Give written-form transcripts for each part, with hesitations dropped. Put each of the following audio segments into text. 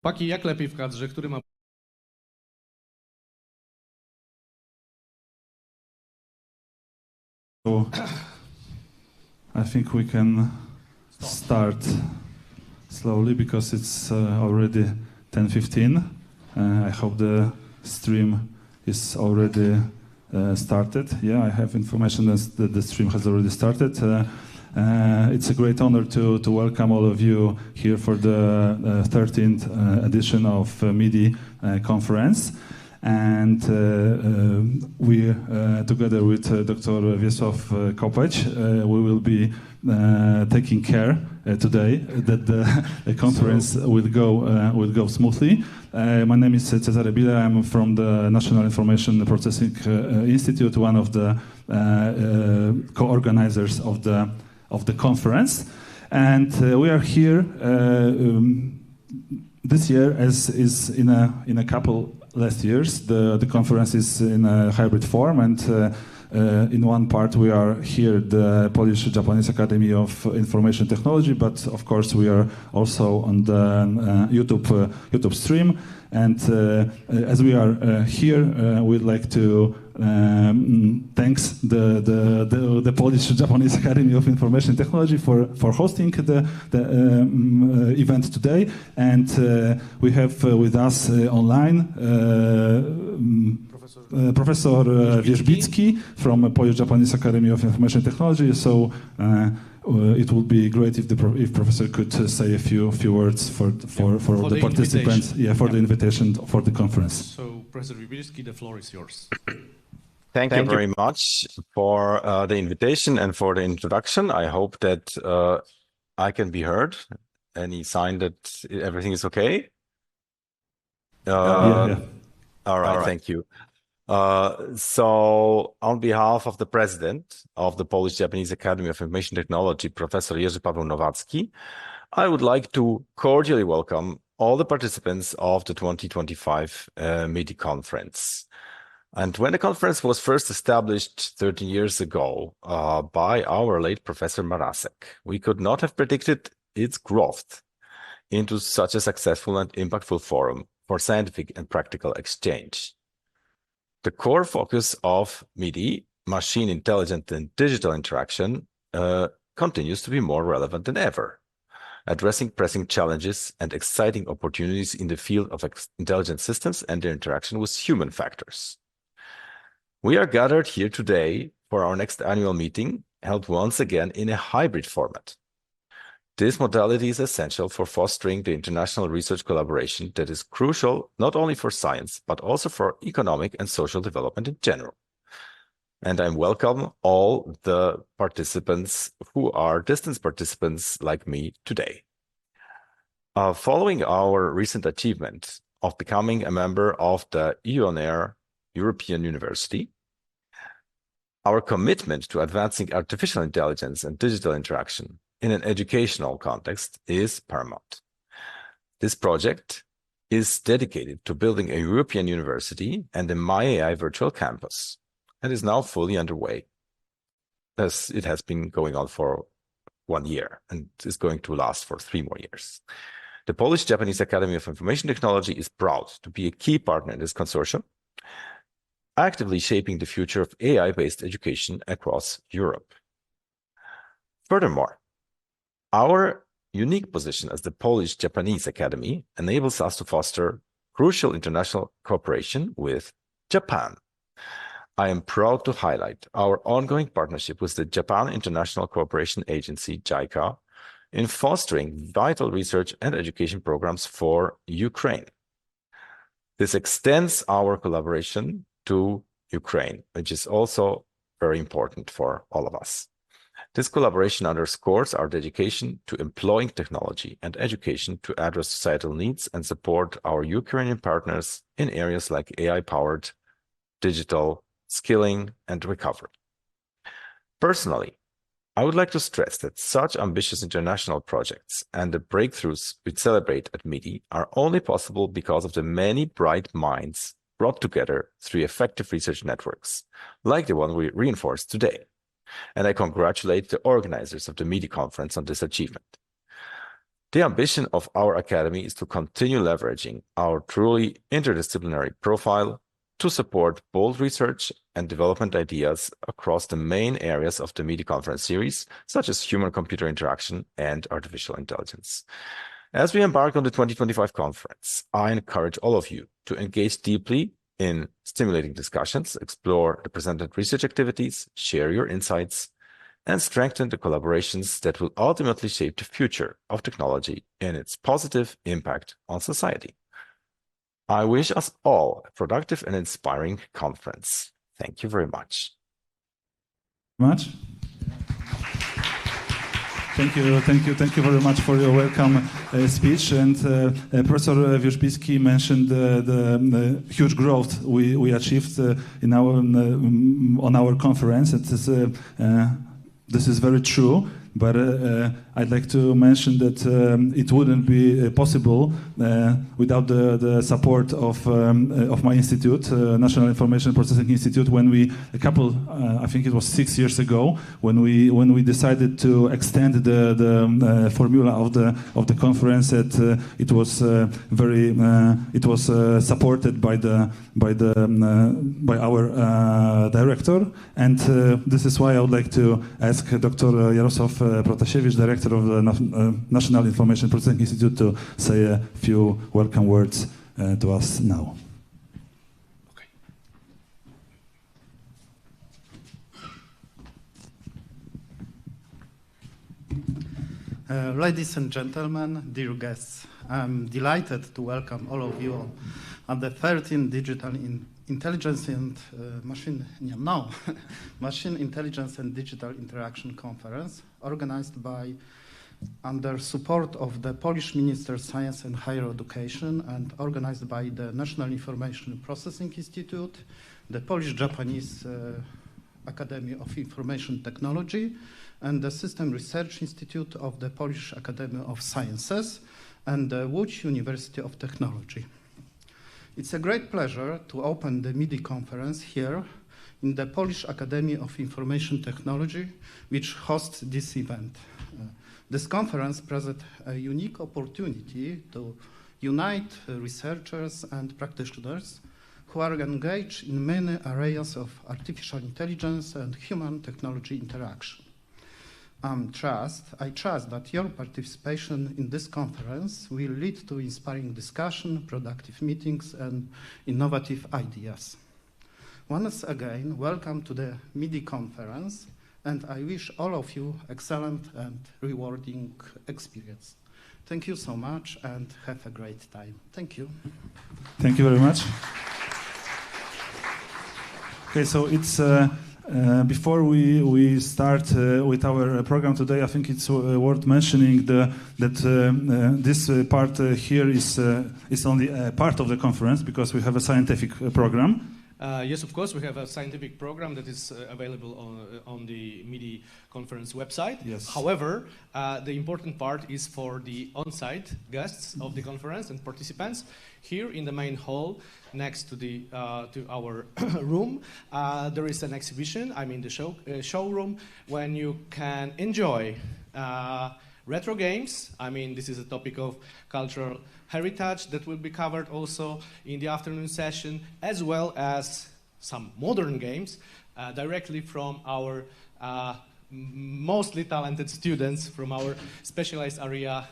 Paki, jak lepiej w kadrze? Który ma... So I think we can start slowly because it's already 10:15. I hope the stream is already started. Yeah, I have information that the stream has already started. It's a great honor to welcome all of you here for the 13th edition of MIDI conference. And we, together with Dr. Wiesław Kopeć, we will be taking care today that the conference will go smoothly. My name is Cezary Bile. I'm from the National Information Processing Institute, one of the co-organizers of the conference, and we are here this year, as is in a couple last years. The conference is in a hybrid form, and in one part we are here, the Polish-Japanese Academy of Information Technology, but of course we are also on the YouTube stream. And as we are here, we'd like to thanks the Polish-Japanese Academy of Information Technology for hosting the event today. And we have with us online Professor Wierzbicki from Polish-Japanese Academy of Information Technology. So it would be great if Professor could say a few words for the participants, for the invitation for the conference. So, Professor Wierzbicki, the floor is yours. Thank you very much for the invitation and for the introduction. I hope that I can be heard. Any sign that everything is okay? Yeah. All right, thank you. So on behalf of the president of the Polish-Japanese Academy of Information Technology, Professor Jerzy Paweł Nowacki, I would like to cordially welcome all the participants of the 2025 MIDI conference. And when the conference was first established 13 years ago by our late Professor Marasek, we could not have predicted its growth into such a successful and impactful forum for scientific and practical exchange. The core focus of MIDI, machine intelligent and digital interaction, continues to be more relevant than ever, addressing pressing challenges and exciting opportunities in the field of intelligent systems and their interaction with human factors. We are gathered here today for our next annual meeting, held once again in a hybrid format. This modality is essential for fostering the international research collaboration that is crucial not only for science, but also for economic and social development in general. And I welcome all the participants who are distance participants like me today. Following our recent achievement of becoming a member of the EUNR European University, our commitment to advancing artificial intelligence and digital interaction in an educational context is paramount. This project is dedicated to building a European university and a MyAI virtual campus, and is now fully underway, as it has been going on for 1 year and is going to last for 3 more years. The Polish-Japanese Academy of Information Technology is proud to be a key partner in this consortium, actively shaping the future of AI-based education across Europe. Furthermore, our unique position as the Polish-Japanese Academy enables us to foster crucial international cooperation with Japan. I am proud to highlight our ongoing partnership with the Japan International Cooperation Agency, JICA, in fostering vital research and education programs for Ukraine. This extends our collaboration to Ukraine, which is also very important for all of us. This collaboration underscores our dedication to employing technology and education to address societal needs and support our Ukrainian partners in areas like AI-powered digital skilling and recovery. Personally, I would like to stress that such ambitious international projects and the breakthroughs we celebrate at MIDI are only possible because of the many bright minds brought together through effective research networks, like the one we reinforced today. And I congratulate the organizers of the MIDI conference on this achievement. The ambition of our Academy is to continue leveraging our truly interdisciplinary profile to support bold research and development ideas across the main areas of the MIDI conference series, such as human-computer interaction and artificial intelligence. As we embark on the 2025 conference, I encourage all of you to engage deeply in stimulating discussions, explore the presented research activities, share your insights, and strengthen the collaborations that will ultimately shape the future of technology and its positive impact on society. I wish us all a productive and inspiring conference. Thank you very much. Thank you very much for your welcome speech. And Professor Wierzbicki mentioned the huge growth we achieved in on our conference. This is very true, but I'd like to mention that it wouldn't be possible without the support of my institute, National Information Processing Institute, when I think it was 6 years ago, when we decided to extend the formula of the conference. That it was supported by our director, and this is why I would like to ask Dr. Jarosław Protasiewicz, director of the National Information Processing Institute, to say a few welcome words to us now. Okay. Ladies and gentlemen, dear guests, I'm delighted to welcome all of you at the 13th Digital Intelligence and Machine Intelligence and Digital Interaction Conference, organized under support of the Polish Minister of Science and Higher Education and organized by the National Information Processing Institute, the Polish-Japanese Academy of Information Technology, and the System Research Institute of the Polish Academy of Sciences, and the Łódź University of Technology. It's a great pleasure to open the MIDI conference here in the Polish Academy of Information Technology, which hosts this event. This conference presents a unique opportunity to unite researchers and practitioners who are engaged in many areas of artificial intelligence and human technology interaction. I trust that your participation in this conference will lead to inspiring discussion, productive meetings, and innovative ideas. Once again, welcome to the MIDI conference, and I wish all of you excellent and rewarding experience. Thank you so much, and have a great time. Thank you. Thank you very much. Okay, so it's before we start with our program today, I think it's worth mentioning that this part here is only a part of the conference, because we have a scientific program. Yes, of course, we have a scientific program that is available on the MIDI conference website. Yes. However, the important part is for the on-site guests of the conference and participants. Here in the main hall, next to our room, there is an exhibition. I mean, the showroom, when you can enjoy retro games. I mean, this is a topic of cultural heritage that will be covered also in the afternoon session, as well as some modern games directly from our mostly talented students from our specialized area,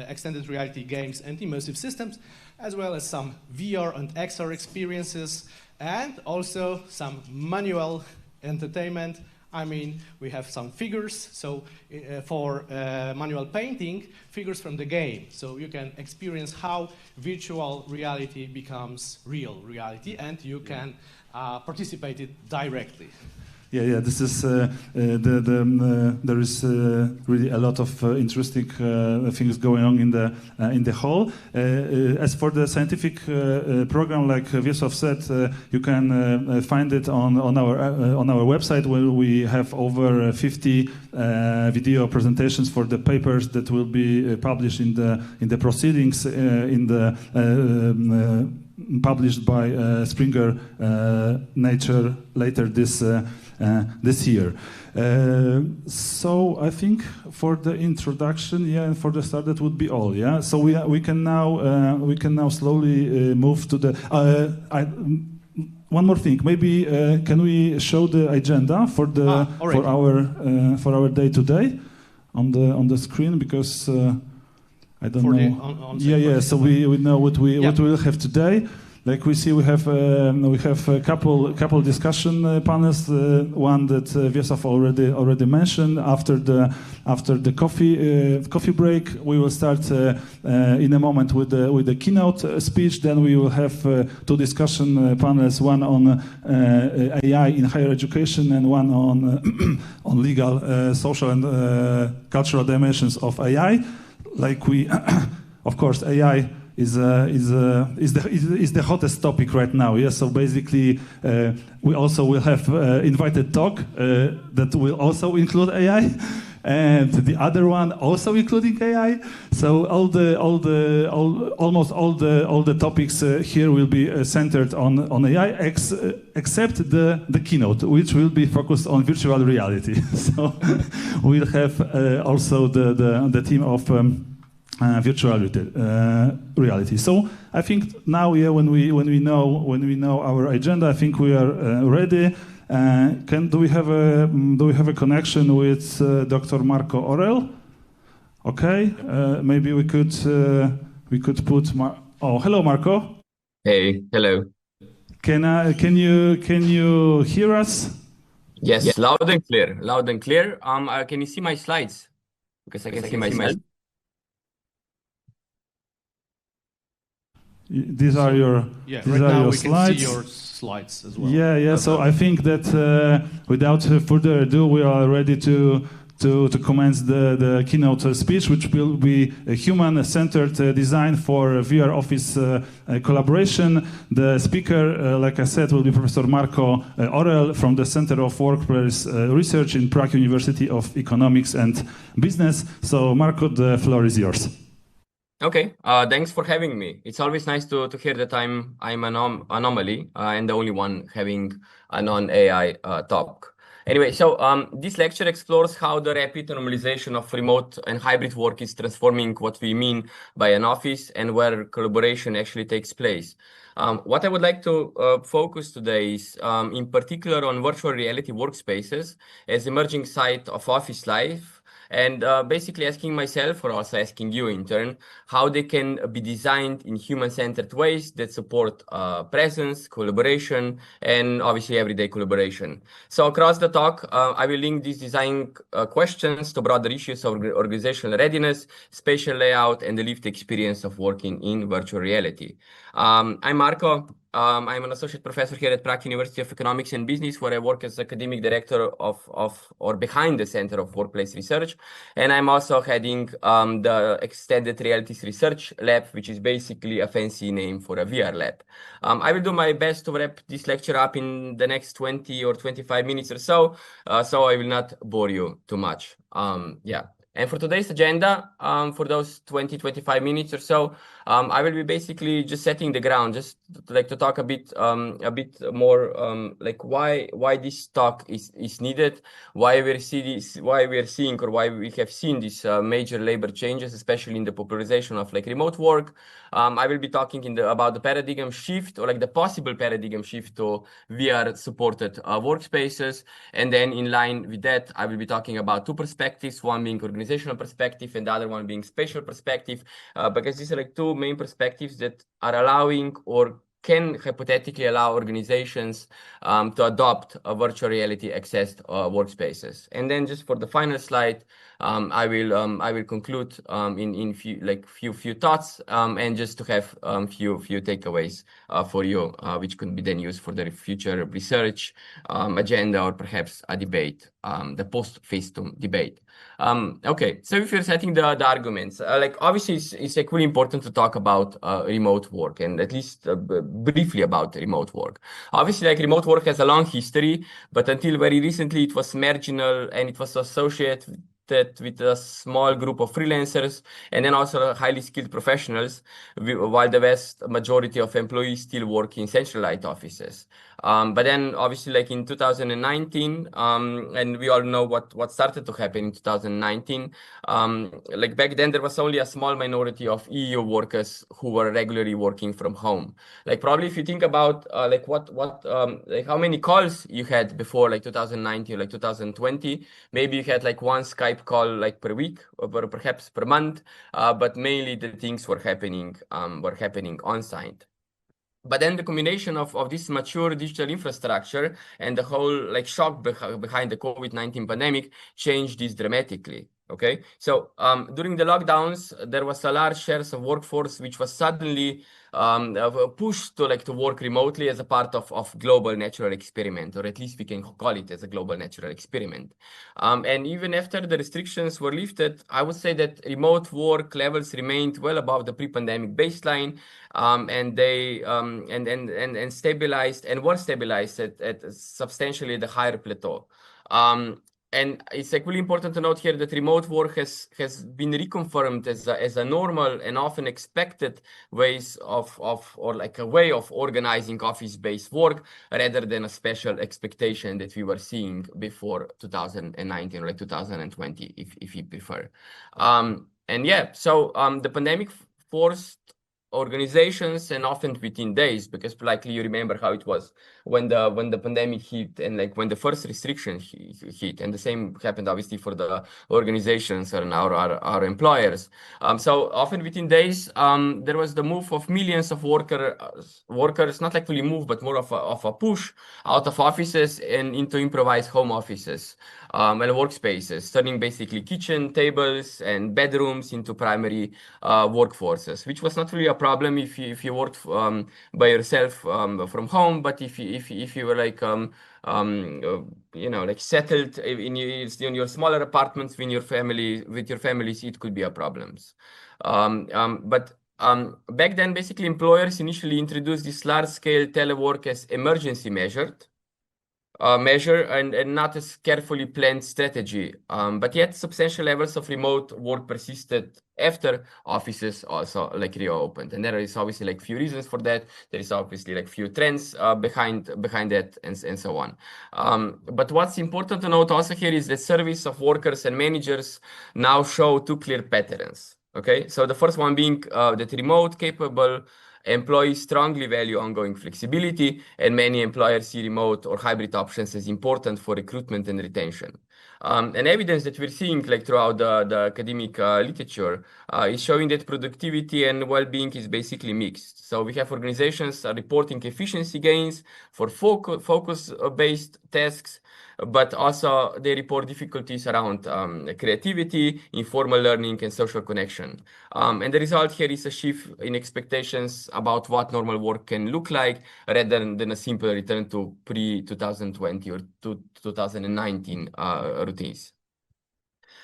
extended reality games and immersive systems, as well as some VR and XR experiences, and also some manual entertainment. I mean, we have some figures, so for manual painting, figures from the game. So you can experience how virtual reality becomes real reality, and you can participate it directly. Yeah. This is there is really a lot of interesting things going on in the hall. As for the scientific program, like Wiesław said, you can find it on our website, where we have over 50 video presentations for the papers that will be published in the proceedings in the published by Springer Nature later this year. So I think for the introduction, and for the start, that would be all. Yeah. So we can now slowly move to the. One more thing, maybe can we show the agenda for the for our day today on the screen, because I don't know. Yeah. So we know what we will have today. Like we see, we have a couple discussion panels. One that Wiesław already mentioned. After the coffee break, we will start in a moment with the keynote speech. Then we will have two discussion panels: one on AI in higher education, and one on on legal, social, and cultural dimensions of AI. Like we, of course, AI is the hottest topic right now. Yeah. So basically, we also will have invited talk that will also include AI, and the other one also including AI. So almost all the topics here will be centered on AI, except the keynote, which will be focused on virtual reality. So we'll have also the team of virtual reality. So I think now, when we know our agenda, I think we are ready. Do we have a connection with Dr. Marco Orel? Okay, maybe we could put hello, Marco. Hey, hello. Can you hear us? Yes, loud and clear. Loud and clear. Can you see my slides? Because I can see myself. These are your slides. Can see your slides as well. Yeah. So I think that without further ado, we are ready to commence the keynote speech, which will be a human-centered design for VR office collaboration. The speaker, like I said, will be Professor Marco Orel from the Center of Workplace Research in Prague University of Economics and Business. So Marco, the floor is yours. Okay, thanks for having me. It's always nice to hear that I'm an anomaly and the only one having a non-AI talk. Anyway, so this lecture explores how the rapid normalization of remote and hybrid work is transforming what we mean by an office and where collaboration actually takes place. What I would like to focus today is in particular on virtual reality workspaces as emerging site of office life, and basically asking myself, or also asking you in turn, how they can be designed in human-centered ways that support presence, collaboration, and obviously everyday collaboration. So across the talk, I will link these design questions to broader issues of organizational readiness, spatial layout, and the lived experience of working in virtual reality. I'm Marco. I'm an associate professor here at Prague University of Economics and Business, where I work as academic director or behind the Center of Workplace Research. And I'm also heading the Extended Realities Research Lab, which is basically a fancy name for a VR lab. I will do my best to wrap this lecture up in the next 20 or 25 minutes or so, so I will not bore you too much. And for today's agenda, for those 20-25 minutes or so, I will be basically just setting the ground, just to talk a bit more like why this talk is needed, why we are seeing or why we have seen these major labor changes, especially in the popularization of remote work. I will be talking about the paradigm shift, or the possible paradigm shift to VR supported workspaces, and then in line with that, I will be talking about two perspectives, one being organizational perspective and the other one being spatial perspective, because these are two main perspectives that are allowing or can hypothetically allow organizations to adopt a virtual reality accessed workspaces. And then just for the final slide, I will conclude in few thoughts and just to have few takeaways for you, which could be then used for the future research agenda or perhaps a debate, the post-factum debate. Okay, so if you're setting the arguments, obviously it's equally important to talk about remote work, and at least briefly about remote work. Obviously, remote work has a long history, but until very recently it was marginal and it was associated limited with a small group of freelancers and then also highly skilled professionals, while the vast majority of employees still work in centralized offices. But then obviously like in 2019, and we all know what started to happen in 2019, like back then there was only a small minority of EU workers who were regularly working from home. Like probably if you think about like like how many calls you had before like 2019 or like 2020, maybe you had like one Skype call like per week or perhaps per month, but mainly the things were happening on site. But then the combination of this mature digital infrastructure and the whole like shock behind the COVID-19 pandemic changed this dramatically. Okay, so during the lockdowns, there was a large shares of workforce which was suddenly pushed to work remotely as a part of global natural experiment, or at least we can call it as a global natural experiment. And even after the restrictions were lifted, I would say that remote work levels remained well above the pre-pandemic baseline, and they and stabilized and were stabilized at substantially the higher plateau. And it's like really important to note here that remote work has been reconfirmed as a normal and often expected ways or like a way of organizing office-based work rather than a special expectation that we were seeing before 2019 or like 2020, if you prefer. And yeah, so the pandemic forced organizations, and often within days, because likely you remember how it was when the pandemic hit and like when the first restriction hit, and the same happened obviously for the organizations and our employers. So often within days, there was the move of millions of workers, not like fully move, but more of a push out of offices and into improvised home offices and workspaces, turning basically kitchen tables and bedrooms into primary workforces, which was not really a problem if you worked by yourself from home, but if you were like you know, like settled in your smaller apartments with your families, it could be a problem. But back then, basically, employers initially introduced this large-scale telework as emergency measure and not as carefully planned strategy. But yet substantial levels of remote work persisted after offices also like reopened. And there is obviously like few reasons for that. There is obviously like few trends behind that and so on. But what's important to note also here is that service of workers and managers now show two clear patterns. Okay, so the first one being that remote capable employees strongly value ongoing flexibility, and many employers see remote or hybrid options as important for recruitment and retention. And evidence that we're seeing like throughout the academic literature is showing that productivity and well-being is basically mixed. So we have organizations reporting efficiency gains for focus-based tasks, but also they report difficulties around creativity, informal learning, and social connection. And the result here is a shift in expectations about what normal work can look like, rather than a simple return to pre-2020 or to 2019 routines.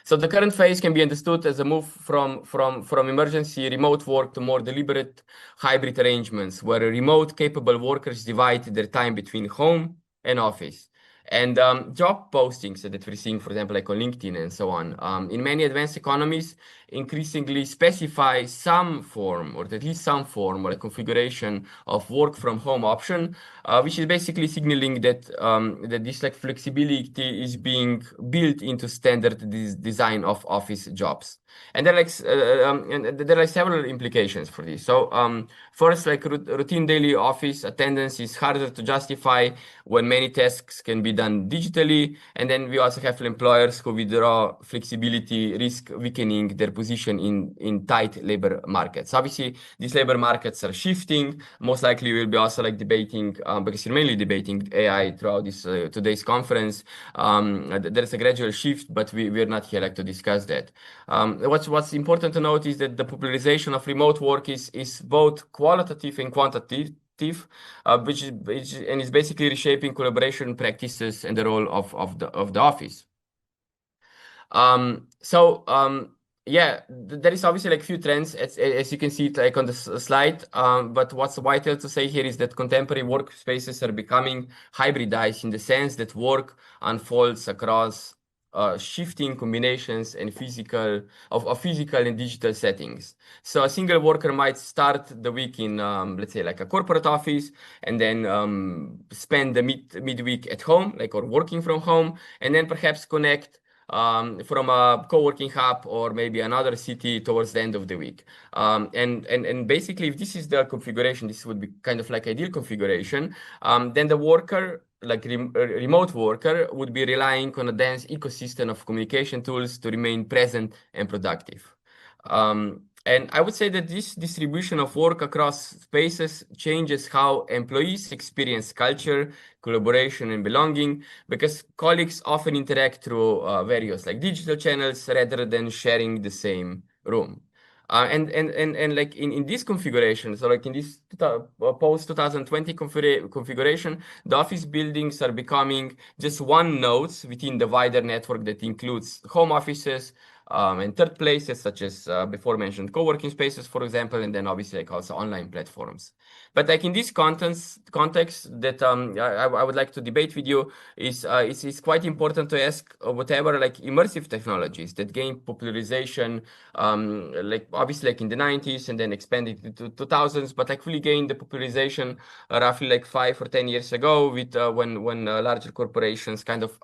So the current phase can be understood as a move from emergency remote work to more deliberate hybrid arrangements, where remote capable workers divide their time between home and office. And job postings that we're seeing, for example, like on LinkedIn and so on, in many advanced economies, increasingly specify some form, or at least some form, or a configuration of work from home option, which is basically signaling that that this like flexibility is being built into standard design of office jobs. And there are like several implications for this. So first, like routine daily office attendance is harder to justify when many tasks can be done digitally. And then we also have employers who withdraw flexibility, risk weakening their position in tight labor markets. Obviously, these labor markets are shifting. Most likely, we'll be also like debating, because we're mainly debating AI throughout this today's conference. There's a gradual shift, but we're not here like to discuss that. What's important to note is that the popularization of remote work is both qualitative and quantitative, which is basically reshaping collaboration practices and the role of the office. Yeah, there is obviously like few trends as you can see it like on the slide. But what's vital to say here is that contemporary workspaces are becoming hybridized in the sense that work unfolds across shifting combinations and physical and digital settings. So a single worker might start the week in, let's say, like a corporate office, and then spend the midweek at home, like, or working from home, and then perhaps connect from a co-working hub or maybe another city towards the end of the week. And basically, if this is the configuration, this would be kind of like ideal configuration. Then the worker, like remote worker, would be relying on a dense ecosystem of communication tools to remain present and productive. And I would say that this distribution of work across spaces changes how employees experience culture, collaboration, and belonging, because colleagues often interact through various like digital channels rather than sharing the same room. And like in this configuration, so like in this post 2020 configuration, the office buildings are becoming just one node within the wider network that includes home offices, and third places such as before mentioned co-working spaces, for example, and then obviously like also online platforms. But like in this context that I would like to debate with you is it's quite important to ask whatever like immersive technologies that gain popularization, like obviously like in the 90s and then expanded into 2000s, but like really gained the popularization roughly like 5 or 10 years ago with when larger corporations kind of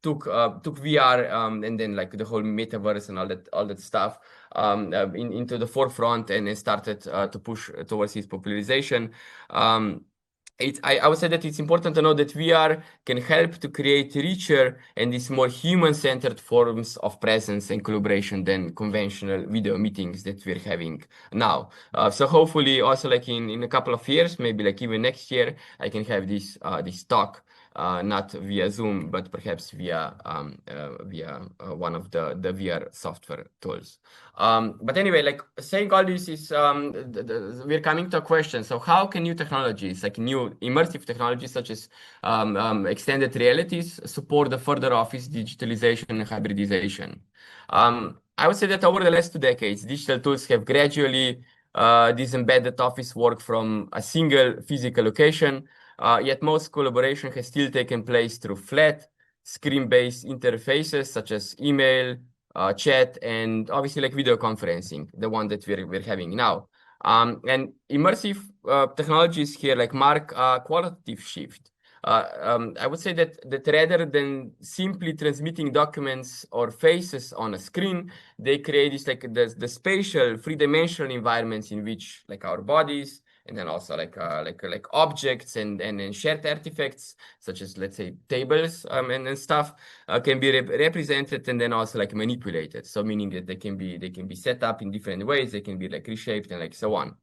took VR and then like the whole metaverse and all that stuff into the forefront and started to push towards its popularization. I would say that it's important to know that VR can help to create richer and these more human-centered forms of presence and collaboration than conventional video meetings that we're having now. So hopefully also like in a couple of years, maybe like even next year, I can have this talk not via Zoom, but perhaps via one of the VR software tools. But anyway, like saying all this is, we're coming to a question. So how can new technologies, like new immersive technologies such as extended realities, support the further office digitalization and hybridization? I would say that over the last 2 decades, digital tools have gradually disembedded office work from a single physical location. Yet most collaboration has still taken place through flat, screen-based interfaces such as email, chat, and obviously like video conferencing, the one that we're having now. And immersive technologies here like mark a qualitative shift. I would say that rather than simply transmitting documents or faces on a screen, they create this like the spatial, three-dimensional environments in which like our bodies, and then also like objects and shared artifacts such as, let's say, tables and stuff can be represented and then also like manipulated. So meaning that they can be set up in different ways, they can be like reshaped and like so on.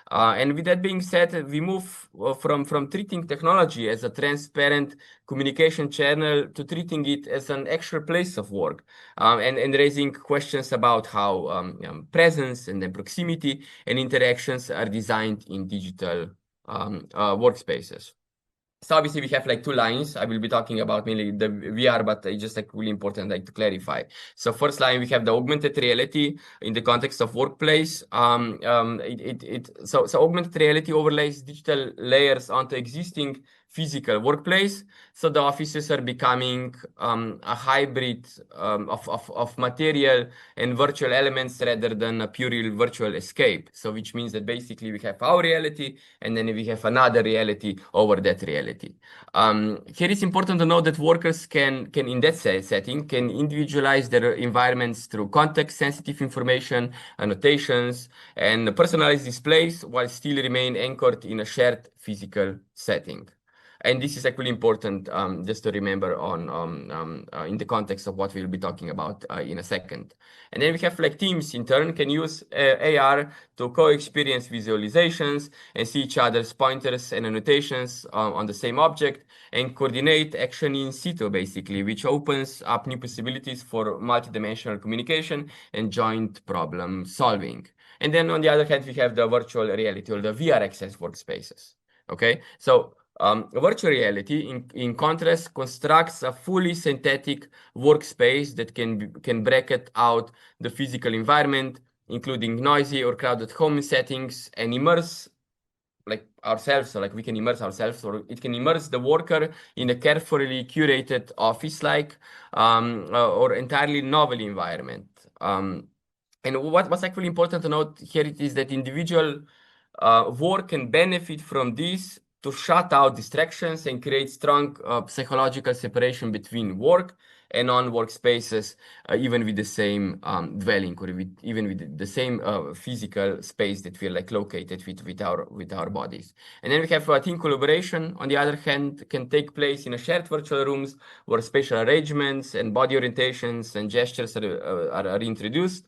And with that being said, we move from treating technology as a transparent communication channel to treating it as an actual place of work, and raising questions about how presence and then proximity and interactions are designed in digital workspaces. So obviously we have like 2 lines. I will be talking about mainly the VR, but it's just like really important like to clarify. So first line, we have the augmented reality in the context of workplace. So augmented reality overlays digital layers onto existing physical workplace. So the offices are becoming a hybrid of material and virtual elements rather than a purely virtual escape. So which means that basically we have our reality and then we have another reality over that reality. Here it's important to know that workers can in that setting can individualize their environments through context-sensitive information, annotations, and personalized displays while still remain anchored in a shared physical setting. And this is actually important just to remember in the context of what we'll be talking about in a second. And then we have like teams in turn can use AR to co-experience visualizations and see each other's pointers and annotations on the same object and coordinate action in situ basically, which opens up new possibilities for multidimensional communication and joint problem solving. And then on the other hand, we have the virtual reality or the VR access workspaces. Okay, so virtual reality, in contrast, constructs a fully synthetic workspace that can bracket out the physical environment, including noisy or crowded home settings, and immerse like ourselves, so like we can immerse ourselves, or it can immerse the worker in a carefully curated office-like or entirely novel environment. And what's actually important to note here is that individual work can benefit from this to shut out distractions and create strong psychological separation between work and non-work spaces, even with the same dwelling, or even with the same physical space that we're like located with our bodies. And then we have team collaboration, on the other hand, can take place in a shared virtual rooms where spatial arrangements and body orientations and gestures are introduced.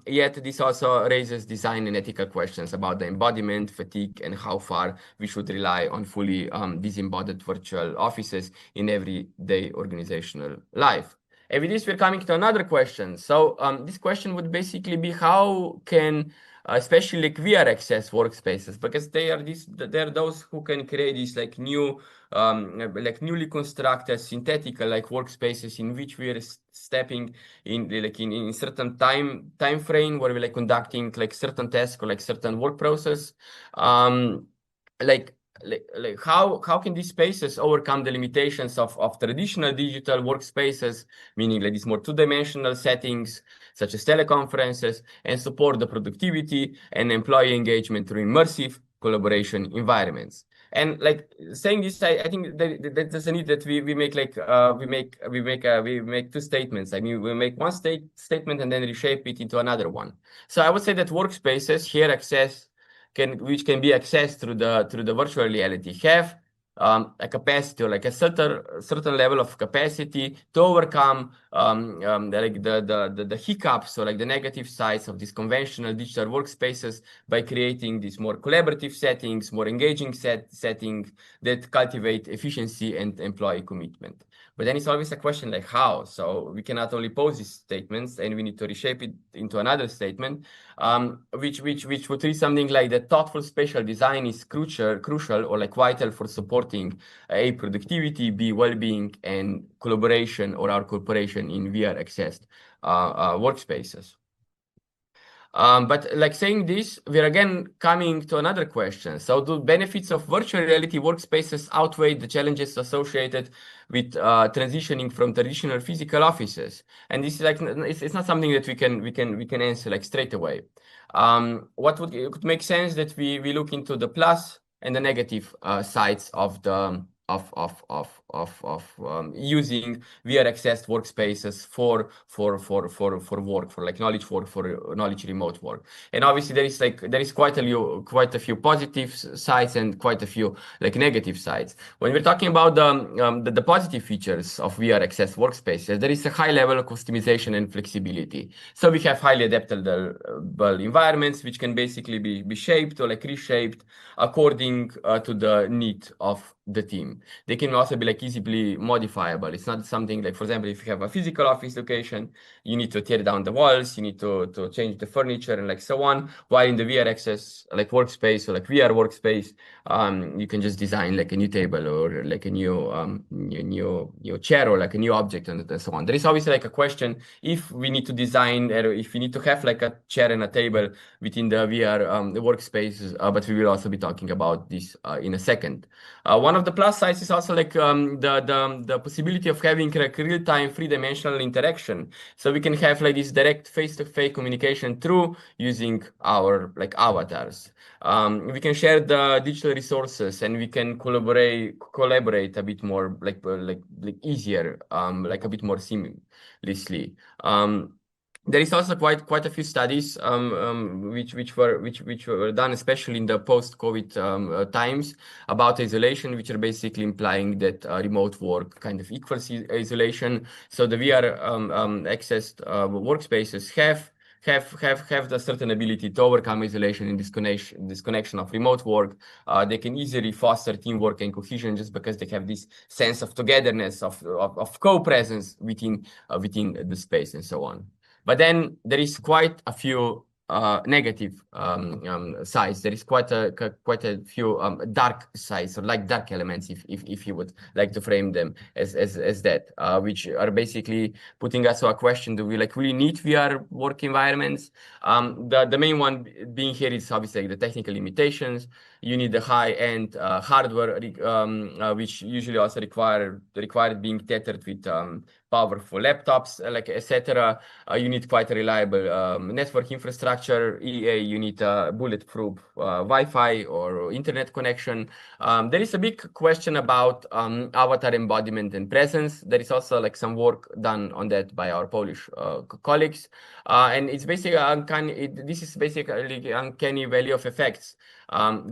Yet this also raises design and ethical questions about the embodiment, fatigue, and how far we should rely on fully disembodied virtual offices in everyday organizational life. And with this, we're coming to another question. So this question would basically be, how can especially like VR access workspaces, because they are those who can create these like new like newly constructed synthetic like workspaces in which we are stepping in like in certain time frame where we're like conducting like certain tasks or like certain work process. Like how can these spaces overcome the limitations of traditional digital workspaces, meaning like these more two-dimensional settings such as teleconferences, and support the productivity and employee engagement through immersive collaboration environments? And like saying this, I think that there's a need that we make like we make two statements. I mean, we make one statement and then reshape it into another one. So I would say that workspaces here which can be accessed through the virtual reality have a capacity, or like a certain level of capacity to overcome like the hiccups or like the negative sides of these conventional digital workspaces by creating these more collaborative settings, more engaging settings that cultivate efficiency and employee commitment. But then it's always a question like how. So we cannot only pose these statements, and we need to reshape it into another statement, which would read something like that thoughtful spatial design is crucial or like vital for supporting A, productivity, B, well-being, and collaboration or our cooperation in VR accessed workspaces. But like saying this, we're again coming to another question. So do benefits of virtual reality workspaces outweigh the challenges associated with transitioning from traditional physical offices? And this is like, it's not something that we can answer like straight away. What it could make sense that we look into the plus and the negative sides of the using VR accessed workspaces for work, for like knowledge work, for knowledge remote work. And obviously there is quite a few positive sides and quite a few like negative sides. When we're talking about the positive features of VR accessed workspaces, there is a high level of customization and flexibility. So we have highly adaptable environments which can basically be shaped or like reshaped according to the need of the team. They can also be like easily modifiable. It's not something like, for example, if you have a physical office location, you need to tear down the walls, you need to change the furniture and like so on. While in the VR access like workspace or like VR workspace, you can just design like a new table or like a new chair or like a new object and so on. There is obviously like a question if we need to design or if we need to have like a chair and a table within the VR workspace, but we will also be talking about this in a second. One of the plus sides is also like the possibility of having like real-time three-dimensional interaction. So we can have like this direct face-to-face communication through using our like avatars. We can share the digital resources and we can collaborate a bit more like easier, like a bit more seamlessly. There is also quite a few studies which were done, especially in the post-COVID times, about isolation, which are basically implying that remote work kind of equals isolation. So the VR accessed workspaces have the certain ability to overcome isolation and disconnection of remote work. They can easily foster teamwork and cohesion just because they have this sense of togetherness, of co-presence within the space and so on. But then there is quite a few negative sides. There is quite a few dark sides, or like dark elements, if you would like to frame them as that, which are basically putting us to a question: do we like really need VR work environments? The main one being here is obviously the technical limitations. you need the high-end hardware, which usually also required being tethered with powerful laptops, like etc. You need quite a reliable network infrastructure. You need bulletproof Wi-Fi or internet connection. There is a big question about avatar embodiment and presence. There is also like some work done on that by our Polish colleagues, and it's basically this is basically uncanny valley of effects.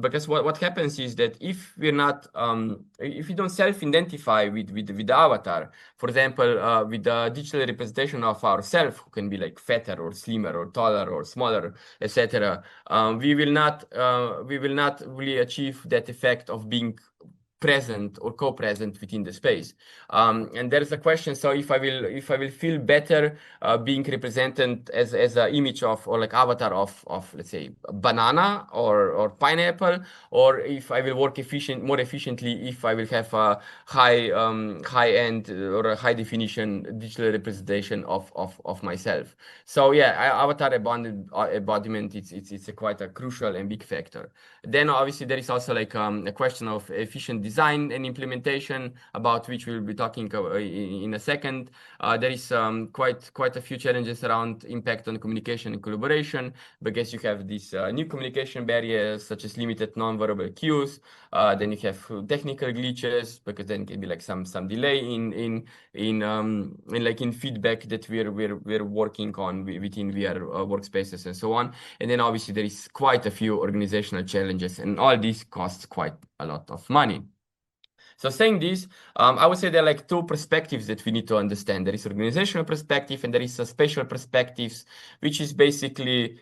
Because what happens is that if we're not, if we don't self-identify with the avatar, for example, with the digital representation of ourselves, who can be like fatter or slimmer or taller or smaller, etc., we will not really achieve that effect of being present or co-present within the space. And there's a question, so if I will feel better being represented as an image of, or like avatar of let's say banana or pineapple, or if I will work more efficiently if I will have a high-end or a high definition digital representation of myself. So yeah, avatar embodiment, it's quite a crucial and big factor. Then obviously there is also like a question of efficient design and implementation, about which we'll be talking in a second. There is quite a few challenges around impact on communication and collaboration, because you have these new communication barriers such as limited non-verbal cues. Then you have technical glitches, because then can be like some delay in feedback that we're working on within VR workspaces and so on. And then obviously there is quite a few organizational challenges, and all these costs quite a lot of money. So saying this, I would say there are like two perspectives that we need to understand. There is organizational perspective and there is a spatial perspectives, which is basically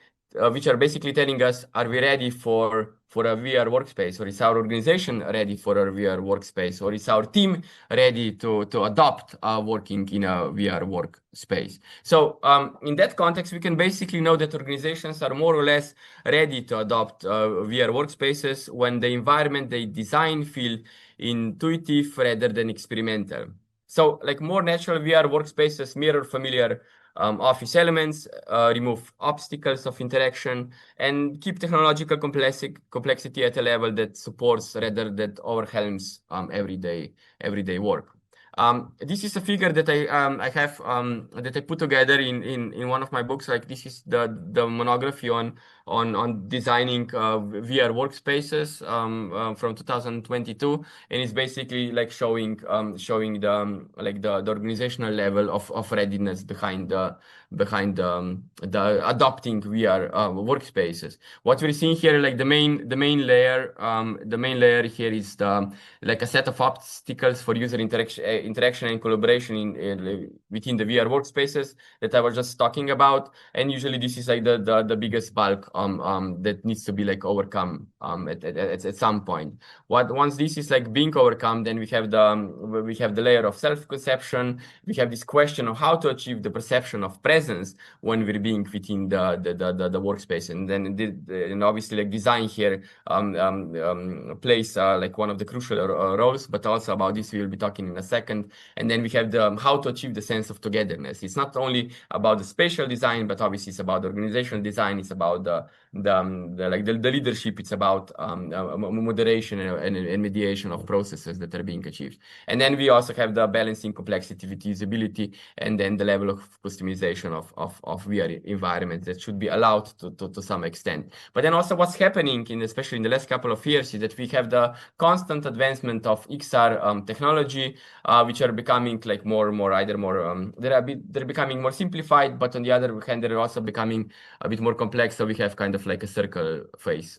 which are basically telling us, are we ready for a VR workspace, or is our organization ready for a VR workspace, or is our team ready to adopt working in a VR workspace? So in that context, we can basically know that organizations are more or less ready to adopt VR workspaces when the environment they design feel intuitive rather than experimental. So like more natural VR workspaces mirror familiar office elements, remove obstacles of interaction, and keep technological complexity at a level that supports rather than overwhelms everyday work. This is a figure that I have that I put together in one of my books. Like this is the monography on designing VR workspaces from 2022, and it's basically like showing the organizational level of readiness behind the adopting VR workspaces. What we're seeing here, like the main layer here is like a set of obstacles for user interaction and collaboration within the VR workspaces that I was just talking about. And usually this is like the biggest bulk that needs to be like overcome at some point. Once this is like being overcome, then we have the layer of self-conception. We have this question of how to achieve the perception of presence when we're being within the workspace. And then and obviously like design here plays like one of the crucial roles, but also about this we will be talking in a second. And then we have how to achieve the sense of togetherness. It's not only about the spatial design, but obviously it's about the organizational design. It's about the leadership. It's about moderation and mediation of processes that are being achieved. And then we also have the balancing complexity with usability, and then the level of customization of VR environments that should be allowed to some extent. But then also what's happening especially in the last couple of years is that we have the constant advancement of XR technology, which are becoming like they're becoming more simplified, but on the other hand, they're also becoming a bit more complex. So we have kind of like a circle phase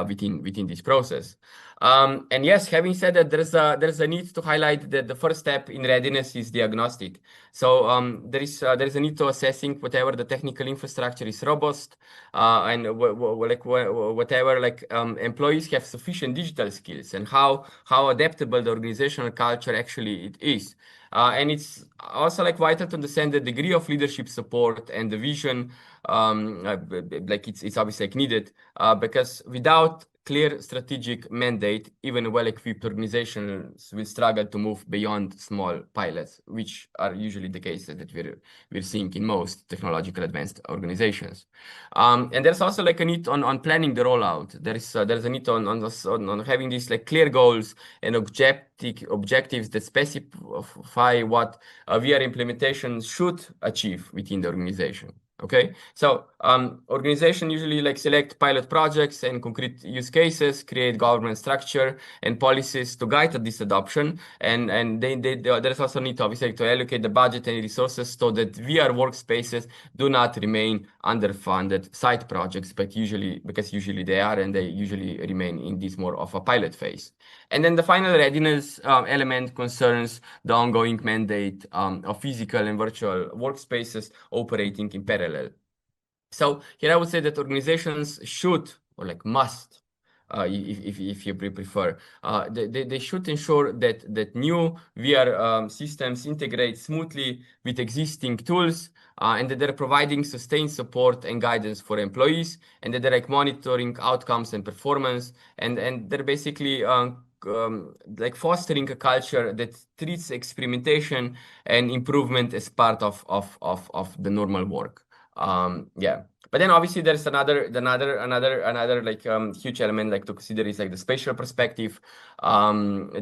within this process. And yes, having said that, there's a need to highlight that the first step in readiness is diagnostic. So there is a need to assessing whatever the technical infrastructure is robust, and whatever employees have sufficient digital skills, and how adaptable the organizational culture actually it is. And it's also like vital to understand the degree of leadership support and the vision, like it's obviously like needed, because without clear strategic mandate, even well-equipped organizations will struggle to move beyond small pilots, which are usually the cases that we're seeing in most technological advanced organizations. And there's also like a need on planning the rollout. There's a need on having these like clear goals and objectives that specify what a VR implementation should achieve within the organization. Okay, so organization usually like select pilot projects and concrete use cases, create governance structure and policies to guide this adoption, and there's also need obviously to allocate the budget and resources so that VR workspaces do not remain underfunded side projects, but usually they are, and they usually remain in this more of a pilot phase. And then the final readiness element concerns the ongoing mandate of physical and virtual workspaces operating in parallel. So here I would say that organizations should, or like must, if you prefer, they should ensure that new VR systems integrate smoothly with existing tools, and that they're providing sustained support and guidance for employees, and that they're like monitoring outcomes and performance, and they're basically like fostering a culture that treats experimentation and improvement as part of the normal work. Yeah. But then obviously there's another like huge element like to consider is like the spatial perspective.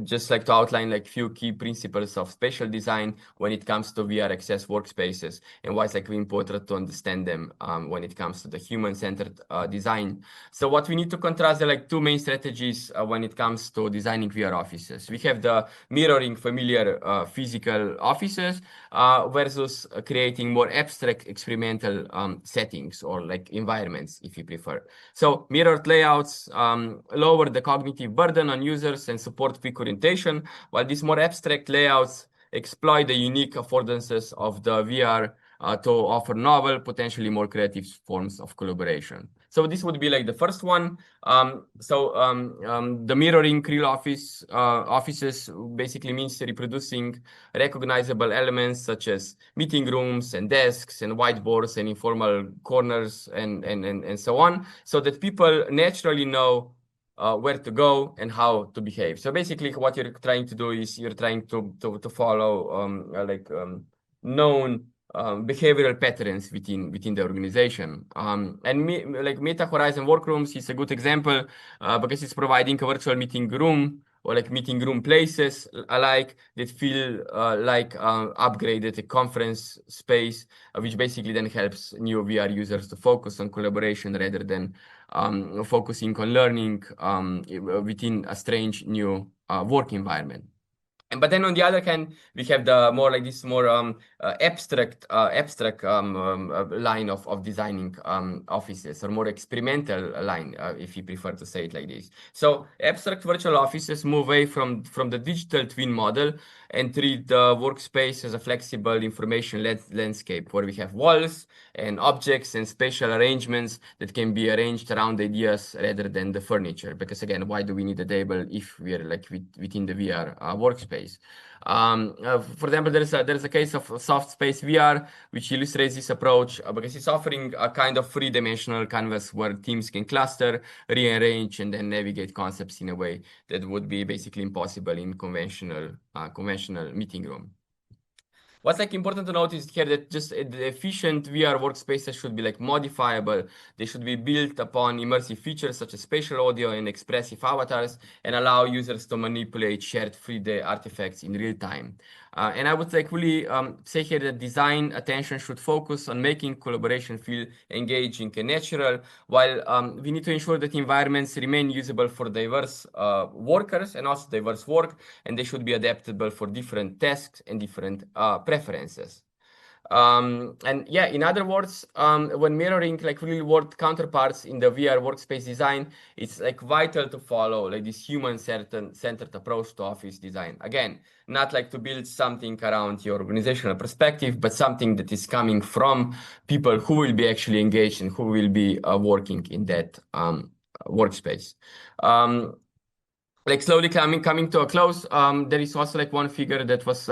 Just like to outline like few key principles of spatial design when it comes to VR access workspaces, and why it's like important to understand them when it comes to the human-centered design. So what we need to contrast are like two main strategies when it comes to designing VR offices. We have the mirroring familiar physical offices versus creating more abstract experimental settings or like environments, if you prefer. So mirrored layouts lower the cognitive burden on users and support quick orientation, while these more abstract layouts exploit the unique affordances of the VR to offer novel, potentially more creative forms of collaboration. So this would be like the first one. The mirroring real offices basically means reproducing recognizable elements such as meeting rooms and desks and whiteboards and informal corners and so on, so that people naturally know where to go and how to behave. So basically what you're trying to do is you're trying to follow known behavioral patterns within the organization. Like Meta Horizon Workrooms is a good example because it's providing a virtual meeting room or like meeting room places alike that feel like upgraded conference space, which basically then helps new VR users to focus on collaboration rather than focusing on learning within a strange new work environment. But then on the other hand, we have the more like this more abstract line of designing offices, or more experimental line, if you prefer to say it like this. So abstract virtual offices move away from the digital twin model and treat the workspace as a flexible information landscape where we have walls and objects and spatial arrangements that can be arranged around ideas rather than the furniture. Because again, why do we need a table if we're like within the VR workspace? For example, there's a case of Soft Space VR, which illustrates this approach because it's offering a kind of three-dimensional canvas where teams can cluster, rearrange, and then navigate concepts in a way that would be basically impossible in conventional meeting room. What's like important to notice here that just the efficient VR workspaces should be like modifiable. They should be built upon immersive features such as spatial audio and expressive avatars, and allow users to manipulate shared 3D artifacts in real time. And I would like really say here that design attention should focus on making collaboration feel engaging and natural, while we need to ensure that environments remain usable for diverse workers and also diverse work, and they should be adaptable for different tasks and different preferences. And yeah, in other words, when mirroring like real world counterparts in the VR workspace design, it's like vital to follow like this human-centered approach to office design. Again, not like to build something around your organizational perspective, but something that is coming from people who will be actually engaged and who will be working in that workspace. like slowly coming to a close. There is also like one figure that was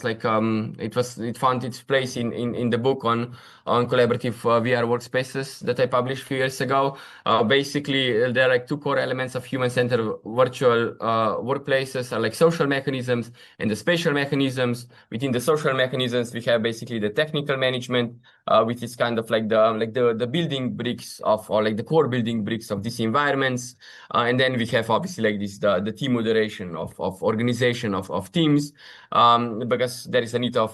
like it found its place in the book on collaborative VR workspaces that I published a few years ago. Basically, there are like two core elements of human-centered virtual workplaces, are like social mechanisms and the spatial mechanisms. Within the social mechanisms, we have basically the technical management, which is kind of like the building bricks of, or like the core building bricks of these environments. And then we have obviously like this the team moderation of organization of teams, because there is a need of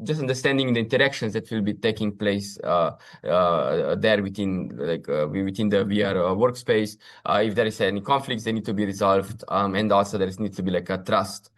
just understanding the interactions that will be taking place there within within the VR workspace. If there is any conflicts, they need to be resolved, and also there needs to be like a trust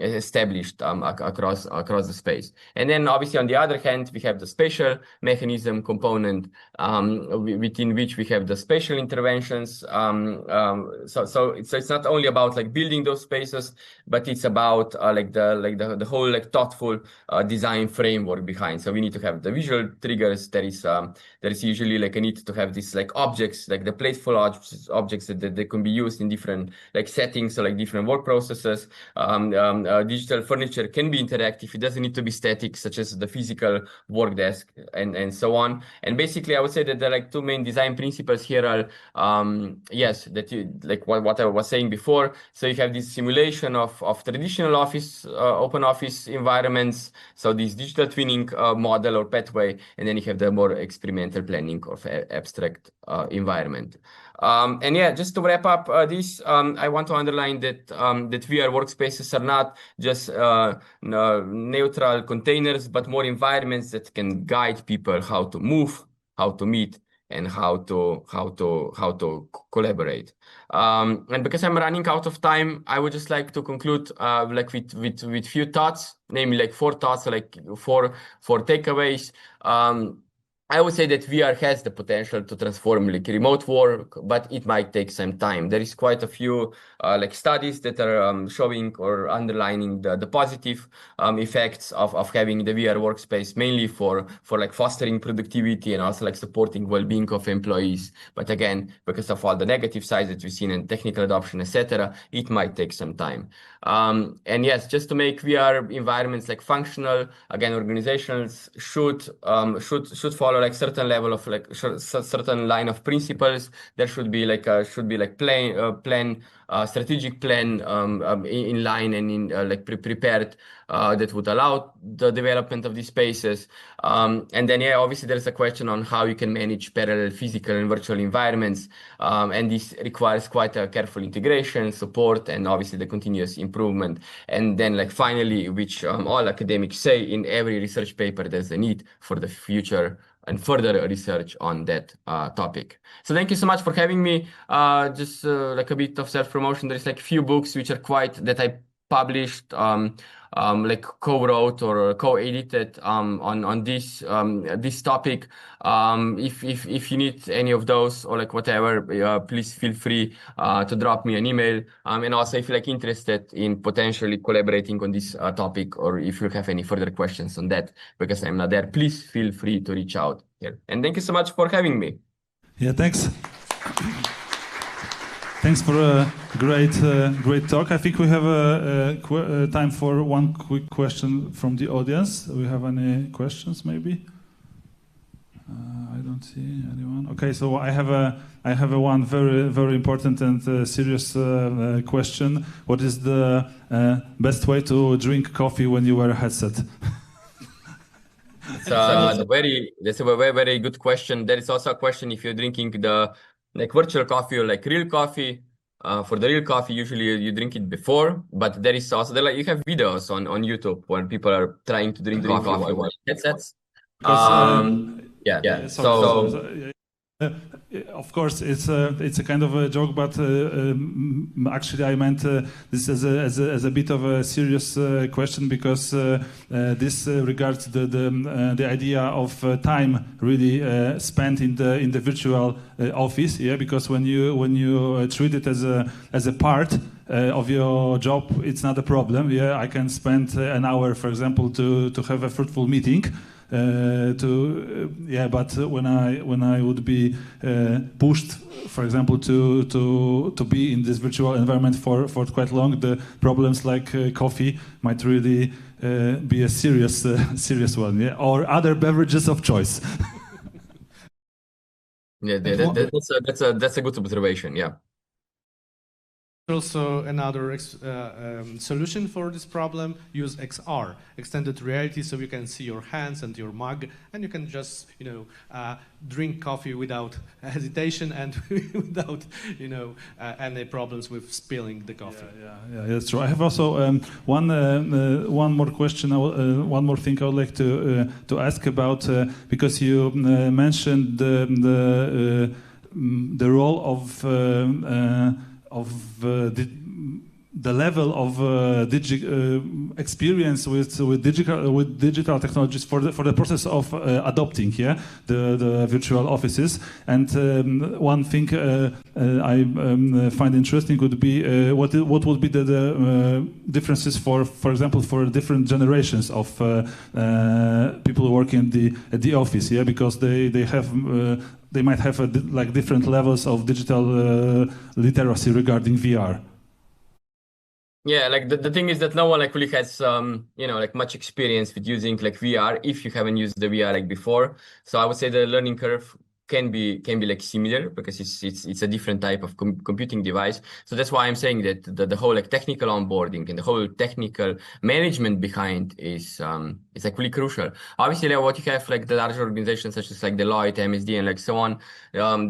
established across the space. And then obviously on the other hand, we have the spatial mechanism component, within which we have the spatial interventions. So it's not only about like building those spaces, but it's about the whole like thoughtful design framework behind. So we need to have the visual triggers. There is usually like a need to have these like objects, like the plateful objects that they can be used in different like settings, so like different work processes. Digital furniture can be interactive. It doesn't need to be static, such as the physical work desk and so on. And basically, I would say that there are like two main design principles here are, yes, that you like what I was saying before. So you have this simulation of traditional office, open office environments. So this digital twinning model or pathway, and then you have the more experimental planning of abstract environment. And yeah, just to wrap up this, I want to underline that VR workspaces are not just neutral containers, but more environments that can guide people how to move, how to meet, and how to collaborate. And because I'm running out of time, I would just like to conclude like with few thoughts, namely like 4 thoughts, like four takeaways. I would say that VR has the potential to transform like remote work, but it might take some time. There is quite a few like studies that are showing or underlining the positive effects of having the VR workspace, mainly for like fostering productivity and also like supporting well-being of employees. But again, because of all the negative sides that we've seen in technical adoption, etc., it might take some time. And yes, just to make VR environments like functional, again, organizations should follow like certain level of like certain line of principles. There should be like strategic plan in line and in like prepared that would allow the development of these spaces. And then yeah, obviously there's a question on how you can manage parallel physical and virtual environments, and this requires quite a careful integration, support, and obviously the continuous improvement. And then like finally, which all academics say in every research paper, there's a need for the future and further research on that topic. So thank you so much for having me. Just like a bit of self-promotion, there's like few books which are that I published, like co-wrote or co-edited on this topic. If you need any of those or like whatever, please feel free to drop me an email. And also if you're like interested in potentially collaborating on this topic, or if you have any further questions on that, because I'm not there, please feel free to reach out here. And thank you so much for having me. Yeah, thanks. Thanks for a great talk. I think we have time for one quick question from the audience. Do we have any questions, maybe? I don't see anyone. Okay, so I have a one very important and serious question. What is the best way to drink coffee when you wear a headset? That's a very good question. There is also a question if you're drinking the like virtual coffee or like real coffee. For the real coffee, usually you drink it before, but there is also you have videos on YouTube where people are trying to drink coffee while headsets. Of course, it's a kind of a joke, but actually I meant this as a bit of a serious question, because this regards the idea of time really spent in the virtual office. Yeah, because when you treat it as a part of your job, it's not a problem. Yeah, I can spend an hour, for example, to have a fruitful meeting. But when I would be pushed, for example, to be in this virtual environment for quite long, the problems like coffee might really be a serious one, yeah, or other beverages of choice. Yeah, that's a good observation. Yeah. Also, another solution for this problem: use XR, extended reality, so you can see your hands and your mug, and you can just drink coffee without hesitation and without any problems with spilling the coffee. Yeah, that's true. I have also one more question, one more thing I would like to ask about, because you mentioned the role of the level of experience with digital technologies for the process of adopting the virtual offices. And one thing I find interesting would be what would be the differences for example, for different generations of people working at the office, because they might have different levels of digital literacy regarding VR. Yeah, like the thing is that no one really has much experience with using VR if you haven't used the VR before. So I would say the learning curve can be similar, because it's a different type of computing device. So that's why I'm saying that the whole technical onboarding and the whole technical management behind is really crucial. Obviously, what you have the larger organizations such as Deloitte, MSD, and so on,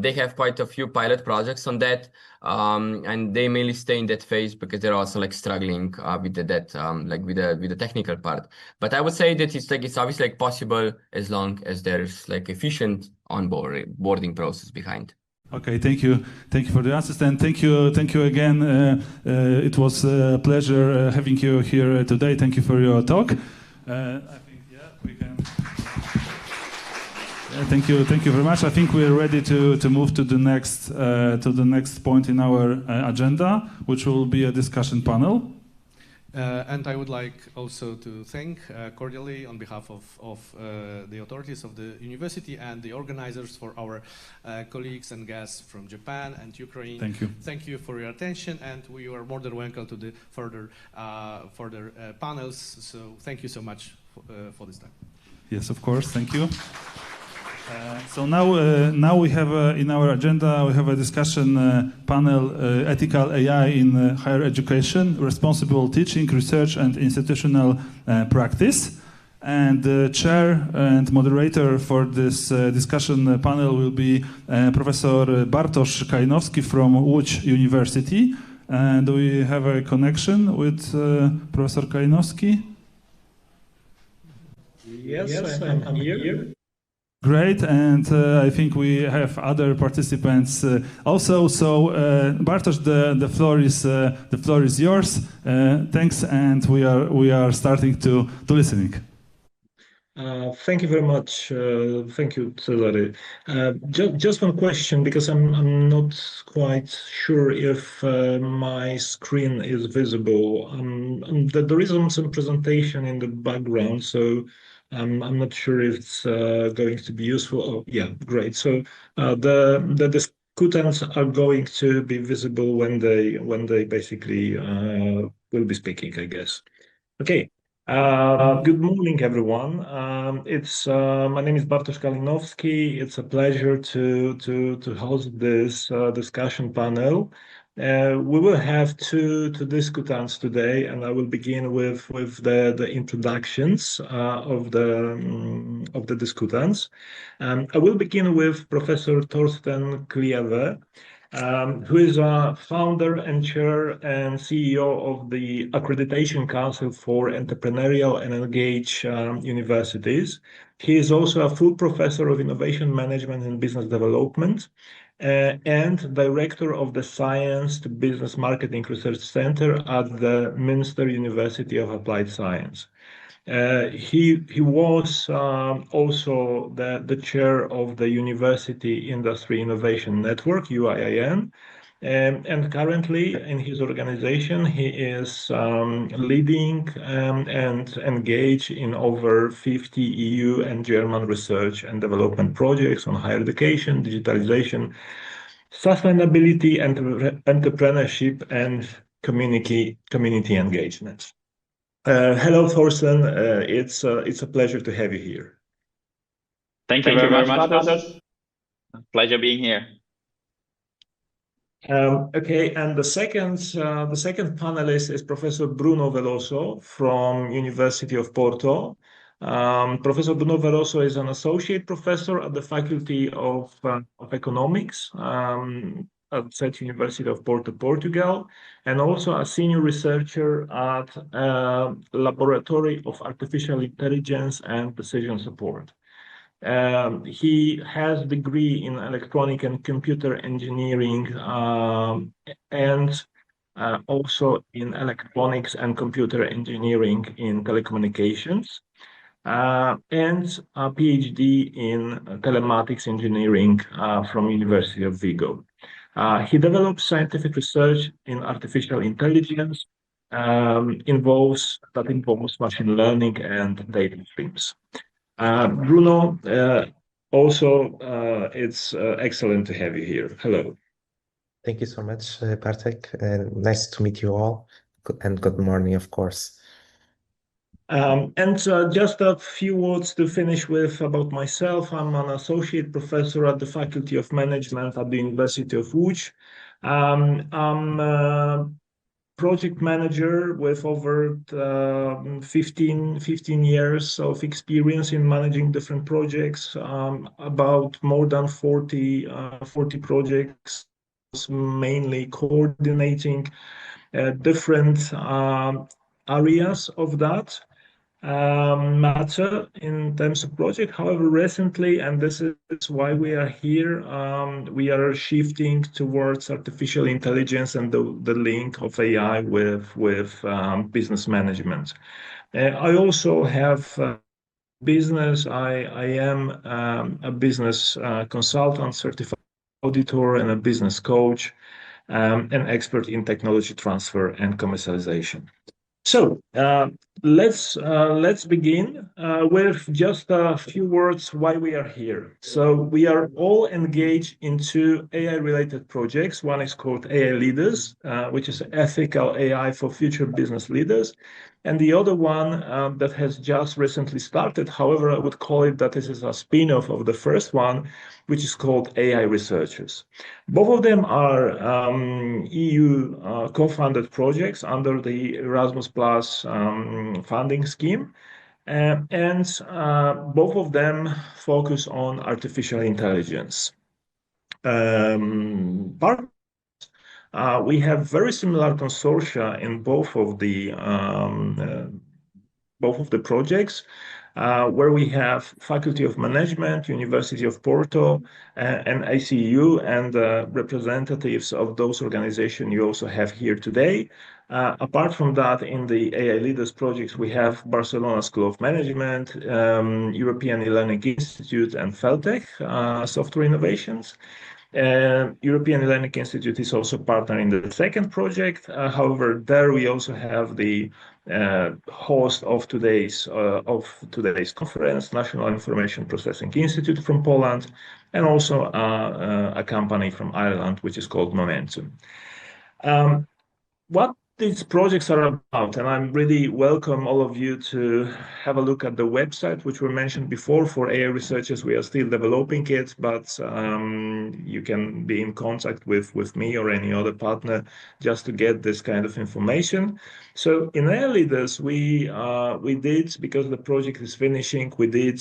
they have quite a few pilot projects on that, and they mainly stay in that phase because they're also struggling with the technical part. But I would say that it's obviously possible as long as there's efficient onboarding process behind. Okay, thank you for the answers, and thank you again. It was a pleasure having you here today. Thank you for your talk. I think we can. Thank you very much. I think we're ready to move to the next point in our agenda, which will be a discussion panel. And I would like also to thank cordially on behalf of the authorities of the university and the organizers for our colleagues and guests from Japan and Ukraine. Thank you. Thank you for your attention, and we are more than welcome to the further panels. So thank you so much for this time. Yes, of course. Thank you. So now we have in our agenda we have a discussion panel: ethical AI in higher education, responsible teaching, research, and institutional practice. And the chair and moderator for this discussion panel will be Professor Bartosz Kalinowski from Łódź University. And we have a connection with Professor Kalinowski. Yes, I'm here. Great, and I think we have other participants also. So, Bartosz, the floor is yours. Thanks, and we are starting to listening. Thank you very much. Thank you, Cezary. Just one question, because I'm not quite sure if my screen is visible. There is some presentation in the background, so I'm not sure if it's going to be useful. Oh, yeah, great. So the discutants are going to be visible when they basically will be speaking, I guess. Okay. Good morning, everyone. My name is Bartosz Kalinowski. It's a pleasure to host this discussion panel. We will have two discutants today, and I will begin with the introductions of the discutants. I will begin with Professor Torsten Kleve, who is a founder and chair and CEO of the Accreditation Council for Entrepreneurial and Engaged Universities. He is also a full professor of innovation management and business development, and director of the Science to Business Marketing Research Center at the Münster University of Applied Science. He was also the chair of the University Industry Innovation Network, UIIN, And currently in his organization, he is leading and engaged in over 50 EU and German research and development projects on higher education, digitalization, sustainability, and entrepreneurship and community engagement. Hello, Thorsten. It's a pleasure to have you here. Thank you very much, Bartosz. Pleasure being here. Okay, and the second panelist is Professor Bruno Veloso from University of Porto. Professor Bruno Veloso is an associate professor at the Faculty of Economics at the University of Porto, Portugal, and also a senior researcher at Laboratory of Artificial Intelligence and Decision Support. He has a degree in electronic and computer engineering and also in electronics and computer engineering in telecommunications and a PhD in telematics engineering from University of Vigo. He develops scientific research in artificial intelligence that involves machine learning and data streams. Bruno, also, it's excellent to have you here. Hello. Thank you so much, Bartek. Nice to meet you all, and good morning, of course. And just a few words to finish with about myself. I'm an associate professor at the Faculty of Management at the University of Łódź. I'm project manager with over 15 years of experience in managing different projects, about more than 40 projects, mainly coordinating different areas of that matter in terms of project. However, recently, and this is why we are here, we are shifting towards artificial intelligence and the link of AI with business management. I also have business. I am a business consultant, certified auditor, and a business coach, an expert in technology transfer and commercialization. So let's begin with just a few words why we are here. So we are all engaged into AI-related projects. One is called AI Leaders, which is ethical AI for future business leaders. And the other one that has just recently started, however, I would call it that this is a spin-off of the first one, which is called AI Researchers. Both of them are EU co-funded projects under the Erasmus Plus funding scheme. And both of them focus on artificial intelligence. We have very similar consortia in both of the projects, where we have Faculty of Management, University of Porto, and ICU, and representatives of those organizations you also have here today. Apart from that, in the AI Leaders projects, we have Barcelona School of Management, European E-Learning Institute, and Feltech Software Innovations. European E-Learning Institute is also partner in the second project. However, there we also have the host of today's conference, National Information Processing Institute from Poland, and also a company from Ireland, which is called Momentum. What these projects are about, and I'm really welcome all of you to have a look at the website, which were mentioned before. For AI researchers, we are still developing it, but you can be in contact with me or any other partner just to get this kind of information. So in AI Leaders, we did, because the project is finishing, we did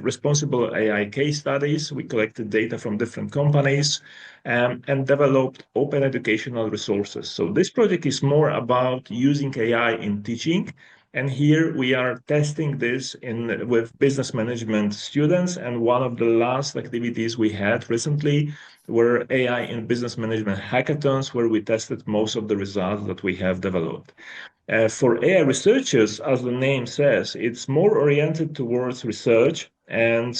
responsible AI case studies. We collected data from different companies and developed open educational resources. So this project is more about using AI in teaching. And here we are testing this with business management students. And one of the last activities we had recently were AI in business management hackathons, where we tested most of the results that we have developed. For AI researchers, as the name says, it's more oriented towards research and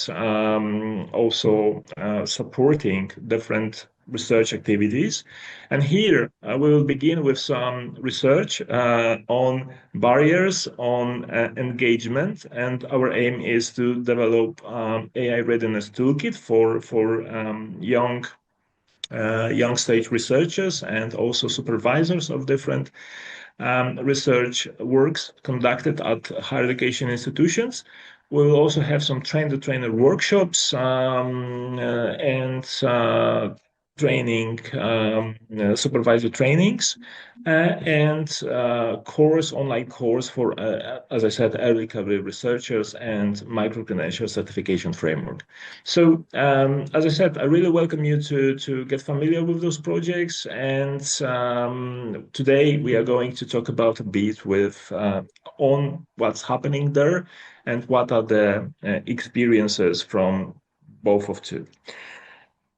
also supporting different research activities. And here we will begin with some research on barriers, on engagement, and our aim is to develop AI readiness toolkit for young stage researchers and also supervisors of different research works conducted at higher education institutions. We will also have some train-the-trainer workshops and training, supervisor trainings, and online course for, as I said, early career researchers and micro-credential certification framework. So, as I said, I really welcome you to get familiar with those projects. And today we are going to talk about a bit on what's happening there and what are the experiences from both of two.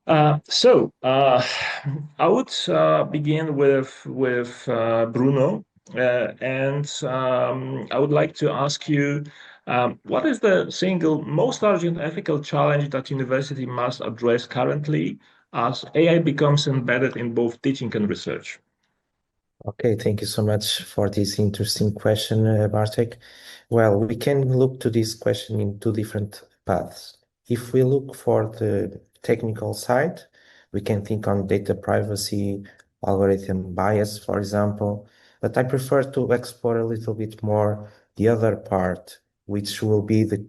I would begin with Bruno, and I would like to ask you, what is the single most urgent ethical challenge that university must address currently as AI becomes embedded in both teaching and research? Okay, thank you so much for this interesting question, Bartek. Well, we can look to this question in two different paths. If we look for the technical side, we can think on data privacy, algorithm bias, for example, but I prefer to explore a little bit more the other part, which will be the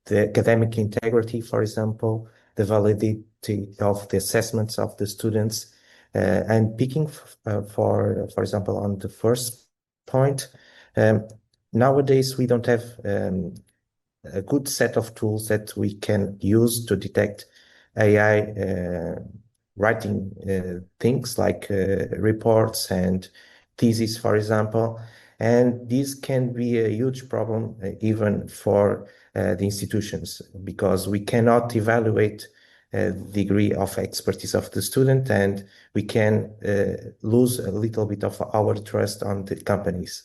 academic integrity, for example, the validity of the assessments of the students. And picking for example, on the first point, nowadays we don't have a good set of tools that we can use to detect AI writing things like reports and theses, for example. And this can be a huge problem even for the institutions, because we cannot evaluate degree of expertise of the student, and we can lose a little bit of our trust on the companies.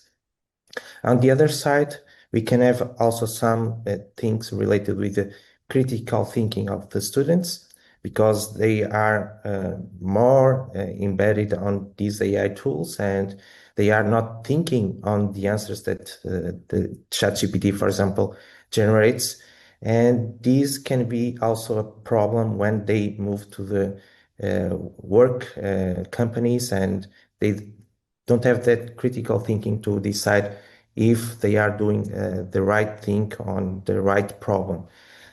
On the other side, we can have also some things related with the critical thinking of the students, because they are more embedded on these AI tools, and they are not thinking on the answers that the ChatGPT, for example, generates. And this can be also a problem when they move to the work companies, and they don't have that critical thinking to decide if they are doing the right thing on the right problem.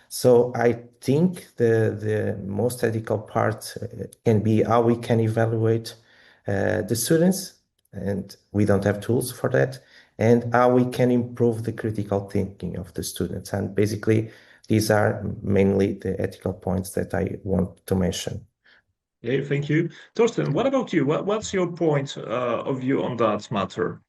So I think the most ethical part can be how we can evaluate the students, and we don't have tools for that, and how we can improve the critical thinking of the students. And basically, these are mainly the ethical points that I want to mention. Okay, thank you. Torsten, what about you? What's your point of view on that matter?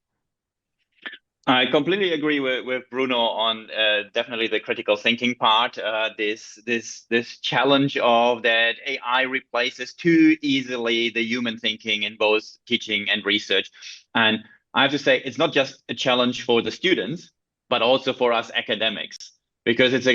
I completely agree with Bruno on definitely the critical thinking part. This challenge of that AI replaces too easily the human thinking in both teaching and research. And I have to say, it's not just a challenge for the students, but also for us academics, because it's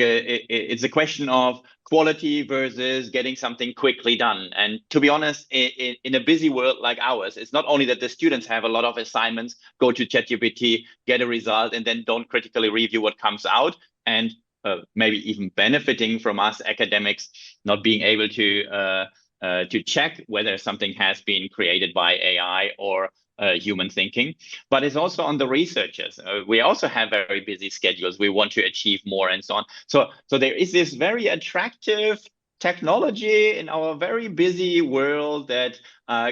a question of quality versus getting something quickly done. And to be honest, in a busy world like ours, it's not only that the students have a lot of assignments, go to ChatGPT, get a result, and then don't critically review what comes out, and maybe even benefiting from us academics not being able to check whether something has been created by AI or human thinking, but it's also on the researchers. We also have very busy schedules. We want to achieve more and so on. So there is this very attractive technology in our very busy world that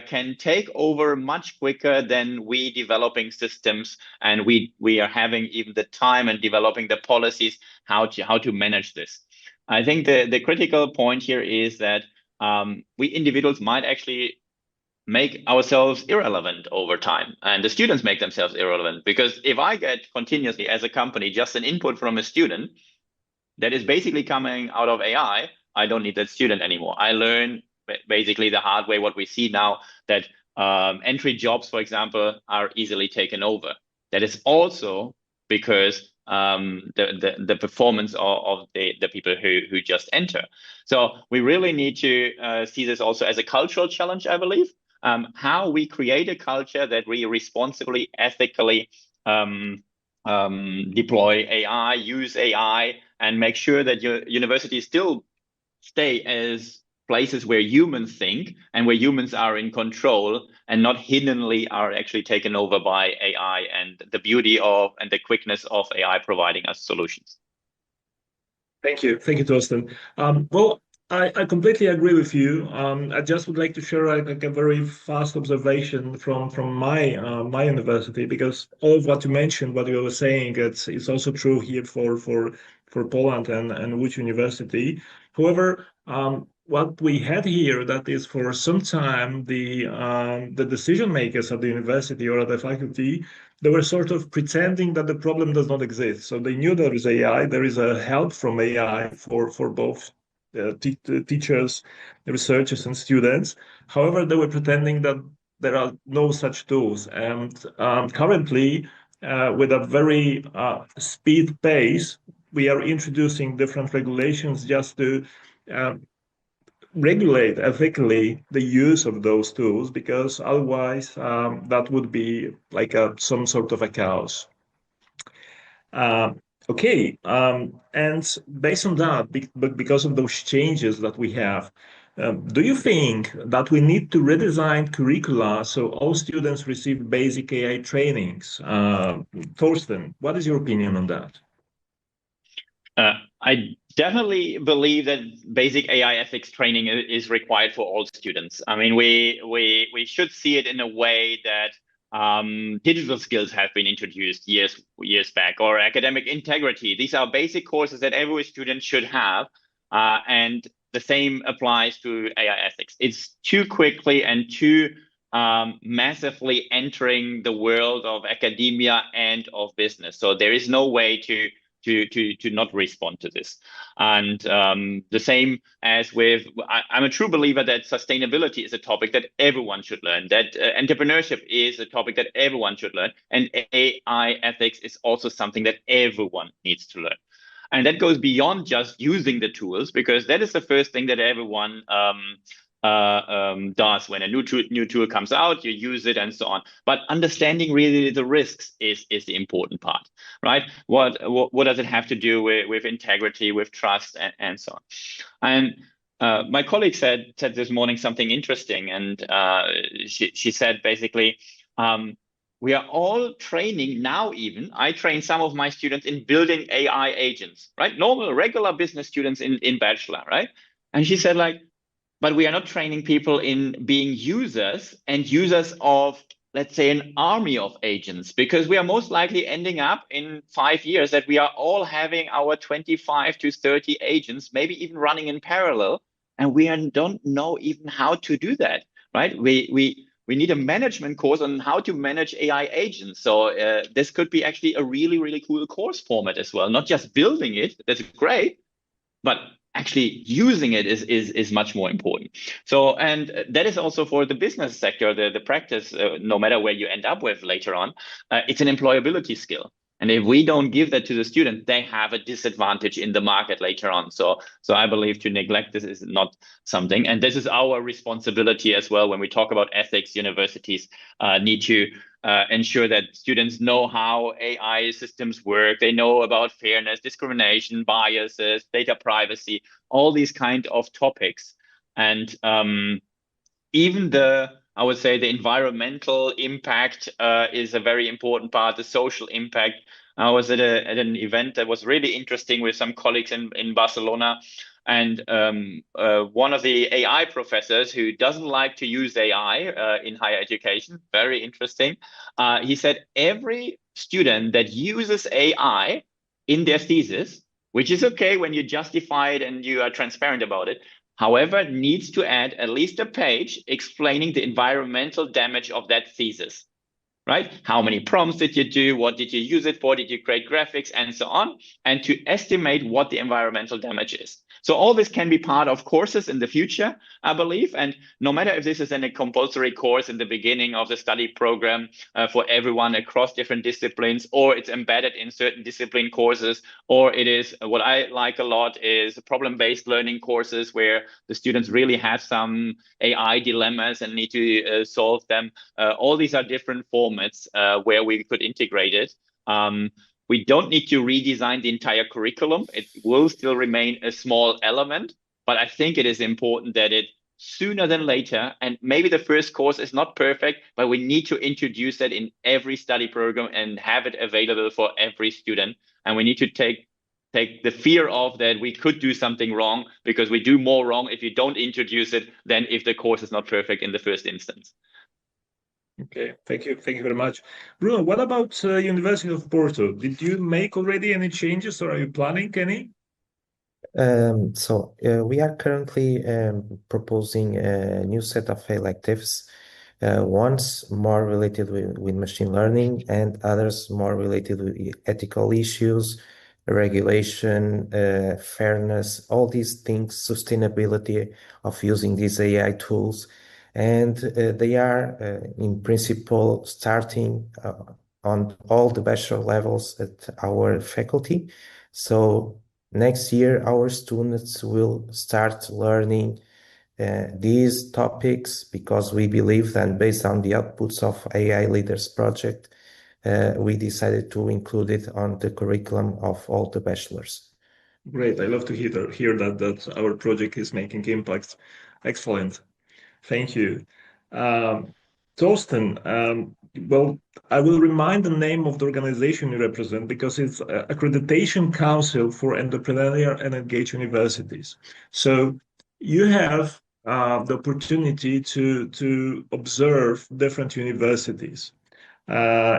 can take over much quicker than we developing systems, and we are having even the time and developing the policies how to manage this. I think the critical point here is that we individuals might actually make ourselves irrelevant over time, and the students make themselves irrelevant, because if I get continuously as a company just an input from a student that is basically coming out of AI, I don't need that student anymore. I learn basically the hard way what we see now, that entry jobs, for example, are easily taken over. That is also because the performance of the people who just enter. So we really need to see this also as a cultural challenge, I believe. How we create a culture that we responsibly, ethically deploy AI, use AI, and make sure that your universities still stay as places where humans think and where humans are in control and not hiddenly are actually taken over by AI and the beauty of and the quickness of AI providing us solutions. Thank you, Torsten. Well, I completely agree with you. I just would like to share a very fast observation from my university, because all of what you mentioned, what you were saying, it's also true here for Poland and Łódź University. However, what we had here, that is for some time the decision makers at the university or at the faculty, they were sort of pretending that the problem does not exist. So they knew there is AI, there is a help from AI for both teachers, researchers, and students. However, they were pretending that there are no such tools. And currently, with a very speed pace, we are introducing different regulations just to regulate ethically the use of those tools, because otherwise that would be like some sort of a chaos. Okay, and based on that, but because of those changes that we have, do you think that we need to redesign curricula so all students receive basic AI trainings? Torsten, what is your opinion on that? I definitely believe that basic AI ethics training is required for all students. I mean, we should see it in a way that digital skills have been introduced years back, or academic integrity. These are basic courses that every student should have, and the same applies to AI ethics. It's too quickly and too massively entering the world of academia and of business. So there is no way to not respond to this. And the same as with, I'm a true believer that sustainability is a topic that everyone should learn, that entrepreneurship is a topic that everyone should learn, and AI ethics is also something that everyone needs to learn. And that goes beyond just using the tools, because that is the first thing that everyone does when a new tool comes out. You use it and so on. But understanding really the risks is the important part, right? What does it have to do with integrity, with trust, and so on? And my colleague said this morning something interesting, and she said basically, we are all training now. Even I train some of my students in building AI agents, right? Normal, regular business students in bachelor, right? And she said, like, but we are not training people in being users of, let's say, an army of agents, because we are most likely ending up in 5 years that we are all having our 25 to 30 agents, maybe even running in parallel, and we don't know even how to do that, right? We need a management course on how to manage AI agents. So this could be actually a really, really cool course format as well. Not just building it, that's great, but actually using it is much more important. So, and that is also for the business sector, the practice, no matter where you end up with later on, it's an employability skill. And if we don't give that to the student, they have a disadvantage in the market later on. So I believe to neglect this is not something. And this is our responsibility as well. When we talk about ethics, universities need to ensure that students know how AI systems work. They know about fairness, discrimination, biases, data privacy, all these kind of topics. And even I would say the environmental impact is a very important part, the social impact. I was at an event that was really interesting with some colleagues in Barcelona. And one of the AI professors who doesn't like to use AI in higher education, very interesting, he said every student that uses AI in their thesis, which is okay when you justify it and you are transparent about it, however, needs to add at least a page explaining the environmental damage of that thesis, right? How many prompts did you do? What did you use it for? Did you create graphics and so on? And to estimate what the environmental damage is. So all this can be part of courses in the future, I believe. And no matter if this is in a compulsory course in the beginning of the study program for everyone across different disciplines, or it's embedded in certain discipline courses, or it is what I like a lot is problem-based learning courses where the students really have some AI dilemmas and need to solve them. All these are different formats where we could integrate it. We don't need to redesign the entire curriculum. It will still remain a small element, but I think it is important that it sooner than later, and maybe the first course is not perfect, but we need to introduce that in every study program and have it available for every student. And we need to take the fear of that we could do something wrong, because we do more wrong if you don't introduce it than if the course is not perfect in the first instance. Okay, thank you very much. Bruno, what about University of Porto? Did you make already any changes, or are you planning any? We are currently proposing a new set of electives, ones more related with machine learning and others more related with ethical issues, regulation, fairness, all these things, sustainability of using these AI tools. And they are, in principle, starting on all the bachelor levels at our faculty. So next year, our students will start learning these topics, because we believe that based on the outputs of AI Leaders project, we decided to include it on the curriculum of all the bachelors. Great. I love to hear that our project is making impact. Excellent. Thank you. Torsten, well, I will remind the name of the organization you represent, because it's Accreditation Council for Entrepreneurial and Engaged Universities. So you have the opportunity to observe different universities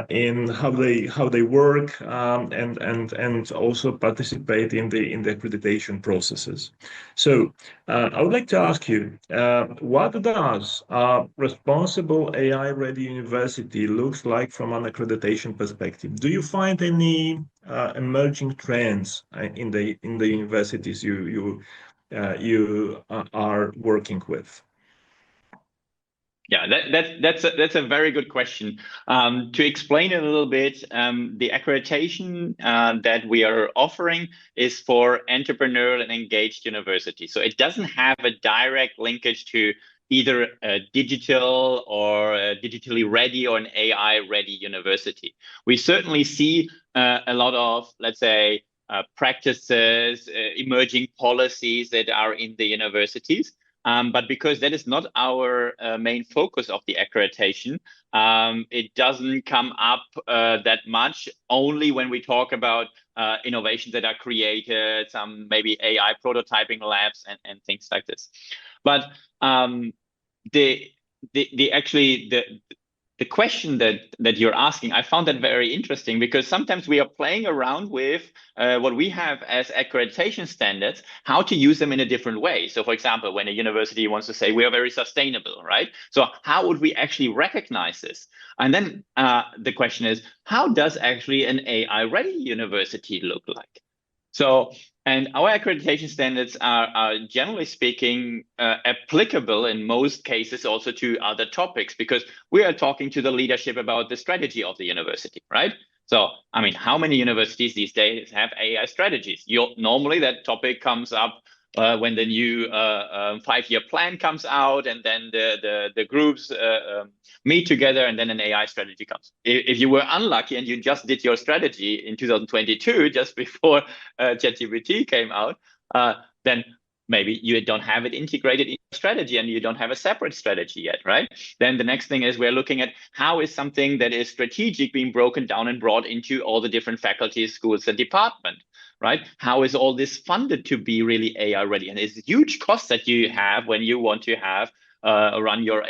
in how they work, and also participate in the accreditation processes. So I would like to ask you, what does a responsible AI-ready university looks like from an accreditation perspective? Do you find any emerging trends in the universities you are working with? Yeah, that's a very good question. To explain it a little bit, the accreditation that we are offering is for entrepreneurial and engaged universities. So it doesn't have a direct linkage to either a digital or a digitally ready or an AI ready university. We certainly see a lot of, let's say, practices, emerging policies that are in the universities. But because that is not our main focus of the accreditation, it doesn't come up that much, only when we talk about innovations that are created, some maybe AI prototyping labs and things like this. But the question that you're asking, I found that very interesting, because sometimes we are playing around with what we have as accreditation standards, how to use them in a different way. So for example, when a university wants to say we are very sustainable, right? So how would we actually recognize this? And then the question is, how does actually an AI-ready university look like? So, and our accreditation standards are generally speaking applicable in most cases also to other topics, because we are talking to the leadership about the strategy of the university, right? So, I mean, how many universities these days have AI strategies? Normally that topic comes up when the new 5-year plan comes out, and then the groups meet together, and then an AI strategy comes. If you were unlucky and you just did your strategy in 2022, just before ChatGPT came out, then maybe you don't have it integrated in your strategy, and you don't have a separate strategy yet, right? Then the next thing is we're looking at how is something that is strategic being broken down and brought into all the different faculties, schools, and departments. Right? How is all this funded to be really AI ready? And it's huge costs that you have when you want to have run your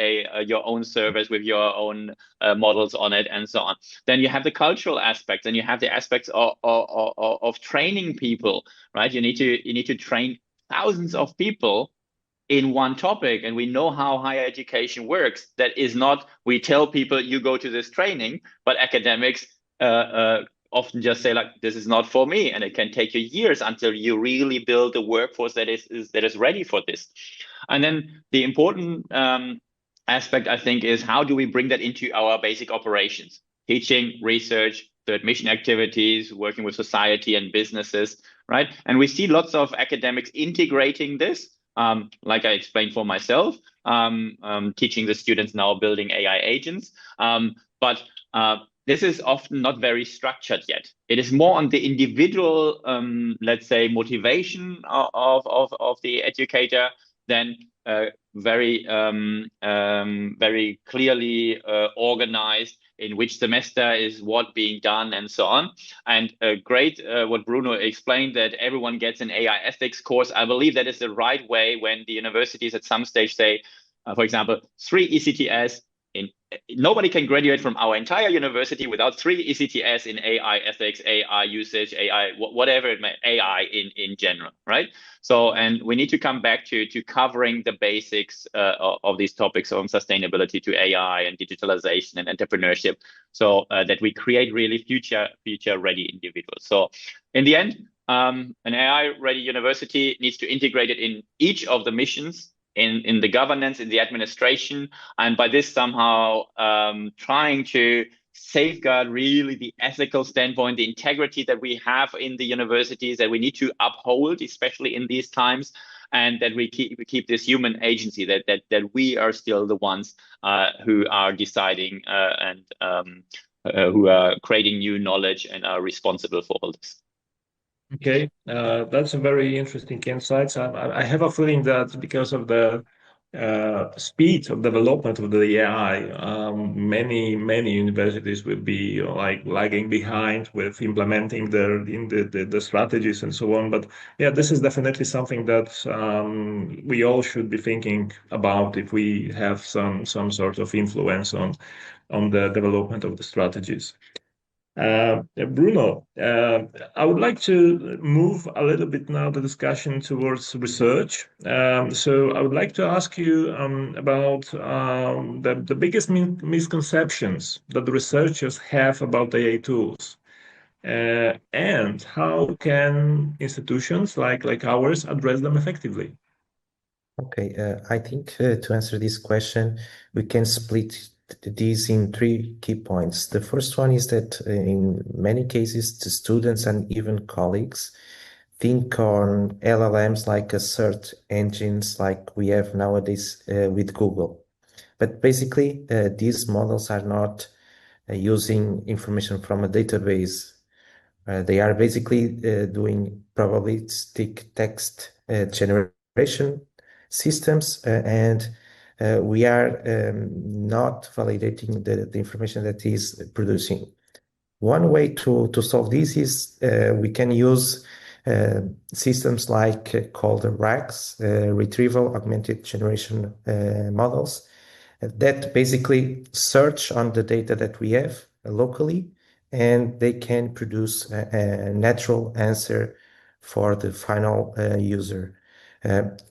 own servers with your own models on it, and so on. Then you have the cultural aspects, and you have the aspects of training people, right? You need to train thousands of people in one topic, and we know how higher education works. That is not we tell people you go to this training, but academics often just say like, this is not for me, and it can take you years until you really build a workforce that is ready for this. And then the important aspect, I think, is how do we bring that into our basic operations, teaching, research, third mission activities, working with society and businesses, right? And we see lots of academics integrating this, like I explained for myself, teaching the students now building AI agents. But this is often not very structured yet. It is more on the individual, let's say, motivation of the educator than very clearly organized in which semester is what being done and so on. And great what Bruno explained, that everyone gets an AI ethics course. I believe that is the right way when the universities at some stage say, for example, 3 ECTS. Nobody can graduate from our entire university without 3 ECTS in AI ethics, AI usage, AI, whatever it may, AI in general, right? So, and we need to come back to covering the basics of these topics on sustainability to AI and digitalization and entrepreneurship, so that we create really future ready individuals. So in the end, an AI ready university needs to integrate it in each of the missions, in the governance, in the administration, and by this somehow trying to safeguard really the ethical standpoint, the integrity that we have in the universities that we need to uphold, especially in these times, and that we keep this human agency, that we are still the ones who are deciding and who are creating new knowledge and are responsible for all this. Okay, that's a very interesting insights. I have a feeling that because of the speed of development of the AI, many universities will be like lagging behind with implementing the strategies and so on. But yeah, this is definitely something that we all should be thinking about if we have some sort of influence on the development of the strategies. Bruno, I would like to move a little bit now the discussion towards research. So I would like to ask you about the biggest misconceptions that the researchers have about AI tools, and how can institutions like ours address them effectively? Okay, I think to answer this question, we can split these in 3 key points. The first one is that in many cases, the students and even colleagues think on LLMs like a search engines like we have nowadays with Google. But basically, these models are not using information from a database. They are basically doing probabilistic text generation systems, and we are not validating the information that is producing. One way to solve this is we can use systems like called RAGs, Retrieval Augmented Generation models, that basically search on the data that we have locally, and they can produce a natural answer for the final user.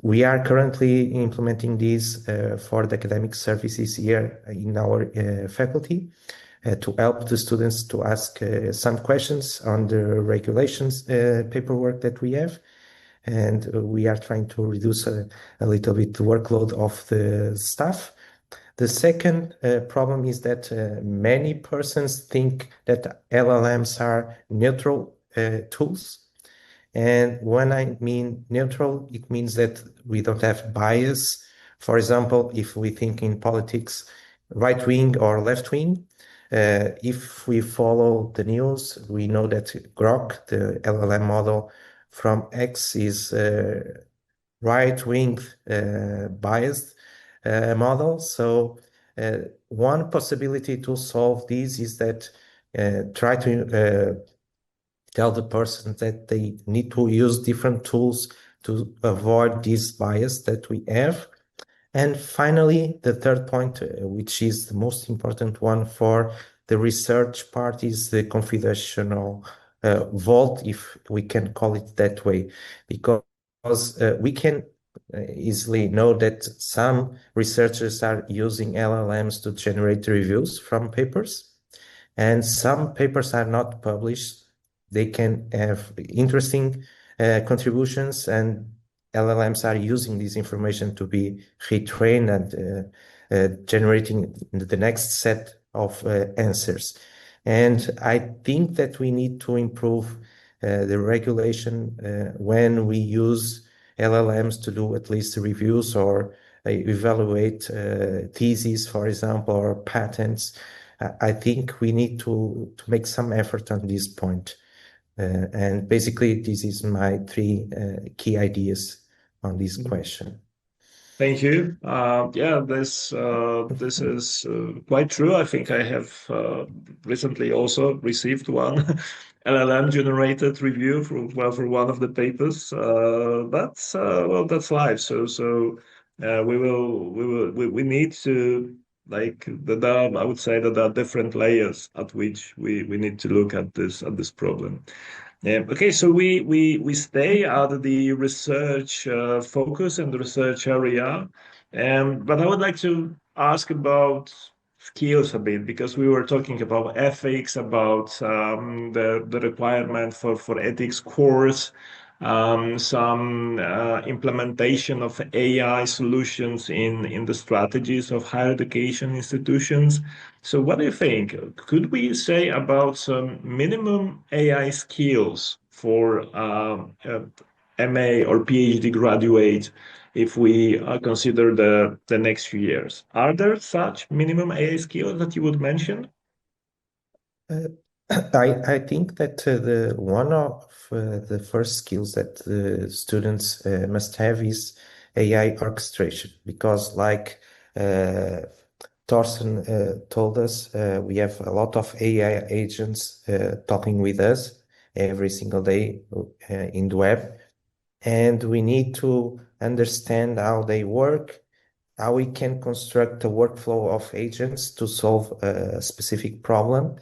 We are currently implementing these for the academic services here in our faculty to help the students to ask some questions on the regulations paperwork that we have. And we are trying to reduce a little bit the workload of the staff. The second problem is that many persons think that LLMs are neutral tools. And when I mean neutral, it means that we don't have bias. For example, if we think in politics, right wing or left wing, if we follow the news, we know that Grok, the LLM model from X, is right wing biased model. So one possibility to solve this is that try to tell the person that they need to use different tools to avoid this bias that we have. And finally, the third point, which is the most important one for the research part, is the confidential vault, if we can call it that way, because we can easily know that some researchers are using LLMs to generate reviews from papers. and some papers are not published. They can have interesting contributions, and LLMs are using this information to be retrained and generating the next set of answers. And I think that we need to improve the regulation when we use LLMs to do at least reviews or evaluate theses, for example, or patents. I think we need to make some effort on this point. And basically, this is my three key ideas on this question. Thank you. Yeah, this is quite true. I think I have recently also received one LLM generated review for one of the papers. That's well, that's life. So we need to like I would say that there are different layers at which we need to look at this problem. Okay, so we stay at the research focus and the research area, but I would like to ask about skills a bit, because we were talking about ethics, about the requirement for ethics course, some implementation of AI solutions in the strategies of higher education institutions. So what do you think? Could we say about some minimum AI skills for MA or PhD graduate if we consider the next few years? Are there such minimum AI skills that you would mention? I think that the one of the first skills that the students must have is AI orchestration, because like Thorsten told us, we have a lot of AI agents talking with us every single day in the web, and we need to understand how they work, how we can construct a workflow of agents to solve a specific problem,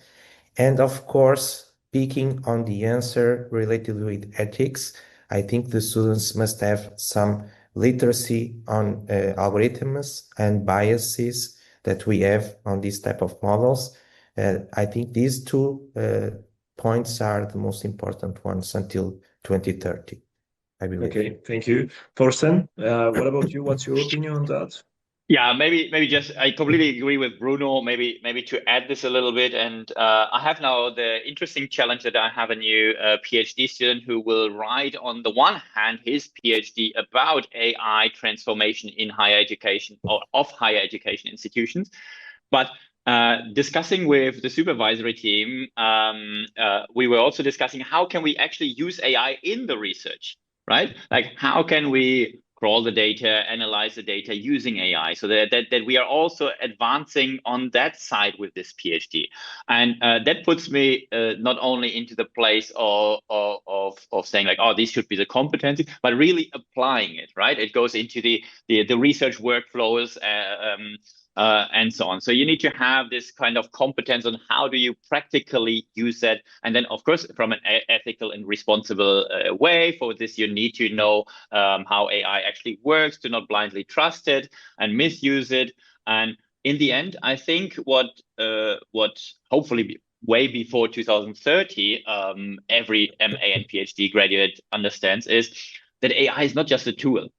and of course, speaking on the answer related with ethics, I think the students must have some literacy on algorithms and biases that we have on these type of models. I think these two points are the most important ones until 2030, I believe. Okay, thank you. Thorsten, what about you? What's your opinion on that? Yeah, maybe just I completely agree with Bruno. Maybe to add this a little bit, and I have now the interesting challenge that I have a new PhD student who will write on the one hand his PhD about AI transformation in higher education or of higher education institutions, but discussing with the supervisory team, we were also discussing how can we actually use AI in the research, right? Like how can we crawl the data, analyze the data using AI, so that we are also advancing on that side with this PhD. And that puts me not only into the place of saying like, oh, these should be the competency, but really applying it, right? It goes into the research workflows, and so on. So you need to have this kind of competence on how do you practically use that. And then, of course, from an ethical and responsible way. For this, you need to know how AI actually works, to not blindly trust it and misuse it. And in the end, I think what hopefully way before 2030, every MA and PhD graduate understands is that AI is not just a tool.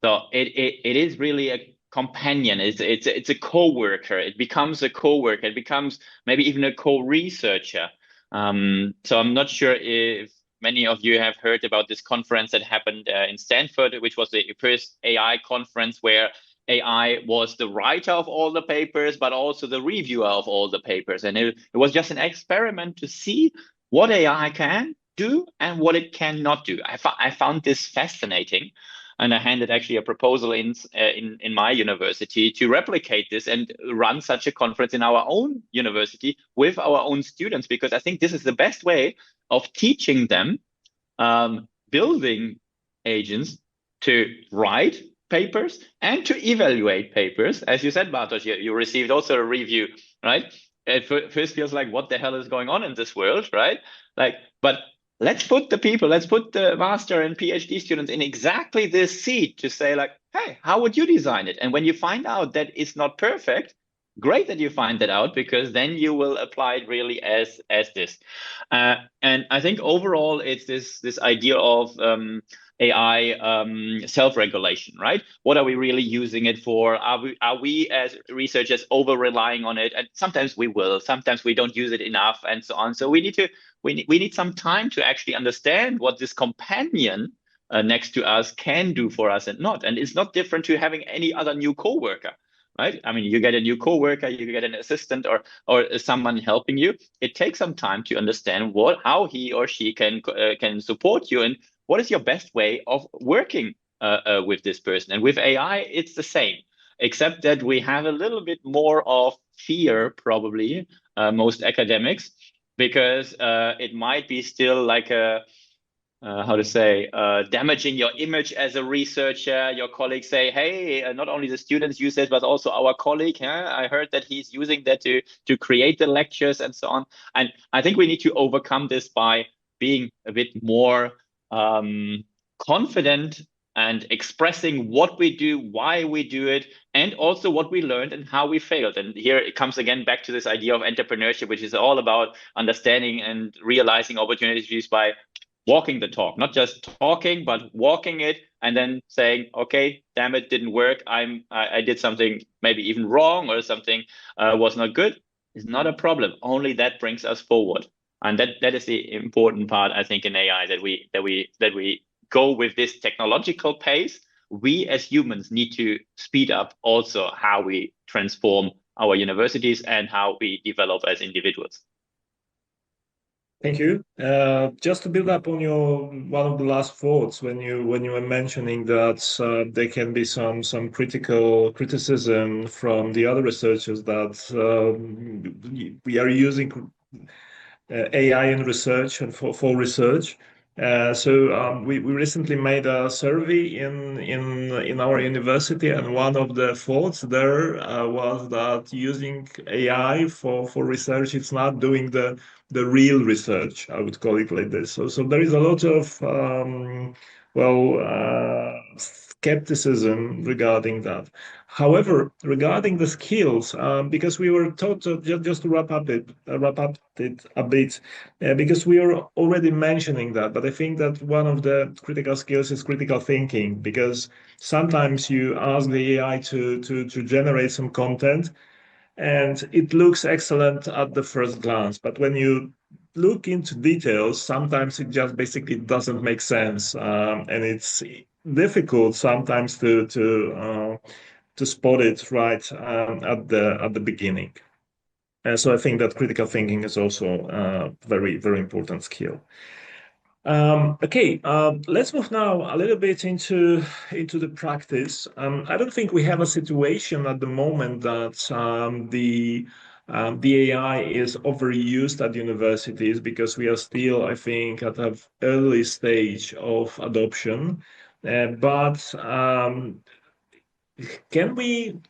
So it is really a companion. It's a co-worker. It becomes a co-worker. It becomes maybe even a co-researcher. So I'm not sure if many of you have heard about this conference that happened in Stanford, which was the first AI conference where AI was the writer of all the papers, but also the reviewer of all the papers. And it was just an experiment to see what AI can do and what it cannot do. I found this fascinating. And I handed actually a proposal in my university to replicate this and run such a conference in our own university with our own students, because I think this is the best way of teaching them building agents to write papers and to evaluate papers. As you said, Bartosz, you received also a review, right? It first feels like, what the hell is going on in this world, right? But let's put the master and PhD students in exactly this seat to say like, hey, how would you design it? And when you find out that it's not perfect, great that you find that out, because then you will apply it really as this. And I think overall it's this idea of AI self-regulation, right? What are we really using it for? Are we as researchers over relying on it? And sometimes we will, sometimes we don't use it enough, and so on. So we need some time to actually understand what this companion next to us can do for us and not. And it's not different to having any other new coworker, right? I mean, you get a new coworker, you get an assistant or someone helping you. It takes some time to understand how he or she can support you, and what is your best way of working with this person. And with AI, it's the same, except that we have a little bit more of fear, probably, most academics, because it might be still like a how to say, damaging your image as a researcher. Your colleagues say, hey, not only the students use it, but also our colleague, I heard that he's using that to create the lectures and so on. And I think we need to overcome this by being a bit more confident and expressing what we do, why we do it, and also what we learned and how we failed. And here it comes again back to this idea of entrepreneurship, which is all about understanding and realizing opportunities by walking the talk, not just talking, but walking it, and then saying, okay, damn it, didn't work. I did something maybe even wrong, or something was not good. It's not a problem. Only that brings us forward. And that is the important part, I think, in AI, that we go with this technological pace. We as humans need to speed up also how we transform our universities and how we develop as individuals. Thank you. Just to build up on your one of the last thoughts when you were mentioning that there can be some criticism from the other researchers that we are using AI in research and for research. So we recently made a survey in our university, and one of the thoughts there was that using AI for research, it's not doing the real research. I would call it like this. So there is a lot of skepticism regarding that. However, regarding the skills, because we were taught just to wrap up it a bit, because we are already mentioning that, but I think that one of the critical skills is critical thinking, because sometimes you ask the AI to generate some content, and it looks excellent at the first glance, but when you look into details, sometimes it just basically doesn't make sense, and it's difficult sometimes to spot it right at the beginning. So I think that critical thinking is also a very, very important skill. Okay, let's move now a little bit into the practice. I don't think we have a situation at the moment that the AI is overused at universities, because we are still, I think, at an early stage of adoption. But can we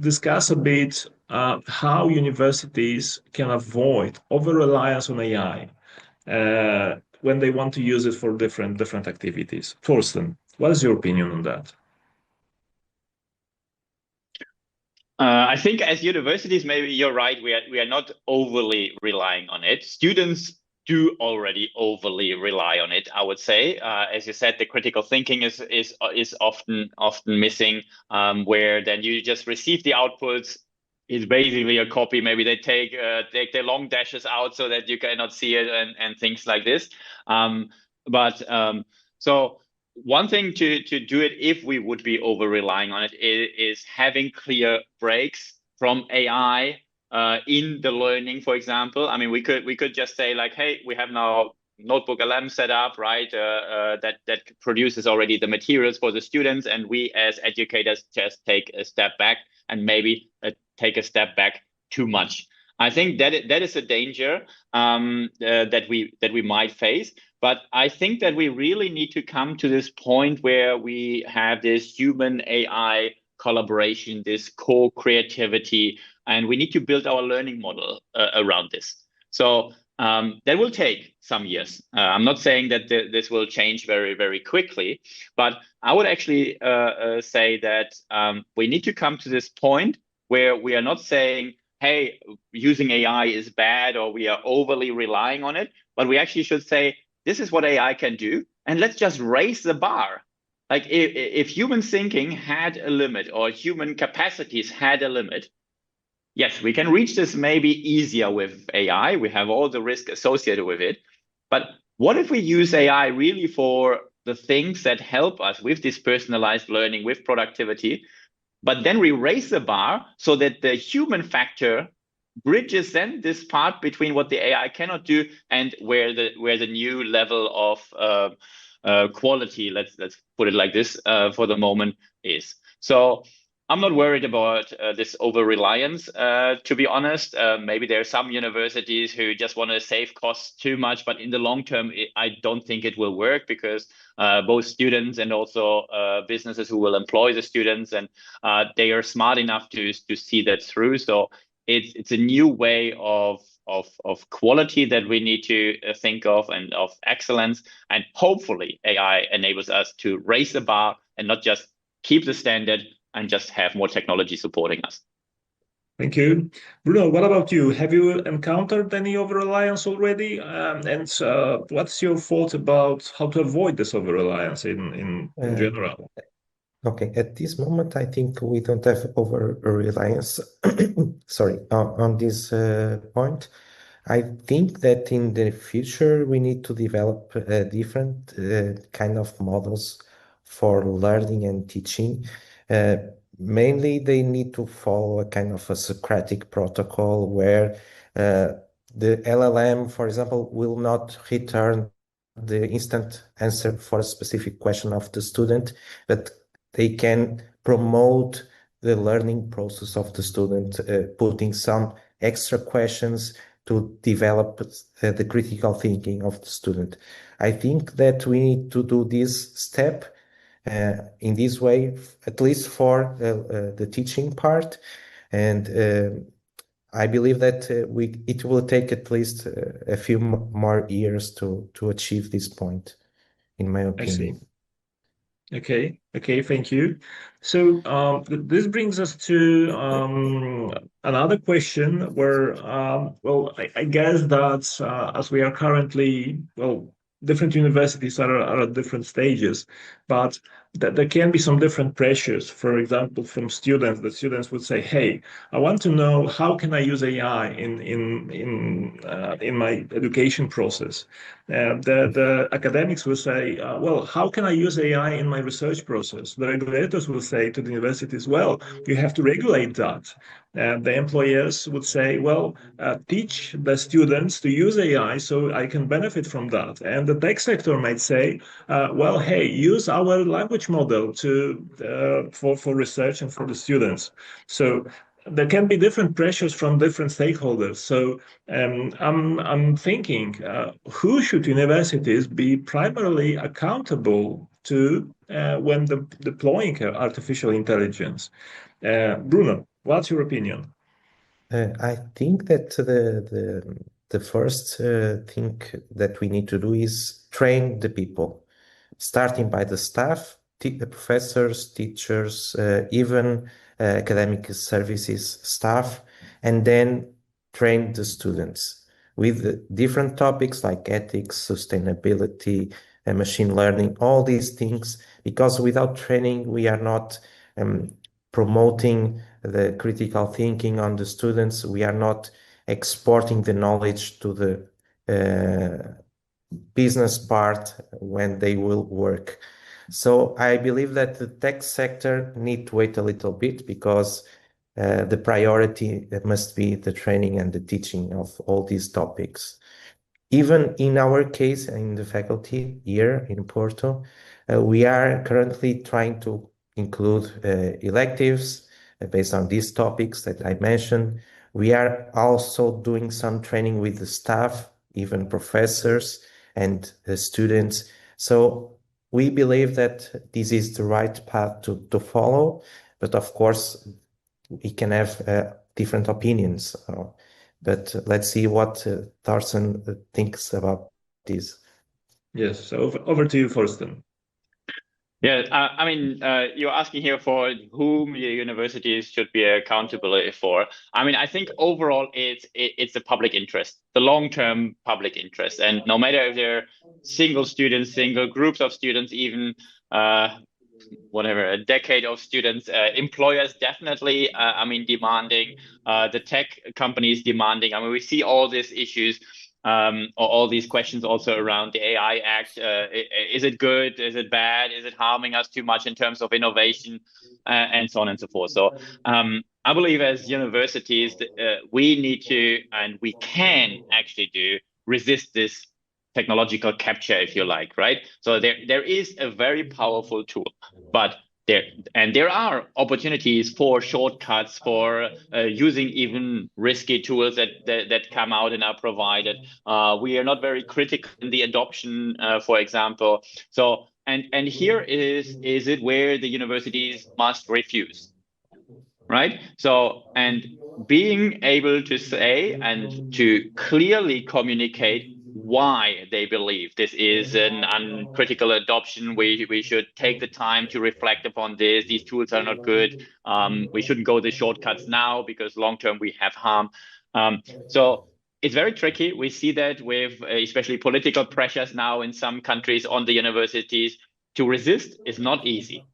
discuss a bit how universities can avoid over-reliance on AI when they want to use it for different activities? Thorsten, what is your opinion on that? I think as universities, maybe you're right. We are not overly relying on it. Students do already overly rely on it, I would say. As you said, the critical thinking is often missing, where then you just receive the outputs. It's basically a copy. Maybe they take their long dashes out so that you cannot see it, and things like this. So one thing to do it, if we would be over relying on it, is having clear breaks from AI in the learning. For example, I mean, we could just say like, hey, we have now Notebook LM set up, right? That produces already the materials for the students, and we as educators just take a step back, and maybe take a step back too much. I think that is a danger that we might face. But I think that we really need to come to this point where we have this human AI collaboration, this co-creativity, and we need to build our learning model around this. So that will take some years. I'm not saying that this will change very, very quickly, but I would actually say that we need to come to this point where we are not saying, hey, using AI is bad or we are overly relying on it, but we actually should say, this is what AI can do, and let's just raise the bar. Like if human thinking had a limit or human capacities had a limit, yes, we can reach this maybe easier with AI. We have all the risk associated with it. But what if we use AI really for the things that help us with this personalized learning, with productivity, but then we raise the bar so that the human factor bridges then this part between what the AI cannot do and where the new level of quality, let's put it like this, for the moment is. So I'm not worried about this over reliance. To be honest, maybe there are some universities who just want to save costs too much, but in the long term, I don't think it will work because both students and also businesses who will employ the students, and they are smart enough to see that through. So it's a new way of quality that we need to think of, and of excellence. And hopefully AI enables us to raise the bar and not just keep the standard and just have more technology supporting us. Thank you. Bruno, what about you? Have you encountered any over-reliance already? And what's your thought about how to avoid this over-reliance in general? Okay, at this moment, I think we don't have over-reliance, sorry, on this point. I think that in the future, we need to develop different kind of models for learning and teaching. Mainly, they need to follow a kind of a Socratic protocol where the LLM, for example, will not return the instant answer for a specific question of the student, but they can promote the learning process of the student, putting some extra questions to develop the critical thinking of the student. I think that we need to do this step in this way, at least for the teaching part. And I believe that it will take at least a few more years to achieve this point, in my opinion. I see. Okay, thank you. So this brings us to another question where, well, I guess that as we are currently, well, different universities are at different stages, but that there can be some different pressures. For example, from students, the students would say, "Hey, I want to know how can I use AI in my education process." The academics will say, "Well, how can I use AI in my research process?" The regulators will say to the universities, "Well, you have to regulate that." The employers would say, "Well, teach the students to use AI so I can benefit from that." And the tech sector might say, "Well, hey, use our language model for research and for the students." So there can be different pressures from different stakeholders. So I'm thinking, who should universities be primarily accountable to when deploying artificial intelligence? Bruno, what's your opinion? I think that the first thing that we need to do is train the people, starting by the staff, the professors, teachers, even academic services staff, and then train the students with different topics like ethics, sustainability, and machine learning, all these things, because without training, we are not promoting the critical thinking on the students. We are not exporting the knowledge to the business part when they will work. So I believe that the tech sector need to wait a little bit because the priority must be the training and the teaching of all these topics. Even in our case, in the faculty here in Porto, we are currently trying to include electives based on these topics that I mentioned. We are also doing some training with the staff, even professors and students. So we believe that this is the right path to follow. But of course, we can have different opinions. But let's see what Thorsten thinks about this. Yes, so over to you, Thorsten. Yeah, I mean, you're asking here for whom the universities should be accountable for. I mean, I think overall it's the public interest, the long-term public interest, and no matter if they're single students, single groups of students, even whatever, a decade of students, employers definitely, I mean, demanding, the tech companies demanding. I mean, we see all these issues. Or all these questions also around the AI Act. Is it good? Is it bad? Is it harming us too much in terms of innovation, and so on and so forth? So I believe as universities, we need to, and we can actually resist this technological capture, if you like, right? So there is a very powerful tool, but there are opportunities for shortcuts, for using even risky tools that come out and are provided. We are not very critical in the adoption, for example. So and here is it where the universities must refuse, right? So and being able to say and to clearly communicate why they believe this is an uncritical adoption. We should take the time to reflect upon this. These tools are not good. We shouldn't go the shortcuts now because long term we have harm. So it's very tricky. We see that with especially political pressures now in some countries on the universities. To resist is not easy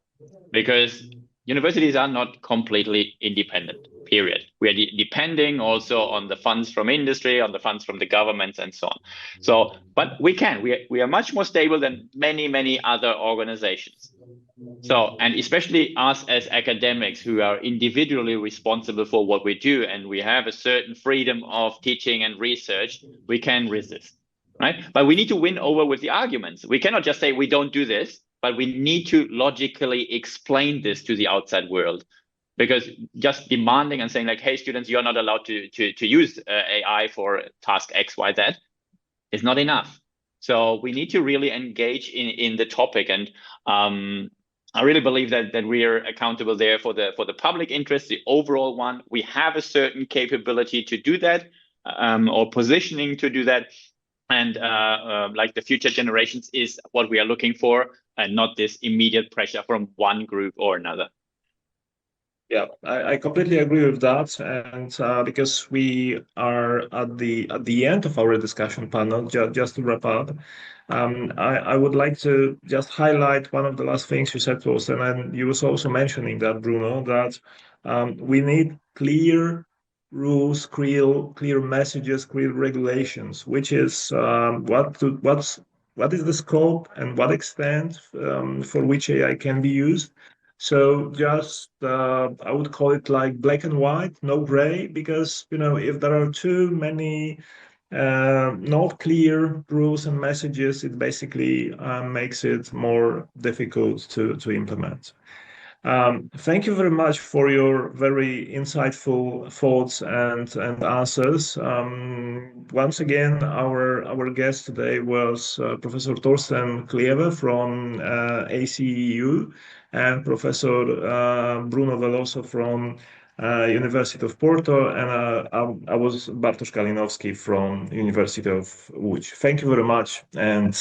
because universities are not completely independent, period. We are depending also on the funds from industry, on the funds from the governments, and so on. So, but we are much more stable than many other organizations. So, and especially us as academics who are individually responsible for what we do, and we have a certain freedom of teaching and research, we can resist, right? But we need to win over with the arguments. We cannot just say we don't do this, but we need to logically explain this to the outside world, because just demanding and saying like, hey, students, you're not allowed to use AI for task X, Y, Z is not enough. So we need to really engage in the topic. And I really believe that we are accountable there for the public interest, the overall one. We have a certain capability to do that, or positioning to do that. And like the future generations is what we are looking for, and not this immediate pressure from one group or another. Yeah, I completely agree with that, and because we are at the end of our discussion panel, just to wrap up, I would like to just highlight one of the last things you said to us, and then you was also mentioning that, Bruno, that we need clear rules, clear messages, clear regulations, which is what is the scope and what extent for which AI can be used. So just I would call it like black and white, no gray, because if there are too many not clear rules and messages, it basically makes it more difficult to implement. Thank you very much for your very insightful thoughts and answers. Once again, our guest today was Professor Torsten Kleve from ACEU and Professor Bruno Veloso from University of Porto, and I was Bartosz Kalinowski from University of Łódź. Thank you very much, and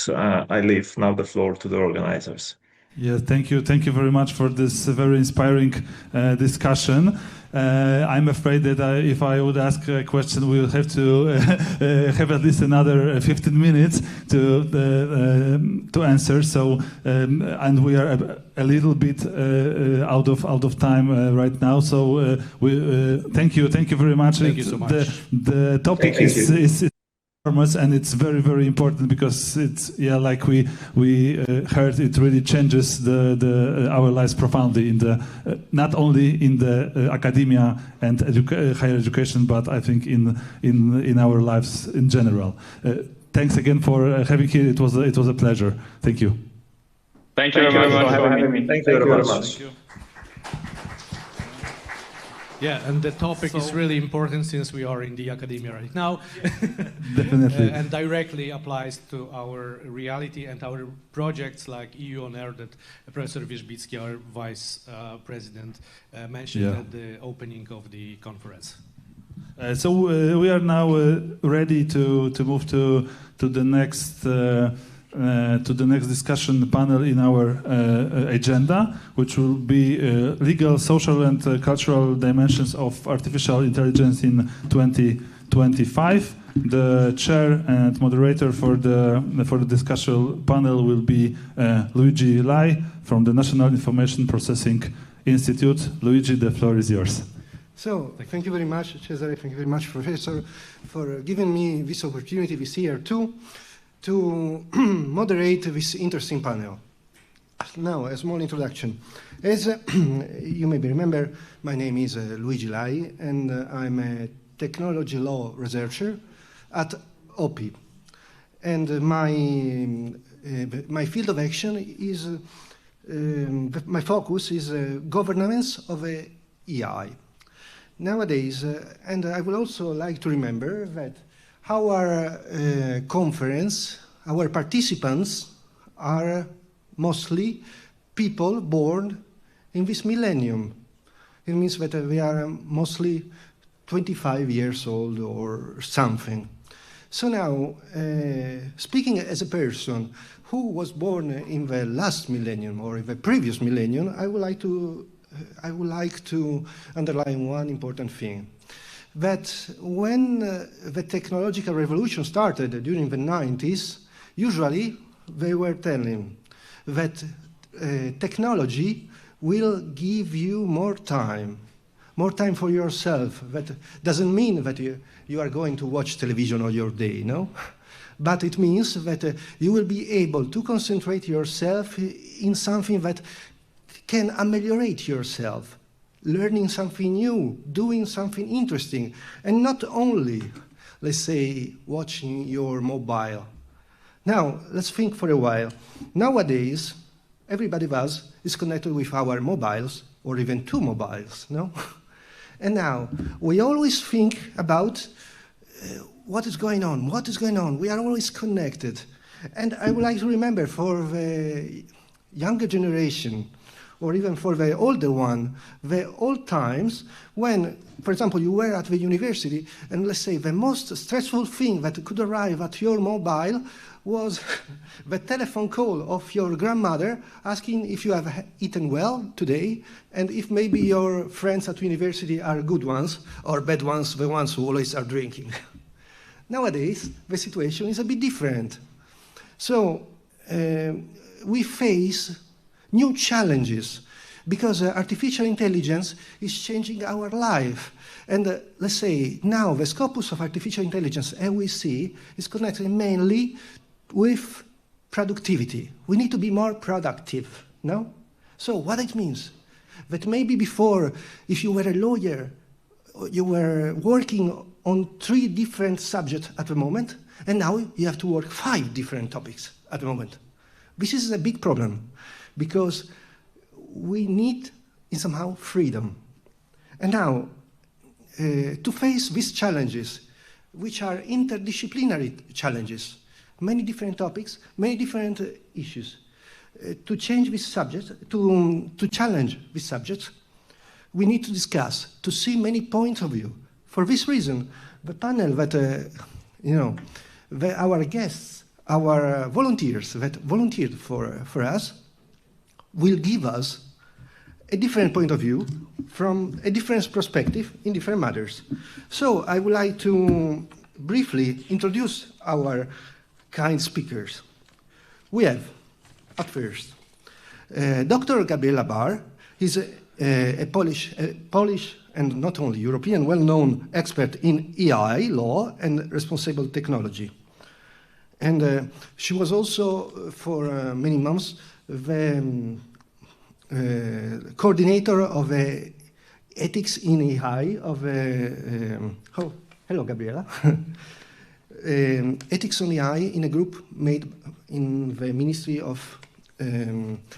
I leave now the floor to the organizers. Yeah, thank you. Thank you very much for this very inspiring discussion. I'm afraid that if I would ask a question, we will have to have at least another 15 minutes to answer. So, and we are a little bit out of time right now. So, thank you very much. Thank you so much. The topic is and it's very important because it's like we heard, it really changes our lives profoundly in the not only in the academia and higher education, but I think in our lives in general. Thanks again for having here. It was a pleasure. Thank you. Thank you very much for having me. Thank you very much. Thank you. Yeah, and the topic is really important since we are in the academia right now. Definitely. And directly applies to our reality and our projects like EU on Air that Professor Wierzbicki, our Vice President, mentioned at the opening of the conference. So we are now ready to move to the next to the next discussion panel in our agenda, which will be legal, social, and cultural dimensions of artificial intelligence in 2025. The chair and moderator for the discussion panel will be Luigi Lai from the National Information Processing Institute. Luigi, the floor is yours. So, thank you very much, Cesare. Thank you very much, Professor, for giving me this opportunity this year to moderate this interesting panel. Now, a small introduction. As you may remember, my name is Luigi Lai, and I'm a technology law researcher at OPI. And my field of action is, my focus is governance of AI. Nowadays, and I would also like to remember that our conference, our participants are mostly people born in this millennium. It means that we are mostly 25 years old or something. So now, speaking as a person who was born in the last millennium or in the previous millennium, I would like to underline one important thing. That when the technological revolution started during the 90s, usually they were telling that technology will give you more time for yourself. That doesn't mean that you are going to watch television all your day, no? But it means that you will be able to concentrate yourself in something that can ameliorate yourself, learning something new, doing something interesting, and not only, let's say, watching your mobile. Now, let's think for a while. Nowadays, everybody of us is connected with our mobiles, or even two mobiles, no? And now, we always think about what is going on, We are always connected. And I would like to remember for the younger generation, or even for the older one, the old times when, for example, you were at the university, and let's say the most stressful thing that could arrive at your mobile was the telephone call of your grandmother asking if you have eaten well today, and if maybe your friends at university are good ones, or bad ones, the ones who always are drinking. Nowadays, the situation is a bit different. So, we face new challenges, because artificial intelligence is changing our life. And let's say now the scopus of artificial intelligence, as we see, is connected mainly with productivity. We need to be more productive, no? So what it means? That maybe before, if you were a lawyer, you were working on 3 different subjects at the moment, and now you have to work 5 different topics at the moment. This is a big problem, because we need somehow freedom. And now, to face these challenges, which are interdisciplinary challenges, many different topics, many different issues, to change this subject, to challenge this subject, we need to discuss, to see many points of view. For this reason, the panel that, our guests, our volunteers that volunteered for us, will give us a different point of view from a different perspective in different matters. So I would like to briefly introduce our kind speakers. We have, at first, Dr. Gabriela Bar. He's a Polish and not only European, well-known expert in AI law and responsible technology. And she was also, for many months, the coordinator of ethics in AI of hello, Gabriela. Ethics on AI in a group made in the Ministry of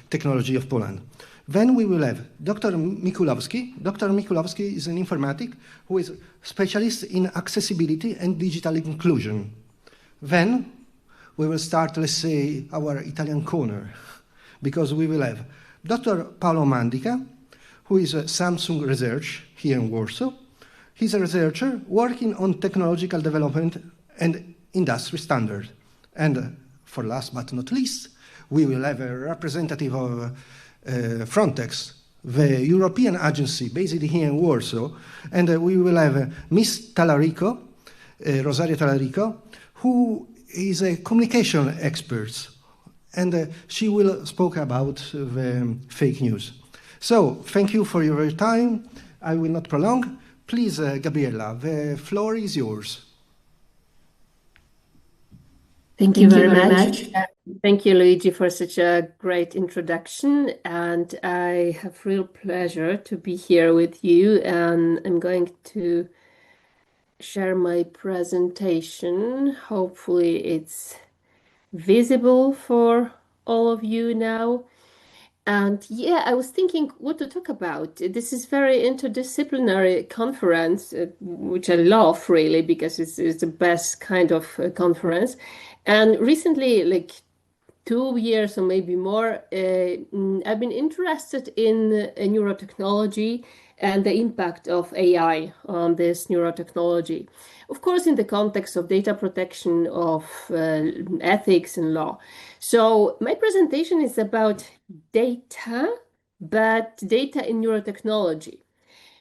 Technology of Poland. Then we will have Dr. Mikulowski. Dr. Mikulowski is an informatic who is specialist in accessibility and digital inclusion. Then we will start, let's say, our Italian corner, because we will have Dr. Paolo Mandica, who is a Samsung research here in Warsaw. He's a researcher working on technological development and industry standards. And for last but not least, we will have a representative of Frontex, the European agency based here in Warsaw, and we will have Miss Talarico, Rosario Talarico, who is a communication expert, and she will speak about the fake news. So, thank you for your time. I will not prolong. Please, Gabriella, the floor is yours. Thank you very much. Thank you, Luigi, for such a great introduction. And I have real pleasure to be here with you. And I'm going to share my presentation. Hopefully it's visible for all of you now. And yeah, I was thinking what to talk about. This is very interdisciplinary conference, which I love really, because it's the best kind of conference. And recently, like 2 years or maybe more, I've been interested in neurotechnology and the impact of AI on this neurotechnology. Of course, in the context of data protection, of ethics and law. So my presentation is about data, but data in neurotechnology.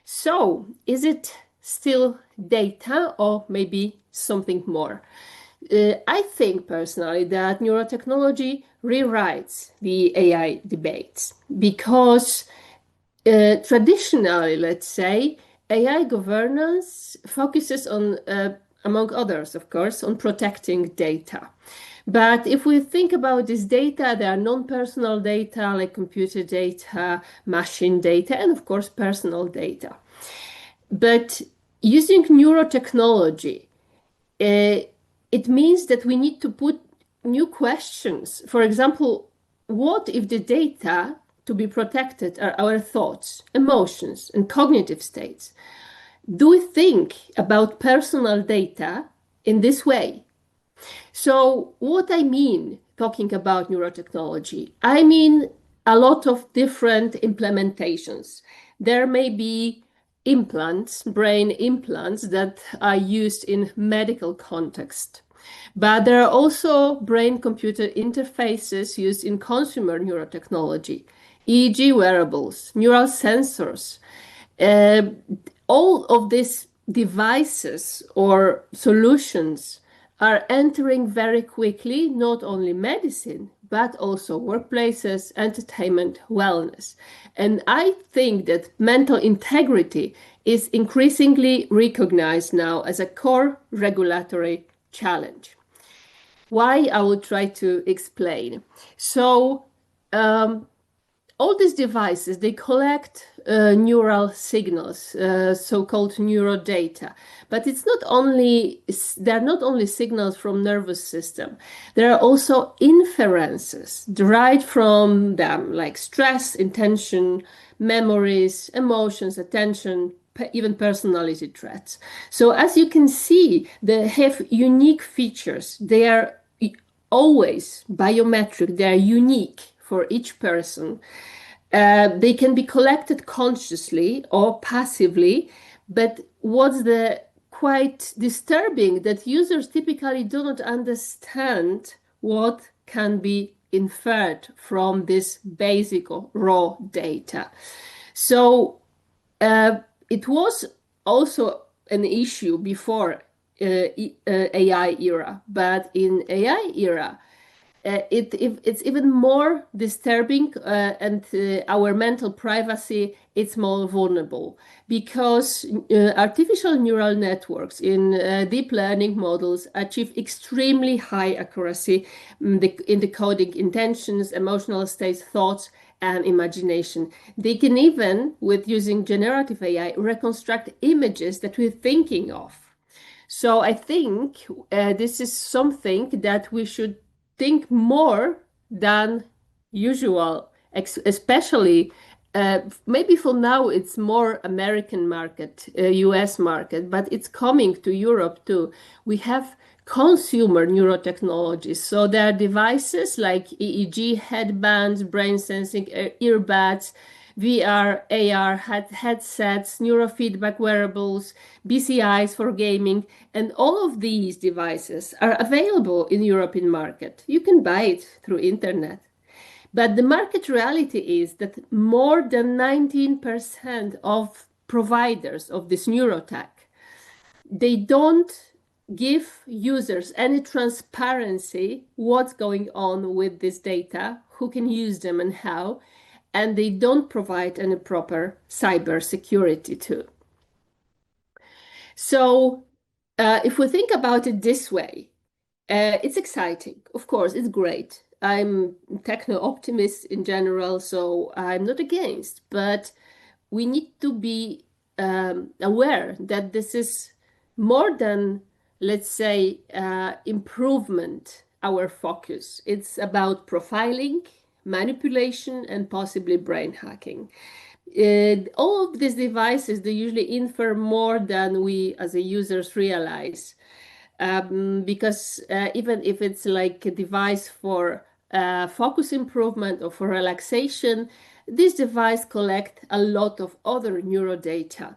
So is it still data or maybe something more? I think personally that neurotechnology rewrites the AI debates because traditionally, let's say, AI governance focuses on, among others, of course, on protecting data. But if we think about this data, there are non-personal data like computer data, machine data, and of course, personal data. But using neurotechnology, it means that we need to put new questions. For example, what if the data to be protected are our thoughts, emotions, and cognitive states? Do we think about personal data in this way? So what I mean talking about neurotechnology, I mean a lot of different implementations. There may be implants, brain implants that are used in medical context. But there are also brain-computer interfaces used in consumer neurotechnology, e.g. wearables, neural sensors. All of these devices or solutions are entering very quickly, not only medicine, but also workplaces, entertainment, wellness. And I think that mental integrity is increasingly recognized now as a core regulatory challenge. Why? I will try to explain. So all these devices, they collect neural signals, so-called neurodata. But they're not only signals from nervous system. There are also inferences derived from them, like stress, intention, memories, emotions, attention, even personality traits. So as you can see, they have unique features. They are always biometric. They are unique for each person. They can be collected consciously or passively, but what's the quite disturbing that users typically do not understand what can be inferred from this basic or raw data. So it was also an issue before AI era, but in AI era, it's even more disturbing, and our mental privacy is more vulnerable because artificial neural networks in deep learning models achieve extremely high accuracy in decoding intentions, emotional states, thoughts, and imagination. They can even, with using generative AI, reconstruct images that we're thinking of. So I think this is something that we should think more than usual, especially maybe for now it's more American market, US market, but it's coming to Europe too. We have consumer neurotechnologies. So there are devices like EEG headbands, brain sensing earbuds VR, AR, headsets, neurofeedback wearables, BCIs for gaming, and all of these devices are available in European market. You can buy it through internet. But the market reality is that more than 19% of providers of this neurotech, they don't give users any transparency what's going on with this data, who can use them and how, and they don't provide any proper cyber security too. So if we think about it this way, it's exciting. Of course, it's great. I'm techno-optimist in general, so I'm not against, but we need to be aware that this is more than, let's say, improvement, our focus. It's about profiling, manipulation, and possibly brain hacking. All of these devices, they usually infer more than we as a users realize. Because even if it's like a device for focus improvement or for relaxation, this device collects a lot of other neurodata.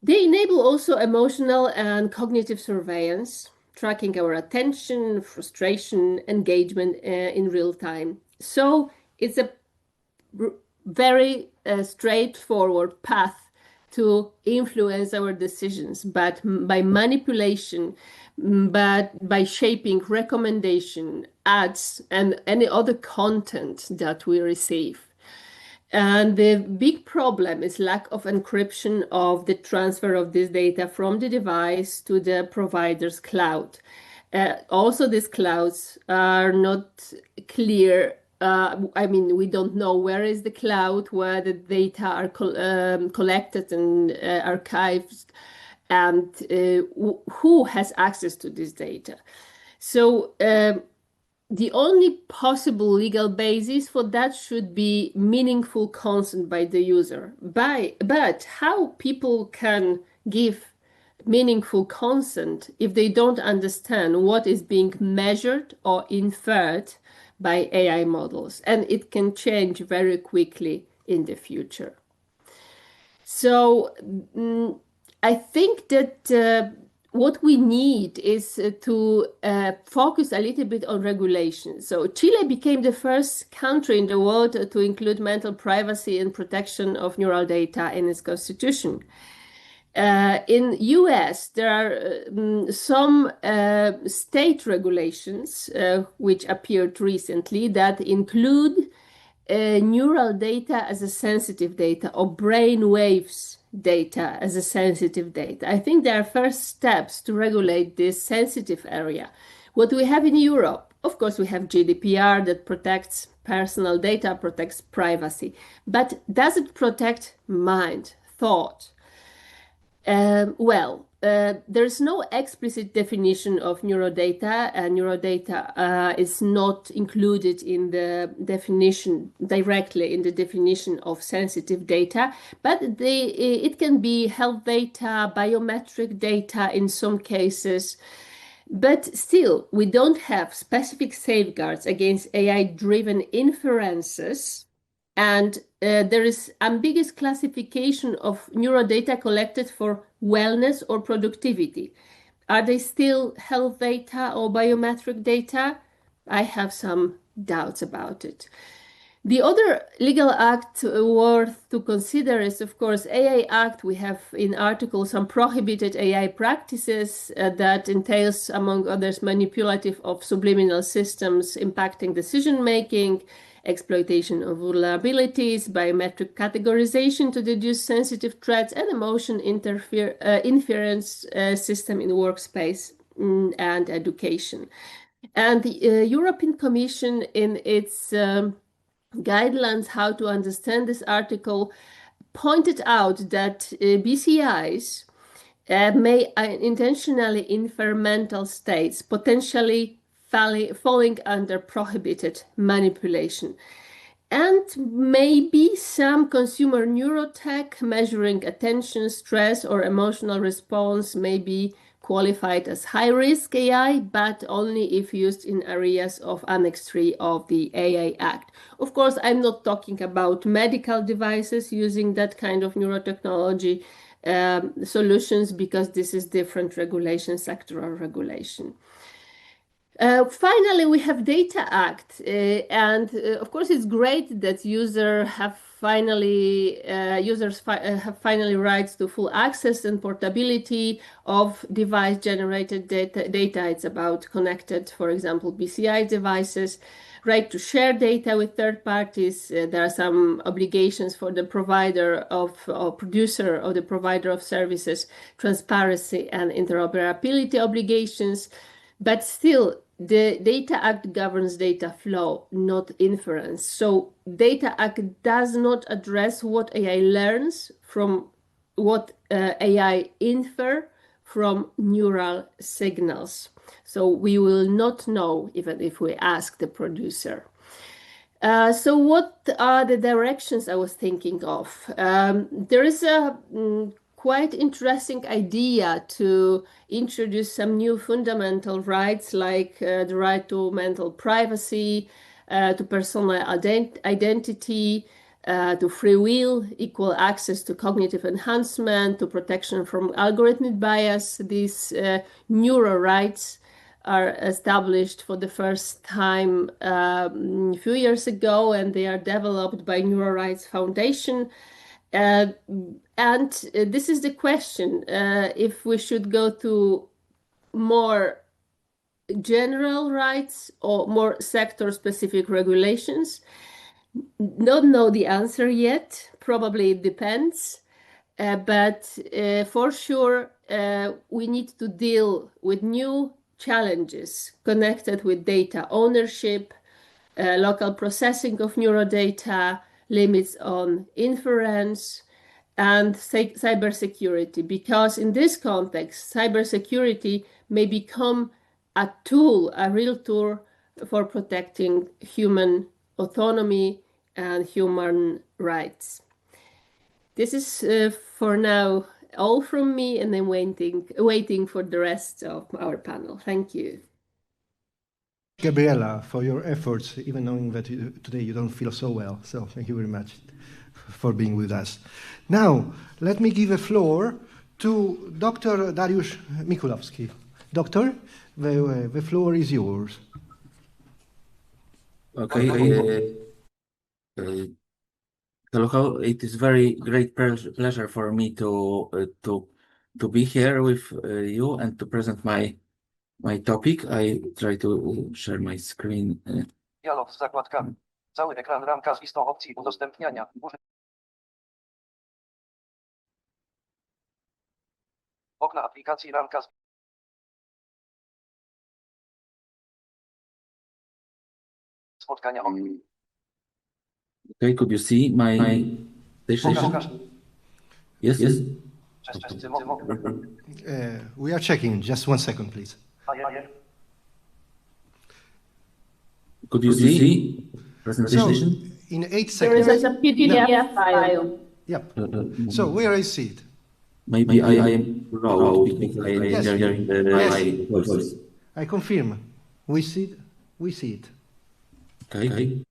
They enable also emotional and cognitive surveillance, tracking our attention, frustration, engagement in real time. So it's a very straightforward path to influence our decisions, but by manipulation, but by shaping recommendation, ads, and any other content that we receive. And the big problem is lack of encryption of the transfer of this data from the device to the provider's cloud. Also, these clouds are not clear. I mean, we don't know where is the cloud, where the data are collected and archived, and who has access to this data. So the only possible legal basis for that should be meaningful consent by the user. But how people can give meaningful consent if they don't understand what is being measured or inferred by AI models, and it can change very quickly in the future. So I think that what we need is to focus a little bit on regulation. So Chile became the first country in the world to include mental privacy and protection of neural data in its constitution. In US, there are some state regulations which appeared recently that include neural data as a sensitive data, or brain waves data as a sensitive data. I think there are first steps to regulate this sensitive area. What we have in Europe, of course, we have GDPR that protects personal data, protects privacy, but does it protect mind, thought? There's no explicit definition of neurodata, and neurodata is not included in the definition, directly in the definition of sensitive data, but it can be health data, biometric data in some cases. But still, we don't have specific safeguards against AI-driven inferences. And there is ambiguous classification of neurodata collected for wellness or productivity. Are they still health data or biometric data? I have some doubts about it. The other legal act worth to consider is, of course, AI Act. We have in Article some prohibited AI practices that entails, among others, manipulative of subliminal systems impacting decision-making, exploitation of vulnerabilities, biometric categorization to deduce sensitive threats, and emotion inference system in workspace and education. And the European Commission, in its guidelines how to understand this article, pointed out that BCIs may intentionally infer mental states, potentially falling under prohibited manipulation. And maybe some consumer neurotech measuring attention, stress, or emotional response may be qualified as high-risk AI, but only if used in areas of Annex 3 of the AI Act. Of course, I'm not talking about medical devices using that kind of neurotechnology solutions, because this is different regulation, sectoral regulation. Finally, we have Data Act, and of course, it's great that users have finally rights to full access and portability of device-generated data. It's about connected, for example, BCI devices, right to share data with third parties. There are some obligations for the provider or producer or the provider of services, transparency and interoperability obligations. But still, the Data Act governs data flow, not inference. So Data Act does not address what AI learns from what AI infer from neural signals. So we will not know even if we ask the producer. So what are the directions I was thinking of? There is a quite interesting idea to introduce some new fundamental rights, like the right to mental privacy, to personal identity, to free will, equal access to cognitive enhancement, to protection from algorithmic bias. These neuro rights are established for the first time a few years ago, and they are developed by Neuro Rights Foundation. And this is the question, if we should go to more general rights or more sector-specific regulations. Don't know the answer yet. Probably it depends. But for sure, we need to deal with new challenges connected with data ownership, local processing of neurodata, limits on inference, and cybersecurity, because in this context, cybersecurity may become a tool, a real tool for protecting human autonomy and human rights. This is for now all from me, and I'm waiting for the rest of our panel. Thank you. Gabriela, for your efforts, even knowing that today you don't feel so well. So thank you very much for being with us. Now, let me give the floor to Dr. Dariusz Mikulowski. Doctor, the floor is yours. Okay. Hello. It is very great pleasure for me to be here with you and to present my topic. I try to share my screen. Dialog z zakładkami. Cały ekran, ramka z listą opcji udostępniania. Okna aplikacji, ramka z... Spotkania. Okay, could you see my station? Yes. We are checking. Just 1 second, please. Could you see presentation? So, in 8 seconds. There is a PDF file. Yep. So where I see it? Maybe I am loud because I am hearing my voice. I confirm. We see it. We see it. Okay.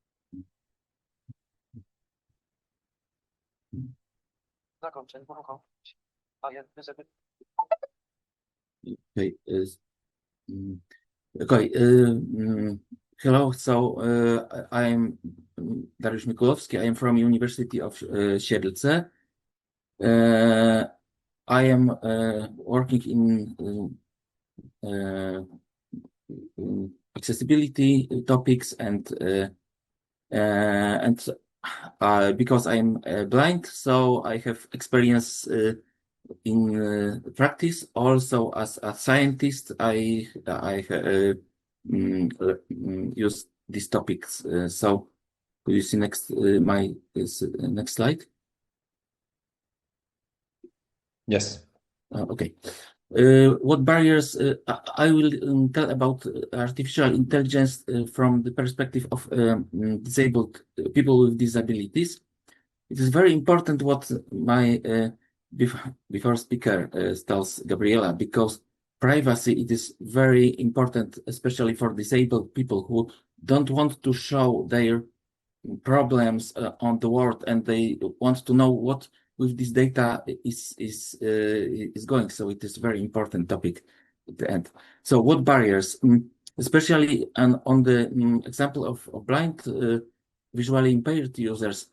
Okay. Hello. So I am Dariusz Mikulowski. I am from University of Siedlce. I am working in accessibility topics and because I'm blind, so I have experience in practice. Also, as a scientist, I use these topics. So, could you see next next slide? Yes. Okay. What barriers? I will tell about artificial intelligence from the perspective of disabled people with disabilities. It is very important what my before speaker tells Gabriela, because privacy, it is very important, especially for disabled people who don't want to show their problems on the world, and they want to know what with this data is going. So it is a very important topic at the end. So what barriers, especially on the example of blind visually impaired users,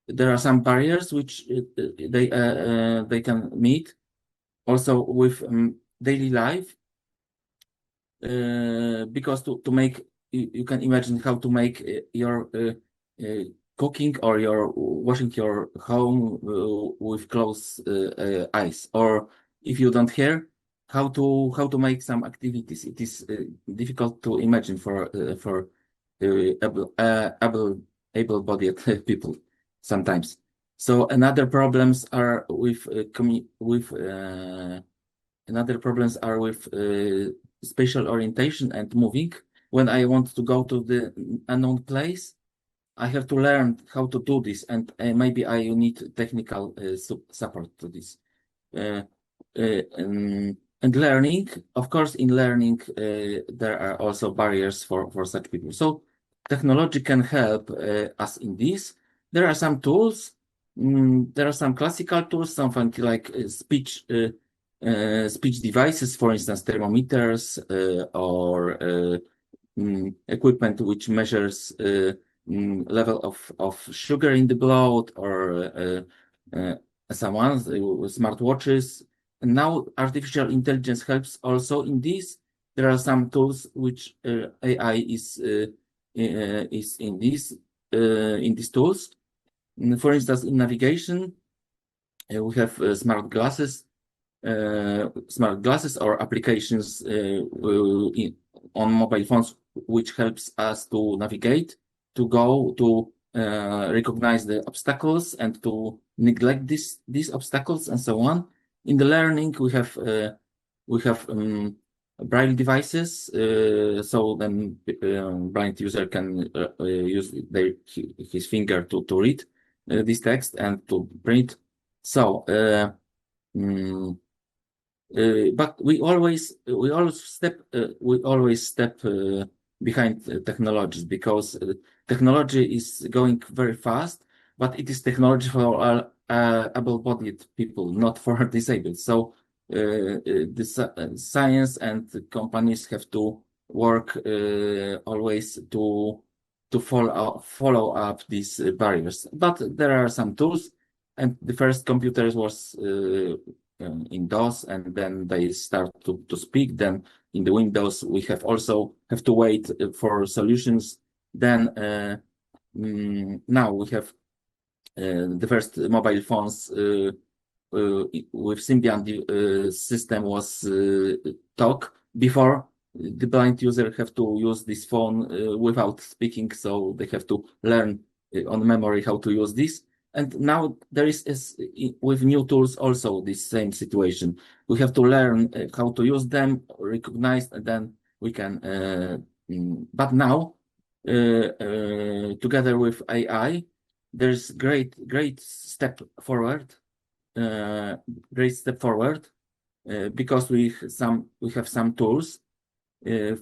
there are some barriers which they can meet. Also with daily life, because to make you can imagine how to make your cooking or your washing your home with closed eyes, or if you don't hear, how to make some activities. It is difficult to imagine for able-bodied people sometimes. So another problems are with spatial orientation and moving. When I want to go to the unknown place, I have to learn how to do this, and maybe I need technical support to this. And learning, of course, in learning, there are also barriers for such people. So technology can help us in this. There are some tools. There are some classical tools, something like speech devices, for instance, thermometers or equipment which measures level of sugar in the blood, or someone with smartwatches. And now artificial intelligence helps also in this. There are some tools which AI is in these tools. For instance, in navigation, we have smart glasses or applications on mobile phones, which helps us to navigate, to go to recognize the obstacles and to neglect these obstacles and so on. In the learning, we have braille devices, so then blind user can use his finger to read this text and to print. So but we always step behind technologies, because technology is going very fast, but it is technology for able-bodied people, not for disabled. So the science and the companies have to work always to follow up these barriers. But there are some tools, and the first computers was in DOS, and then they start to speak. Then in the Windows, we have to wait for solutions. Then now we have the first mobile phones with Symbian system was talk. Before, the blind user have to use this phone without speaking, so they have to learn on memory how to use this. And now there is with new tools also this same situation. We have to learn how to use them, recognize, and then we can. But now, together with AI, there's great step forward. Because we have some tools.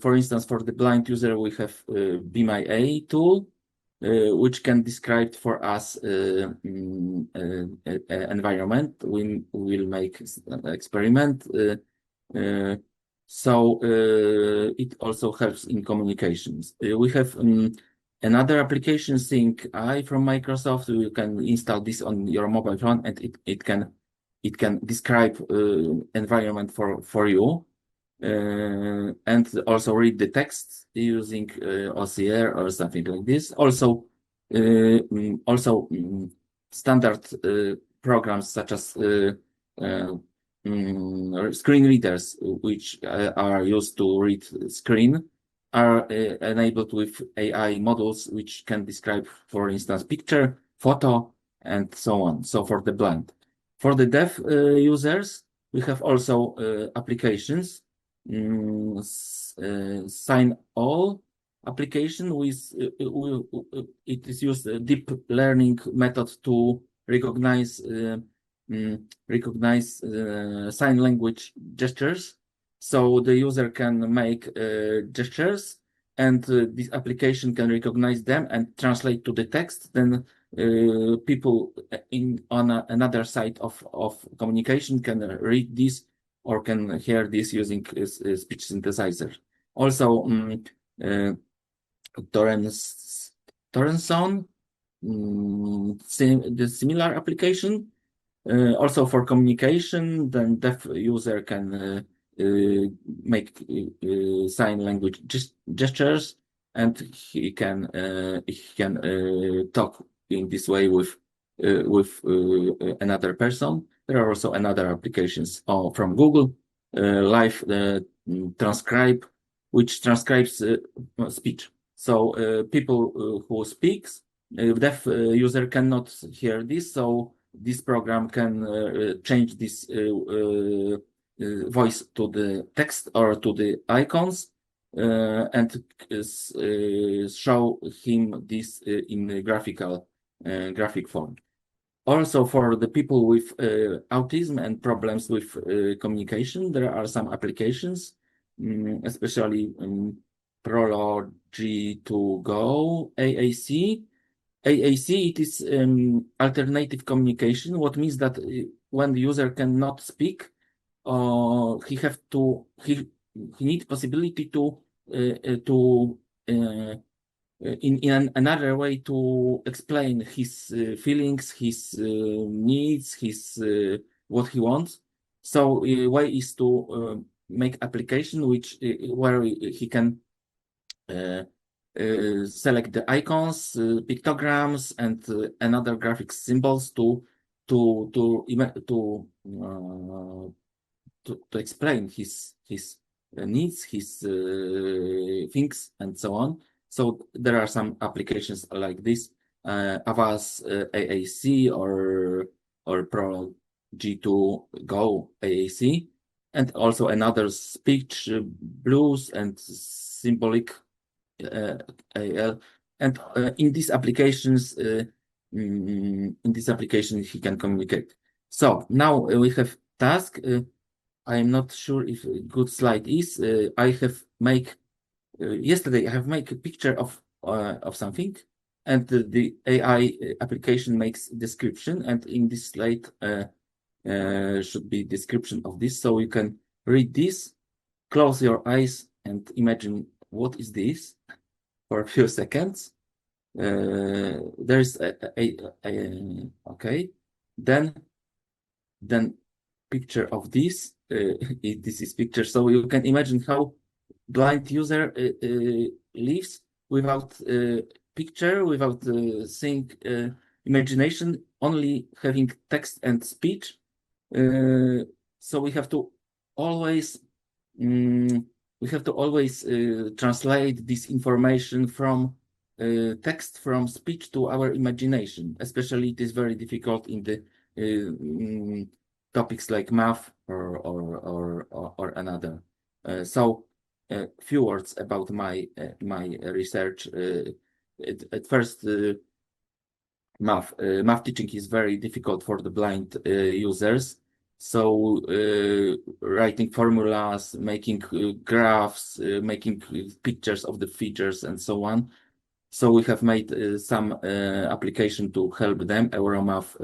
For instance, for the blind user, we have Be My A tool, which can describe for us environment. We will make an experiment. So it also helps in communications. We have another application, Sync AI from Microsoft. You can install this on your mobile phone, and it can describe environment for you. And also read the text using OCR or something like this. Also standard programs such as screen readers, which are used to read screen, are enabled with AI models which can describe, for instance, picture, photo, and so on. So for the blind. For the deaf users, we have also applications. Sign All application with it is used a deep learning method to recognize sign language gestures. So the user can make gestures, and this application can recognize them and translate to the text. Then people on another side of communication can read this or can hear this using speech synthesizer. Also, Torrenzone, the similar application. Also for communication, then deaf user can make sign language gestures, and he can talk in this way with another person. There are also another applications from Google, Live Transcribe, which transcribes speech. So people who speaks, deaf user cannot hear this, so this program can change this voice to the text or to the icons and show him this in a graphic form. Also, for the people with autism and problems with communication, there are some applications, especially Prology to Go, AAC. AAC, it is alternative communication, what means that when the user cannot speak, he need possibility to in another way to explain his feelings, his needs, his what he wants. So way is to make application where he can select the icons, pictograms, and another graphic symbols to explain his needs, his things, and so on. So there are some applications like this, Avaz AAC or Pro G2 Go AAC, and also another speech, blues, and symbolic AL. And in these applications, he can communicate. So now we have task. I'm not sure if a good slide is. I have make yesterday. I have make a picture of something, and the AI application makes description. And in this slide should be description of this, so you can read this. Close your eyes and imagine what is this for a few seconds. There is okay. Then picture of this. This is picture, so you can imagine how blind user lives without picture, without seeing imagination, only having text and speech. So we have to always translate this information from text, from speech to our imagination. Especially, it is very difficult in the topics like math or another. So few words about my research. At first, math teaching is very difficult for the blind users. So writing formulas, making graphs, making pictures of the features, and so on. So we have made some application to help them, Euromath,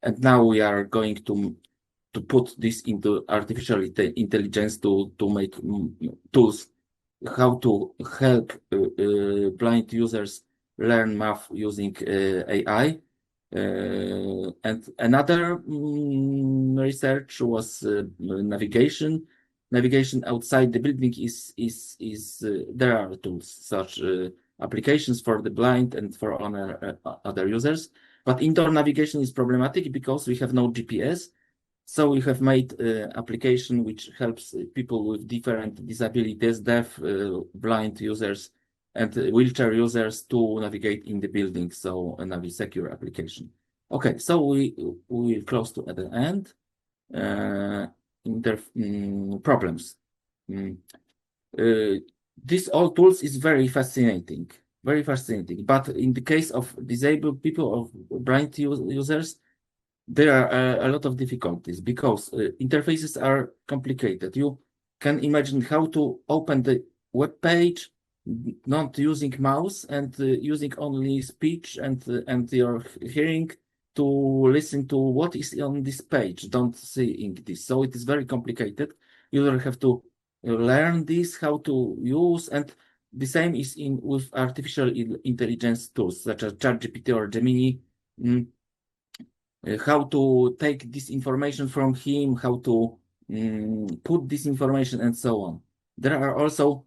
and now we are going to put this into artificial intelligence to make tools how to help blind users learn math using AI. And another research was navigation. Navigation outside the building is there are tools such applications for the blind and for other users, but indoor navigation is problematic because we have no GPS. So we have made application which helps people with different disabilities, deaf, blind users, and wheelchair users to navigate in the building. So a Navi secure application. Okay, so we will close to at the end. Problems. This all tools is very fascinating. But in the case of disabled people or blind users, there are a lot of difficulties because interfaces are complicated. You can imagine how to open the web page, not using mouse and using only speech and your hearing to listen to what is on this page, don't seeing this. So it is very complicated. You will have to learn this, how to use, and the same is in with artificial intelligence tools such as ChatGPT or Gemini. How to take this information from him, how to put this information, and so on. There are also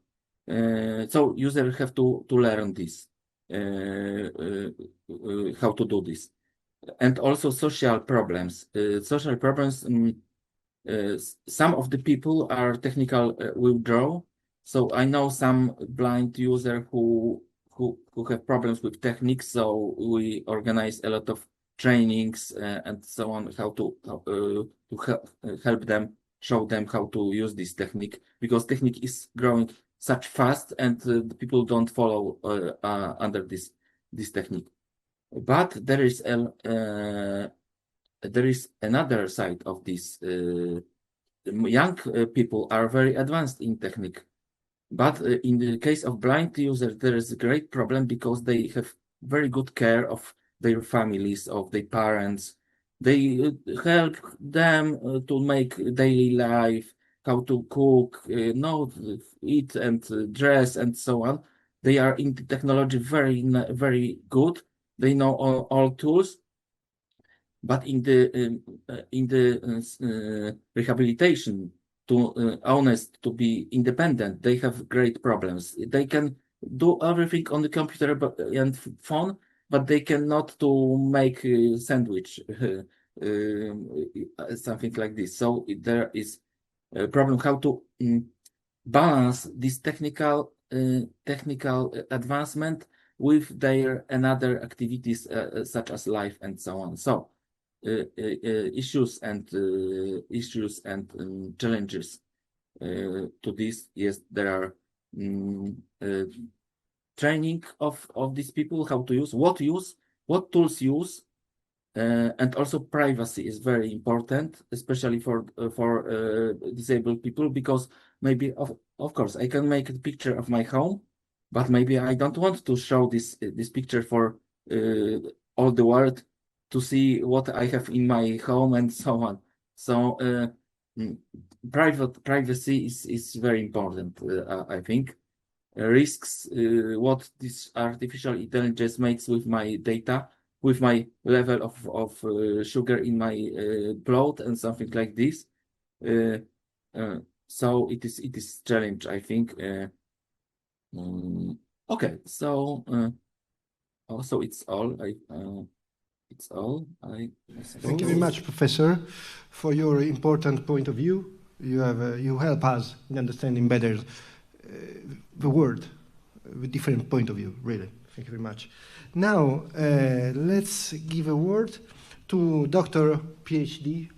so users have to learn this, how to do this, and also social problems. Social problems. Some of the people are technical withdraw. So I know some blind user who have problems with techniques. So we organize a lot of trainings and so on, how to help them, show them how to use this technique, because technique is growing such fast and the people don't follow under this technique. But there is another side of this. Young people are very advanced in technique, but in the case of blind users, there is a great problem because they have very good care of their families, of their parents. They help them to make daily life, how to cook, eat and dress and so on. They are in the technology very good. They know all tools. But in the rehabilitation, to honest, to be independent, they have great problems. They can do everything on the computer and phone, but they cannot to make a sandwich, something like this. So there is a problem how to balance this technical advancement with their another activities such as life and so on. So issues and challenges to this. Yes, there are training of these people, how to use, what tools use, and also privacy is very important, especially for disabled people, because maybe of course I can make a picture of my home, but maybe I don't want to show this picture for all the world to see what I have in my home and so on. So privacy is very important, I think. Risks, what this artificial intelligence makes with my data, with my level of sugar in my blood and something like this. So it is challenge, I think. Okay, so also it's all. It's all. I suppose. Thank you very much, Professor, for your important point of view. You help us in understanding better the world with different point of view. Really, thank you very much. Now let's give a word to Dr. PhD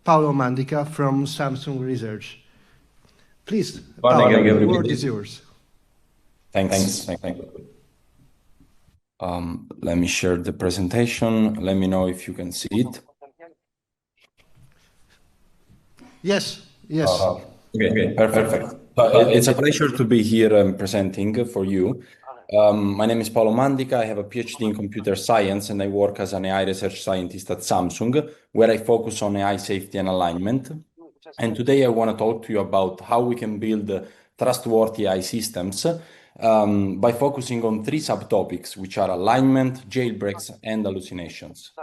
Paolo Mandica from Samsung Research. Please, Paolo, the word is yours. Thanks. Let me share the presentation. Let me know if you can see it. Yes. Okay, perfect. It's a pleasure to be here presenting for you. My name is Paolo Mandica. I have a PhD in computer science and I work as an AI research scientist at Samsung, where I focus on AI safety and alignment. And today I want to talk to you about how we can build trustworthy AI systems by focusing on 3 subtopics, which are alignment, jailbreaks, and hallucinations.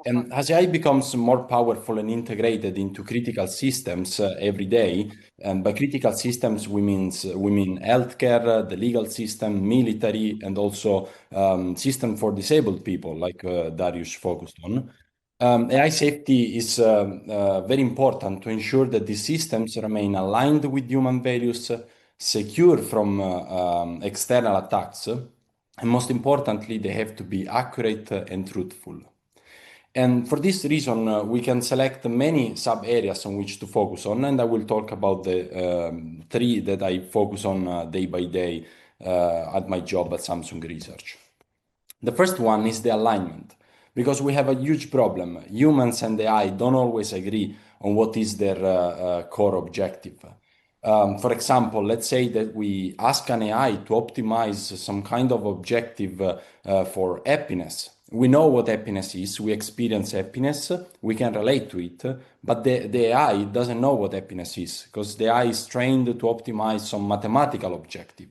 And as AI becomes more powerful and integrated into critical systems every day, and by critical systems we mean healthcare, the legal system, military, and also system for disabled people, like Darius focused on. AI safety is very important to ensure that these systems remain aligned with human values, secure from external attacks, and most importantly, they have to be accurate and truthful. And for this reason, we can select many sub-areas on which to focus on, and I will talk about the 3 that I focus on day by day at my job at Samsung Research. The first one is the alignment, because we have a huge problem. Humans and AI don't always agree on what is their core objective. For example, let's say that we ask an AI to optimize some kind of objective for happiness. We know what happiness is, we experience happiness, we can relate to it, but the AI doesn't know what happiness is, because the AI is trained to optimize some mathematical objective.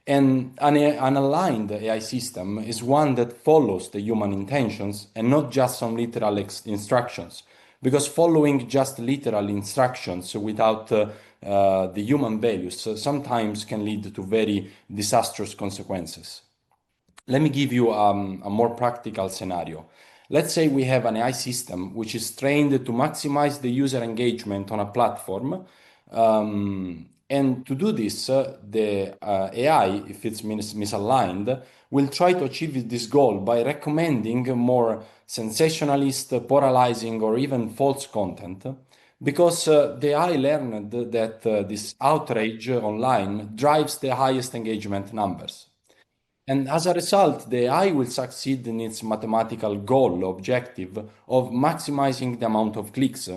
And an aligned AI system is one that follows the human intentions and not just some literal instructions. Because following just literal instructions without the human values sometimes can lead to very disastrous consequences. Let me give you a more practical scenario. Let's say we have an AI system which is trained to maximize the user engagement on a platform. And to do this, the AI, if it's misaligned, will try to achieve this goal by recommending more sensationalist, polarizing, or even false content, because the AI learned that this outrage online drives the highest engagement numbers. And as a result, the AI will succeed in its mathematical goal objective of maximizing the amount of clicks,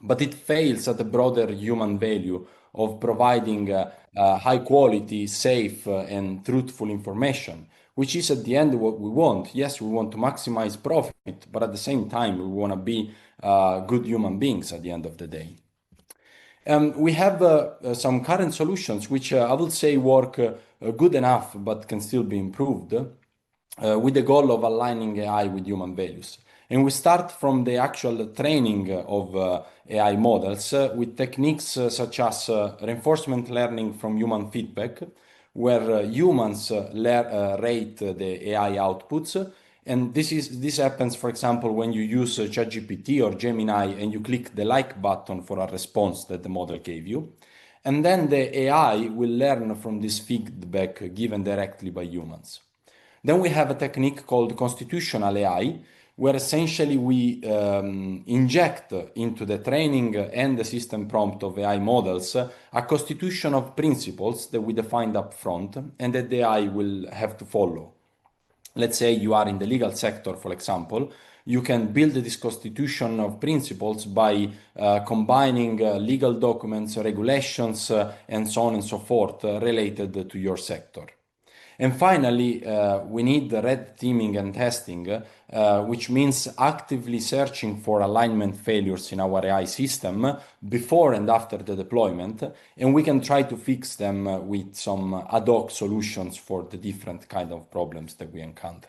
but it fails at the broader human value of providing high quality, safe, and truthful information, which is at the end what we want. Yes, we want to maximize profit, but at the same time, we want to be good human beings at the end of the day. We have some current solutions which I would say work good enough, but can still be improved with the goal of aligning AI with human values. And we start from the actual training of AI models with techniques such as reinforcement learning from human feedback, where humans rate the AI outputs. And this happens, for example, when you use ChatGPT or Gemini and you click the like button for a response that the model gave you. And then the AI will learn from this feedback given directly by humans. Then we have a technique called constitutional AI, where essentially we inject into the training and the system prompt of AI models a constitution of principles that we defined up front and that the AI will have to follow. Let's say you are in the legal sector, for example, you can build this constitution of principles by combining legal documents, regulations, and so on and so forth related to your sector. And finally, we need the red teaming and testing, which means actively searching for alignment failures in our AI system before and after the deployment, and we can try to fix them with some ad hoc solutions for the different kind of problems that we encounter.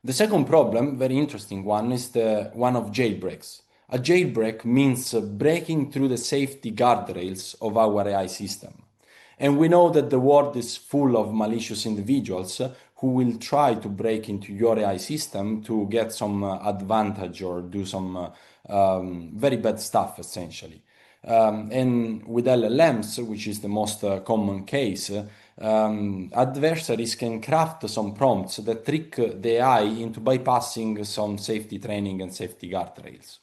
The second problem, very interesting one, is the one of jailbreaks. A jailbreak means breaking through the safety guardrails of our AI system. And we know that the world is full of malicious individuals who will try to break into your AI system to get some advantage or do some very bad stuff, essentially. And with LLMs, which is the most common case, adversaries can craft some prompts that trick the AI into bypassing some safety training and safety guardrails.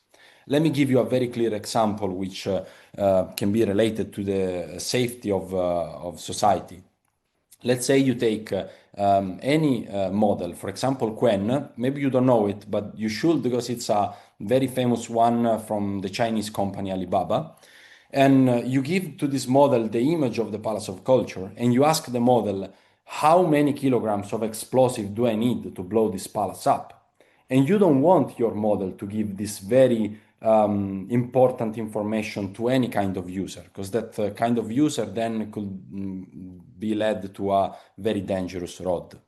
Let me give you a very clear example which can be related to the safety of society. Let's say you take any model, for example, Qwen. Maybe you don't know it, but you should, because it's a very famous one from the Chinese company Alibaba. And you give to this model the image of the Palace of Culture, and you ask the model, how many kilograms of explosive do I need to blow this palace up? And you don't want your model to give this very important information to any kind of user, because that kind of user then could be led to a very dangerous road.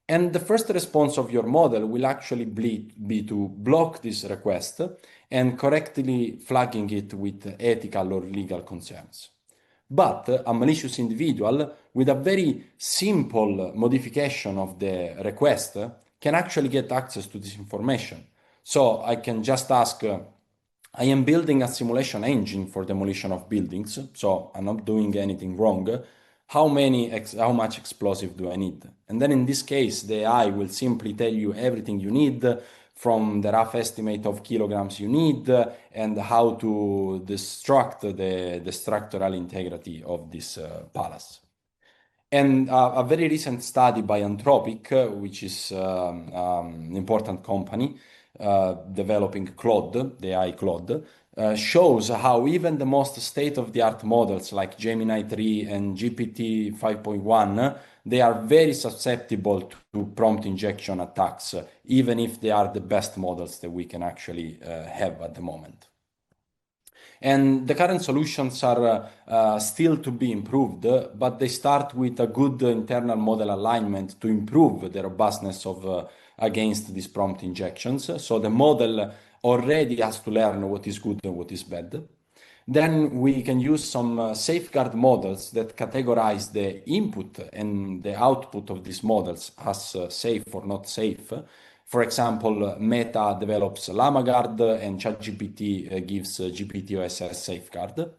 And the first response of your model will actually be to block this request and correctly flagging it with ethical or legal concerns. But a malicious individual with a very simple modification of the request can actually get access to this information. So I can just ask, I am building a simulation engine for demolition of buildings, so I'm not doing anything wrong. How much explosive do I need? And then in this case, the AI will simply tell you everything you need, from the rough estimate of kilograms you need and how to destruct the structural integrity of this palace. And a very recent study by Anthropic, which is an important company, developing Claude, the AI Claude, shows how even the most state-of-the-art models like Gemini 3 and GPT 5.1, they are very susceptible to prompt injection attacks, even if they are the best models that we can actually have at the moment. And the current solutions are still to be improved, but they start with a good internal model alignment to improve the robustness of against these prompt injections. So the model already has to learn what is good and what is bad. Then we can use some safeguard models that categorize the input and the output of these models as safe or not safe. For example, Meta develops LlamaGuard and ChatGPT gives GPT-OSS safeguard.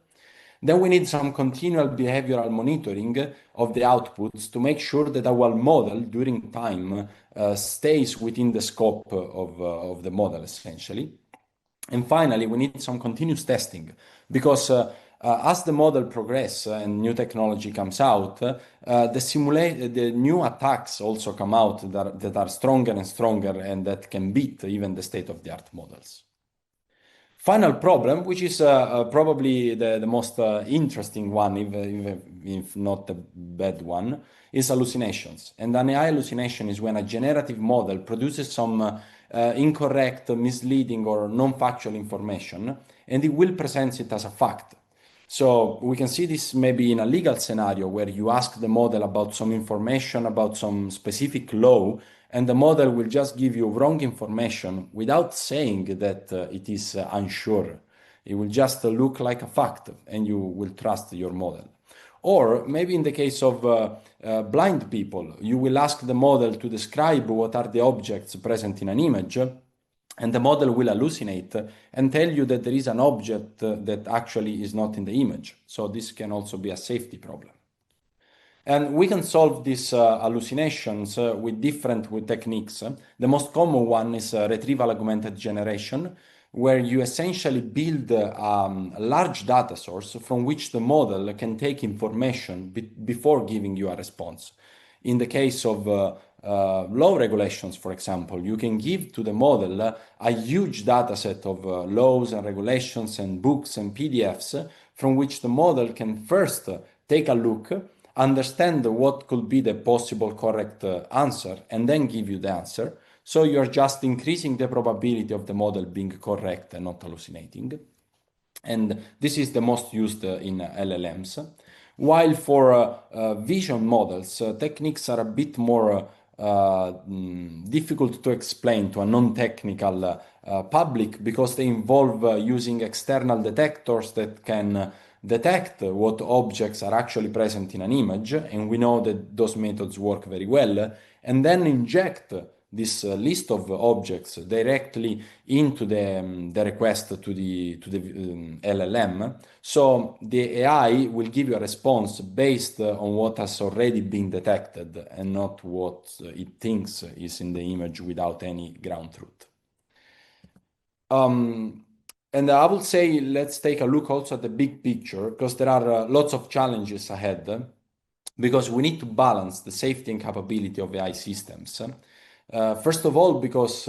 Then we need some continual behavioral monitoring of the outputs to make sure that our model during time stays within the scope of the model, essentially. And finally, we need some continuous testing because as the model progresses and new technology comes out, the new attacks also come out that are stronger and stronger and that can beat even the state-of-the-art models. Final problem, which is probably the most interesting one, even if not the bad one, is hallucinations. And an AI hallucination is when a generative model produces some incorrect, misleading, or non-factual information, and it will present it as a fact. So we can see this maybe in a legal scenario where you ask the model about some information about some specific law, and the model will just give you wrong information without saying that it is unsure. It will just look like a fact, and you will trust your model. Or maybe in the case of blind people, you will ask the model to describe what are the objects present in an image, and the model will hallucinate and tell you that there is an object that actually is not in the image. So this can also be a safety problem. And we can solve these hallucinations with different techniques. The most common one is retrieval augmented generation, where you essentially build a large data source from which the model can take information before giving you a response. In the case of law regulations, for example, you can give to the model a huge data set of laws and regulations and books and PDFs from which the model can first take a look, understand what could be the possible correct answer, and then give you the answer. So you're just increasing the probability of the model being correct and not hallucinating. And this is the most used in LLMs. While for vision models, techniques are a bit more difficult to explain to a non-technical public because they involve using external detectors that can detect what objects are actually present in an image, and we know that those methods work very well, and then inject this list of objects directly into the request to the LLM. So the AI will give you a response based on what has already been detected and not what it thinks is in the image without any ground truth. And I would say let's take a look also at the big picture, because there are lots of challenges ahead, because we need to balance the safety and capability of AI systems. First of all, because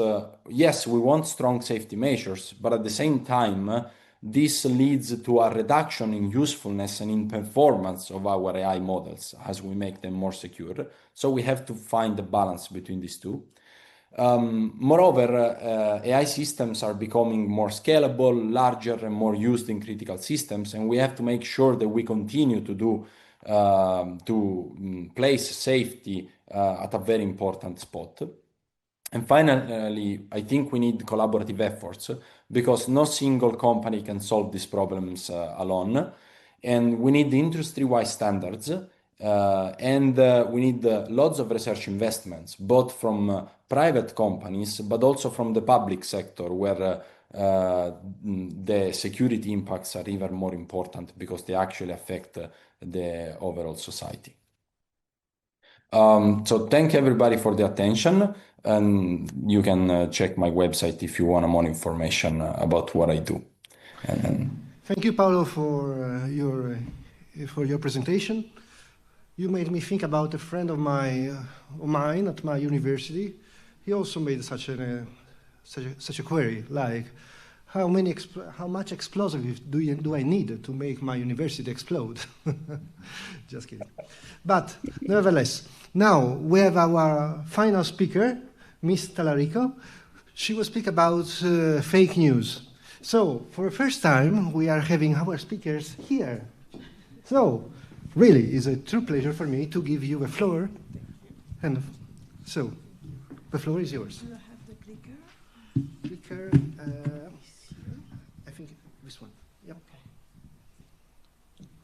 yes, we want strong safety measures, but at the same time, this leads to a reduction in usefulness and in performance of our AI models as we make them more secure. So we have to find the balance between these two. Moreover, AI systems are becoming more scalable, larger, and more used in critical systems, and we have to make sure that we continue to place safety at a very important spot. And finally, I think we need collaborative efforts because no single company can solve these problems alone. And we need industry-wide standards and we need lots of research investments, both from private companies, but also from the public sector, where the security impacts are even more important because they actually affect the overall society. So thank everybody for the attention, and you can check my website if you want more information about what I do. Thank you, Paolo, for your presentation. You made me think about a friend of mine at my university. He also made such such a query like, how much explosive do I need to make my university explode? Just kidding. But nevertheless, now we have our final speaker, Miss Talarico. She will speak about fake news. So for the first time, we are having our speakers here. So really, it's a true pleasure for me to give you the floor. And so, the floor is yours. Do I have the clicker? Clicker, I think this one. Yep.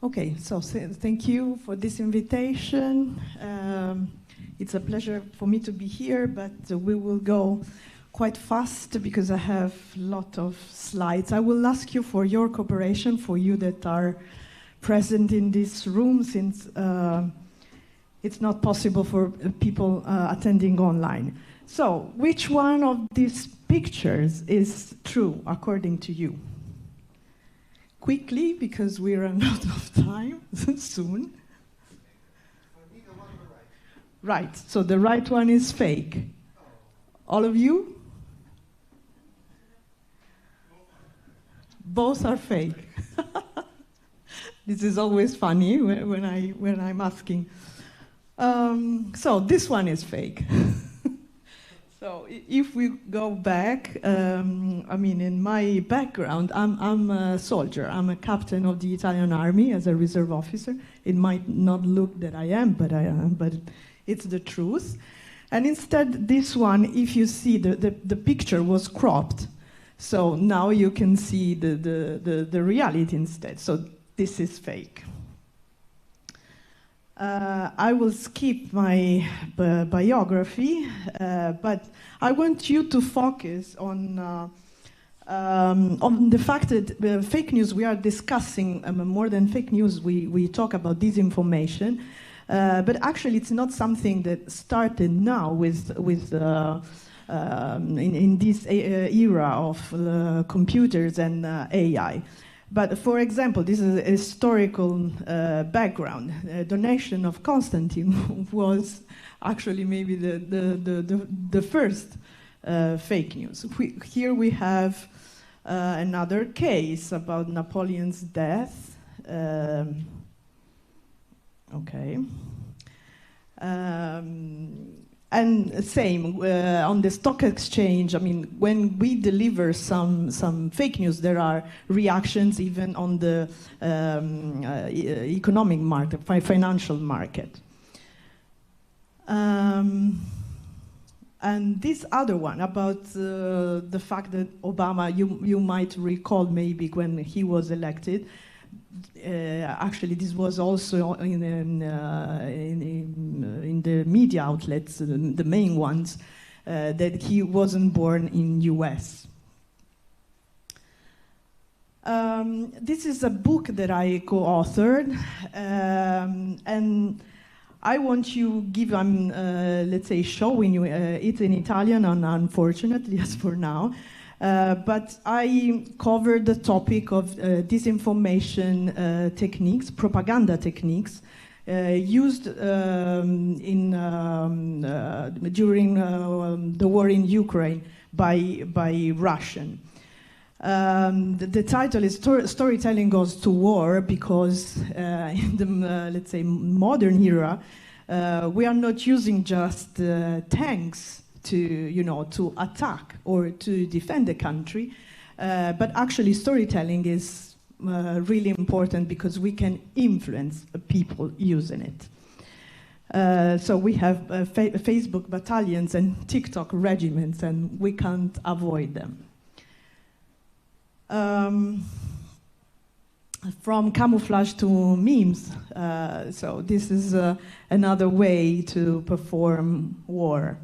Okay, so thank you for this invitation. It's a pleasure for me to be here, but we will go quite fast because I have a lot of slides. I will ask you for your cooperation, for you that are present in this room, since it's not possible for people attending online. So, which one of these pictures is true according to you? Quickly, because we run out of time soon. Right, so the right one is fake. All of you? Both are fake. This is always funny when I'm asking. So this one is fake. So if we go back, I mean, in my background, I'm a soldier. I'm a captain of the Italian army as a reserve officer. It might not look that I am, but I am. But it's the truth. And instead, this one, if you see, the picture was cropped. So now you can see the reality instead. So this is fake. I will skip my biography, but I want you to focus on the fact that fake news, we are discussing more than fake news, we talk about disinformation, but actually it's not something that started now in this era of computers and AI. But for example, this is a historical background. A donation of Constantine was actually maybe the first fake news. Here we have another case about Napoleon's death. Okay. And same, on the stock exchange, I mean, when we deliver some fake news, there are reactions even on the economic market, financial market. And this other one about the fact that Obama, you might recall maybe when he was elected, actually, this was also in the media outlets, the main ones, that he wasn't born in US. This is a book that I co-authored, and I want you give, let's say, showing you it in Italian, and unfortunately, as for now. But I covered the topic of disinformation techniques, propaganda techniques, used during the war in Ukraine by Russian. The title is Storytelling Goes to War, because in the, let's say, modern era, we are not using just tanks to attack or to defend the country, but actually storytelling is really important because we can influence people using it. So we have Facebook battalions and TikTok regiments, and we can't avoid them. From camouflage to memes, so this is another way to perform war.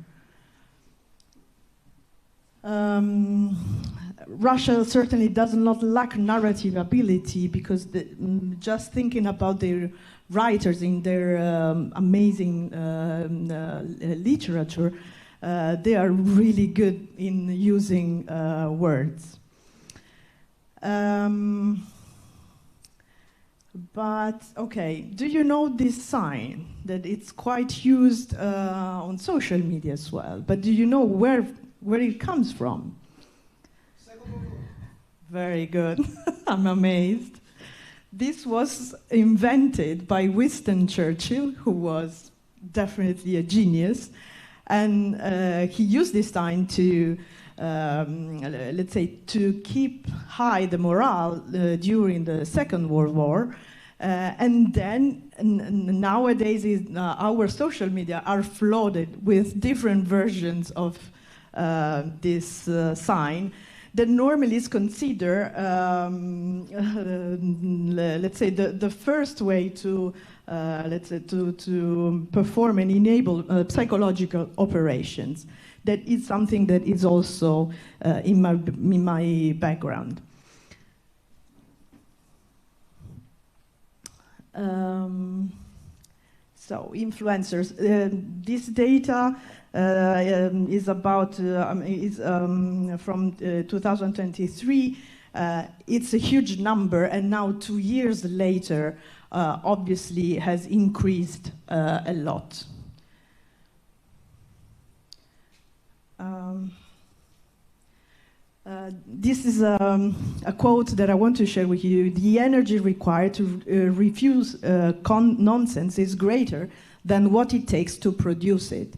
Russia certainly does not lack narrative ability, because just thinking about their writers in their amazing literature, they are really good in using words. But, okay, do you know this sign? That it's quite used on social media as well. But do you know where it comes from? Very good. I'm amazed. This was invented by Winston Churchill, who was definitely a genius. And he used this time to, let's say, to keep high the morale during the Second World War. And then nowadays, our social media are flooded with different versions of this sign that normally is considered, let's say, the first way to, let's say, to perform and enable psychological operations. That is something that is also in my background. So influencers. This data is about from 2023. It's a huge number, and now 2 years later, obviously has increased a lot. This is a quote that I want to share with you. The energy required to refuse nonsense is greater than what it takes to produce it.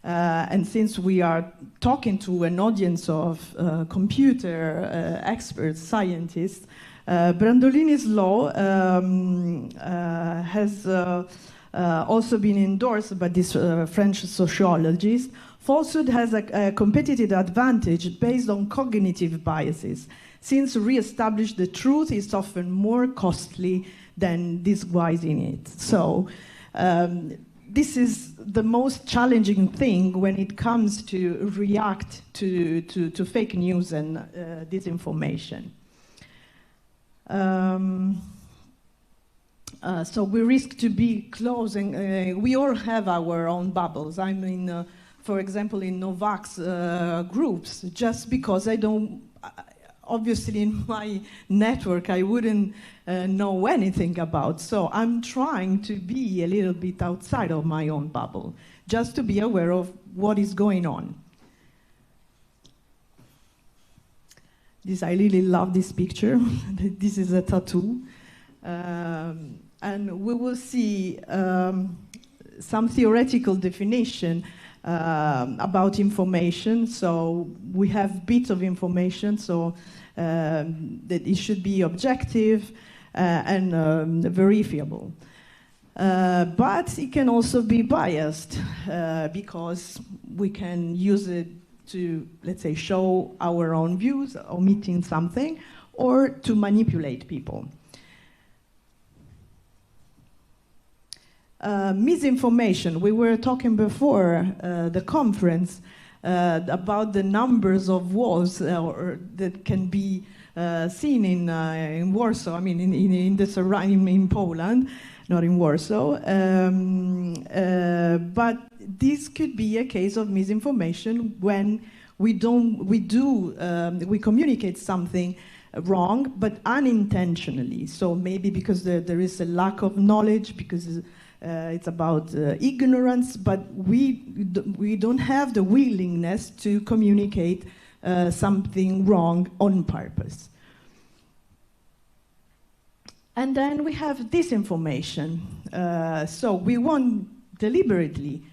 And since we are talking to an audience of computer experts, scientists, Brandolini's law has also been endorsed by this French sociologist. Falsehood has a competitive advantage based on cognitive biases, since re-establish the truth is often more costly than disguising it. So this is the most challenging thing when it comes to react to fake news and disinformation. So we risk to be closing. We all have our own bubbles. I'm in, for example, in Novak's groups, just because I don't, obviously in my network, I wouldn't know anything about. So I'm trying to be a little bit outside of my own bubble, just to be aware of what is going on. I really love this picture. This is a tattoo. And we will see some theoretical definition about information. So we have bits of information, so that it should be objective and verifiable. But it can also be biased because we can use it to, let's say, show our own views, omitting something, or to manipulate people. Misinformation. We were talking before the conference about the numbers of walls that can be seen in Warsaw. I mean, in the surrounding, in Poland, not in Warsaw. But this could be a case of misinformation when we communicate something wrong, but unintentionally. So maybe because there is a lack of knowledge, because it's about ignorance, but we don't have the willingness to communicate something wrong on purpose. And then we have disinformation. So we won't deliberately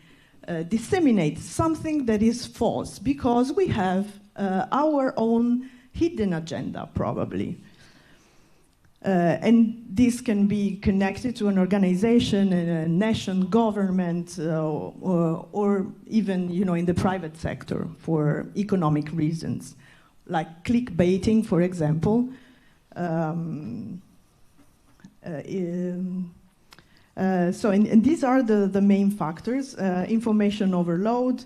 disseminate something that is false because we have our own hidden agenda, probably. And this can be connected to an organization, a nation, government, or even, in the private sector for economic reasons, like clickbaiting, for example. And these are the main factors: information overload,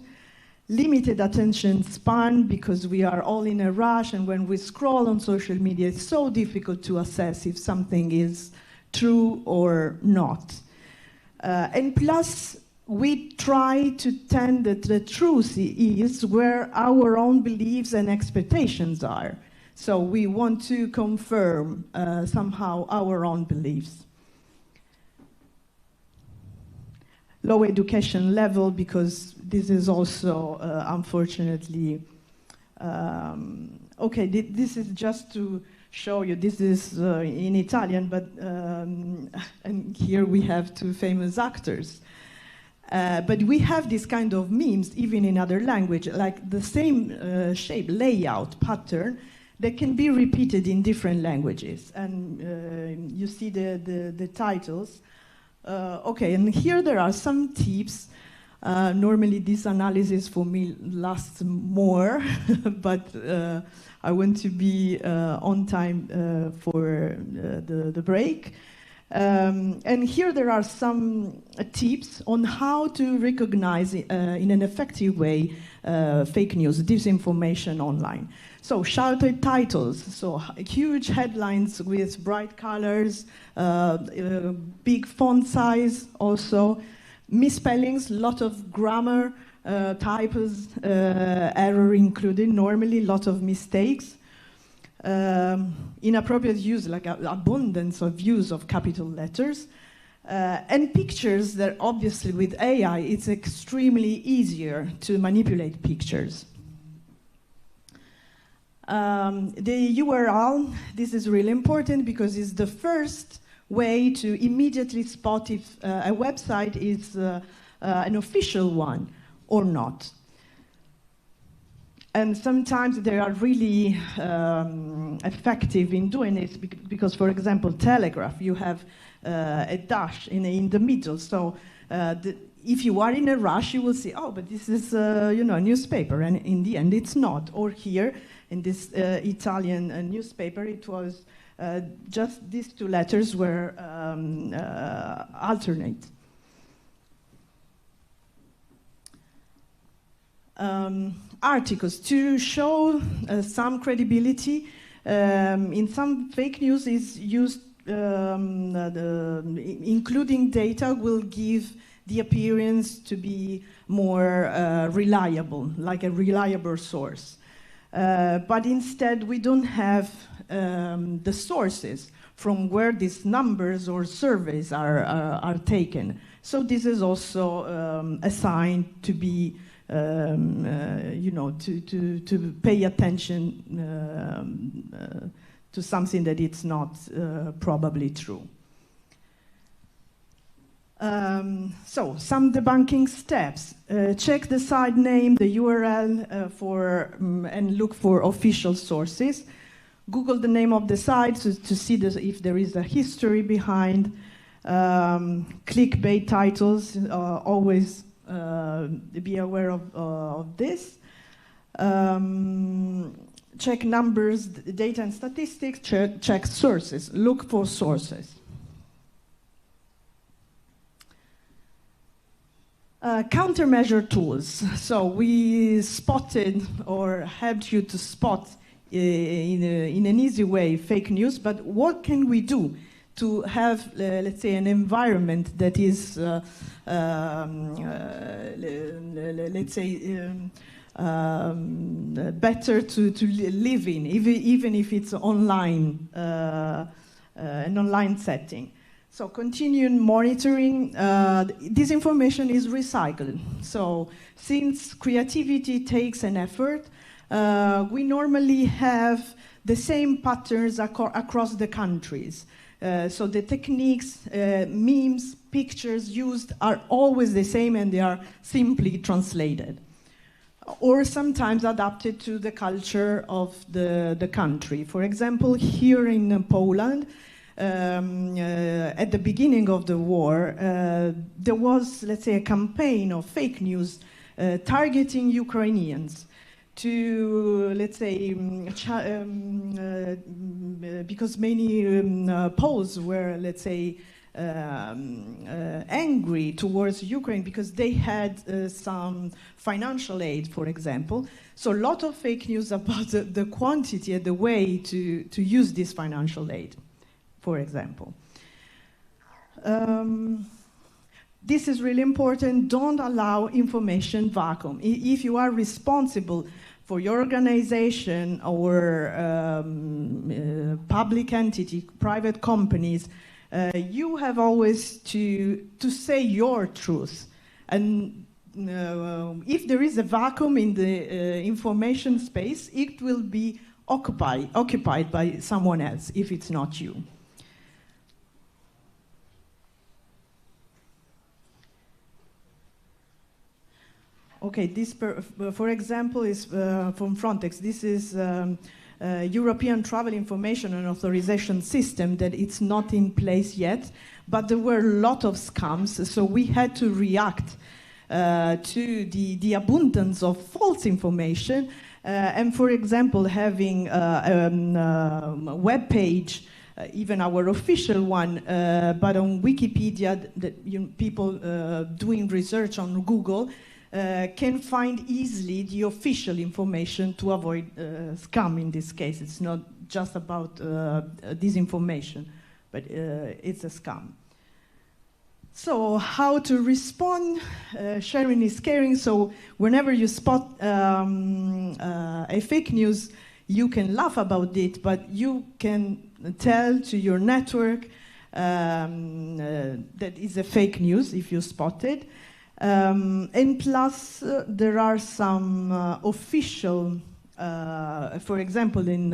limited attention span, because we are all in a rush, and when we scroll on social media, it's so difficult to assess if something is true or not. And plus, we try to tend that the truth is where our own beliefs and expectations are. So we want to confirm somehow our own beliefs. Low education level, because this is also, unfortunately, okay, this is just to show you. This is in Italian, but and here we have two famous actors. But we have this kind of memes even in other language, like the same shape, layout, pattern that can be repeated in different languages. And you see the titles. Okay, and here there are some tips. Normally this analysis for me lasts more, but I want to be on time for the break. And here there are some tips on how to recognize in an effective way fake news, disinformation online. So shouted titles, so huge headlines with bright colors, big font size also, misspellings, lot of grammar, typos, error included, normally lot of mistakes. Inappropriate use, like abundance of use of capital letters, and pictures that obviously with AI it's extremely easier to manipulate pictures. The URL, this is really important because it's the first way to immediately spot if a website is an official one or not. And sometimes they are really effective in doing it because, for example, Telegraph, you have a dash in the middle. So if you are in a rush, you will see, oh, but this is a newspaper, and in the end, it's not. Or here, in this Italian newspaper, it was just these two letters were alternate. Articles to show some credibility. In some fake news is used, including data will give the appearance to be more reliable, like a reliable source. But instead, we don't have the sources from where these numbers or surveys are taken. So this is also a sign to be to pay attention to something that it's not probably true. So, some debunking steps. Check the site name, the URL, and look for official sources. Google the name of the site to see if there is a history behind. Clickbait titles, always be aware of this. Check numbers, data and statistics, check sources, look for sources. Countermeasure tools. So we spotted or helped you to spot in an easy way fake news, but what can we do to have, let's say, an environment that is, let's say, better to live in, even if it's online, an online setting. So continuing monitoring, this information is recycled. So since creativity takes an effort, we normally have the same patterns across the countries. So the techniques, memes, pictures used are always the same, and they are simply translated. Or sometimes adapted to the culture of the country. For example, here in Poland, at the beginning of the war, there was, let's say, a campaign of fake news targeting Ukrainians to, let's say, because many Poles were, let's say, angry towards Ukraine because they had some financial aid, for example. So a lot of fake news about the quantity and the way to use this financial aid, for example. This is really important. Don't allow information vacuum. If you are responsible for your organization or public entity, private companies, you have always to say your truth. And if there is a vacuum in the information space, it will be occupied by someone else if it's not you. Okay, this, for example, is from Frontex. This is European Travel Information and Authorization System that it's not in place yet, but there were a lot of scams, so we had to react to the abundance of false information. And for example, having a web page, even our official one, but on Wikipedia, that people doing research on Google can find easily the official information to avoid scam in this case. It's not just about disinformation, but it's a scam. So how to respond? Sharing is caring. So whenever you spot a fake news, you can laugh about it, but you can tell to your network that is a fake news if you spot it. And plus, there are some official, for example, in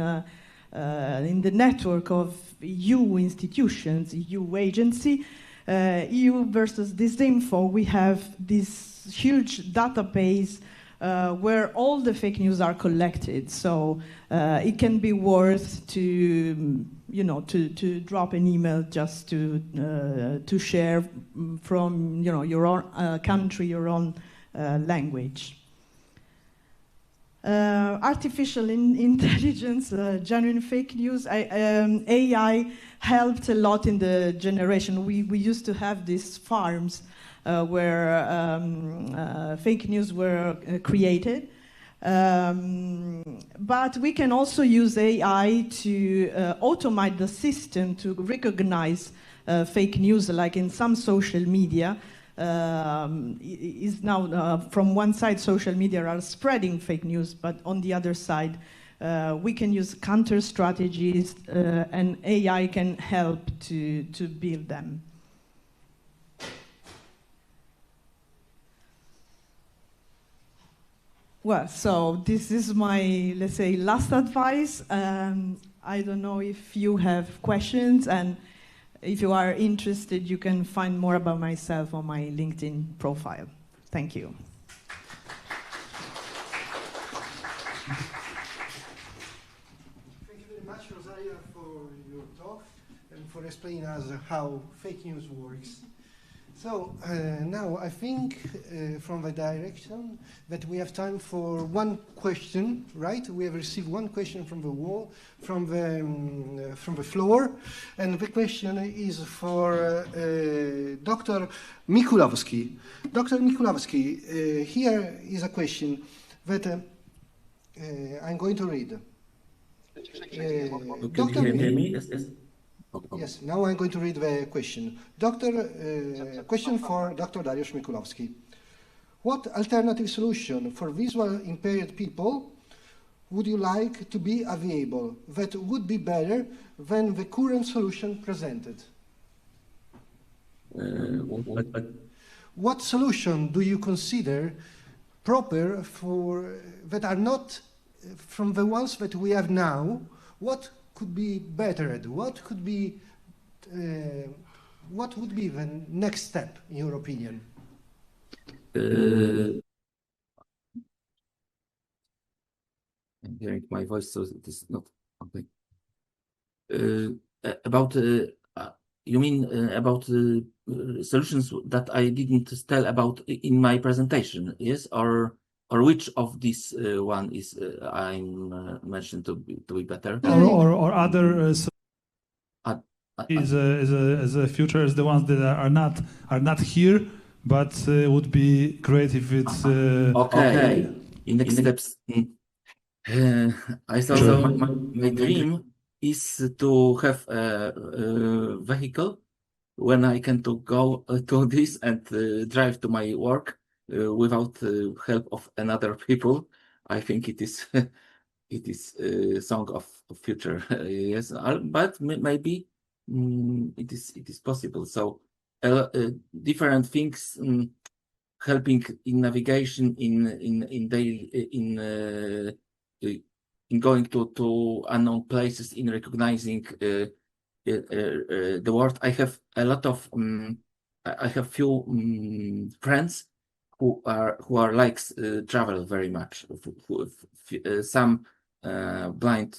the network of EU institutions, EU agency, EU versus Disinfo, we have this huge database where all the fake news are collected. So it can be worth to, to drop an email just to share from, your own country, your own language. Artificial intelligence, genuine fake news. AI helped a lot in the generation. We used to have these farms where fake news were created. But we can also use AI to automate the system to recognize fake news, like in some social media. Is now from one side, social media are spreading fake news, but on the other side, we can use counter strategies, and AI can help to build them. Well, so this is my, let's say, last advice. I don't know if you have questions, and if you are interested, you can find more about myself on my LinkedIn profile. Thank you. Thank you very much, Rosaria, for your talk and for explaining us how fake news works. So now I think from the direction that we have time for one question, right? We have received one question from the wall, from the floor, and the question is for Dr. Mikulowski. Dr. Mikulowski, here is a question that I'm going to read. Can you hear me? Yes, yes. Yes, now I'm going to read the question. Question for Dr. Dariusz Mikulowski. What alternative solution for visual impaired people would you like to be available that would be better than the current solution presented? What solution do you consider proper for that are not from the ones that we have now? What could be better? What would be the next step, in your opinion? I'm hearing my voice, so it is not okay. About you mean about solutions that I didn't tell about in my presentation, yes, or which of these one is I'm mentioned to be better, or other is a future as the ones that are not here, but would be great if it's okay. In next steps, I thought my dream is to have a vehicle when I can to go to this and drive to my work without help of another people. I think it is it is a song of future. Yes, but maybe it is possible. So different things helping in navigation in daily in going to unknown places, in recognizing the world. I have a lot of I have few friends who are like travel very much. Some blind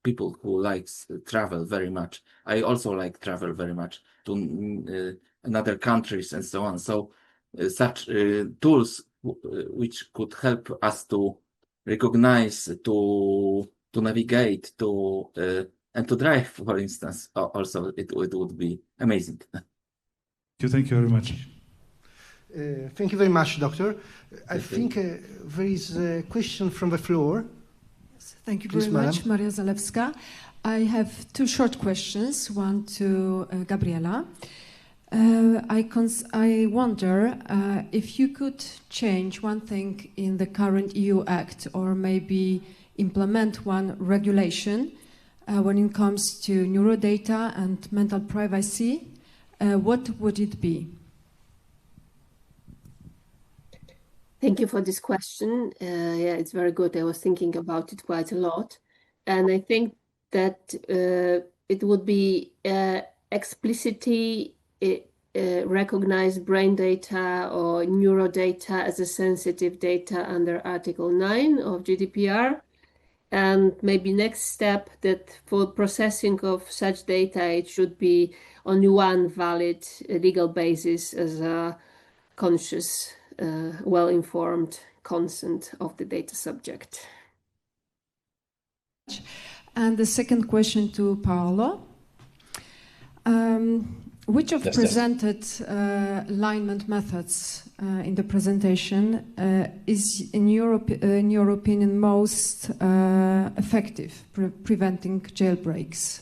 people who likes travel very much. I also like travel very much to another countries and so on. So such tools which could help us to recognize, to navigate, to and to drive, for instance, also it would be amazing. Thank you very much. Thank you very much, Doctor. I think there is a question from the floor. Yes, thank you Please, very much, madam. Maria Zalewska. I have two short questions, one to Gabriela. I wonder if you could change one thing in the current EU Act, or maybe implement one regulation when it comes to neurodata and mental privacy, what would it be? Thank you for this question. Yeah, it's very good. I was thinking about it quite a lot. And I think that it would be explicitly recognize brain data or neurodata as a sensitive data under Article 9 of GDPR. And maybe next step that for processing of such data, it should be only one valid legal basis as a conscious, well-informed consent of the data subject. And the second question to Paolo. Which of presented alignment methods in the presentation is, in your opinion, most effective preventing jailbreaks?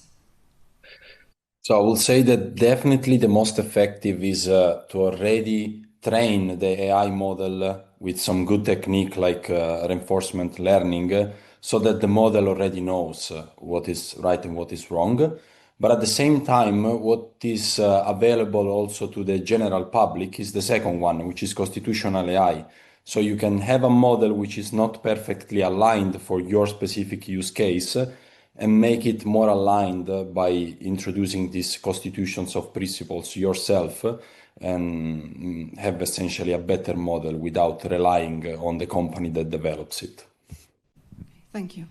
So I will say that definitely the most effective is to already train the AI model with some good technique like reinforcement learning, so that the model already knows what is right and what is wrong. But at the same time, what is available also to the general public is the second one, which is constitutional AI. So you can have a model which is not perfectly aligned for your specific use case and make it more aligned by introducing these constitutions of principles yourself and have essentially a better model without relying on the company that develops it. Thank you.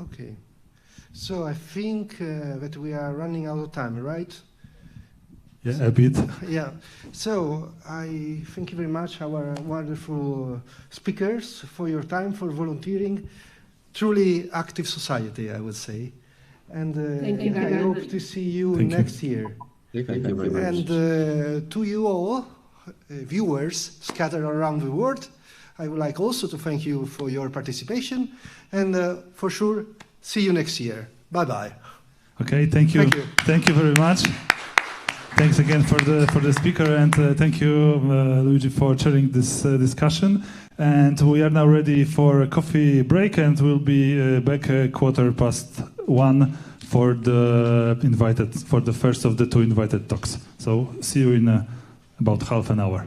Okay. So I think that we are running out of time, right? Yeah, a bit. Yeah. So I thank you very much, our wonderful speakers, for your time, for volunteering. Truly active society, I would say. And I hope to see you next year. Thank you very much. And to you all, viewers scattered around the world, I would like also to thank you for your participation. And for sure, see you next year. Bye-bye. Okay, thank you. Thank you. Thank you very much. Thanks again for the speaker, and thank you, Luigi, for chairing this discussion. And we are now ready for a coffee break, and we'll be back 1:15 for the first of the two invited talks. So see you in about half an hour.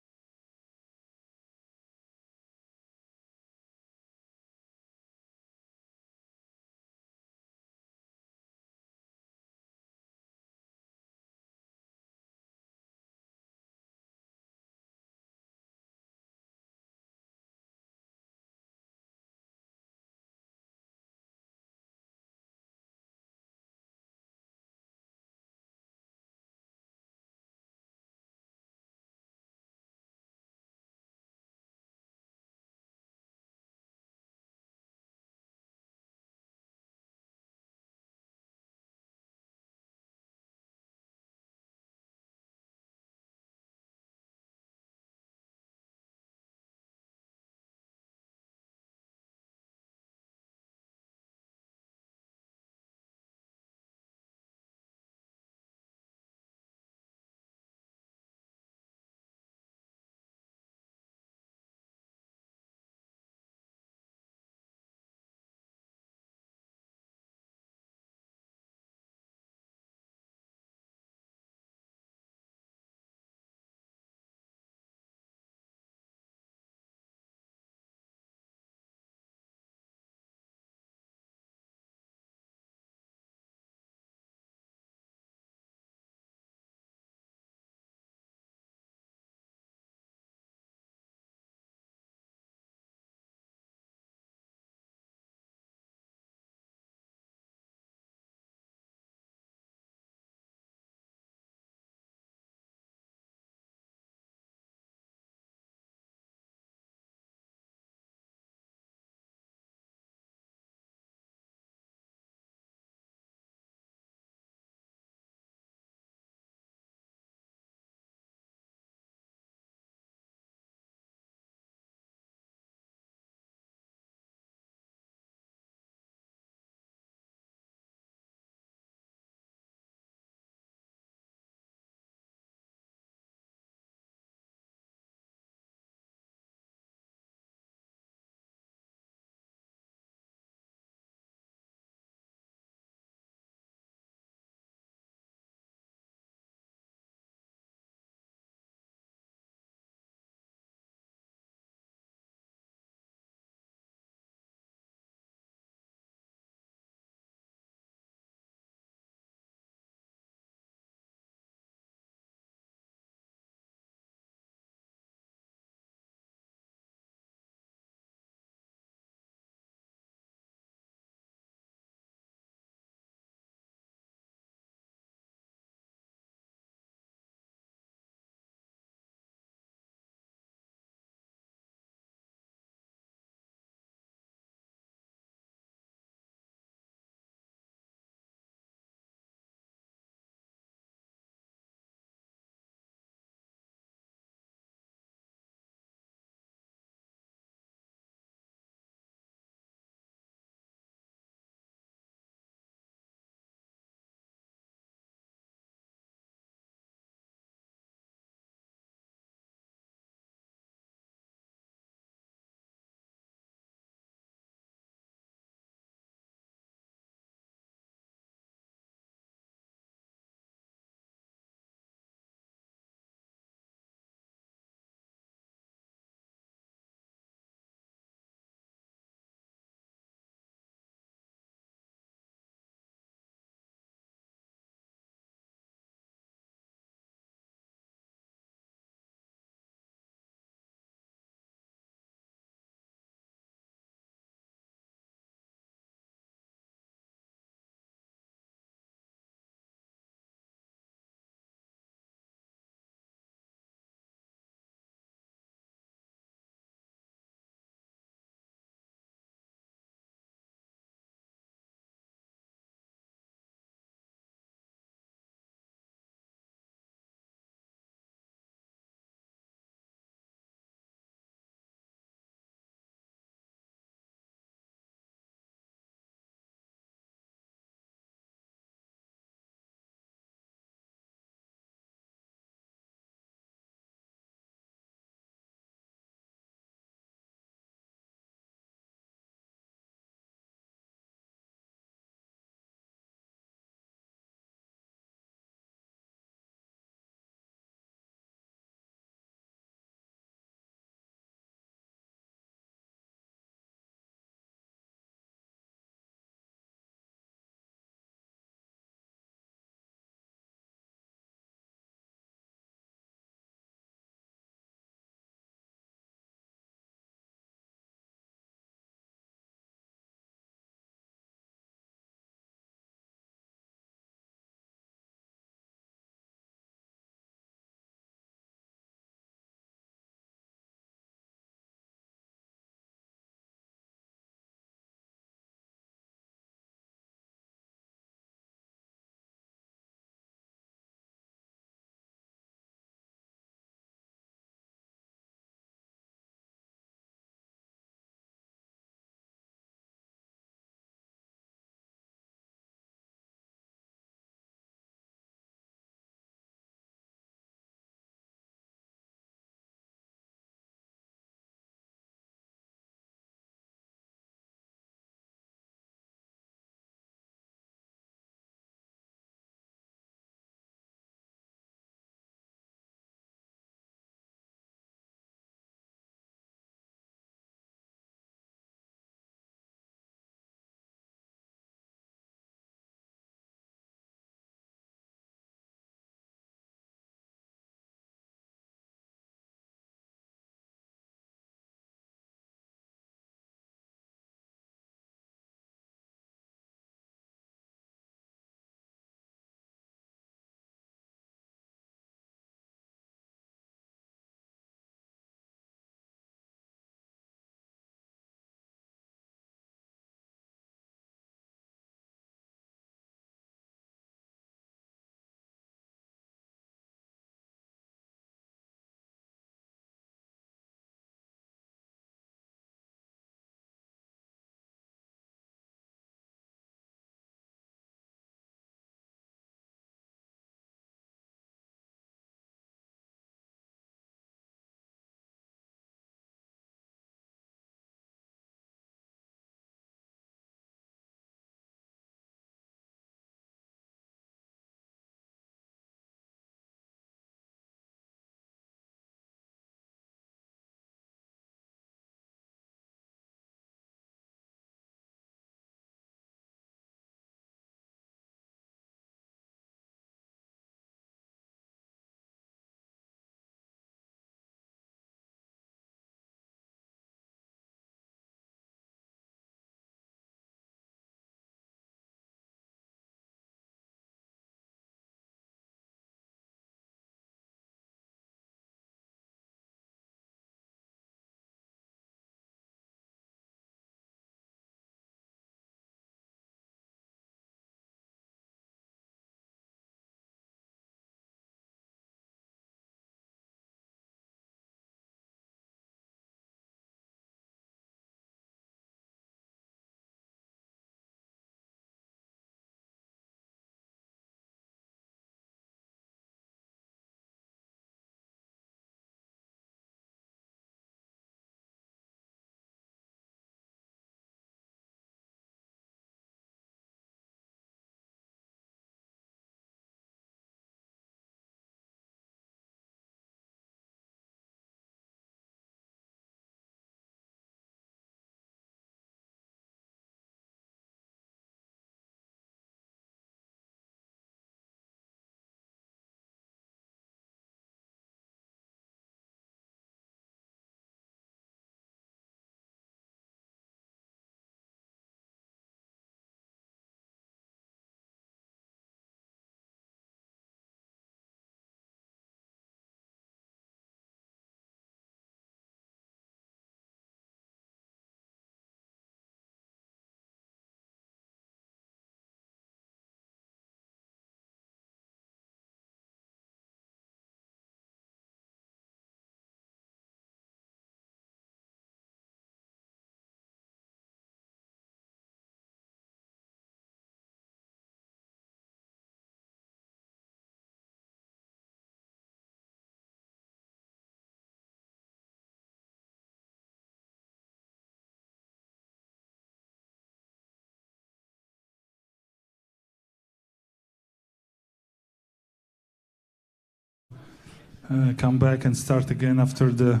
come back and start again after the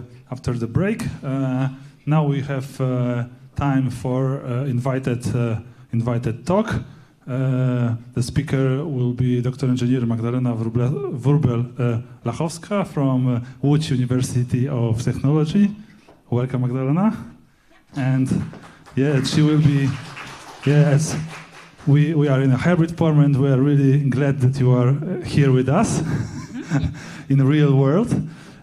break. Now we have time for invited talk. The speaker will be Dr. Engineer Magdalena Wróbel-Lachowska from Łódź University of Technology. Welcome, Magdalena. And yeah, she will be, yes, we are in a hybrid form and we are really glad that you are here with us in the real world.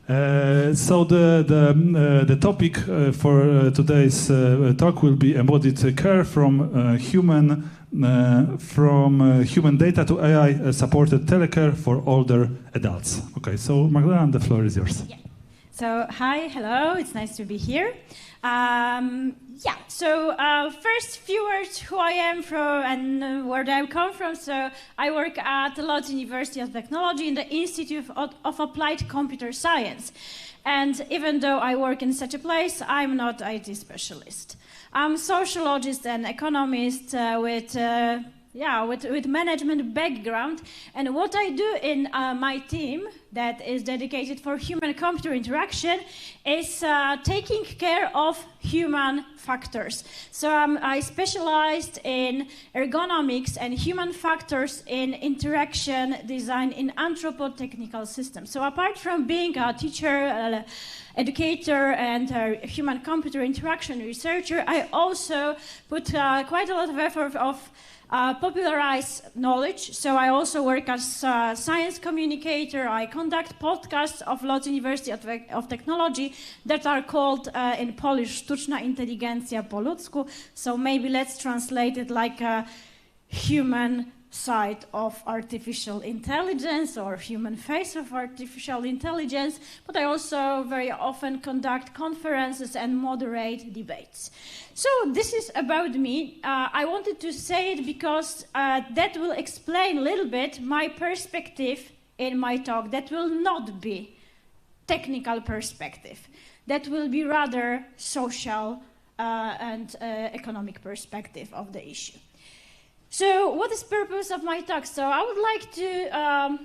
So the topic for today's talk will be embodied care from human data to AI-supported telecare for older adults. Okay, so Magdalena, the floor is yours. Yeah. So hi, hello, it's nice to be here. First few words who I am from and where I come from. So I work at the Łódź University of Technology in the Institute of Applied Computer Science. And even though I work in such a place, I'm not IT specialist. I'm a sociologist and economist with management background. And what I do in my team that is dedicated for human-computer interaction is taking care of human factors. So I specialized in ergonomics and human factors in interaction design in anthropotechnical systems. So apart from being a teacher, educator, and a human-computer interaction researcher, I also put quite a lot of effort of popularize knowledge. So I also work as a science communicator. I conduct podcasts of Łódź University of Technology that are called in Polish Sztuczna Inteligencja po ludzku. So maybe let's translate it like a human side of artificial intelligence or human face of artificial intelligence, but I also very often conduct conferences and moderate debates. So this is about me. I wanted to say it because that will explain a little bit my perspective in my talk. That will not be technical perspective. That will be rather social and economic perspective of the issue. So what is the purpose of my talk? So I would like to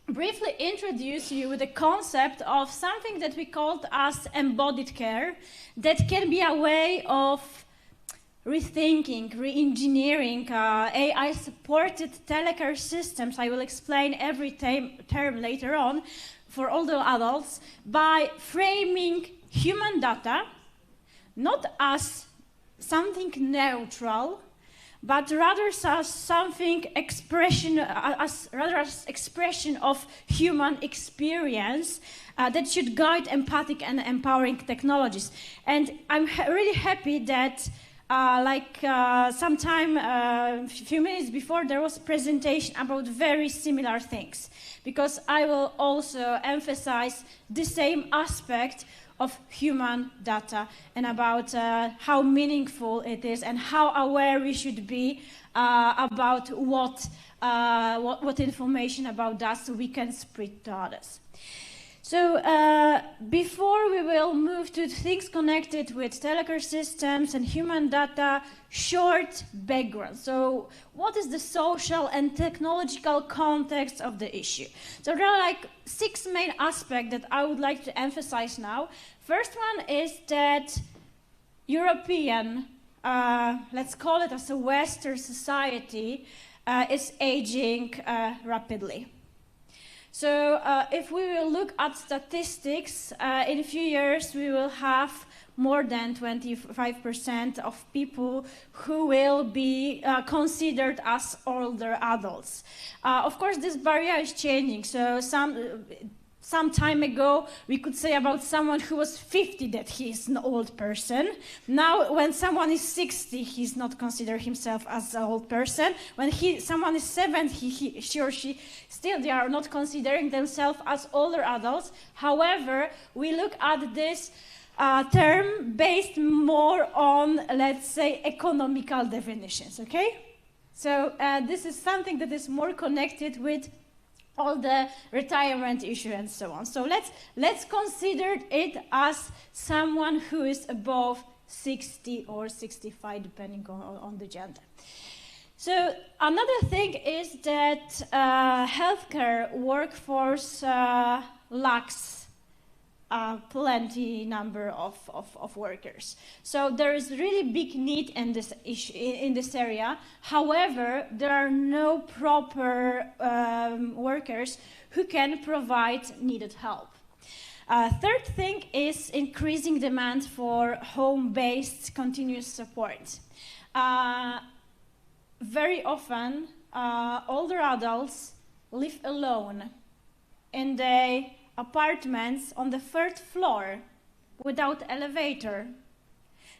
briefly introduce you with the concept of something that we called as embodied care, that can be a way of rethinking, re-engineering AI-supported telecare systems. I will explain every term later on for older adults by framing human data not as something neutral, but rather as something expression of human experience that should guide empathic and empowering technologies. And I'm really happy that sometime a few minutes before there was a presentation about very similar things, because I will also emphasize the same aspect of human data and about how meaningful it is and how aware we should be about what information about that so we can spread to others. So before we will move to things connected with telecare systems and human data, short background. So what is the social and technological context of the issue? So there are 6 main aspects that I would like to emphasize now. First one is that European, let's call it as a Western society, is aging rapidly. So if we will look at statistics, in a few years we will have more than 25% of people who will be considered as older adults. Of course, this barrier is changing. So some time ago, we could say about someone who was 50 that he is an old person. Now, when someone is 60, he's not considered himself as an old person. When someone is 70, she or she, still they are not considering themselves as older adults. However, we look at this term based more on, let's say, economical definitions, okay? So this is something that is more connected with all the retirement issue and so on. So let's consider it as someone who is above 60 or 65, depending on the gender. So another thing is that healthcare workforce lacks plenty number of workers. So there is really big need in this issue, in this area. However, there are no proper workers who can provide needed help. Third thing is increasing demand for home-based continuous support. Very often, older adults live alone in their apartments on the 3rd floor without elevator.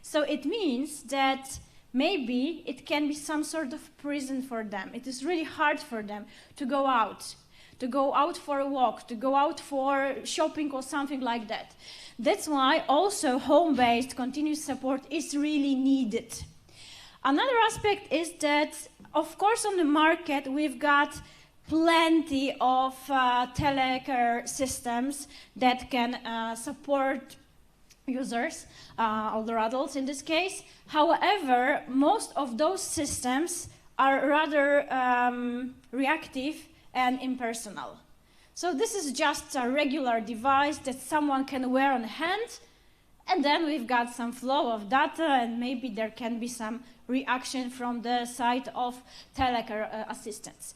So it means that maybe it can be some sort of prison for them. It is really hard for them to go out for a walk, to go out for shopping or something like that. That's why also home-based continuous support is really needed. Another aspect is that, of course, on the market we've got plenty of telecare systems that can support users, older adults in this case. However, most of those systems are rather reactive and impersonal. So this is just a regular device that someone can wear on hand, and then we've got some flow of data, and maybe there can be some reaction from the side of telecare assistants.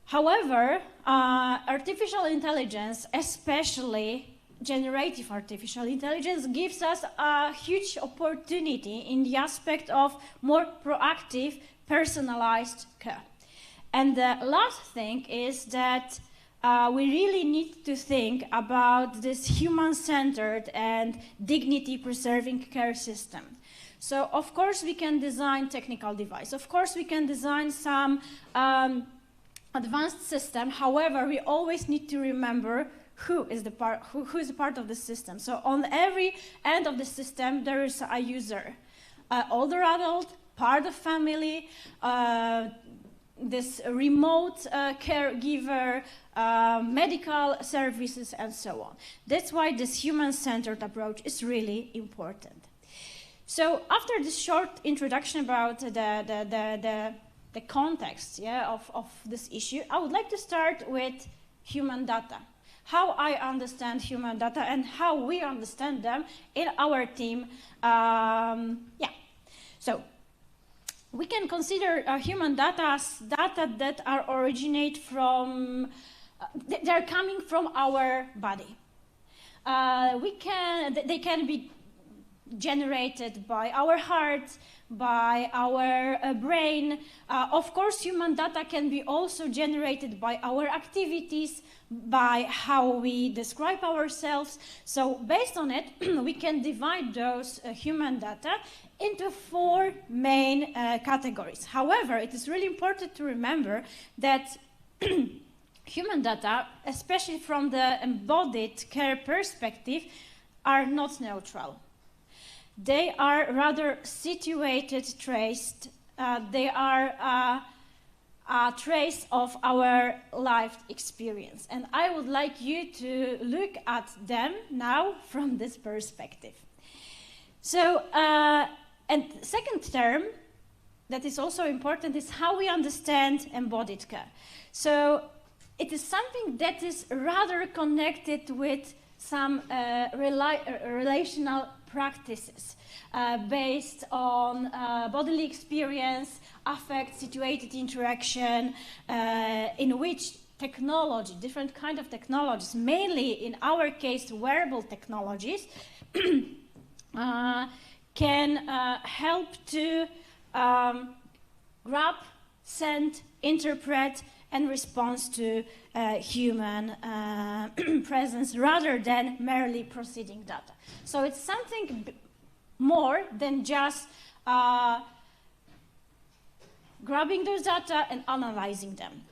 However, artificial intelligence, especially generative artificial intelligence, gives us a huge opportunity in the aspect of more proactive, personalized care. And the last thing is that we really need to think about this human-centered and dignity-preserving care system. So, of course, we can design technical device. Of course, we can design some advanced system. However, we always need to remember who is a part of the system. So on every end of the system, there is a user, older adult, part of family, this remote caregiver, medical services, and so on. That's why this human-centered approach is really important. So after this short introduction about the context, of this issue, I would like to start with human data. How I understand human data and how we understand them in our team. So we can consider human data as data that originate from, they're coming from our body. They can be generated by our heart, by our brain. Of course, human data can be also generated by our activities, by how we describe ourselves. So based on it, we can divide those human data into 4 main categories. However, it is really important to remember that human data, especially from the embodied care perspective, are not neutral. They are rather situated, traced. They are a trace of our life experience. And I would like you to look at them now from this perspective. So, and second term that is also important is how we understand embodied care. So it is something that is rather connected with some relational practices based on bodily experience, affect, situated interaction, in which technology, different kind of technologies, mainly in our case wearable technologies, can help to grab, send, interpret, and respond to human presence rather than merely proceeding data. So it's something more than just grabbing those data and analyzing them.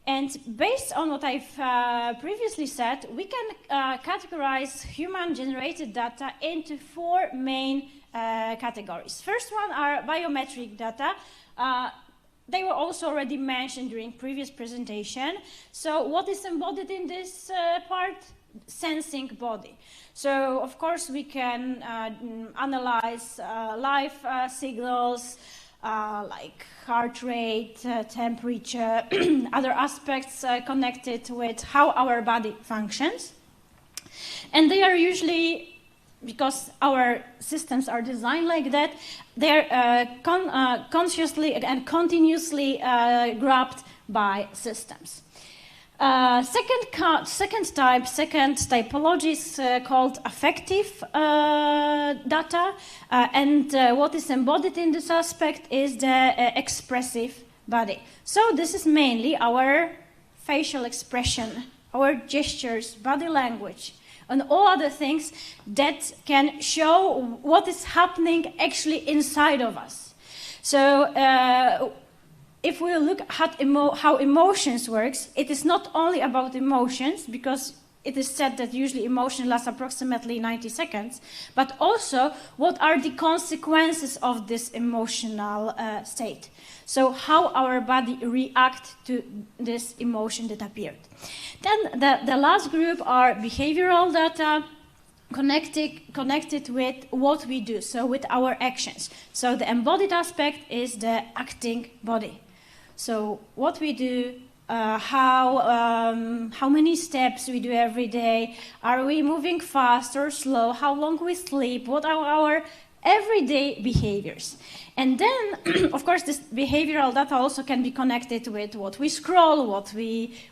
And based on what I've previously said, we can categorize human-generated data into 4 main categories. First one are biometric data. They were also already mentioned during previous presentation. So what is embodied in this part? Sensing body. So of course we can analyze live signals, like heart rate, temperature, other aspects connected with how our body functions. And they are usually, because our systems are designed like that, they're consciously and continuously grabbed by systems. Second typology is called affective data, and what is embodied in this aspect is the expressive body. So this is mainly our facial expression, our gestures, body language, and all other things that can show what is happening actually inside of us. So if we look at how emotions works, it is not only about emotions, because it is said that usually emotion lasts approximately 90 seconds, but also what are the consequences of this emotional state. So how our body reacts to this emotion that appeared. Then the last group are behavioral data, connected with what we do, so with our actions. So the embodied aspect is the acting body. So what we do, how many steps we do every day, are we moving fast or slow, how long we sleep, what are our everyday behaviors. And then, of course, this behavioral data also can be connected with what we scroll,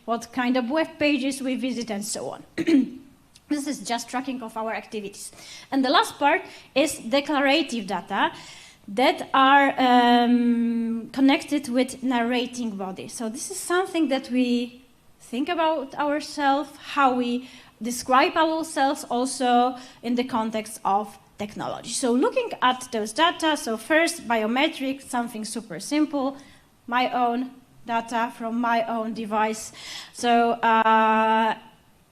what kind of web pages we visit, and so on. This is just tracking of our activities. And the last part is declarative data that are connected with narrating body. So this is something that we think about ourselves, how we describe ourselves also in the context of technology. So looking at those data, so first biometric, something super simple, my own data from my own device. So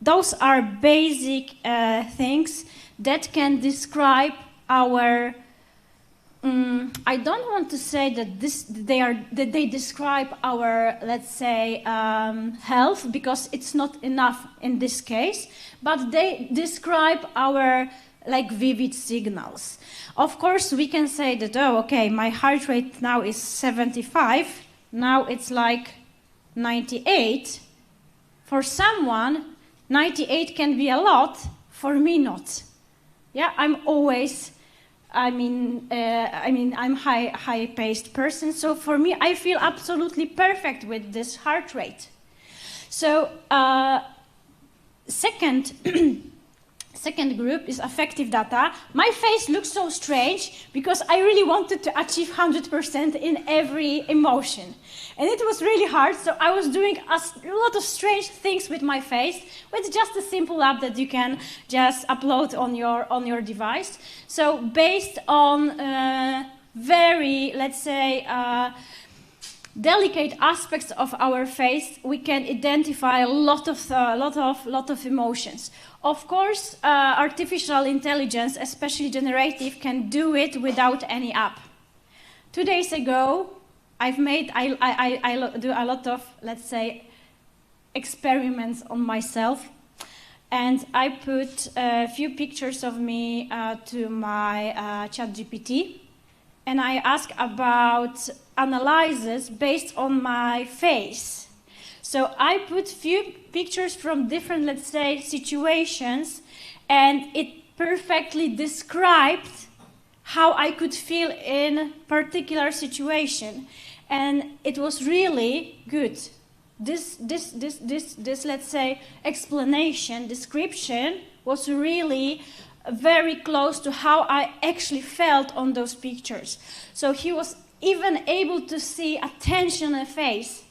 those are basic things that can describe our I don't want to say that they describe our, let's say, health, because it's not enough in this case, but they describe our like vivid signals. Of course, we can say that, oh, okay, my heart rate now is 75, now it's like 98. For someone, 98 can be a lot, for me not. Yeah, I'm always, I'm high-paced person, so for me, I feel absolutely perfect with this heart rate. So, second group is affective data. My face looks so strange because I really wanted to achieve 100% in every emotion. And it was really hard, so I was doing a lot of strange things with my face, with just a simple app that you can just upload on your device. So based on very, let's say, delicate aspects of our face, we can identify a lot of emotions. Of course, artificial intelligence, especially generative, can do it without any app. 2 days ago, I do a lot of, let's say, experiments on myself, and I put a few pictures of me to my ChatGPT, and I ask about analysis based on my face. So I put few pictures from different, let's say, situations, and it perfectly described how I could feel in particular situation, and it was really good. This let's say, explanation, description was really very close to how I actually felt on those pictures. So he was even able to see a tension in the face.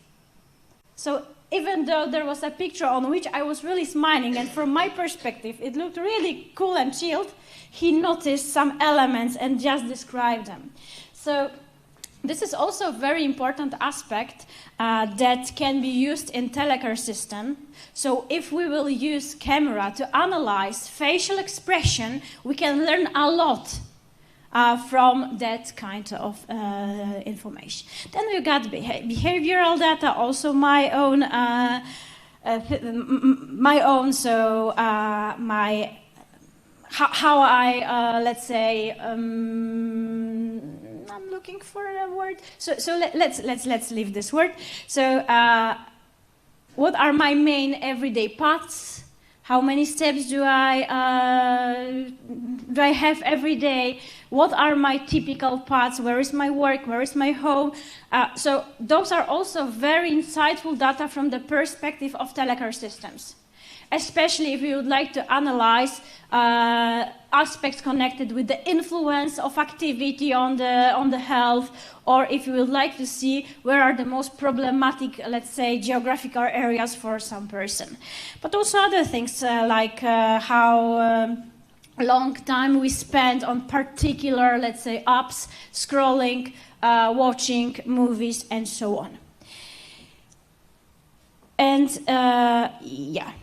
So even though there was a picture on which I was really smiling, and from my perspective it looked really cool and chilled, he noticed some elements and just described them. So this is also a very important aspect that can be used in telecare system. So if we will use camera to analyze facial expression, we can learn a lot from that kind of information. Then we got behavioral data, also my own, how I, let's say, I'm looking for a word. So let's leave this word. So what are my main everyday paths? How many steps do I have every day? What are my typical paths? Where is my work? Where is my home? So those are also very insightful data from the perspective of telecare systems, especially if you would like to analyze aspects connected with the influence of activity on the health, or if you would like to see where are the most problematic, let's say, geographical areas for some person. But also other things like how long time we spend on particular, let's say, apps, scrolling, watching movies, and so on. And yeah.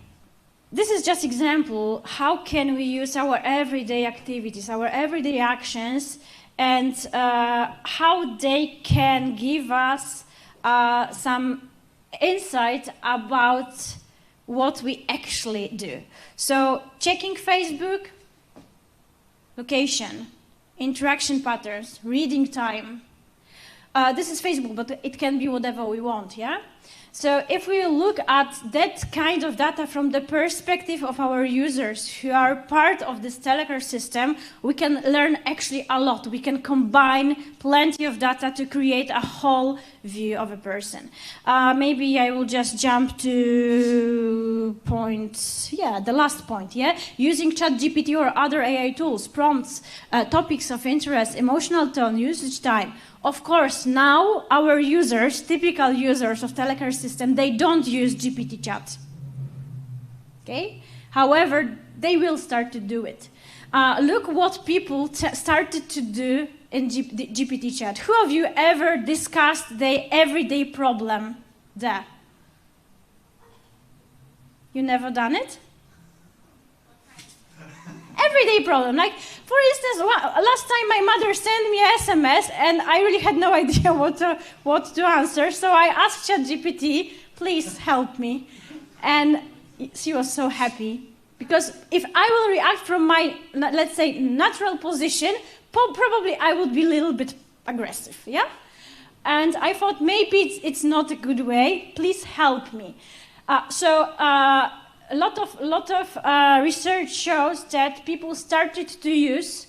This is just example, how can we use our everyday activities, our everyday actions, and how they can give us some insight about what we actually do. So checking Facebook, location, interaction patterns, reading time. This is Facebook, but it can be whatever we want, yeah? So if we look at that kind of data from the perspective of our users who are part of this telecare system, we can learn actually a lot. We can combine plenty of data to create a whole view of a person. Maybe I will just jump to the last point, yeah? Using ChatGPT or other AI tools, prompts, topics of interest, emotional tone, usage time. Of course, now our users, typical users of telecare system, they don't use GPT chat. Okay? However, they will start to do it. Look what people started to do in GPT chat. Who of you ever discussed their everyday problem there? You never done it? Everyday problem. Like, for instance, last time my mother sent me an SMS and I really had no idea what to answer. So I asked ChatGPT, please help me. And she was so happy. Because if I will react from my, let's say, natural position, probably I would be a little bit aggressive, yeah? And I thought maybe it's not a good way. Please help me. A lot of research shows that people started to use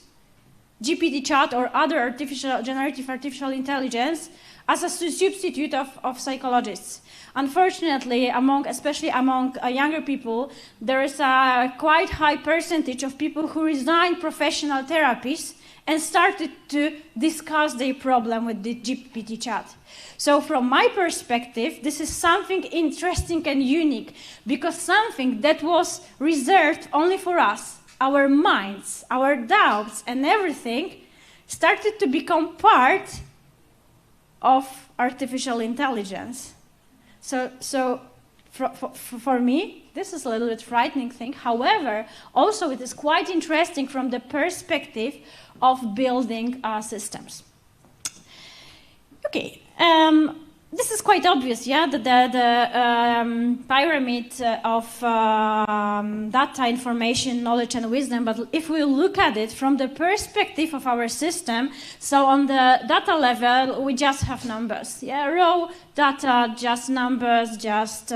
GPT chat or other generative artificial intelligence as a substitute of psychologists. Unfortunately, especially among younger people, there is a quite high percentage of people who resigned professional therapies and started to discuss their problem with the GPT chat. So from my perspective, this is something interesting and unique, because something that was reserved only for us, our minds, our doubts and everything, started to become part of artificial intelligence. So for me, this is a little bit frightening thing. However, also it is quite interesting from the perspective of building systems. Okay, this is quite obvious, yeah, the pyramid of data, information, knowledge, and wisdom. But if we look at it from the perspective of our system, so on the data level, we just have numbers, yeah, raw data, just numbers, just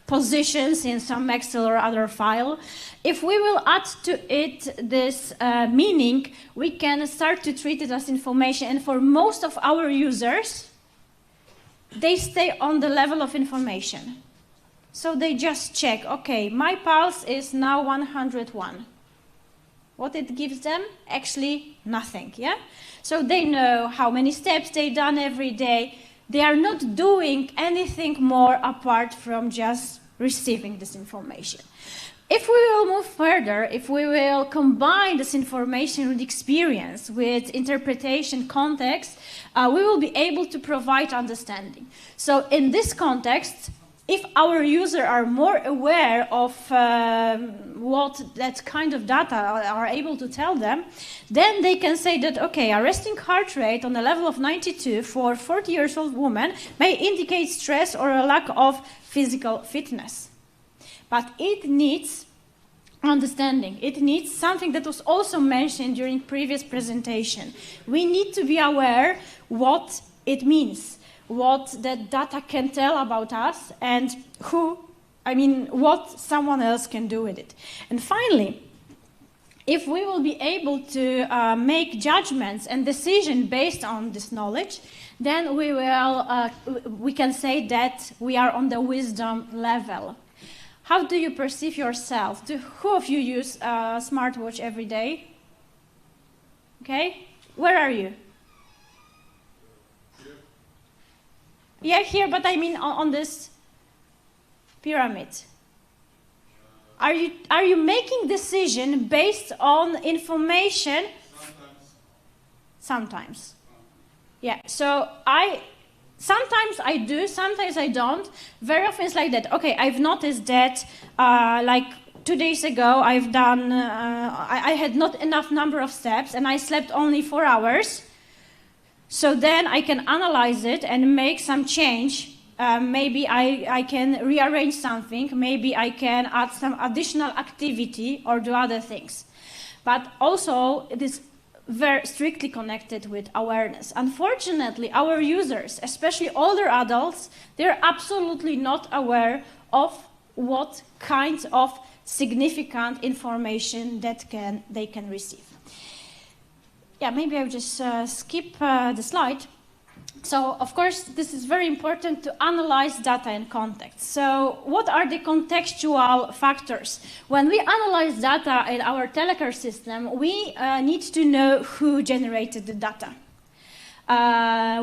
positions in some Excel or other file. If we will add to it this meaning, we can start to treat it as information. And for most of our users, they stay on the level of information. So they just check, okay, my pulse is now 101. What it gives them? Actually, nothing, yeah? So they know how many steps they've done every day. They are not doing anything more apart from just receiving this information. If we will move further, if we will combine this information with experience, with interpretation, context, we will be able to provide understanding. So in this context, if our users are more aware of what that kind of data are able to tell them, then they can say that, okay, a resting heart rate on a level of 92 for a 40-year-old woman may indicate stress or a lack of physical fitness. But it needs understanding. It needs something that was also mentioned during previous presentation. We need to be aware what it means, what the data can tell about us, and what someone else can do with it. And finally, if we will be able to make judgments and decisions based on this knowledge, then we can say that we are on the wisdom level. How do you perceive yourself? Who of you use a smartwatch every day? Okay, where are you? Yeah, here, but I mean on this pyramid. Are you making decision based on information? Sometimes. Yeah. So sometimes I do, sometimes I don't. Very often it's like that. Okay, I've noticed that like 2 days ago I've done. I had not enough number of steps and I slept only 4 hours. So then I can analyze it and make some change. Maybe I can rearrange something, maybe I can add some additional activity or do other things. But also it is very strictly connected with awareness. Unfortunately, our users, especially older adults, they're absolutely not aware of what kind of significant information that they can receive. Yeah, maybe I'll just skip the slide. So, of course, this is very important to analyze data in context. So, what are the contextual factors? When we analyze data in our telecare system, we need to know who generated the data.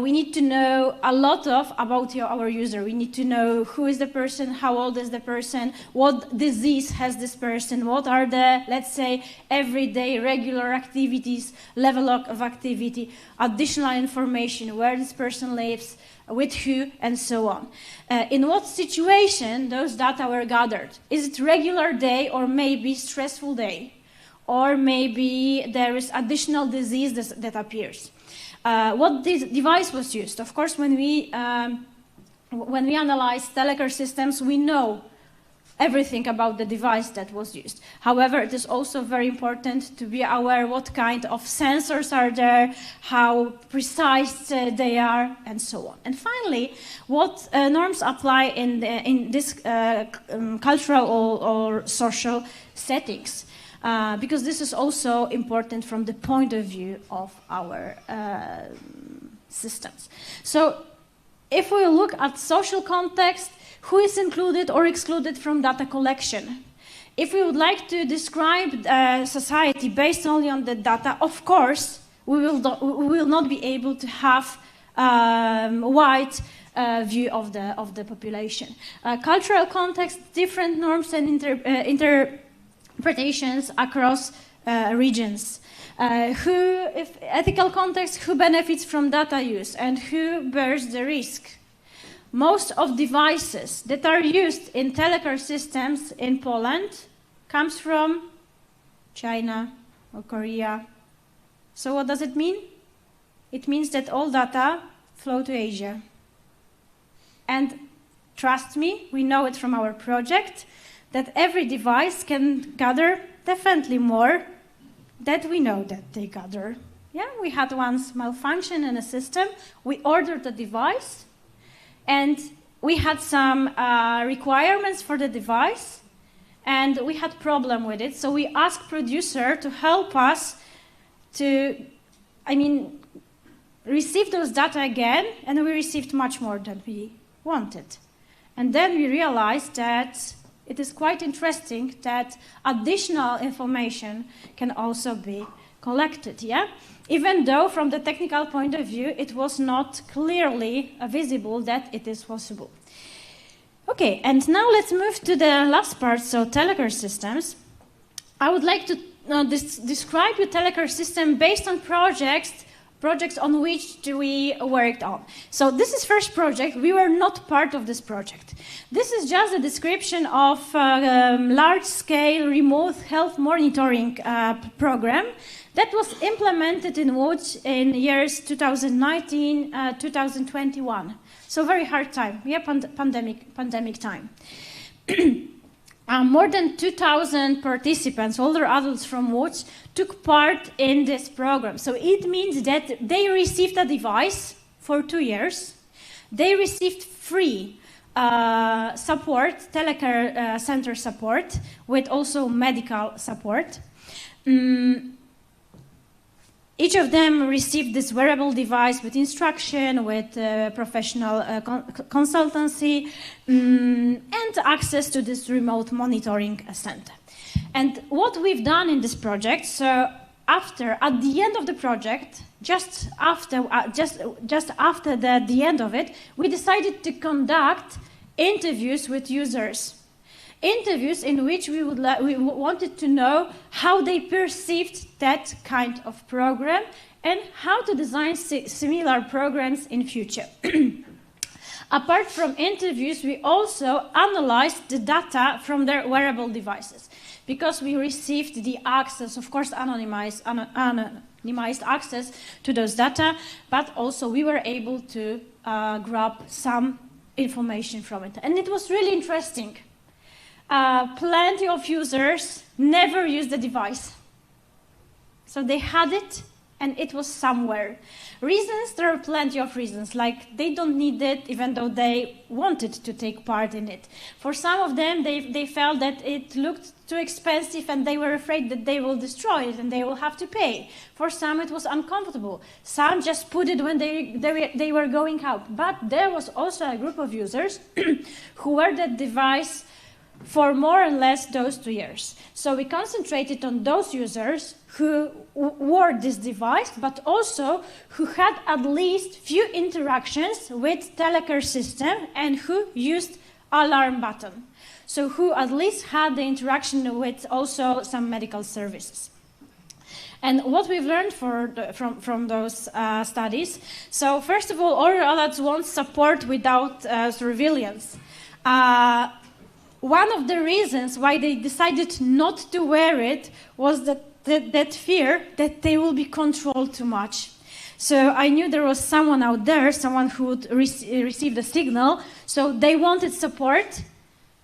We need to know a lot about our user. We need to know who is the person, how old is the person, what disease has this person, what are the, let's say, everyday regular activities, level of activity, additional information, where this person lives, with who, and so on. In what situation those data were gathered? Is it regular day or maybe stressful day? Or maybe there is additional disease that appears? What this device was used? Of course, when we analyze telecare systems, we know everything about the device that was used. However, it is also very important to be aware what kind of sensors are there, how precise they are, and so on. And finally, what norms apply in this cultural or social settings. Because this is also important from the point of view of our systems. So if we look at social context, who is included or excluded from data collection? If we would like to describe society based only on the data, of course, we will not be able to have wide view of the population. Cultural context, different norms and interpretations across regions. If ethical context, who benefits from data use and who bears the risk? Most of devices that are used in telecare systems in Poland comes from China or Korea. So what does it mean? It means that all data flow to Asia. And trust me, we know it from our project, that every device can gather definitely more than we know that they gather. Yeah, we had once malfunction in a system. We ordered the device, and we had some requirements for the device, and we had problem with it. So we asked producer to help us to, receive those data again, and we received much more than we wanted. And then we realized that it is quite interesting that additional information can also be collected, yeah? Even though from the technical point of view, it was not clearly visible that it is possible. Okay, and now let's move to the last part, so telecare systems. I would like to describe the telecare system based on projects on which we worked on. So this is first project. We were not part of this project. This is just a description of large-scale remote health monitoring program that was implemented in Łódź in years 2019, 2021. So very hard time. Yeah, pandemic time. more than 2,000 participants, older adults from Łódź, took part in this program. So it means that they received a device for 2 years. They received free support, telecare center support, with also medical support. Each of them received this wearable device with instruction, with professional consultancy, and access to this remote monitoring center. And what we've done in this project, so at the end of the project, just after the end of it, we decided to conduct interviews with users. Interviews in which we wanted to know how they perceived that kind of program and how to design similar programs in future. Apart from interviews, we also analyzed the data from their wearable devices, because we received the access, of course, anonymized access to those data, but also we were able to grab some information from it. And it was really interesting. Plenty of users never used the device. So they had it and it was somewhere. Reasons, there are plenty of reasons, like they don't need it even though they wanted to take part in it. For some of them, they felt that it looked too expensive and they were afraid that they will destroy it and they will have to pay. For some, it was uncomfortable. Some just put it when they were going out. But there was also a group of users who wear that device for more or less those 2 years. So we concentrated on those users who wore this device, but also who had at least few interactions with telecare system and who used alarm button. So who at least had the interaction with also some medical services. And what we've learned from those studies, so first of all adults want support without surveillance. One of the reasons why they decided not to wear it was that fear that they will be controlled too much. So I knew there was someone out there, someone who would receive the signal, so they wanted support,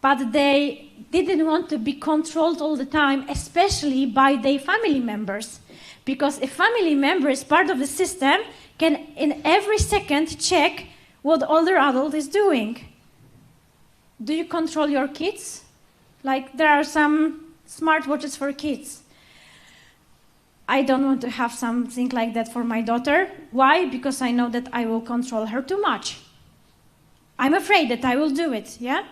but they didn't want to be controlled all the time, especially by their family members. Because a family member is part of the system, can in every second check what older adult is doing. Do you control your kids? Like there are some smartwatches for kids. I don't want to have something like that for my daughter. Why? Because I know that I will control her too much. I'm afraid that I will do it, yeah?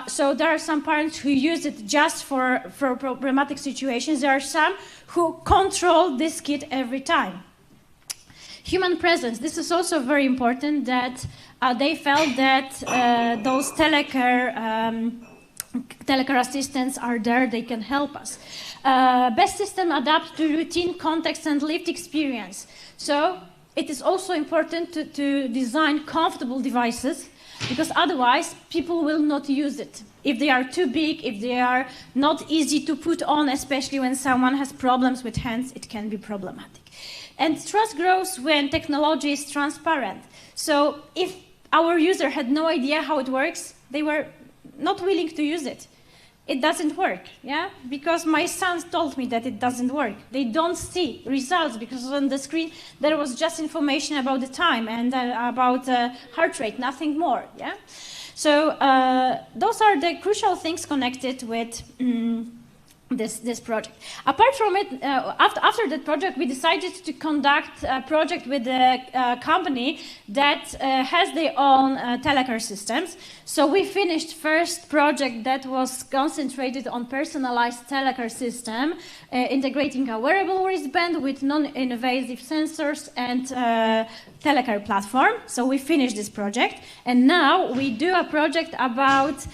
So there are some parents who use it just for problematic situations. There are some who control this kid every time. Human presence. This is also very important, that they felt that those telecare assistants are there, they can help us. Best system adapts to routine, context, and lived experience. So it is also important to design comfortable devices, because otherwise people will not use it. If they are too big, if they are not easy to put on, especially when someone has problems with hands, it can be problematic. And trust grows when technology is transparent. So if our user had no idea how it works, they were not willing to use it. It doesn't work, yeah? Because my sons told me that it doesn't work. They don't see results because on the screen there was just information about the time and about heart rate, nothing more, yeah? So those are the crucial things connected with this project. Apart from it, after that project, we decided to conduct a project with a company that has their own telecare systems. So we finished first project that was concentrated on personalized telecare system, integrating a wearable wristband with non-invasive sensors and telecare platform. So we finished this project, and now we do a project about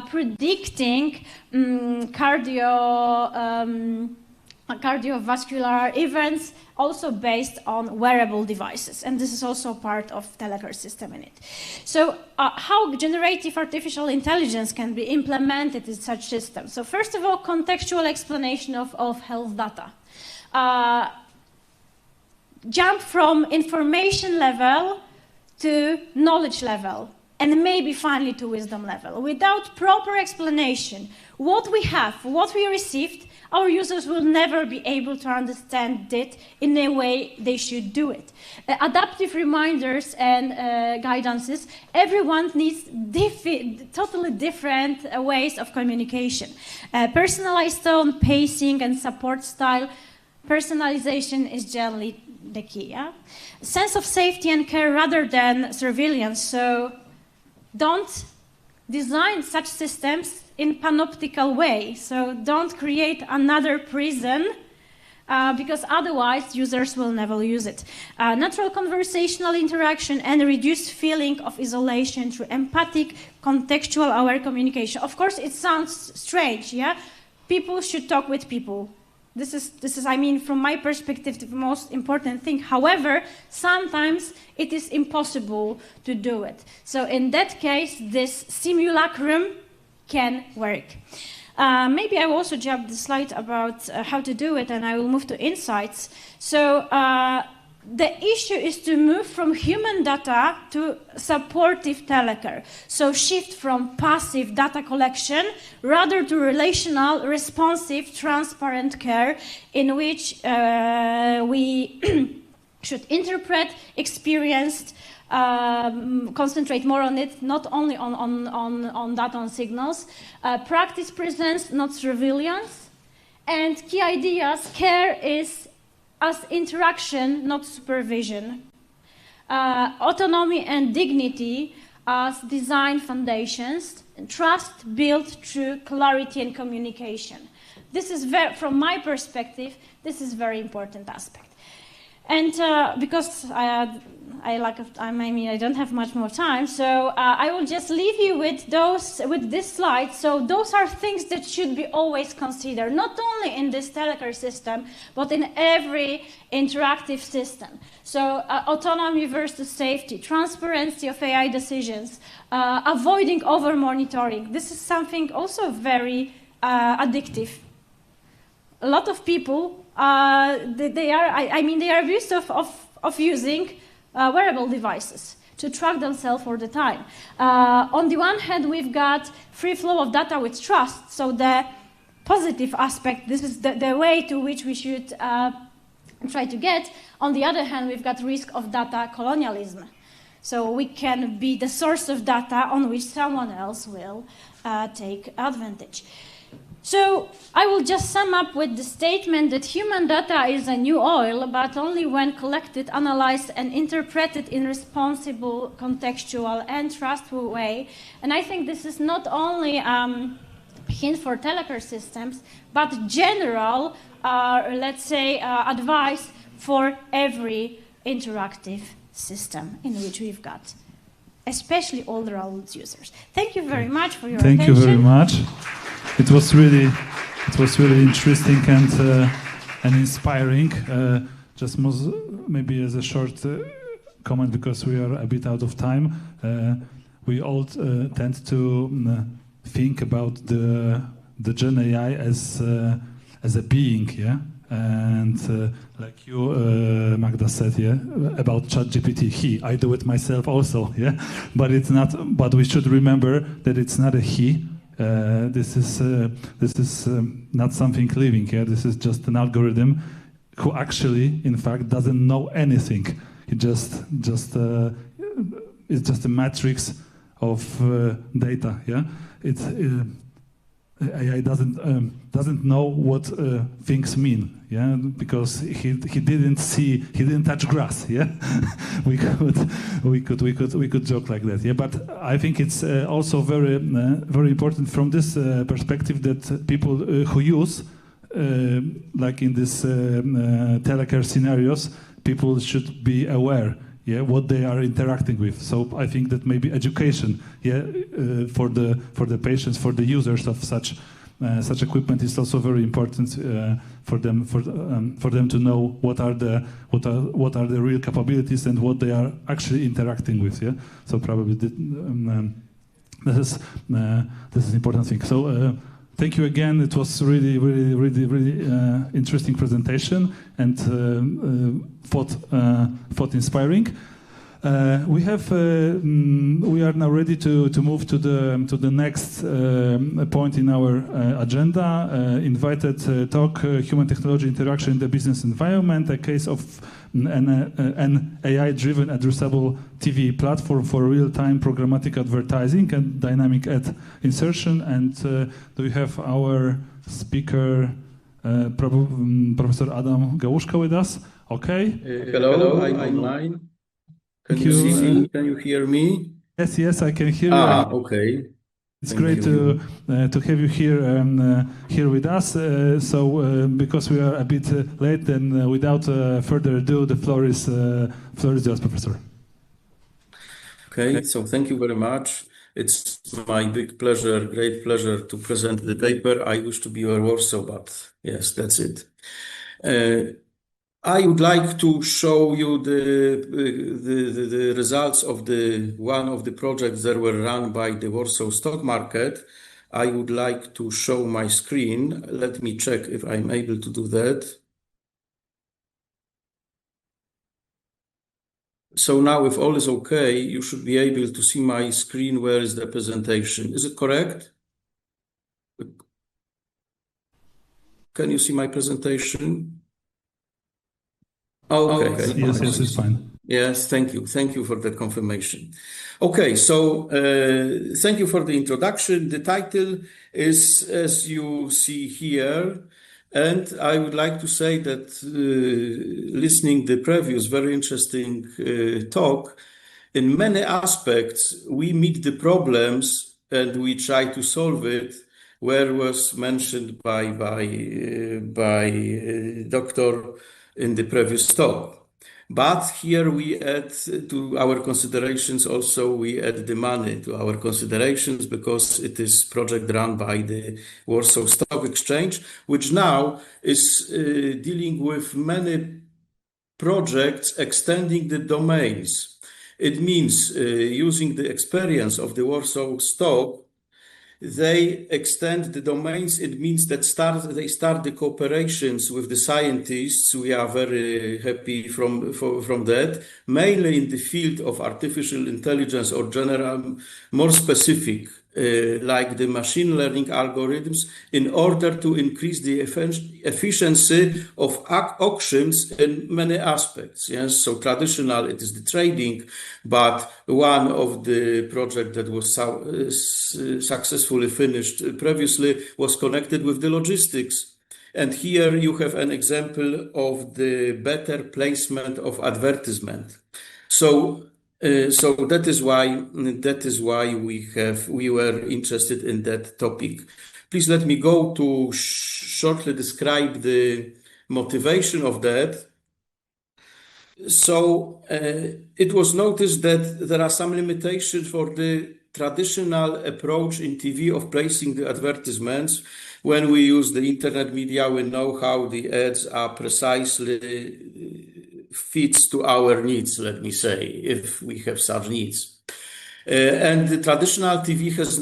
predicting cardiovascular events, also based on wearable devices, and this is also part of telecare system in it. So how generative artificial intelligence can be implemented in such systems? So first of all, contextual explanation of health data. Jump from information level to knowledge level. and maybe finally to wisdom level. Without proper explanation, what we have, what we received, our users will never be able to understand it in a way they should do it. Adaptive reminders and guidances, everyone needs totally different ways of communication. Personalized tone, pacing, and support style. Personalization is generally the key. Yeah? Sense of safety and care rather than surveillance. So don't design such systems in panoptical way. So don't create another prison because otherwise users will never use it. Natural conversational interaction and reduced feeling of isolation through empathic, contextual aware communication. Of course, it sounds strange, yeah? People should talk with people. This is, I mean, from my perspective, the most important thing. However, sometimes it is impossible to do it. So in that case, this simulacrum can work. Maybe I will also jump the slide about how to do it, and I will move to insights. So the issue is to move from human data to supportive telecare. So shift from passive data collection rather to relational, responsive, transparent care in which we should interpret, experienced, concentrate more on it, not only on data, on signals. Practice presence, not surveillance. And key ideas, care is as interaction, not supervision. Autonomy and dignity as design foundations. And trust built through clarity and communication. This is from my perspective, this is a very important aspect. And because I don't have much more time, so I will just leave you with this slide. So those are things that should be always considered, not only in this telecare system, but in every interactive system. So autonomy versus safety, transparency of AI decisions, avoiding over-monitoring. This is something also very addictive. A lot of people, they are abused of using wearable devices to track themselves all the time. On the one hand, we've got free flow of data with trust. So the positive aspect, this is the way to which we should try to get. On the other hand, we've got risk of data colonialism. So we can be the source of data on which someone else will take advantage. So I will just sum up with the statement that human data is a new oil, but only when collected, analyzed, and interpreted in responsible, contextual, and trustful way. And I think this is not only hint for telecare systems, but general, let's say, advice for every interactive system in which we've got, especially older adult users. Thank you very much for your attention. Thank you very much. It was really interesting and inspiring. Just maybe as a short comment, because we are a bit out of time. We all tend to think about the Gen AI as a being, yeah. And like you, Magda said, yeah, about ChatGPT, I do it myself also, yeah. But it's not. But we should remember that it's not a he. This is not something living. Yeah, this is just an algorithm who actually, in fact, doesn't know anything. It it's just a matrix of data. Yeah, AI doesn't know what things mean. Yeah, because he didn't touch grass. Yeah, we could joke like that. Yeah, but I think it's also very important from this perspective that people who use, like in this telecare scenarios, people should be aware. Yeah, what they are interacting with. So I think that maybe education, yeah, for the patients, for the users of such equipment is also very important for them to know what are the real capabilities and what they are actually interacting with. Yeah, so probably this is an important thing. So. Thank you again. It was really interesting presentation and thought inspiring. We are now ready to move to the next point in our agenda. Invited talk: human technology interaction in the business environment. A case of an AI-driven addressable TV platform for real-time programmatic advertising and dynamic ad insertion. And we have our speaker, Professor Adam Gałuszka, with us. Okay. Hello, I'm online. Can you see me? Can you hear me? Yes, I can hear you. Okay. It's great to have you here with us. Because we are a bit late, then without further ado, the floor is yours, Professor. Okay, so thank you very much. It's my big pleasure, great pleasure to present the paper. I wish to be in Warsaw, but yes, that's it. I would like to show you the results of one of the projects that were run by the Warsaw Stock Market. I would like to show my screen. Let me check if I'm able to do that. So now, if all is okay, you should be able to see my screen. Where is the presentation? Is it correct? Can you see my presentation? Okay. Yes, it's fine. Yes, thank you. Thank you for the confirmation. Okay, so thank you for the introduction. The title is, as you see here, and I would like to say that listening the previous very interesting talk, in many aspects, we meet the problems and we try to solve it, where was mentioned by Dr. in the previous talk. But here we add to our considerations also, we add the money to our considerations because it is project run by the Warsaw Stock Exchange, which now is dealing with many projects extending the domains. It means using the experience of the Warsaw Stock, they extend the domains. It means that they start the cooperations with the scientists. We are very happy from that, mainly in the field of artificial intelligence or general, more specific, like the machine learning algorithms, in order to increase the efficiency of auctions in many aspects. Yes, so traditional, it is the trading, but one of the projects that was successfully finished previously was connected with the logistics. And here you have an example of the better placement of advertisement. So that is why we were interested in that topic. Please let me go to shortly describe the motivation of that. So it was noticed that there are some limitations for the traditional approach in TV of placing the advertisements. When we use the internet media, we know how the ads are precisely fits to our needs, let me say, if we have such needs. And the traditional TV has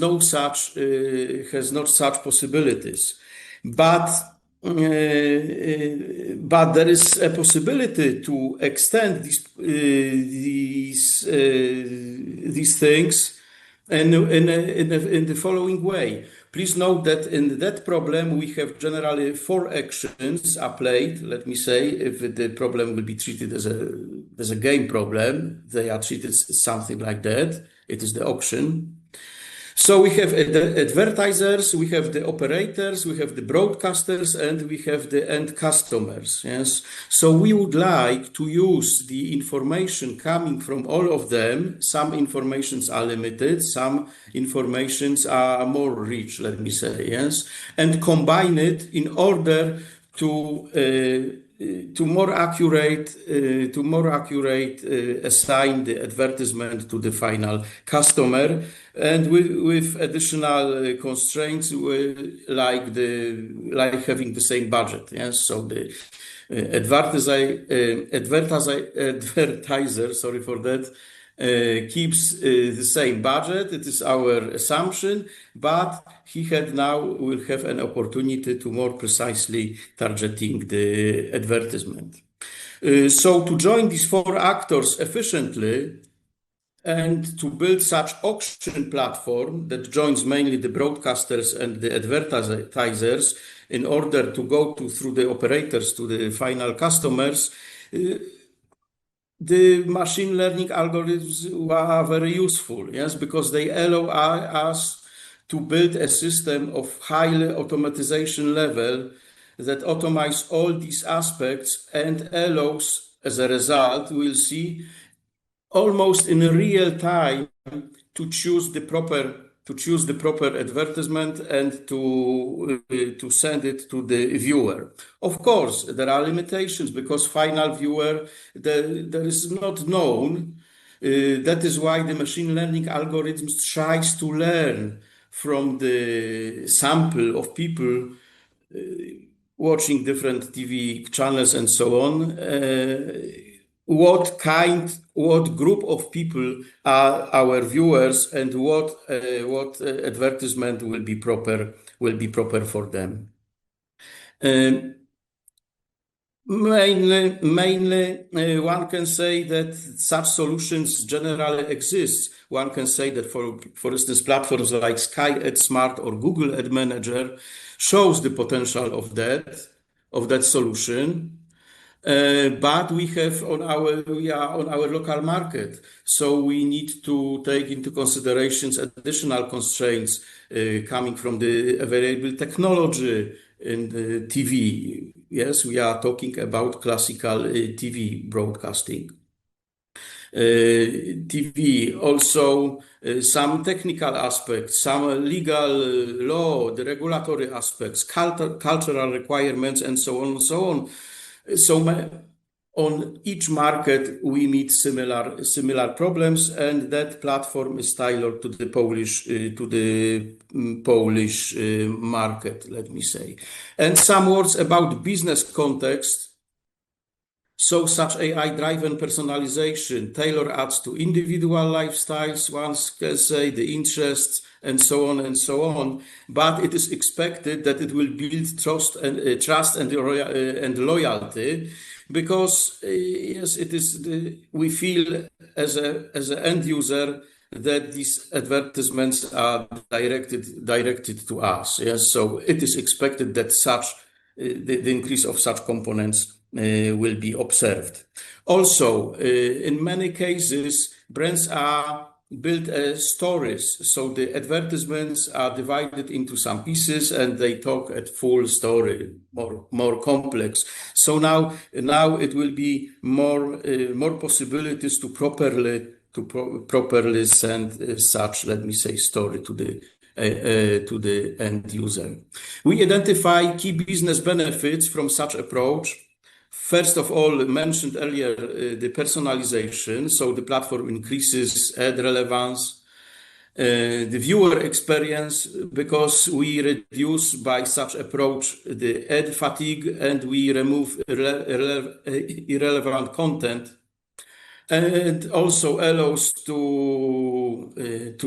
not such possibilities. But there is a possibility to extend these things in the following way. Please note that in that problem, we have generally 4 actions are played. Let me say, if the problem will be treated as a game problem, they are treated something like that. It is the auction. So we have the advertisers, we have the operators, we have the broadcasters, and we have the end customers. Yes. So we would like to use the information coming from all of them. Some informations are limited, some informations are more rich, let me say, yes, and combine it in order to more accurate assign the advertisement to the final customer, and with additional constraints like having the same budget. Yes, so the advertiser, sorry for that, keeps the same budget. It is our assumption, but he will have an opportunity to more precisely targeting the advertisement. So to join these 4 actors efficiently, And to build such auction platform that joins mainly the broadcasters and the advertisers in order to go through the operators to the final customers, the machine learning algorithms are very useful, yes, because they allow us to build a system of high automatization level that automates all these aspects and allows, as a result, we'll see, almost in real time to choose the proper advertisement and to send it to the viewer. Of course, there are limitations because final viewer there is not known. That is why the machine learning algorithms tries to learn from the sample of people watching different TV channels and so on. What group of people are our viewers, and what advertisement will be proper for them. Mainly, one can say that such solutions generally exist. One can say that, for instance, platforms like Sky Ad Smart or Google Ad Manager shows the potential of that solution. But we are on our local market, so we need to take into considerations additional constraints coming from the available technology in the TV. Yes, we are talking about classical TV broadcasting. TV, also some technical aspects, some legal law, the regulatory aspects, cultural requirements, and so on and so on. So on each market, we meet similar problems, and that platform is tailored to the Polish market, let me say. And some words about business context. So such AI-driven personalization, tailor ads to individual lifestyles, one can say the interests, and so on and so on. But it is expected that it will build trust and loyalty, because yes, it is. We feel as an end user that these advertisements are directed to us. Yes, so it is expected that the increase of such components will be observed. Also, in many cases, brands are built as stories. So the advertisements are divided into some pieces and they talk at full story, more complex. So now it will be more possibilities to properly send such, let me say, story to the end user. We identify key business benefits from such approach. First of all, mentioned earlier, the personalization. So the platform increases ad relevance, the viewer experience, because we reduce by such approach the ad fatigue and we remove irrelevant content. And it also allows to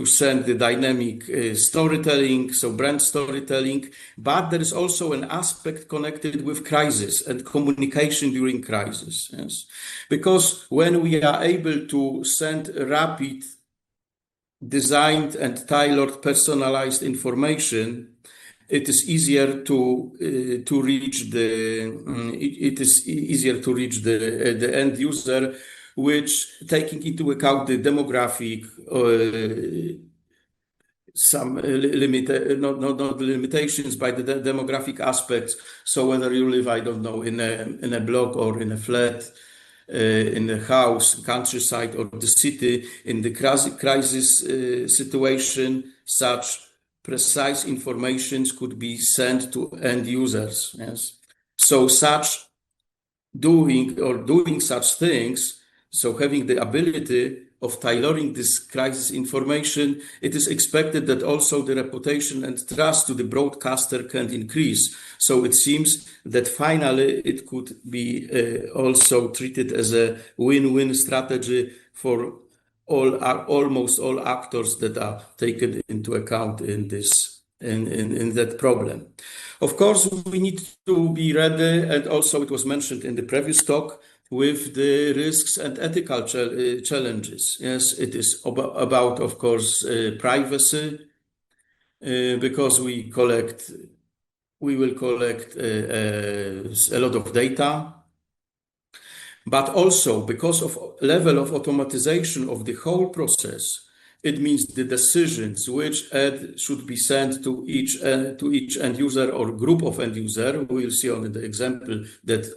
send the dynamic storytelling, so brand storytelling. But there is also an aspect connected with crisis and communication during crisis. Yes, because when we are able to send rapid, designed and tailored, personalized information, it is easier to reach the end user, which, taking into account the demographic, some not limitations by the demographic aspects. So whether you live, I don't know, in a block or in a flat, in a house, countryside, or the city, in the crisis situation, such precise informations could be sent to end users. Yes, so doing such things. So having the ability of tailoring this crisis information, it is expected that also the reputation and trust to the broadcaster can increase. So it seems that finally it could be also treated as a win-win strategy for almost all actors that are taken into account in that problem. Of course, we need to be ready, and also it was mentioned in the previous talk, with the risks and ethical challenges. Yes, it is about, of course, privacy, because we will collect a lot of data, but also because of level of automatization of the whole process. It means the decisions which ad should be sent to each end user or group of end user. We'll see on the example that,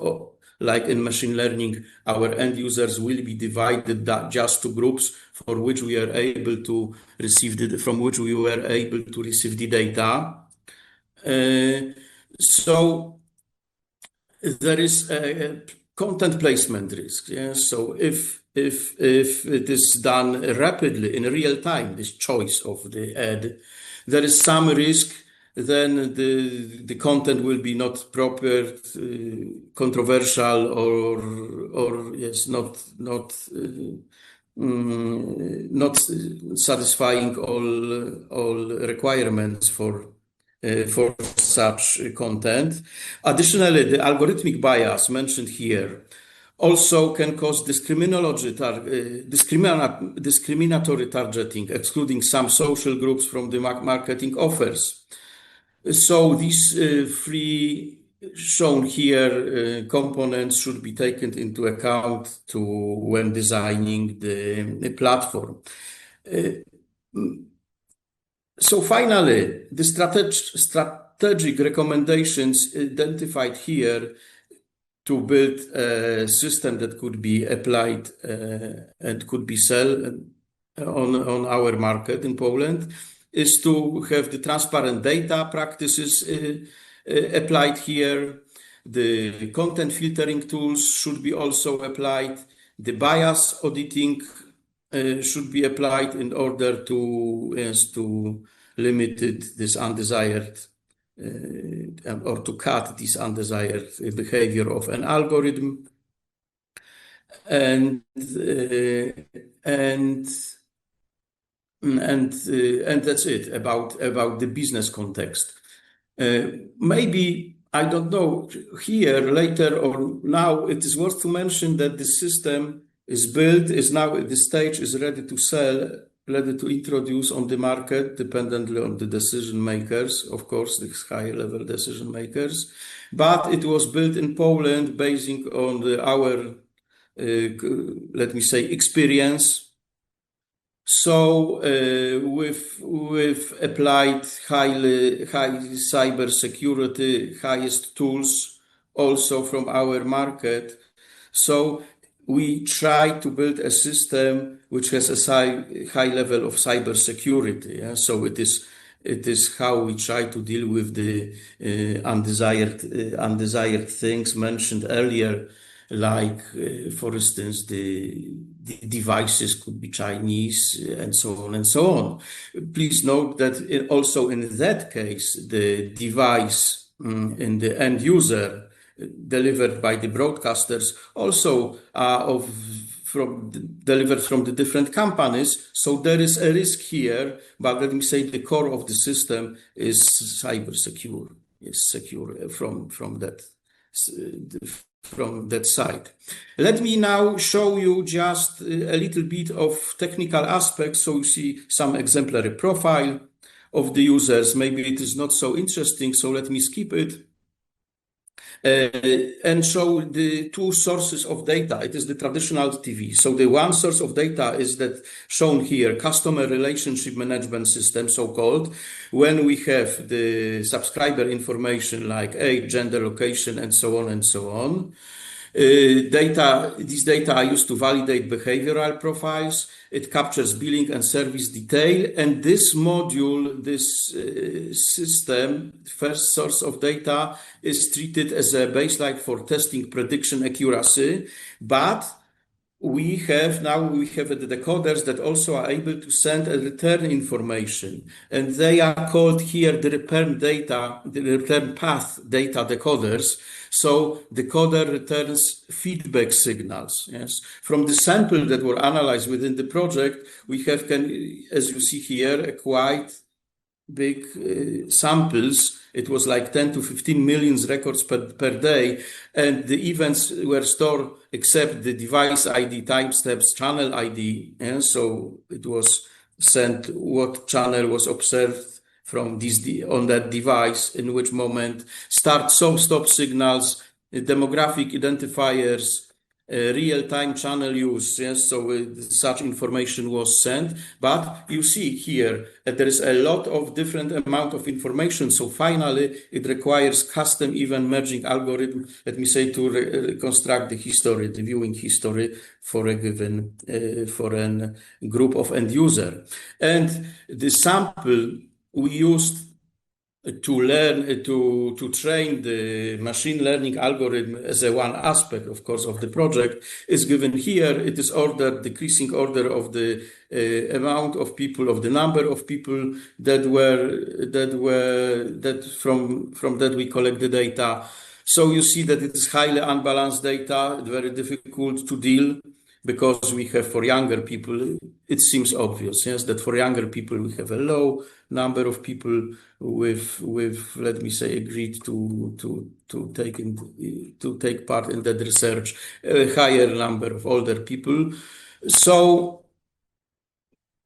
like in machine learning, our end users will be divided just to groups for which we are able to receive from which we were able to receive the data. So there is a content placement risk. Yes, so if it is done rapidly in real time, this choice of the ad, there is some risk. Then the content will be not proper, controversial, or yes, not satisfying all requirements for such content. Additionally, the algorithmic bias mentioned here also can cause discriminatory targeting, excluding some social groups from the marketing offers. So these three shown here components should be taken into account when designing the platform. So finally, the strategic recommendations identified here to build a system that could be applied and could be sold on our market in Poland is to have the transparent data practices applied here. The content filtering tools should be also applied. The bias auditing should be applied in order to limit this undesired or to cut this undesired behavior of an algorithm. And that's it about the business context. Maybe, I don't know, here, later, or now, it is worth to mention that the system is built, is now at the stage, is ready to sell, ready to introduce on the market, dependently on the decision makers, of course, the higher level decision makers. But it was built in Poland based on our, let me say, experience. So with applied high cyber security, highest tools also from our market. So we try to build a system which has a high level of cyber security. Yeah? So it is how we try to deal with the undesired things mentioned earlier, like, for instance, the devices could be Chinese and so on and so on. Please note that also in that case, the device in the end user delivered by the broadcasters also are delivered from the different companies. So there is a risk here, but let me say the core of the system is cyber secure, is secure from that side. Let me now show you just a little bit of technical aspects, so you see some exemplary profile of the users. Maybe it is not so interesting, so let me skip it. And show the two sources of data. It is the traditional TV. So the one source of data is that shown here, customer relationship management system, so-called, when we have the subscriber information like age, gender, location, and so on and so on. These data are used to validate behavioral profiles. It captures billing and service detail. And this module, this system, first source of data, is treated as a baseline for testing prediction accuracy. But we have the decoders that also are able to send a return information, and they are called here the return path data decoders. So decoder returns feedback signals. Yes, from the sample that were analyzed within the project, we have, as you see here, a quite samples. It was like 10 to 15 million records per day, and the events were stored except the device ID, timestamps, channel ID, and so it was sent what channel was observed from this on that device, in which moment, start, stop signals, demographic identifiers, real-time channel use. Yes, so such information was sent. But you see here that there is a lot of different amount of information. So finally, it requires custom event merging algorithm, let me say, to reconstruct the history, the viewing history for a given, for a group of end user. And the sample we used to learn, to train the machine learning algorithm as a one aspect, of course, of the project is given here. It is ordered, decreasing order of the amount of people, of the number of people that from that we collect the data. So you see that it is highly unbalanced data, very difficult to deal, because we have for younger people, it seems obvious, yes, that for younger people we have a low number of people with let me say agreed to take part in that research, a higher number of older people. So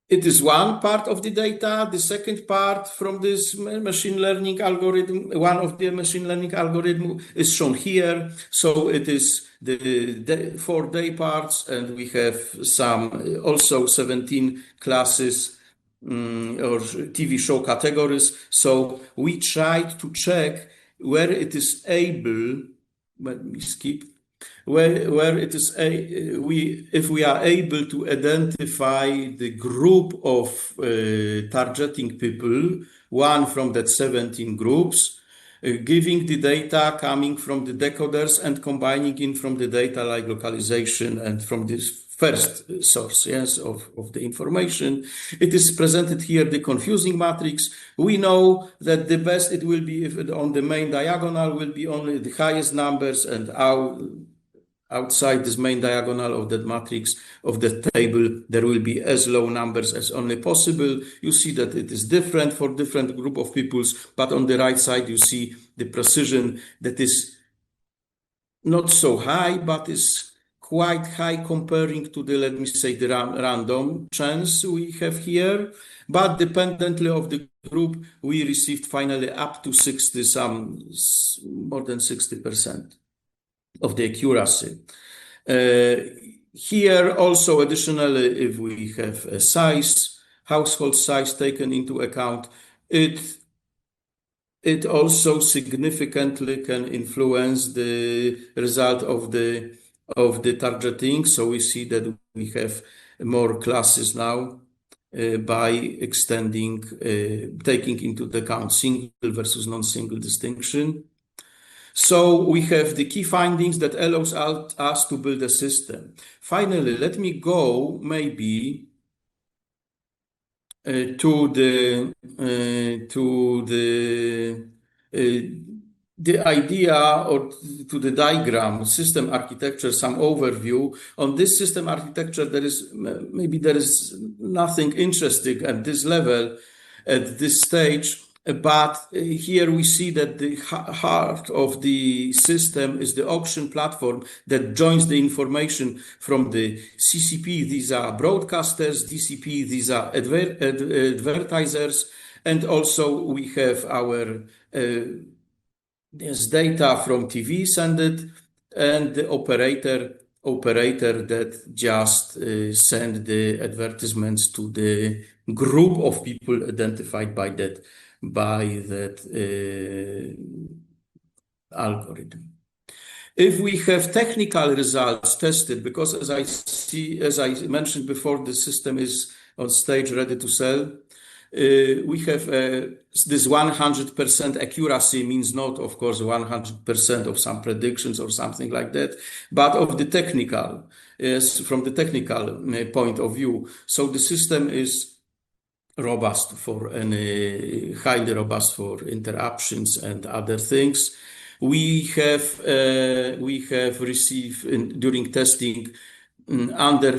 it is one part of the data. The second part from this machine learning algorithm, one of the machine learning algorithm is shown here. So it is the 4 day parts, and we have some also 17 classes or TV show categories. So we tried to check where it is able, let me skip, where it is if we are able to identify the group of targeting people, one from that 17 groups, giving the data coming from the decoders and combining in from the data like localization and from this first source, yes, of the information. It is presented here, the confusing matrix. We know that the best it will be if on the main diagonal will be only the highest numbers, and outside this main diagonal of that matrix, of the table, there will be as low numbers as only possible. You see that it is different for different group of peoples, but on the right side, you see the precision that is not so high, but is quite high comparing to the, let me say, the random chance we have here. But dependently of the group, we received finally up to 60, more than 60% of the accuracy. Here also additionally, if we have a size, household size taken into account, it also significantly can influence the result of the targeting. So we see that we have more classes now by extending, taking into account single versus non-single distinction. So we have the key findings that allows us to build a system. Finally, let me go maybe to the idea, or to the diagram, system architecture, some overview. On this system architecture, there is nothing interesting at this level, at this stage. But here we see that the heart of the system is the auction platform that joins the information from the CCP. These are broadcasters, DCP, these are advertisers. And also we have our data from TV send it, and the operator that just send the advertisements to the group of people identified by that algorithm. If we have technical results tested, because as I mentioned before, the system is on stage ready to sell. We have this 100% accuracy means not, of course, 100% of some predictions or something like that, but of the technical, from the technical point of view. So the system is robust for any, highly robust for interruptions and other things. We have received during testing under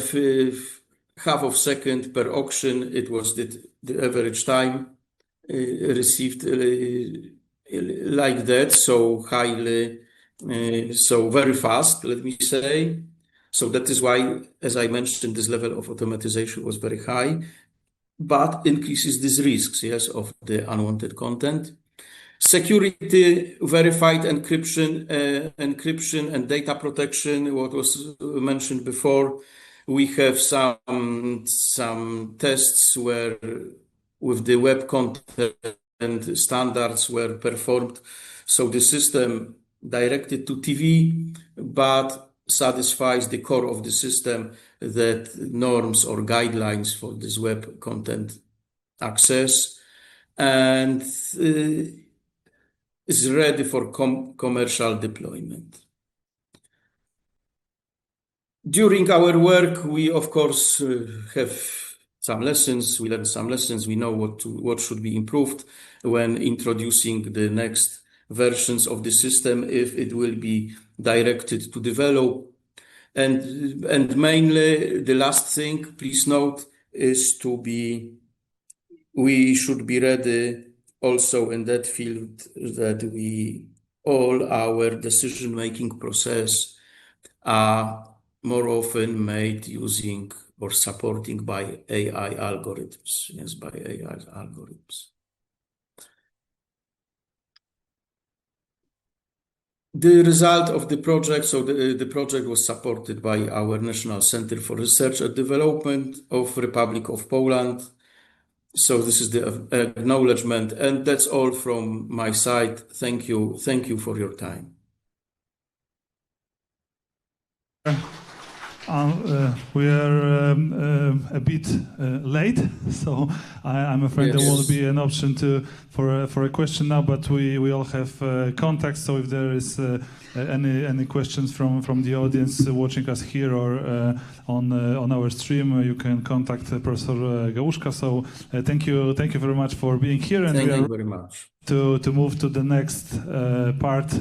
half of second per auction. It was the average time received like that, so highly, so very fast, let me say. So that is why, as I mentioned, this level of automatization was very high, but increases these risks, yes, of the unwanted content. Security, verified encryption, encryption and data protection, what was mentioned before. We have some tests where with the web content standards were performed. So the system directed to TV, but satisfies the core of the system that norms or guidelines for this web content access and is ready for commercial deployment. During our work, we of course have some lessons. We learned some lessons. We know what should be improved when introducing the next versions of the system, if it will be directed to develop. And mainly the last thing, please note, is we should be ready also in that field that all our decision-making process are more often made using or supporting by AI algorithms. Yes, by AI algorithms. The result of the project, so the project was supported by our National Center for Research and Development of Republic of Poland. So this is the acknowledgement, and that's all from my side. Thank you. Thank you for your time. We are a bit late, so I'm afraid there won't be an option for a question now. But we all have contacts, so if there is any questions from the audience watching us here or on our stream, you can contact Professor Gałuszka. So thank you very much for being here, and thank you very much. To move to the next part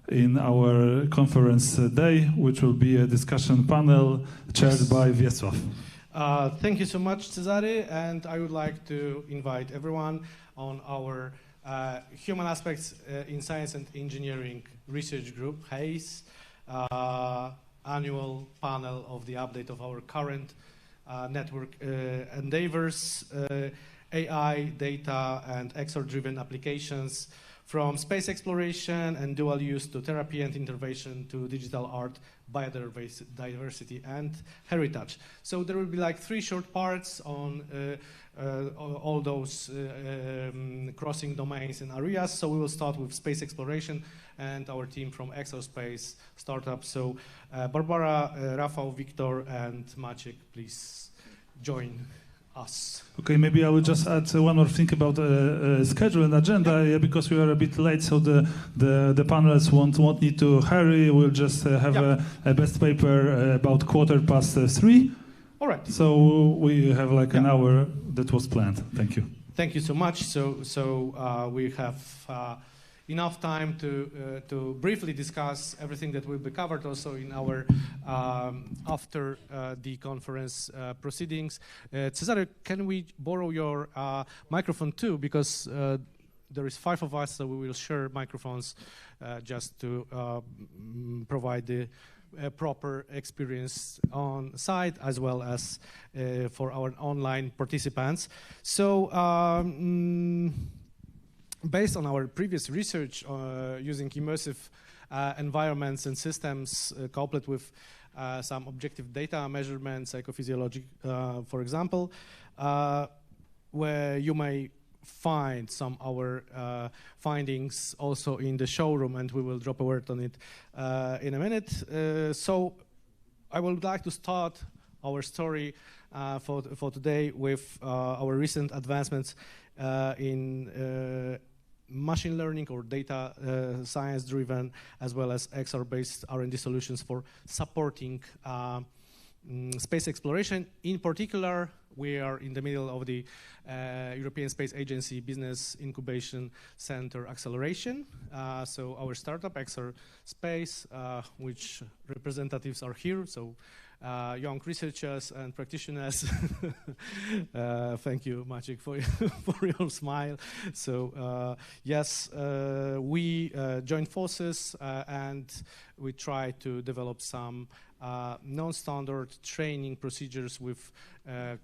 in our conference day, which will be a discussion panel chaired by Wiesław. Thank you so much, Cezary, and I would like to invite everyone on our Human Aspects in Science and Engineering Research Group, HACE, annual panel of the update of our current network endeavors, AI, data, and XR-driven applications, from space exploration and dual use to therapy and intervention to digital art, biodiversity, and heritage. So there will be like 3 short parts on all those crossing domains and areas. So we will start with space exploration and our team from Exospace startup. So Barbara, Rafał, Victor, and Maciek, please join us. Okay, maybe I will just add one more thing about schedule and agenda, because we are a bit late, so the panelists won't need to hurry. We'll just have a best paper about 3:15. All right. So we have like an hour that was planned. Thank you. Thank you so much. So we have enough time to briefly discuss everything that will be covered also in our after the conference proceedings. Cezary, can we borrow your microphone too? Because there is 5 of us, so we will share microphones just to provide the proper experience on site as well as for our online participants. So based on our previous research using immersive environments and systems coupled with some objective data measurements, psychophysiology, for example, where you may find some of our findings also in the showroom, and we will drop a word on it in a minute. So I would like to start our story for today with our recent advancements in machine learning or data science-driven, as well as XR-based R&D solutions for supporting space exploration. In particular, we are in the middle of the European Space Agency Business Incubation Center Acceleration. So our startup, XR Space, which representatives are here. So young researchers and practitioners. Thank you, Maciek, for your smile. So yes, we joined forces and we try to develop some non-standard training procedures with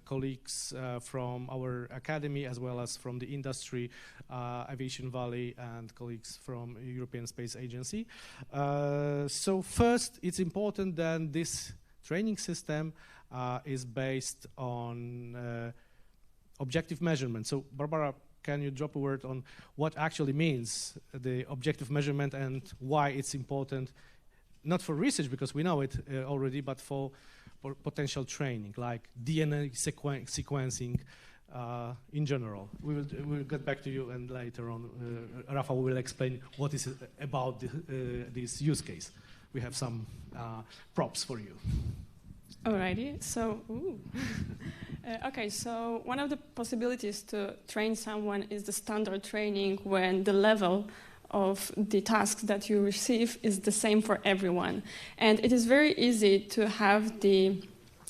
colleagues from our academy as well as from the industry, Aviation Valley, and colleagues from European Space Agency. So first, it's important that this training system is based on objective measurement. So Barbara, can you drop a word on what actually means the objective measurement and why it's important, not for research because we know it already, but for potential training like DNA sequencing in general. We'll get back to you, and later on Rafa will explain what is about this use case. We have some props for you. Alrighty, so, okay, so one of the possibilities to train someone is the standard training when the level of the tasks that you receive is the same for everyone. And it is very easy to have the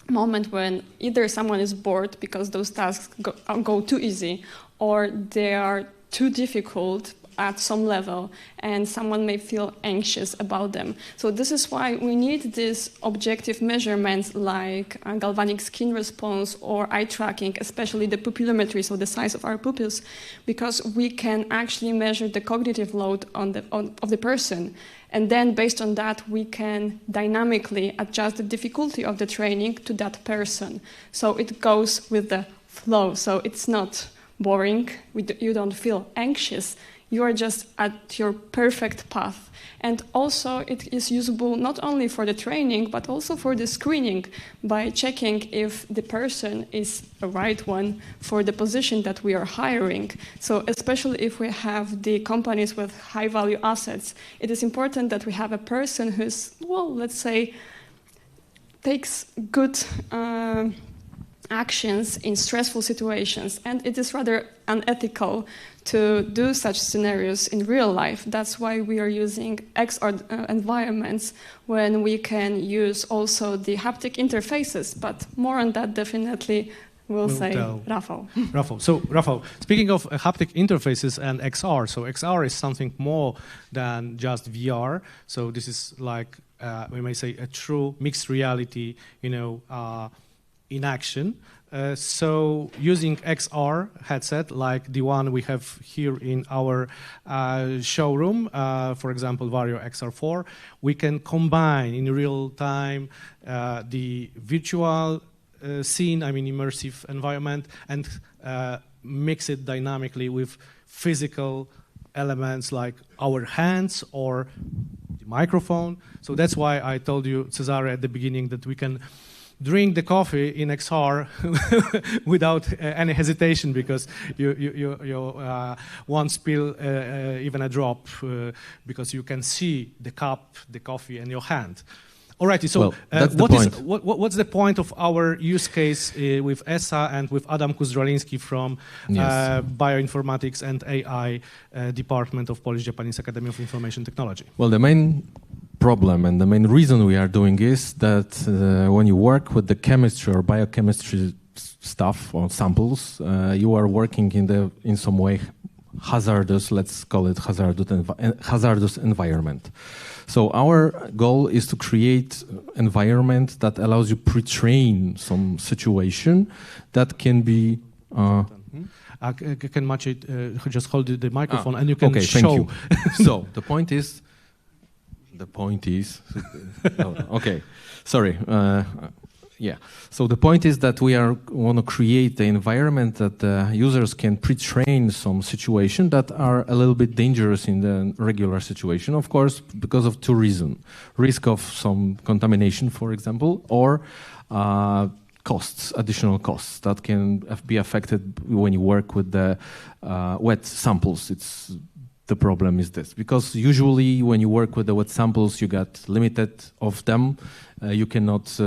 moment when either someone is bored because those tasks go too easy, or they are too difficult at some level, and someone may feel anxious about them. So this is why we need these objective measurements like galvanic skin response or eye tracking, especially the pupillometry, so the size of our pupils, because we can actually measure the cognitive load of the person. And then based on that, we can dynamically adjust the difficulty of the training to that person. So it goes with the flow. So it's not boring, you don't feel anxious, you are just at your perfect path. And also it is usable not only for the training, but also for the screening by checking if the person is the right one for the position that we are hiring. So especially if we have the companies with high value assets, it is important that we have a person who's, well, let's say, takes good actions in stressful situations, and it is rather unethical to do such scenarios in real life. That's why we are using XR environments when we can use also the haptic interfaces, but more on that definitely we'll say Rafał. Rafał. So Rafał, speaking of haptic interfaces and XR, so XR is something more than just VR. So this is like, we may say, a true mixed reality, in action. So using XR headset like the one we have here in our showroom, for example, Vario XR4, we can combine in real time the virtual scene, immersive environment, and mix it dynamically with physical elements like our hands or the microphone. So that's why I told you, Cesare, at the beginning that we can drink the coffee in XR without any hesitation, because you won't spill even a drop because you can see the cup, the coffee in your hand. Alrighty, so what's the point of our use case with ESA and with Adam Kuzdraliński from Bioinformatics and AI Department of Polish-Japanese Academy of Information Technology? Well, the main problem and the main reason we are doing is that when you work with the chemistry or biochemistry stuff or samples, you are working in some way hazardous, let's call it hazardous environment. So our goal is to create environment that allows you pre-train some situation that can be can Maciej just hold the microphone and you can show. Thank you. So the point is okay, sorry. So the point is that we want to create the environment that the users can pre-train some situations that are a little bit dangerous in the regular situation, of course, because of two reasons. Risk of some contamination, for example, or additional costs that can be affected when you work with the wet samples. The problem is this, because usually when you work with the wet samples, you got limited of them. You cannot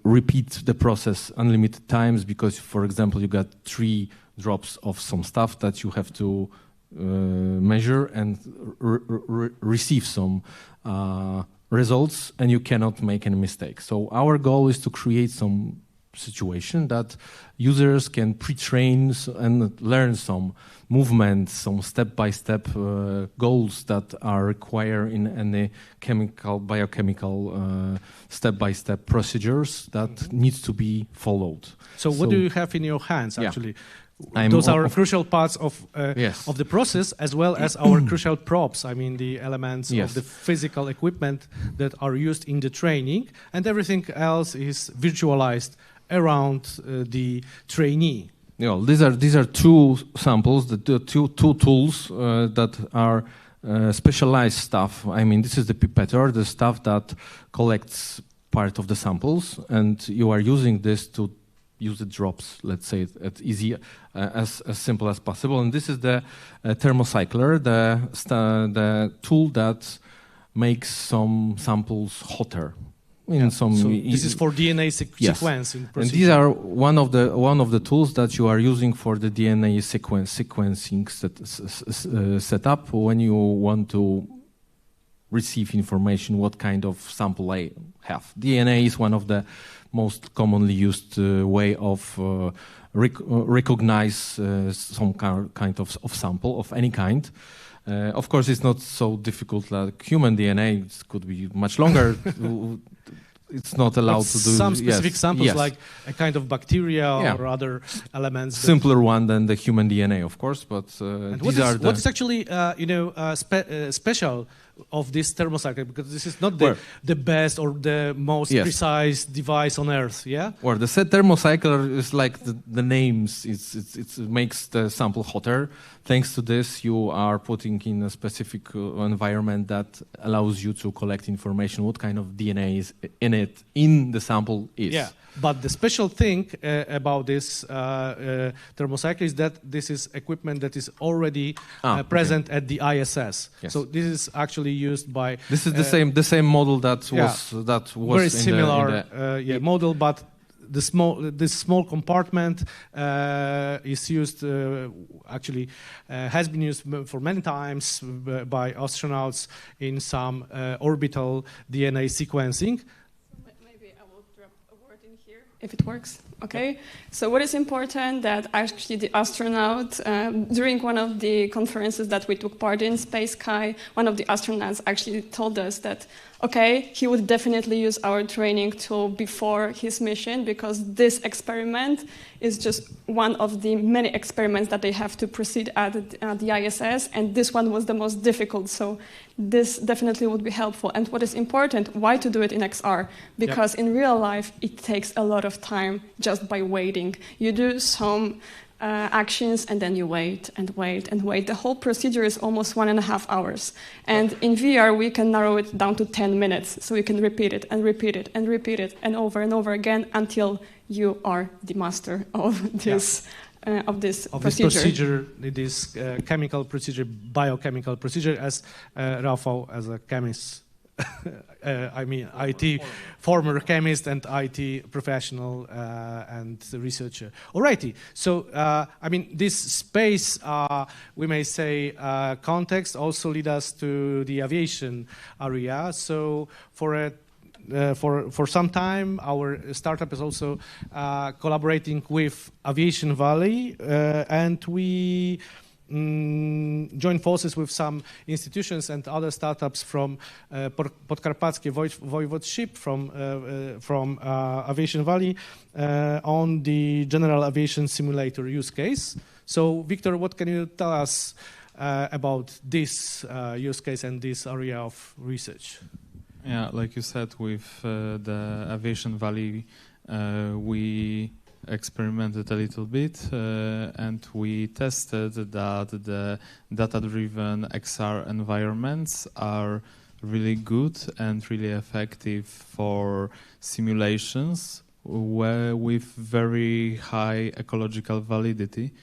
repeat the process unlimited times because, for example, you got 3 drops of some stuff that you have to measure and receive some results and you cannot make any mistakes. So our goal is to create some situation that users can pre-train and learn some movements, some step-by-step goals that are required in any biochemical step-by-step procedures that needs to be followed. So what do you have in your hands, actually? Yeah. Those are crucial parts of yes. of the process, as well as our crucial props. I mean, the elements yes. of the physical equipment that are used in the training, and everything else is virtualized around the trainee. You know, these are two samples, the two tools that are specialized stuff. I mean, this is the pipetter, the stuff that collects part of the samples, and you are using this to use the drops, let's say, as simple as possible. And this is the thermocycler, the tool that makes some samples hotter. So this is for DNA sequence. And these are one of the tools that you are using for the DNA sequencing setup when you want to receive information what kind of sample I have. DNA is one of the most commonly used way of recognize some kind of sample of any kind. Of course, it's not so difficult like human DNA. It could be much longer. It's not allowed to do some specific samples, yes. like a kind of bacteria or other elements. Simpler one than the human DNA, of course. But what is actually special of this thermocycler? Because this is not the best or the most precise device on Earth. Yeah. Well, the thermocycler is like the names. It makes the sample hotter. Thanks to this, you are putting in a specific environment that allows you to collect information what kind of DNA is in the sample is. Yeah, but the special thing about this thermocycler is that this is equipment that is already present at the ISS. Yes. So this is actually used by. This is the same model that was very similar model, but this small compartment is used has been used for many times by astronauts in some orbital DNA sequencing. Maybe I will drop a word in here if it works. Okay, so what is important that actually the astronaut, during one of the conferences that we took part in, Space Sky, one of the astronauts actually told us that, okay, he would definitely use our training tool before his mission because this experiment is just one of the many experiments that they have to proceed at the ISS, and this one was the most difficult, so this definitely would be helpful. And what is important, why to do it in XR? Because in real life, it takes a lot of time just by waiting. You do some actions and then you wait and wait and wait. The whole procedure is almost 1.5 hours. And in VR, we can narrow it down to 10 minutes. So you can repeat it and repeat it and repeat it and over again until you are the master of this procedure. This chemical procedure, biochemical procedure, as Rafał, as a chemist, I mean, former chemist and IT professional and researcher. Alrighty, so I mean, this space, we may say, context also lead us to the aviation area. So for some time, our startup is also collaborating with Aviation Valley, and we join forces with some institutions and other startups from Podkarpackie Voivodeship, from Aviation Valley, on the general aviation simulator use case. So, Victor, what can you tell us about this use case and this area of research? Yeah, like you said, with the Aviation Valley, we experimented a little bit and we tested that the data-driven XR environments are really good and really effective for simulations with very high ecological validity.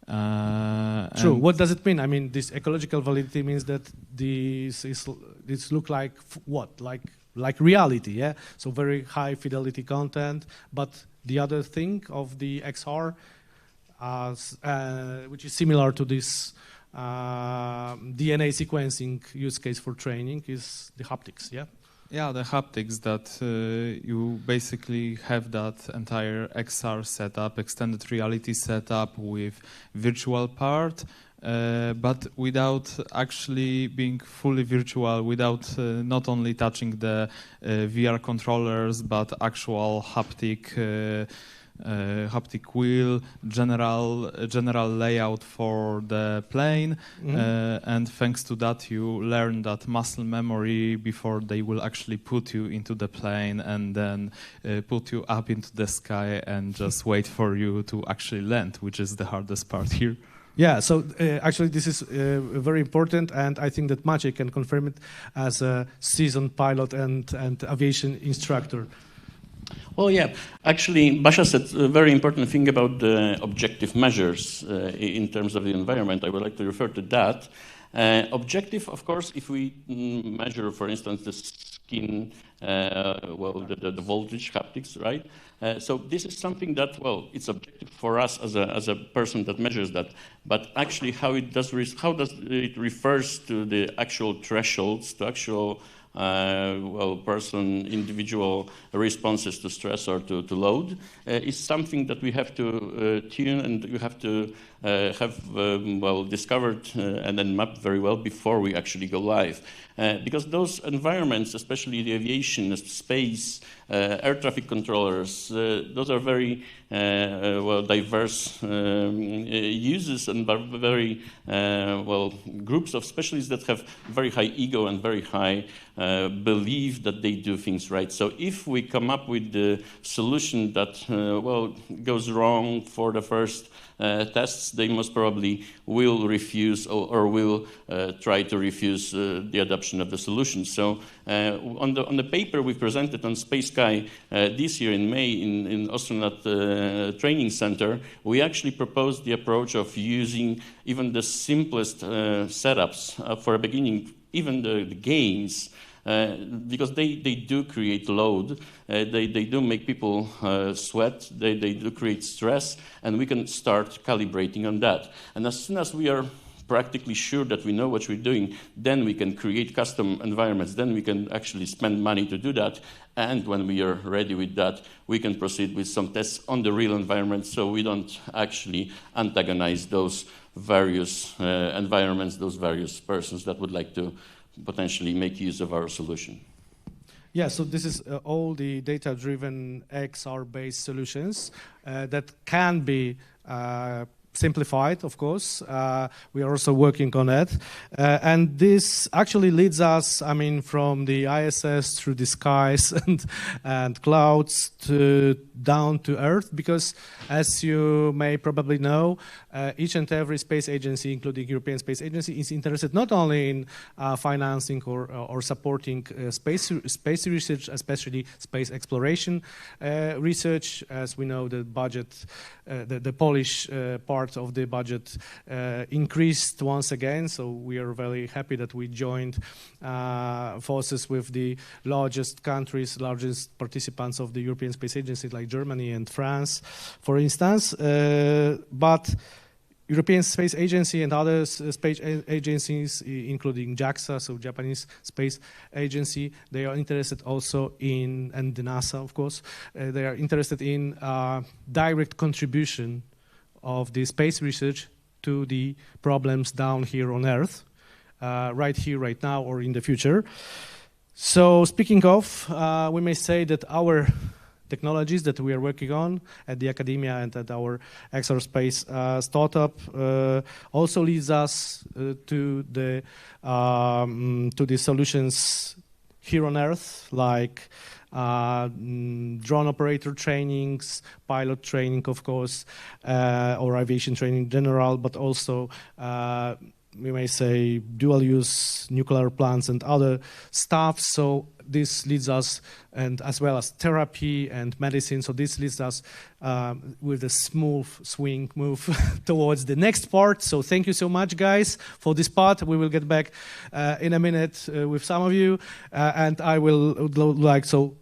True. What does it mean? I mean, this ecological validity means that this look like what? Like reality, yeah? So very high fidelity content, but the other thing of the XR, which is similar to this DNA sequencing use case for training, is the haptics, yeah? Yeah, the haptics that you basically have that entire XR setup, extended reality setup with virtual part, but without actually being fully virtual, without not only touching the VR controllers, but actual haptic wheel, general layout for the plane, and thanks to that you learn that muscle memory before they will actually put you into the plane and then put you up into the sky and just wait for you to actually land, which is the hardest part here. Yeah, so actually this is very important, and I think that Maciej can confirm it as a seasoned pilot and aviation instructor. Well, yeah, actually, Basia said a very important thing about the objective measures in terms of the environment. I would like to refer to that. Objective, of course, if we measure, for instance, the skin, well, the voltage haptics, right? So this is something that, well, it's objective for us as a person that measures that. But actually, how does it refers to the actual thresholds, to actual well, individual responses to stress or to load is something that we have to tune, and we have to have well discovered and then mapped very well before we actually go live. Because those environments, especially the aviation, space, air traffic controllers, those are very well diverse uses and very well groups of specialists that have very high ego and very high belief that they do things right. So if we come up with the solution that well goes wrong for the first tests, they most probably will refuse or will try to refuse the adoption of the solution. So on the paper we presented on Space Sky this year in May in Astronaut Training Center, we actually proposed the approach of using even the simplest setups for a beginning, even the games, because they do create load, they do make people sweat, they do create stress, and we can start calibrating on that. And as soon as we are practically sure that we know what we're doing, then we can create custom environments, then we can actually spend money to do that. And when we are ready with that, we can proceed with some tests on the real environment, so we don't actually antagonize those various environments, those various persons that would like to potentially make use of our solution. Yeah, so this is all the data-driven XR-based solutions that can be simplified, of course. We are also working on it. And this actually leads us, I mean, from the ISS through the skies and clouds down to Earth, because as you may probably know, each and every space agency, including European Space Agency, is interested not only in financing or supporting space research, especially space exploration research. As we know, the budget, the Polish part of the budget increased once again, so we are very happy that we joined forces with the largest countries, largest participants of the European Space Agency, like Germany and France, for instance. But European Space Agency and other space agencies, including JAXA, so Japanese Space Agency, they are interested also in, and the NASA, of course, they are interested in direct contribution of the space research to the problems down here on Earth, right here, right now, or in the future. So speaking of, we may say that our technologies that we are working on at the academia and at our XR Space startup also leads us to the solutions here on Earth, like drone operator trainings, pilot training, of course, or aviation training in general, but also we may say dual-use nuclear plants and other stuff. So this leads us, and as well as therapy and medicine. So this leads us with a smooth swing move towards the next part. So thank you so much, guys, for this part. We will get back in a minute with some of you, and I would like so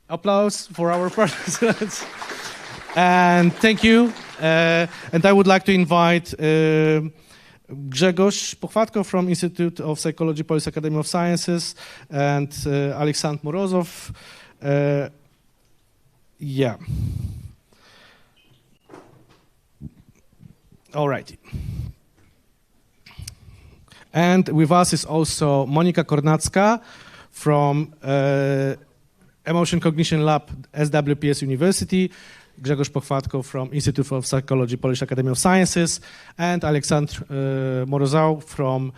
applause for our participants. And thank you. And I would like to invite Grzegorz Pochwatko from Institute of Psychology, Polish Academy of Sciences, and Aleksandr Morozov. Yeah. All righty. And with us is also Monika Kornacka from Emotion Cognition Lab, SWPS University, Grzegorz Pochwatko from Institute of Psychology, Polish Academy of Sciences, and Aleksandr Morozov from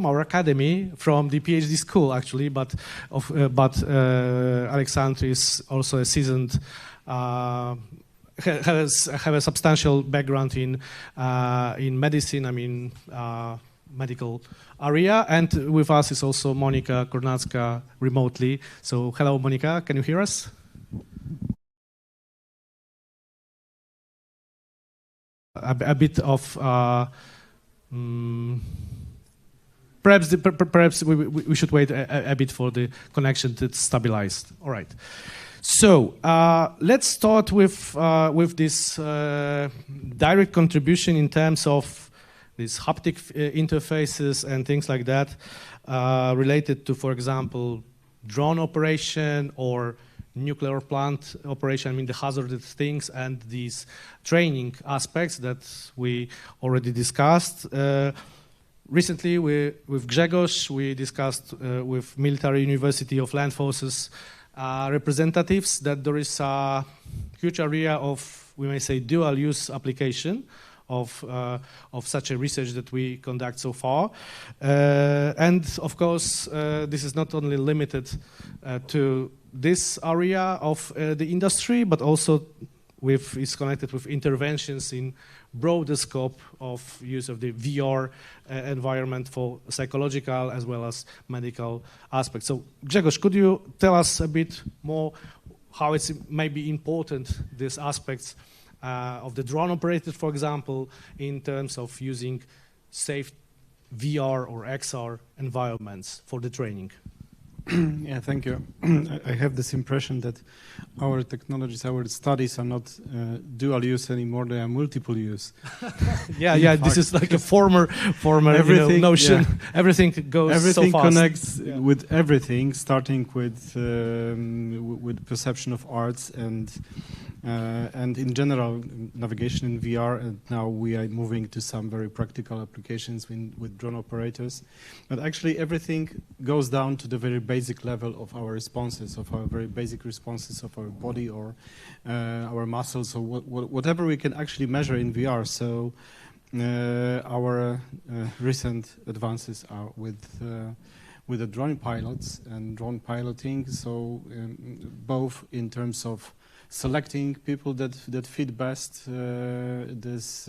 our academy, from the PhD school actually, but Aleksandr is also a seasoned, have a substantial background in medicine. I mean, medical area, and with us is also Monika Kornacka remotely. So, hello, Monika, can you hear us? A bit of perhaps we should wait a bit for the connection to stabilize. All right. So let's start with this direct contribution in terms of these haptic interfaces and things like that related to, for example, drone operation or nuclear plant operation. I mean, the hazardous things and these training aspects that we already discussed. Recently, with Grzegorz, we discussed with Military University of Land Forces representatives that there is a huge area of, we may say, dual-use application of such a research that we conduct so far. And of course, this is not only limited to this area of the industry, but also is connected with interventions in broader scope of use of the VR environment for psychological as well as medical aspects. So, Grzegorz, could you tell us a bit more how it's maybe important, these aspects of the drone operated, for example, in terms of using safe VR or XR environments for the training? Yeah, thank you. I have this impression that our technologies, our studies are not dual use anymore; they are multiple use. Yeah. This is like a former notion. Yeah. Everything goes so fast. Connects with everything, starting with perception of arts and in general navigation in VR. And now we are moving to some very practical applications with drone operators. But actually, everything goes down to the very basic level of our responses, of our very basic responses of our body or our muscles, or whatever we can actually measure in VR. So our recent advances are with the drone pilots and drone piloting. So both in terms of selecting people that fit best these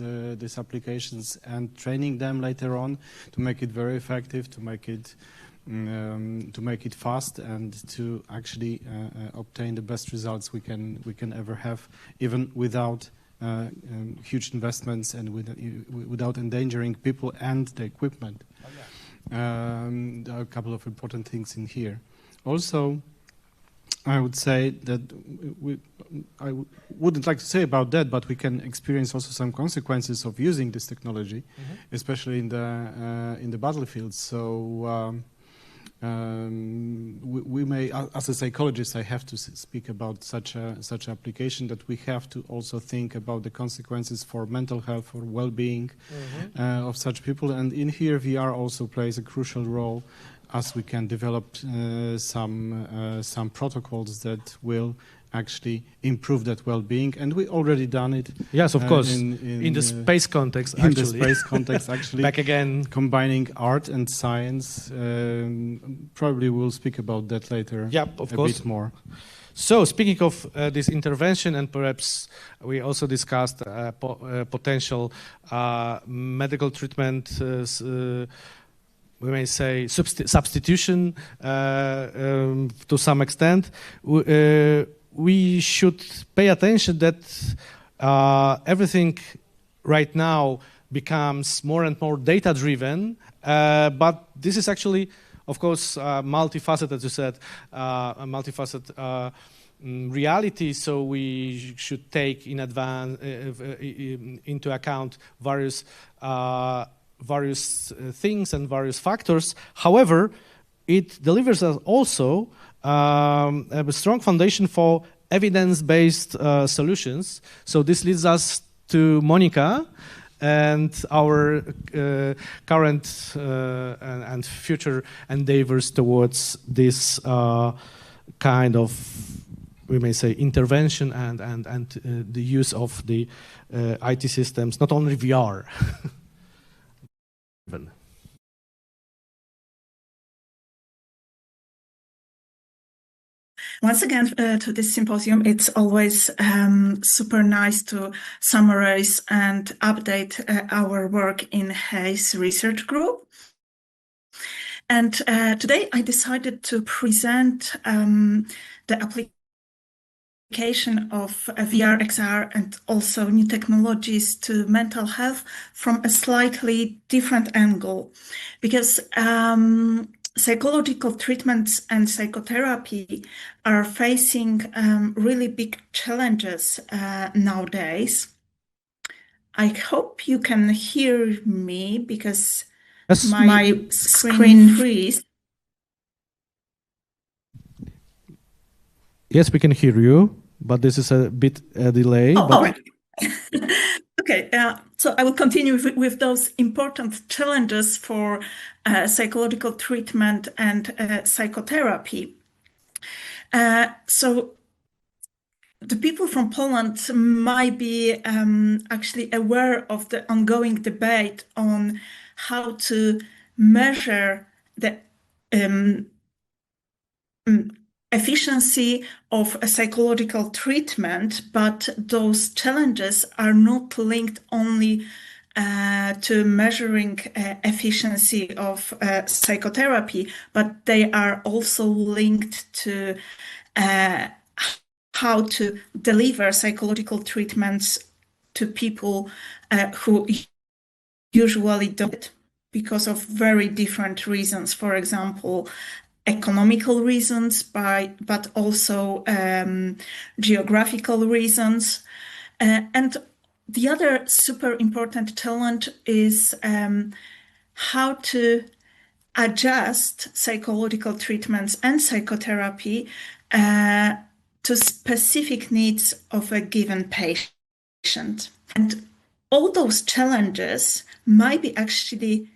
applications and training them later on to make it very effective, to make it fast, and to actually obtain the best results we can ever have, even without huge investments and without endangering people and the equipment. Oh, yeah. There are a couple of important things in here. Also, I would say that I wouldn't like to say about that, but we can experience also some consequences of using this technology, especially in the battlefield. So we may, as a psychologist, I have to speak about such application, that we have to also think about the consequences for mental health, for well-being of such people. And in here, VR also plays a crucial role, as we can develop some protocols that will actually improve that well-being, and we already done it. Yes, of course. In the space context, actually. In the space context, actually. Back again. Combining art and science. Probably we'll speak about that later. Yep, of course. A bit more. So, speaking of this intervention, and perhaps we also discussed potential medical treatment, we may say substitution to some extent. We should pay attention that everything right now becomes more and more data-driven, but this is actually, of course, multifaceted, as you said, a multifaceted reality, so we should take in advance into account various things and various factors. However, it delivers us also a strong foundation for evidence-based solutions. So this leads us to Monica and our current and future endeavors towards this kind of, we may say, intervention and the use of the IT systems, not only VR. Once again, to this symposium, it's always super nice to summarize and update our work in Hayes Research Group. And today I decided to present the application of VR, XR, and also new technologies to mental health from a slightly different angle, because psychological treatments and psychotherapy are facing really big challenges nowadays. I hope you can hear me because my screen freezes. Yes, we can hear you, but this is a bit delay. Oh, all right. Okay, so I will continue with those important challenges for psychological treatment and psychotherapy. So the people from Poland might be actually aware of the ongoing debate on how to measure the efficiency of a psychological treatment, but those challenges are not linked only to measuring efficiency of psychotherapy, but they are also linked to how to deliver psychological treatments to people who usually don't, because of very different reasons. For example, economical reasons, but also geographical reasons. And the other super important challenge is how to adjust psychological treatments and psychotherapy to specific needs of a given patient. And all those challenges might be actually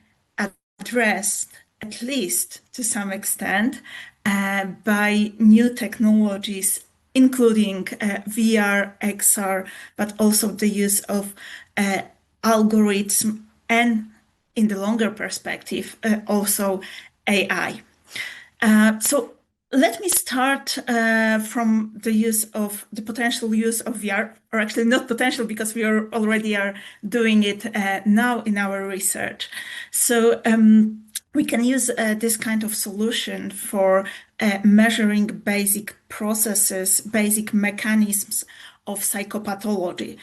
addressed, at least to some extent, by new technologies, including VR, XR, but also the use of algorithms and, in the longer perspective, also AI. So let me start from the potential use of VR, or actually not potential, because we already are doing it now in our research. So we can use this kind of solution for measuring basic processes, basic mechanisms of psychopathology.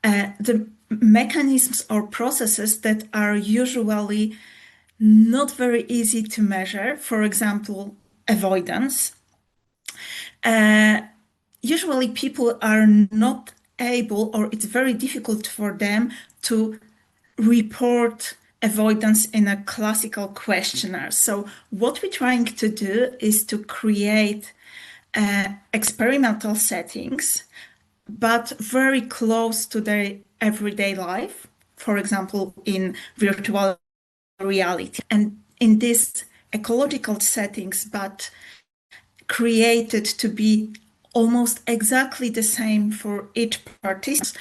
The mechanisms or processes that are usually not very easy to measure, for example, avoidance. Usually people are not able, or it's very difficult for them to report avoidance in a classical questionnaire. So what we're trying to do is to create experimental settings, but very close to their everyday life, for example, in virtual reality. And in these ecological settings, but created to be almost exactly the same for each participant,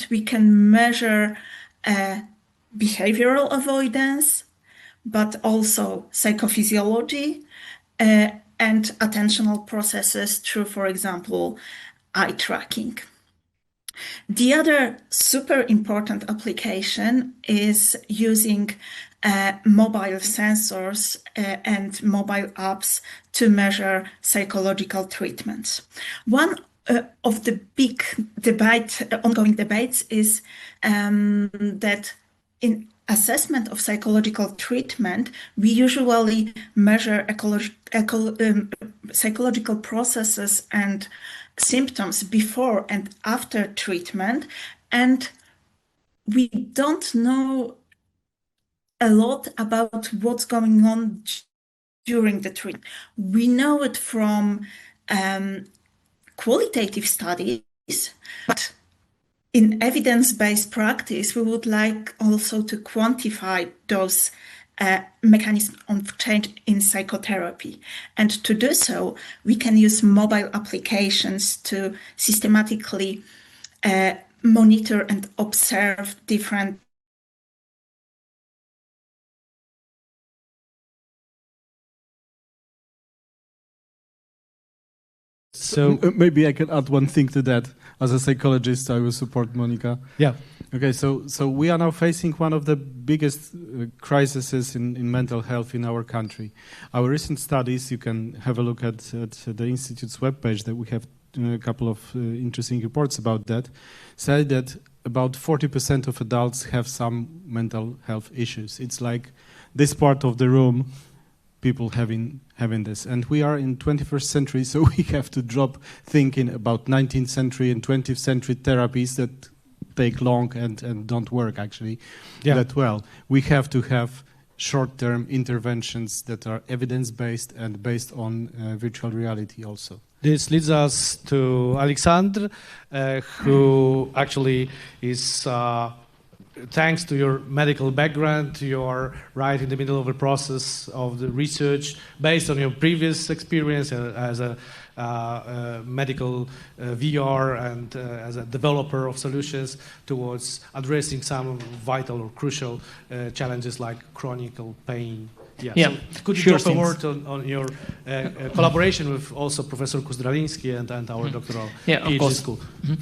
we can measure behavioral avoidance, but also psychophysiology and attentional processes through, for example, eye tracking. The other super important application is using mobile sensors and mobile apps to measure psychological treatments. One of the big ongoing debates is that in assessment of psychological treatment, we usually measure psychological processes and symptoms before and after treatment, and we don't know a lot about what's going on during the treatment. We know it from qualitative studies, but in evidence-based practice, we would like also to quantify those mechanisms of change in psychotherapy. And to do so, we can use mobile applications to systematically monitor and observe different So maybe I can add one thing to that. As a psychologist, I will support Monica. Yeah. Okay, so we are now facing one of the biggest crises in mental health in our country. Our recent studies, you can have a look at the Institute's webpage, that we have a couple of interesting reports about that, say that about 40% of adults have some mental health issues. It's like this part of the room, people having this. And we are in 21st century, so we have to drop thinking about 19th century and 20th century therapies that take long and don't work actually that well. We have to have short-term interventions that are evidence-based and based on virtual reality also. This leads us to Alexandre, who actually is, thanks to your medical background, you are right in the middle of a process of the research based on your previous experience as a medical VR and as a developer of solutions towards addressing some vital or crucial challenges like chronic pain. Yeah. So could you drop a word on your collaboration with also Professor Kuzdraliński and our doctoral PhD school? Mm-hmm.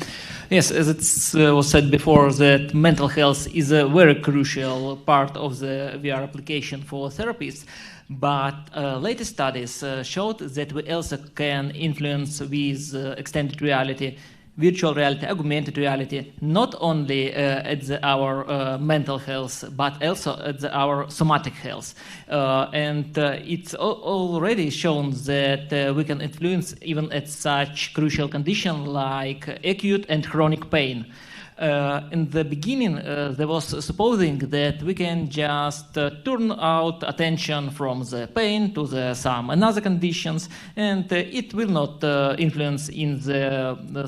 Yes, as it was said before, that mental health is a very crucial part of the VR application for therapists. But latest studies showed that we also can influence with extended reality, virtual reality, augmented reality, not only at our mental health, but also at our somatic health. And it's already shown that we can influence even at such crucial condition like acute and chronic pain. In the beginning, there was supposing that we can just turn out attention from the pain to some another conditions, and it will not influence in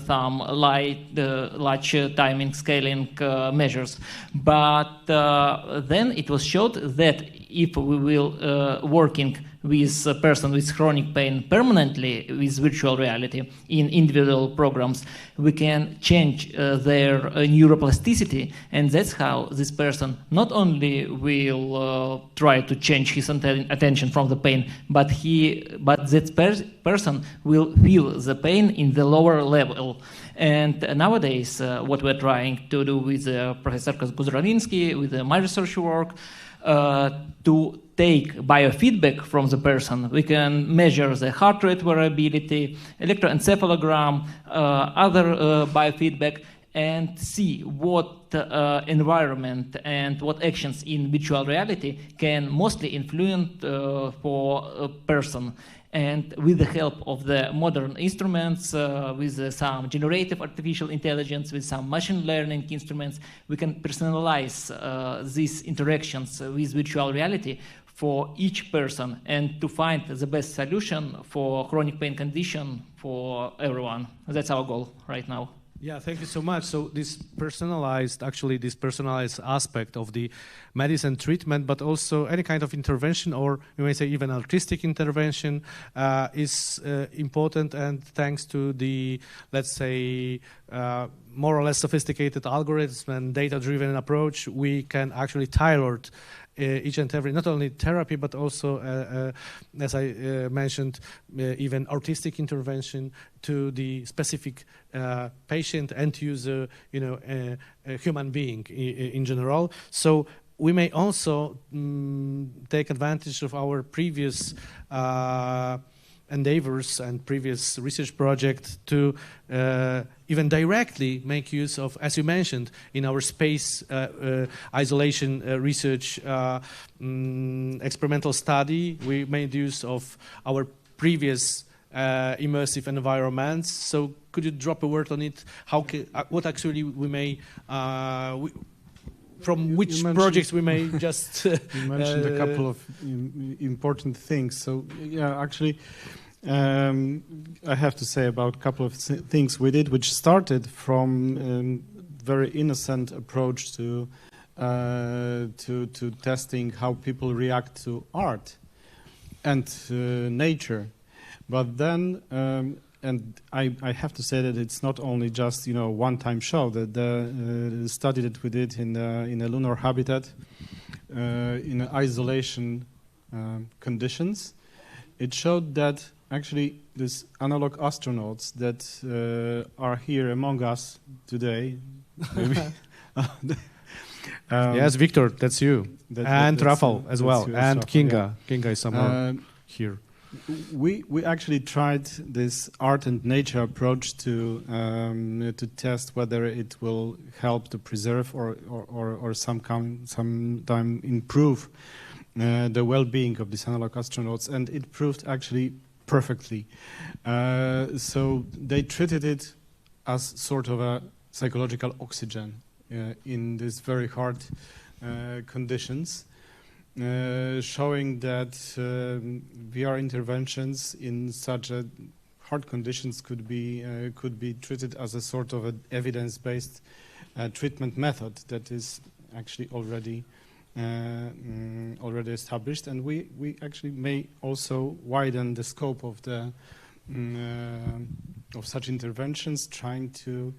some large timing scaling measures. But then it was showed that if we will working with a person with chronic pain permanently with virtual reality in individual programs, we can change their neuroplasticity, and that's how this person not only will try to change his attention from the pain, but that person will feel the pain in the lower level. And nowadays, what we're trying to do with Professor Kuzdraliński, with my research work, to take biofeedback from the person. We can measure the heart rate variability, electroencephalogram, other biofeedback, and see what environment and what actions in virtual reality can mostly influence for a person. And with the help of the modern instruments, with some generative artificial intelligence, with some machine learning instruments, we can personalize these interactions with virtual reality for each person and to find the best solution for chronic pain condition for everyone. That's our goal right now. Yeah, thank you so much. So this personalized aspect of the medicine treatment, but also any kind of intervention, or you may say even artistic intervention, is important. And thanks to the, let's say, more or less sophisticated algorithms and data-driven approach, we can actually tailor each and every, not only therapy, but also, as I mentioned, even artistic intervention to the specific patient, end user, a human being in general. So we may also take advantage of our previous endeavors and previous research project to even directly make use of, as you mentioned, in our space isolation research experimental study, we made use of our previous immersive environments. So could you drop a word on it? What actually we may, from which projects we may just... You mentioned a couple of important things. So yeah, actually, I have to say about a couple of things we did, which started from very innocent approach to testing how people react to art and nature. But then, and I have to say that it's not only just one-time show. That the study that we did in a lunar habitat, in isolation conditions, it showed that actually these analog astronauts that are here among us today, maybe. Yes, Victor, that's you, and Rafał as well, and Kinga. Yeah. Kinga is somewhere here. We actually tried this art and nature approach to test whether it will help to preserve or sometime improve the well-being of these analog astronauts, and it proved actually perfectly. So they treated it as sort of a psychological oxygen in these very hard conditions. Showing that VR interventions in such hard conditions could be treated as a sort of an evidence-based treatment method that is actually already established, and we actually may also widen the scope of the of such interventions, trying to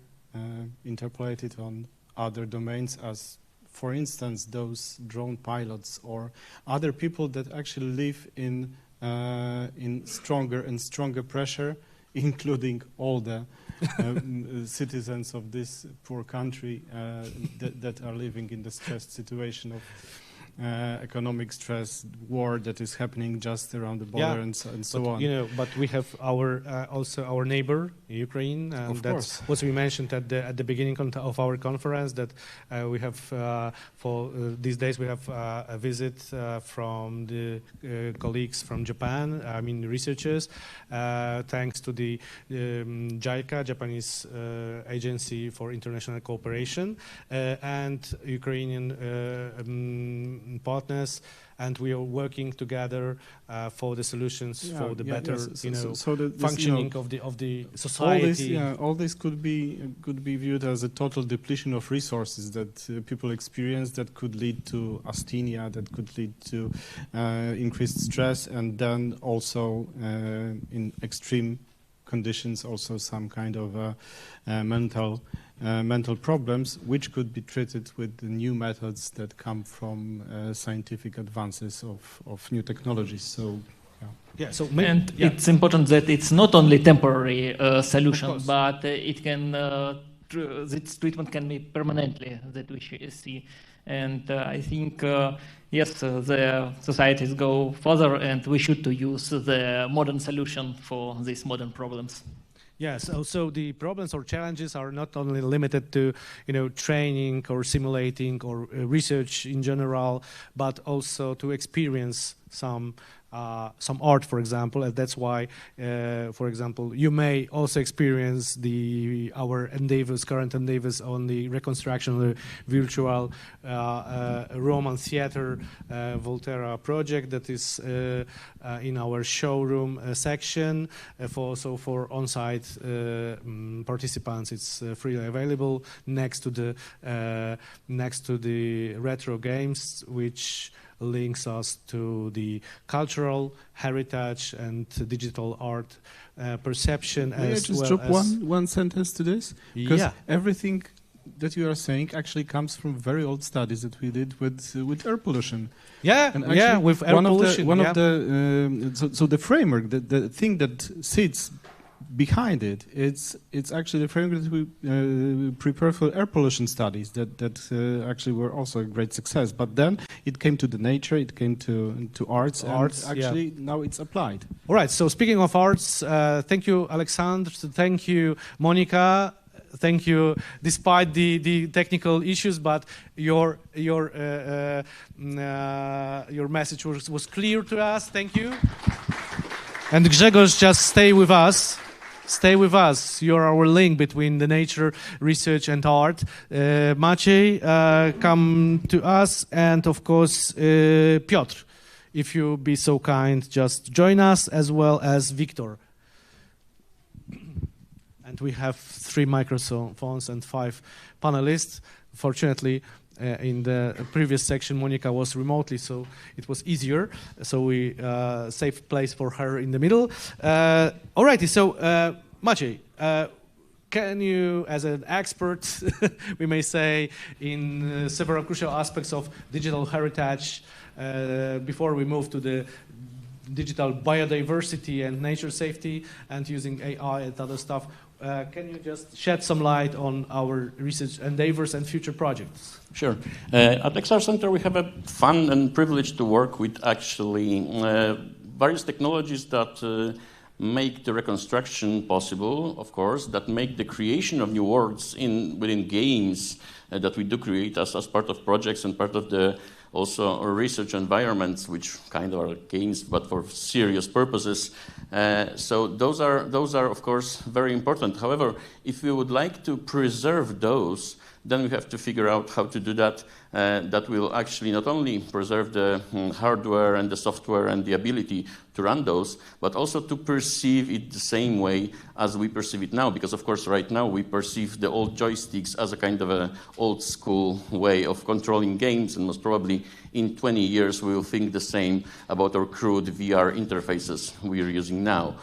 interpolate it on other domains, as for instance, those drone pilots or other people that actually live in stronger and stronger pressure, including all the citizens of this poor country that are living in the stressed situation of economic stress, war that is happening just around the border, and so on. But we have also our neighbor, Ukraine, and that's what we mentioned at the beginning of our conference. That we have for these days we have a visit from the colleagues from Japan. I mean, researchers, thanks to the JICA, Japanese Agency for International Cooperation, and Ukrainian partners, and we are working together for the solutions for the better, functioning of the society. All this could be viewed as a total depletion of resources that people experience, that could lead to asthenia, that could lead to increased stress, and then also in extreme conditions, also some kind of mental problems, which could be treated with the new methods that come from scientific advances of new technologies. So, it's important that it's not only temporary solution, but it can this treatment can be permanently that we see. And I think yes, the societies go further, and we should to use the modern solution for these modern problems. Yes, also the problems or challenges are not only limited to training or simulating or research in general, but also to experience some art, for example, and that's why, for example, you may also experience our endeavors, current endeavors on the reconstruction of the virtual Roman theater Volterra project that is in our showroom section. For on-site participants, it's freely available next to the retro games, which links us to the cultural heritage and digital art perception. May I just drop one sentence to this? Because everything that you are saying actually comes from very old studies that we did with air pollution. With air pollution. So the framework, the thing that sits behind it, it's actually the framework that we prepared for air pollution studies that actually were also a great success. But then it came to the nature, it came to arts, and actually now it's applied. All right. So speaking of arts, thank you, Alexandre. Thank you, Monica. Thank you, despite the technical issues, but your message was clear to us. Thank you. And Grzegorz, just stay with us. Stay with us. You're our link between the nature, research, and art. Maciej, come to us, and of course, Piotr, if you be so kind, just join us, as well as Victor. And we have 3 microphones and 5 panelists. Fortunately, in the previous section, Monica was remotely, so it was easier. So we saved place for her in the middle. Alrighty, so Maciej, can you, as an expert, we may say, in several crucial aspects of digital heritage, before we move to the digital biodiversity and nature safety and using AI and other stuff, can you just shed some light on our research endeavors and future projects? Sure. At XR Center, we have a fun and privilege to work with actually various technologies that make the reconstruction possible, of course, that make the creation of new worlds within games that we do create as part of projects and part of the also research environments, which kind of are games, but for serious purposes. So those are, of course, very important. However, if we would like to preserve those, then we have to figure out how to do that. That will actually not only preserve the hardware and the software and the ability to run those, but also to perceive it the same way as we perceive it now. Because, of course, right now we perceive the old joysticks as a kind of an old school way of controlling games, and most probably in 20 years we will think the same about our crude VR interfaces we are using now.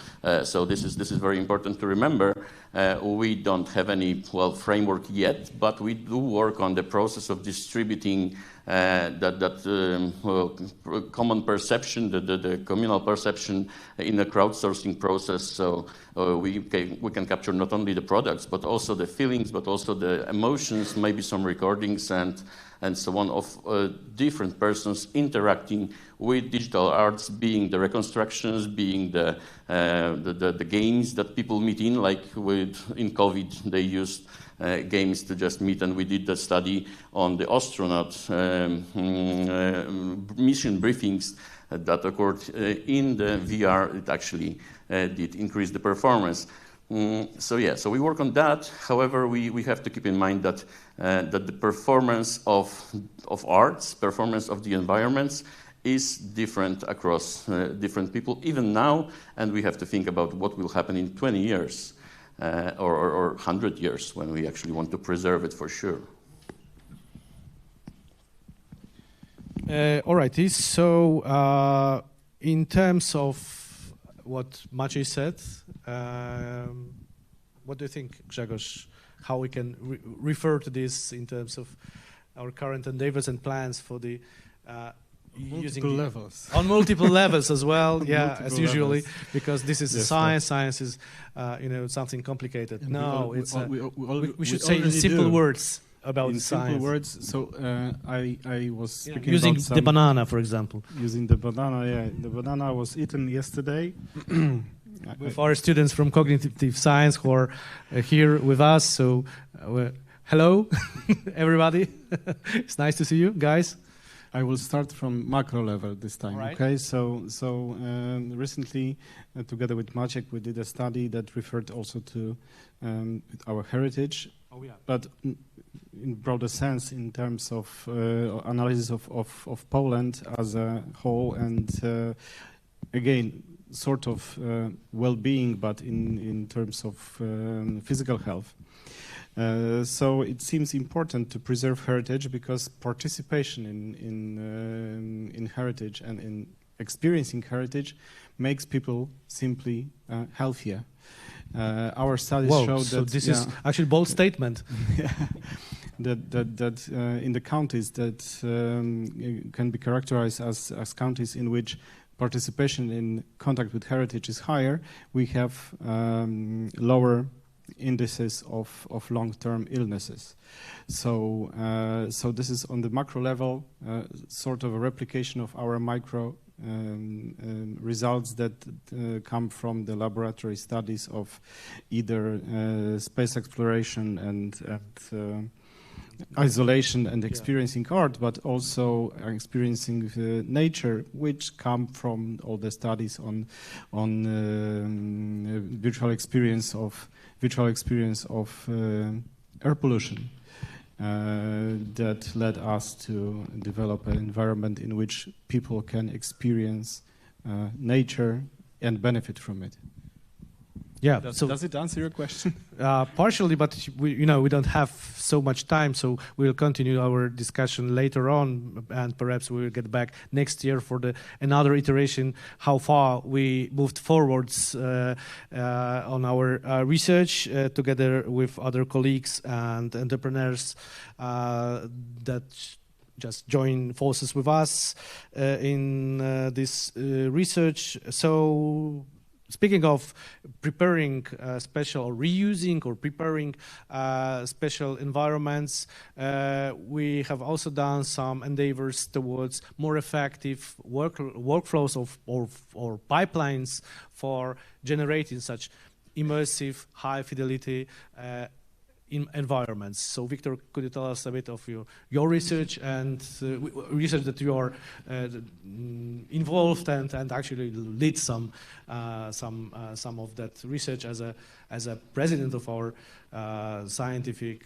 So this is very important to remember. We don't have any framework yet, but we do work on the process of distributing common perception, the communal perception in a crowdsourcing process. So we can capture not only the products, but also the feelings, but also the emotions, maybe some recordings and so on of different persons interacting with digital arts, being the reconstructions, being the games that people meet in, like in COVID, they used games to just meet, and we did the study on the astronaut mission briefings that occurred in the VR. It actually did increase the performance. So we work on that. However, we have to keep in mind that the performance of arts, performance of the environments is different across different people, even now, and we have to think about what will happen in 20 years or 100 years when we actually want to preserve it for sure. Alrighty, so in terms of what Maciej said, what do you think, Grzegorz, how we can refer to this in terms of our current endeavors and plans for the multiple levels. On multiple levels as well, as usually, because this is science. Science is, something complicated. And no, we should say in simple words about science. In simple words. So I was speaking using about the banana, for example. Using the banana, the banana was eaten yesterday. With our students from cognitive science who are here with us. So, hello, everybody. It's nice to see you, guys. I will start from macro level this time. Right. Okay, so recently, together with Maciek, we did a study that referred also to our heritage. Oh yeah. But in broader sense, in terms of analysis of Poland as a whole, and again, sort of well-being, but in terms of physical health. So it seems important to preserve heritage because participation in heritage and in experiencing heritage makes people simply healthier. Our studies show that this is actually a bold statement. that in the counties that can be characterized as counties in which participation in contact with heritage is higher, we have lower indices of long-term illnesses. So, so this is on the macro level, sort of a replication of our micro results that come from the laboratory studies of either space exploration and isolation and experiencing art, but also experiencing nature, which come from all the studies on virtual experience of air pollution that led us to develop an environment in which people can experience nature and benefit from it. Yeah. Does it answer your question? Partially, but we don't have so much time, so we'll continue our discussion later on, and perhaps we'll get back next year for another iteration, how far we moved forwards on our research together with other colleagues and entrepreneurs that just join forces with us in this research. So, speaking of preparing special or reusing or preparing special environments, we have also done some endeavors towards more effective workflows or pipelines for generating such immersive, high fidelity environments. So, Victor, could you tell us a bit of your research and research that you are involved and actually lead some of that research as a president of our scientific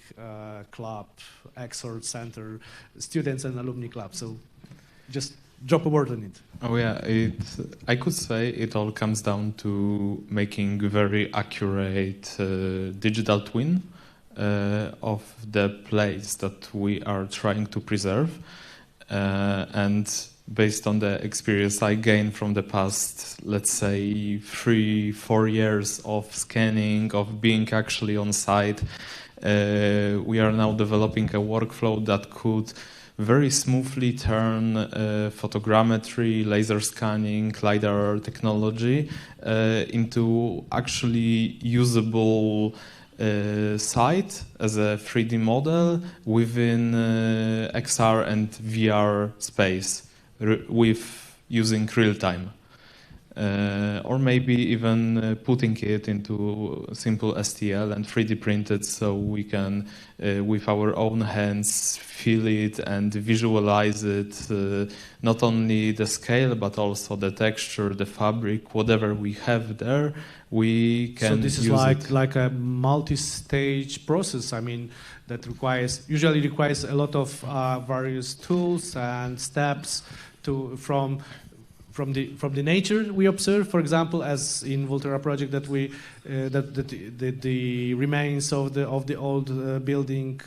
club, Exhort Center, Students and Alumni Club. So, just drop a word on it. Oh yeah, I could say it all comes down to making very accurate digital twin of the place that we are trying to preserve, and based on the experience I gained from the past, let's say 3-4 years of scanning, of being actually on site, we are now developing a workflow that could very smoothly turn photogrammetry, laser scanning, LiDAR technology into actually usable site as a 3D model within XR and VR space with using real time. Or maybe even putting it into simple STL and 3D printed so we can, with our own hands, feel it and visualize it, not only the scale, but also the texture, the fabric, whatever we have there, we can use it. So this is like a multi-stage process, I mean, that usually requires a lot of various tools and steps from the nature we observe, for example, as in Volterra project, that we the remains of the old building,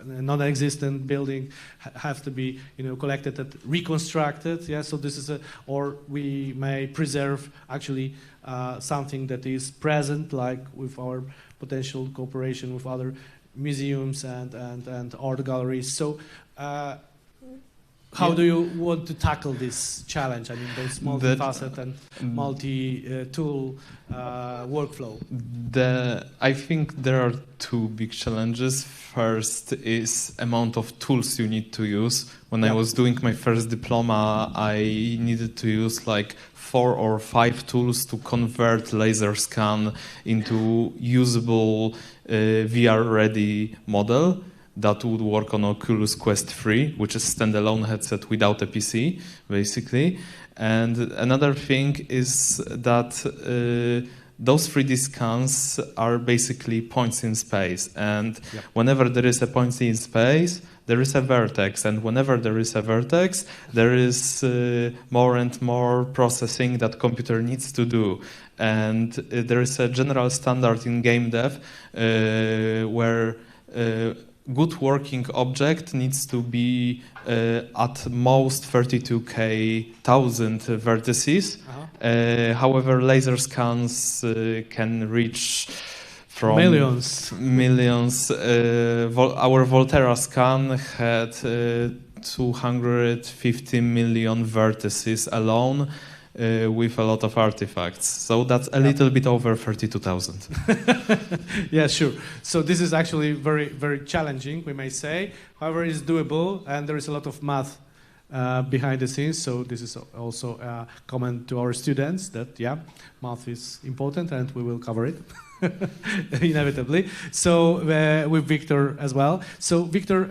non-existent building, have to be collected and reconstructed. Yeah, so this is or we may preserve actually something that is present, like with our potential cooperation with other museums and art galleries. So. How do you want to tackle this challenge? I mean, this multifaceted and multi-tool workflow. I think there are two big challenges. First is amount of tools you need to use. When I was doing my first diploma, I needed to use like 4 or 5 tools to convert laser scan into usable VR-ready model that would work on Oculus Quest 3, which is a standalone headset without a PC, basically. And another thing is that those 3D scans are basically points in space. And whenever there is a point in space, there is a vertex. And whenever there is a vertex, there is more and more processing that computer needs to do. And there is a general standard in game dev where good working object needs to be at most 32,000 vertices. However, laser scans can reach from millions. Our Volterra scan had 250 million vertices alone. with a lot of artifacts. So that's a little bit over 32,000. Yeah, sure. So this is actually very, very challenging, we may say. However, it's doable, and there is a lot of math behind the scenes. So this is also a comment to our students that, yeah, math is important, and we will cover it. Inevitably. So with Victor as well. So Victor,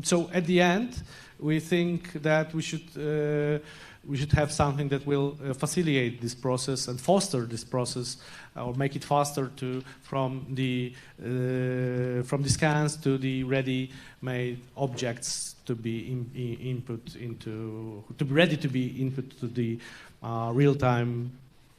so at the end, we think that we should have something that will facilitate this process and foster this process, or make it faster from the scans to the ready-made objects to be input to the real-time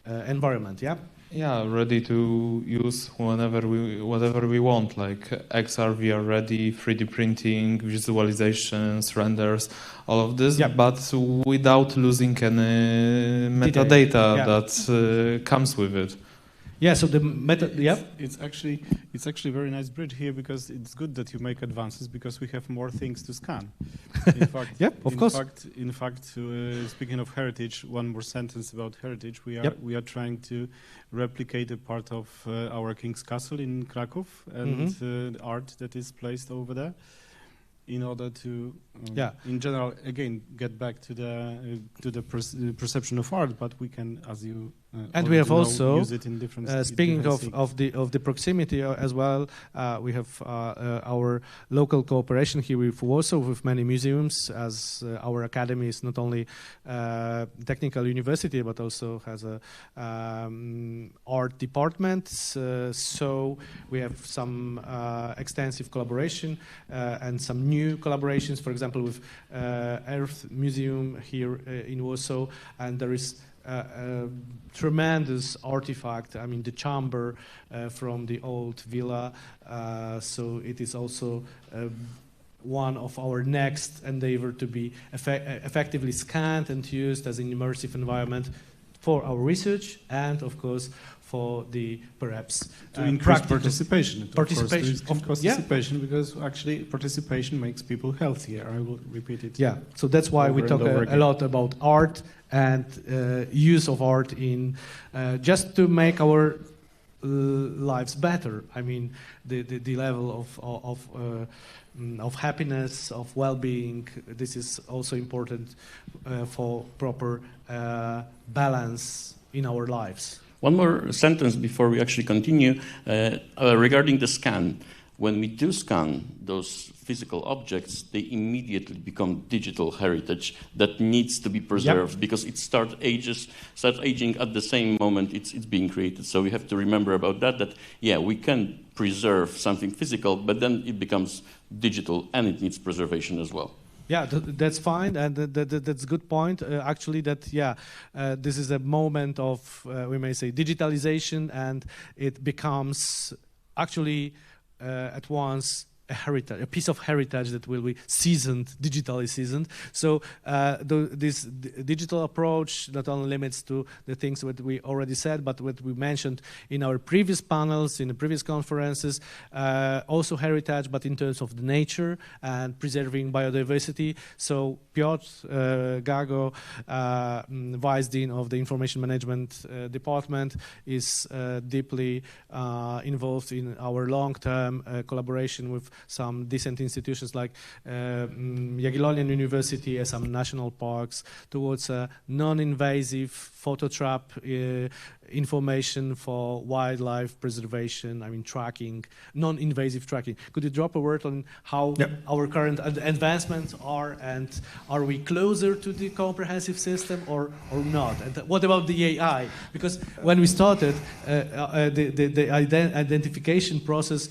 environment. Yeah. Yeah, ready to use whatever we want, like XR, VR ready, 3D printing, visualizations, renders, all of this, but without losing any metadata that comes with it. Yeah, so the it's actually a very nice bridge here, because it's good that you make advances, because we have more things to scan. In fact, In fact, speaking of heritage, one more sentence about heritage. We are trying to replicate a part of our King's Castle in Krakow and the art that is placed over there, in order to, in general, again, get back to the perception of art. But we can, as you and we have also use it in different. Speaking of the proximity as well, we have our local cooperation here with Warsaw, with many museums, as our academy is not only technical university but also has a art department. So we have some extensive collaboration and some new collaborations. For example, with Earth Museum here in Warsaw, and there is a tremendous artifact, I mean the chamber from the old villa, so it is also one of our next endeavor to be effectively scanned and used as an immersive environment for our research, and of course for the perhaps to increase participation. Participation, because actually participation makes people healthier. I will repeat it. Yeah, so that's why we talk a lot about art and use of art in just to make our lives better. I mean, the level of happiness, of well-being. This is also important for proper balance in our lives. One more sentence before we actually continue regarding the scan. When we do scan those physical objects, they immediately become digital heritage that needs to be preserved, because it starts aging at the same moment it's being created. So we have to remember about that, we can preserve something physical, but then it becomes digital and it needs preservation as well. Yeah, that's fine, and that's a good point. Actually, this is a moment of, we may say, digitalization, and it becomes actually at once a heritage, a piece of heritage that will be seasoned, digitally seasoned. So this digital approach not only limits to the things that we already said, but what we mentioned in our previous panels, in the previous conferences, also heritage, but in terms of the nature and preserving biodiversity. So Piotr Gago, Vice Dean of the Information Management Department, is deeply involved in our long-term collaboration with some decent institutions like Jagiellonian University and some national parks towards a non-invasive photo trap information for wildlife preservation, I mean tracking, non-invasive tracking. Could you drop a word on how our current advancements are, and are we closer to the comprehensive system or not? And what about the AI? Because when we started, the identification process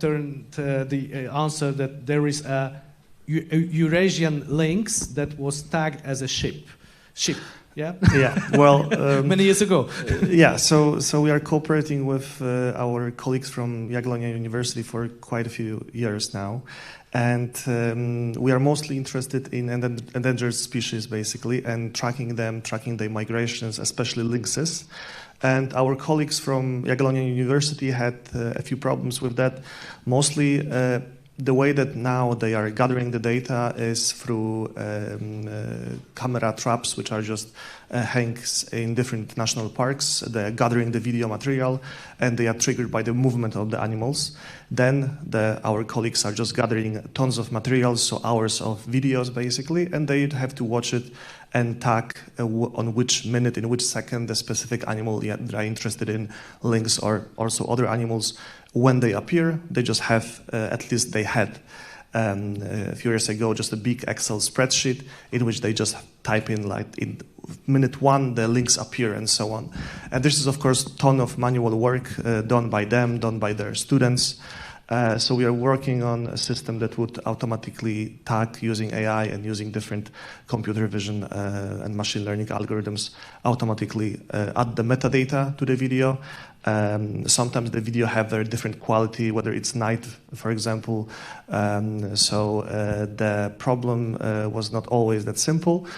turned the answer that there is a Eurasian lynx that was tagged as a ship. Yeah. Well, many years ago. So we are cooperating with our colleagues from Jagiellonian University for quite a few years now, and we are mostly interested in endangered species, basically, and tracking their migrations, especially lynxes. And our colleagues from Jagiellonian University had a few problems with that, mostly the way that now they are gathering the data is through camera traps, which are just hangs in different national parks. They're gathering the video material, and they are triggered by the movement of the animals. Then our colleagues are just gathering tons of materials, so hours of videos basically, and they have to watch it and tag on which minute, in which second the specific animal they're interested in, lynx or also other animals. When they appear, they just have, at least they had a few years ago, just a big Excel spreadsheet in which they just type in, like, in minute 1, the links appear and so on. And this is, of course, a ton of manual work done by them, done by their students. So we are working on a system that would automatically tag using AI and using different computer vision and machine learning algorithms, automatically add the metadata to the video. Sometimes the video have very different quality, whether it's night, for example. So the problem was not always that simple.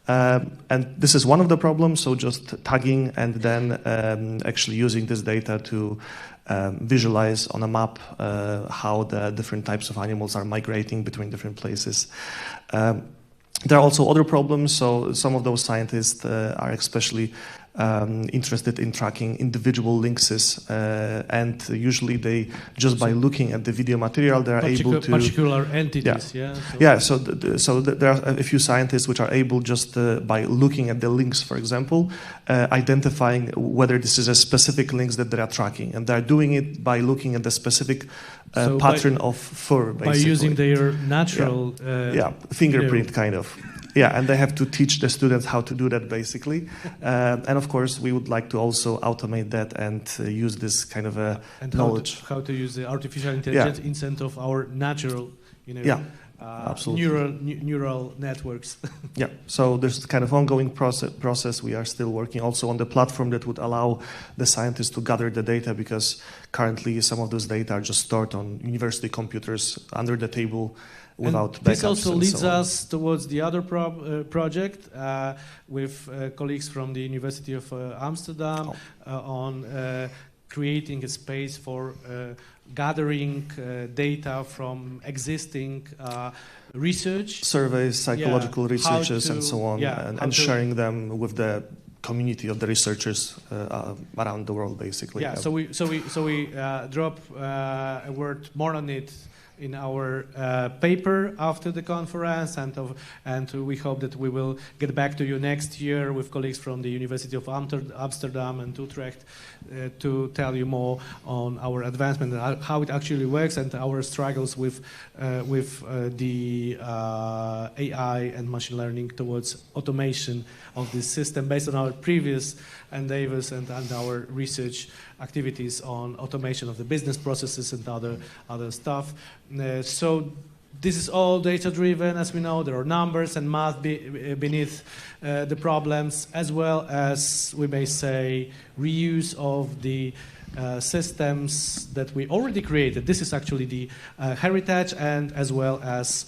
And this is one of the problems, so just tagging and then actually using this data to visualize on a map how the different types of animals are migrating between different places. There are also other problems, so some of those scientists are especially interested in tracking individual lynxes, and usually they, just by looking at the video material, they are able to... Particular entities, So there are a few scientists which are able, just by looking at the lynx, for example, identifying whether this is a specific lynx that they are tracking, and they're doing it by looking at the specific pattern of fur, basically. By using their natural... fingerprint, kind of. Yeah, and they have to teach the students how to do that, basically. And of course, we would like to also automate that and use this kind of knowledge. How to use the artificial intelligence instead of our natural, neural networks. Yeah, so there's kind of ongoing process. We are still working also on the platform that would allow the scientists to gather the data, because currently some of those data are just stored on university computers under the table, without backups. This also leads us towards the other project with colleagues from the University of Amsterdam on creating a space for gathering data from existing research. Surveys, psychological researches, and so on, and sharing them with the community of the researchers around the world, basically. Yeah, so we drop a word more on it in our paper after the conference, and we hope that we will get back to you next year with colleagues from the University of Amsterdam and Utrecht to tell you more on our advancement and how it actually works, and our struggles with the AI and machine learning towards automation of this system based on our previous endeavors and our research activities on automation of the business processes and other stuff. So this is all data-driven, as we know. There are numbers and math beneath the problems, as well as, we may say, reuse of the systems that we already created. This is actually the heritage, and as well as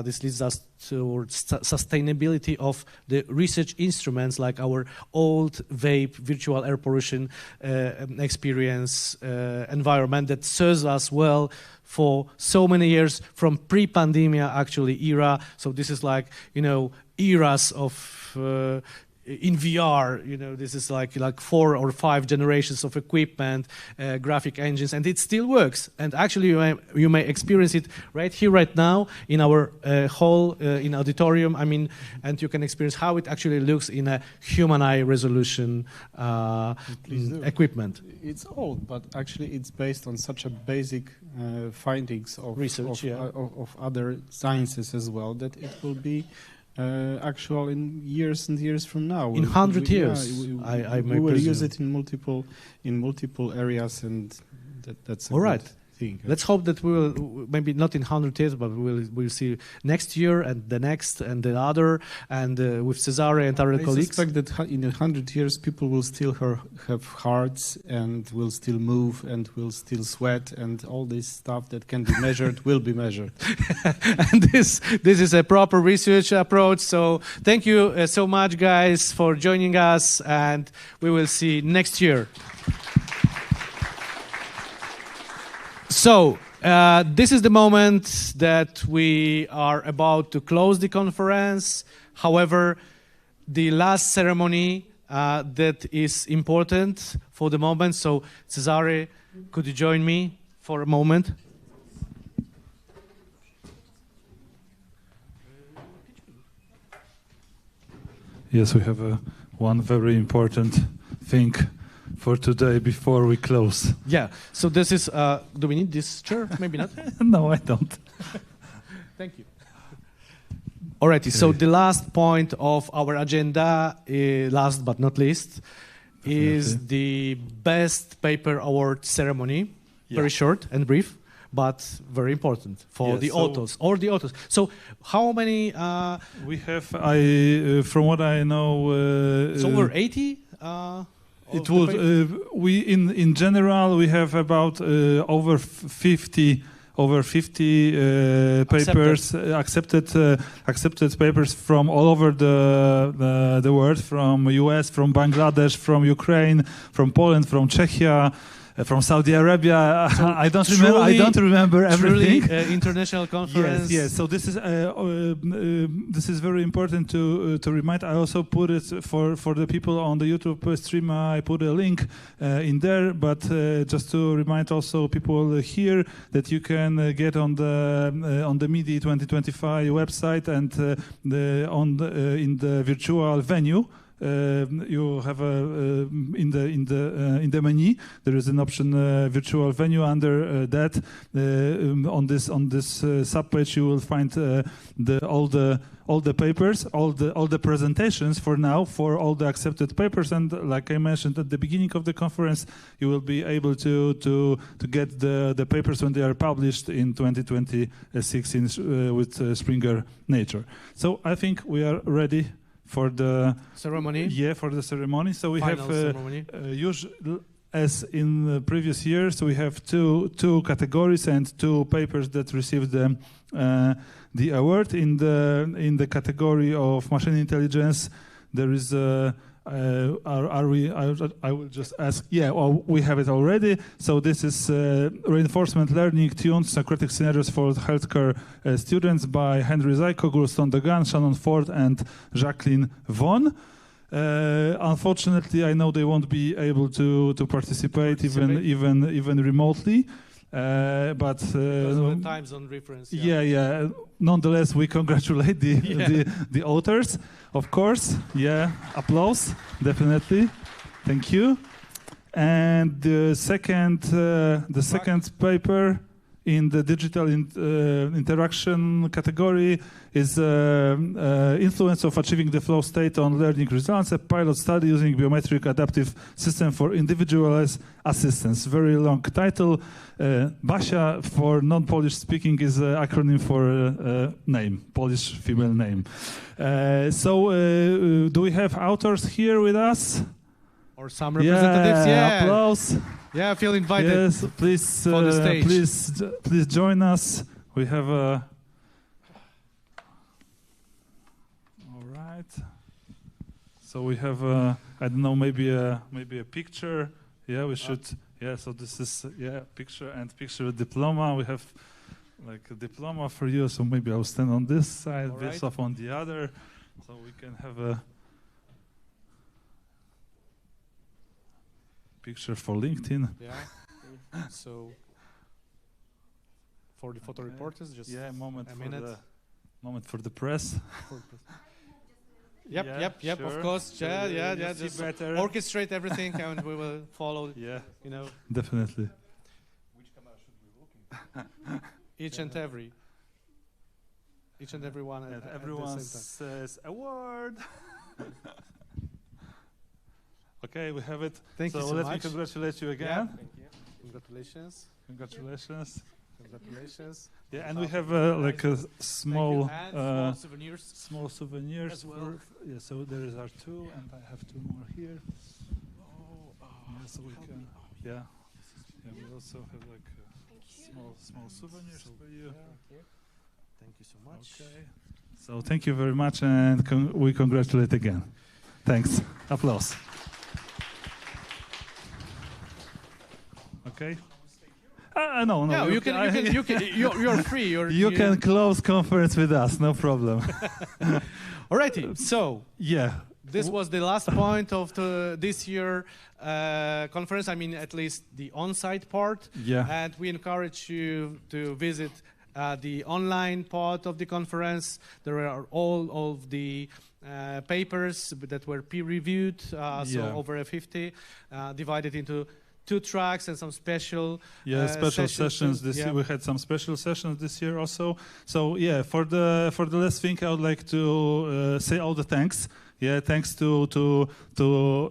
this leads us towards sustainability of the research instruments, like our old VAPE, virtual air pollution experience environment that serves us well for so many years, from pre-pandemia actually era. So this is like, eras of in VR, this is like 4 or 5 generations of equipment, graphic engines, and it still works. And actually, you may experience it right here, right now, in our hall, in auditorium. And you can experience how it actually looks in a human eye resolution equipment. It's old, but actually, it's based on such a basic findings of research of other sciences as well, that it will be actual in years and years from now. In 100 years, we will use it in multiple areas, and that's a all right. Thing. Let's hope that we will, maybe not in 100 years, but we'll see next year and the next and the other, and with Cesare and other colleagues. I suspect that in 100 years people will still have hearts and will still move and will still sweat, and all this stuff that can be measured will be measured. And this is a proper research approach. So thank you so much, guys, for joining us, and we will see next year. So This is the moment that we are about to close the conference. However, the last ceremony that is important for the moment. So, Cesare, could you join me for a moment? Yes, we have one very important thing for today before we close. Yeah, so this is, do we need this chair? Maybe not. No, I don't. Thank you. Alrighty, so the last point of our agenda, last but not least, is the Best Paper Award ceremony. Yeah. Very short and brief, but very important for the authors, or the authors. So how many? We have, from what I know... it's over 80? It would, we in general, we have about over 50 papers accepted papers from all over the world, from US, from Bangladesh, from Ukraine, from Poland, from Czechia, from Saudi Arabia. So I don't remember everything. Truly, international conference. Yes. So this is very important to remind. I also put it for the people on the YouTube stream. I put a link in there, but just to remind also people here that you can get on the MIDI 2025 website and in the virtual venue. You have in the menu there is an option virtual venue. Under that on this subpage you will find all the papers, all the presentations for now for all the accepted papers, and like I mentioned at the beginning of the conference, you will be able to get the papers when they are published in 2026 with Springer Nature. So I think we are ready for the ceremony. Yeah, for the ceremony. So we Final have usually, as in the previous years, we have two categories and two papers that received the award. In the category of machine intelligence, there is I will just ask. Yeah, well, we have it already. So this is reinforcement learning tuned Socratic scenarios for healthcare students by Henry Zyko, Gulston Dagan, Shannon Ford, and Jacqueline Vaughan. Unfortunately, I know they won't be able to participate even remotely. But because of the time zone reference. Yeah. Nonetheless, we congratulate the authors, of course. Yeah, applause, definitely. Thank you. And the second paper in the digital interaction category is influence of achieving the flow state on learning results, a pilot study using biometric adaptive system for individualized assistance. Very long title. Basia, for non-Polish speaking, is an acronym for name, Polish female name. Do we have authors here with us? Or some representatives? Yeah. Applause. Yeah, I feel invited. Yes, please, for the stage. please join us. We have a. All right. So we have I don't know, maybe a picture. Yeah, we should. Yeah, so this is picture and picture diploma. We have like a diploma for you. So maybe I'll stand on this side, this off on the other, so we can have a picture for LinkedIn. Yeah. So for the photo reporters, just a moment for the press. Yep. Sure. Of course. Yeah. Just better. Orchestrate everything, and we will follow. Yeah. Which Definitely. camera should we look in? Each and every one. And at everyone the same time. says award. Okay, we have it. Thank you so let much. me congratulate you again. Yeah, thank you. Congratulations. Yeah, and we have like a small souvenirs. Small souvenirs as well. So there are two, and I have two more here. So we can. Yeah. We also have like small souvenirs for you. Thank you so much. Okay. So thank you very much, and we congratulate again. Thanks. Applause. Okay. No. No, you're free. You can close conference with us, no problem. Alrighty, so yeah, this was the last point of this year conference. I mean, at least the on-site part. Yeah. And we encourage you to visit the online part of the conference. There are all of the papers that were peer-reviewed, so over 50, divided into 2 tracks and some special sessions this year. We had some special sessions this year also. So yeah, for the last thing, I would like to say all the thanks. Yeah, thanks to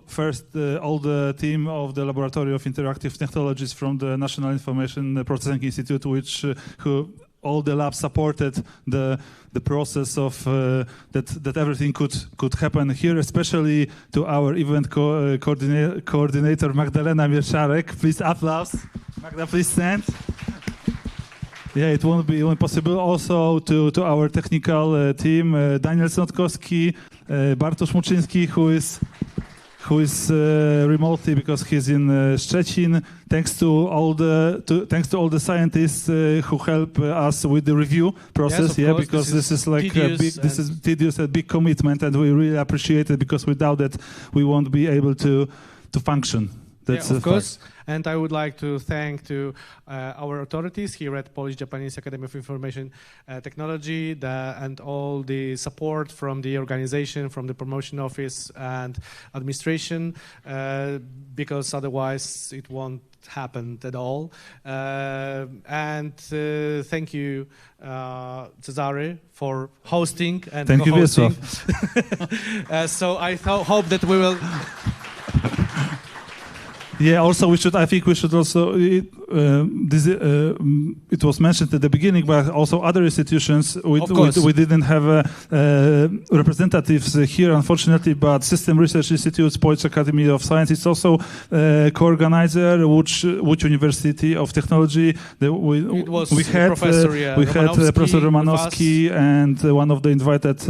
first all the team of the Laboratory of Interactive Technologies from the National Information Processing Institute, who all the labs supported the process of that everything could happen here, especially to our event coordinator Magdalena Mieszarek. Please applause. Magda, please stand. Yeah, it won't be possible. Also to our technical team, Daniel Snotkowski, Bartosz Muczynski, who is remotely because he's in Szczecin. Thanks to all the scientists who help us with the review process. Yes, because this is like this is tedious and big commitment, and we really appreciate it, because without that we won't be able to function. That's of course. And I would like to thank our authorities here at Polish-Japanese Academy of Information Technology and all the support from the organization, from the promotion office and administration, because otherwise it won't happen at all. And thank you, Cezary, for hosting and thank co-hosting. You, so I hope that we will... Yeah. Also, I think we should also. It was mentioned at the beginning, but also other institutions. We didn't have representatives here, unfortunately. But System Research Institute, Polish Academy of Science is also co-organizer. Łódź University of Technology. We had Professor Romanowski and one of the invited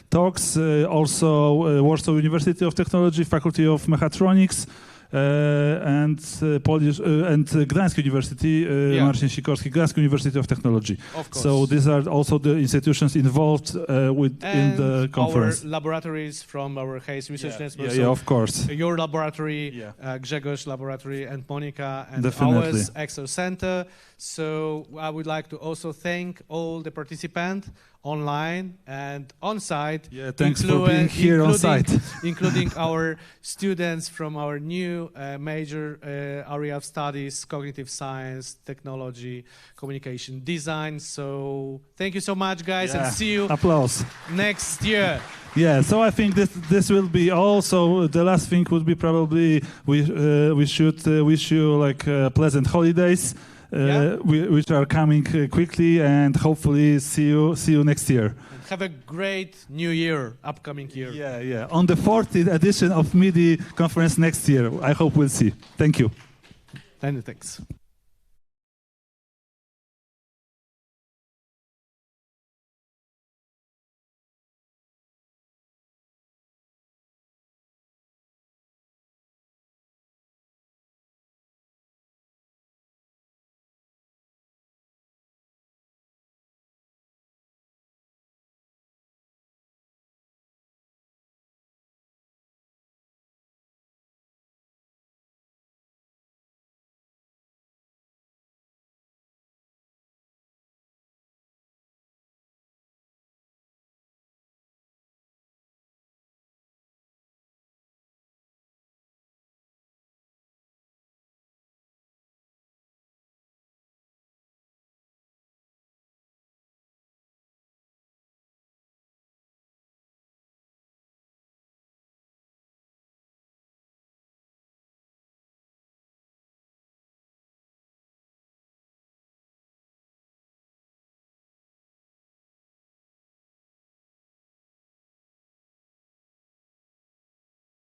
talks. Also, Warsaw University of Technology, Faculty of Mechatronics. And Gdańsk University, Marcin Sikorski, Gdańsk University of Technology. Of course. So these are also the institutions involved in the conference. Our laboratories from our Hayes Research Network. Yeah, of course. Your laboratory, Grzegorz laboratory, and Monica, and Definitely. ours Exo Center. So I would like to also thank all the participants online and on-site. Yeah, thanks for being here on-site. Including our students from our new major area of studies, cognitive science, technology, communication, design. So thank you so much, guys, and see you next year. Yeah, so I think this will be all. So the last thing would be probably we should wish you like pleasant holidays. Which are coming quickly, and hopefully see you next year. And have a great new year, upcoming year. Yeah. On the 40th edition of MIDI conference next year. I hope we'll see. Thank you. Thanks.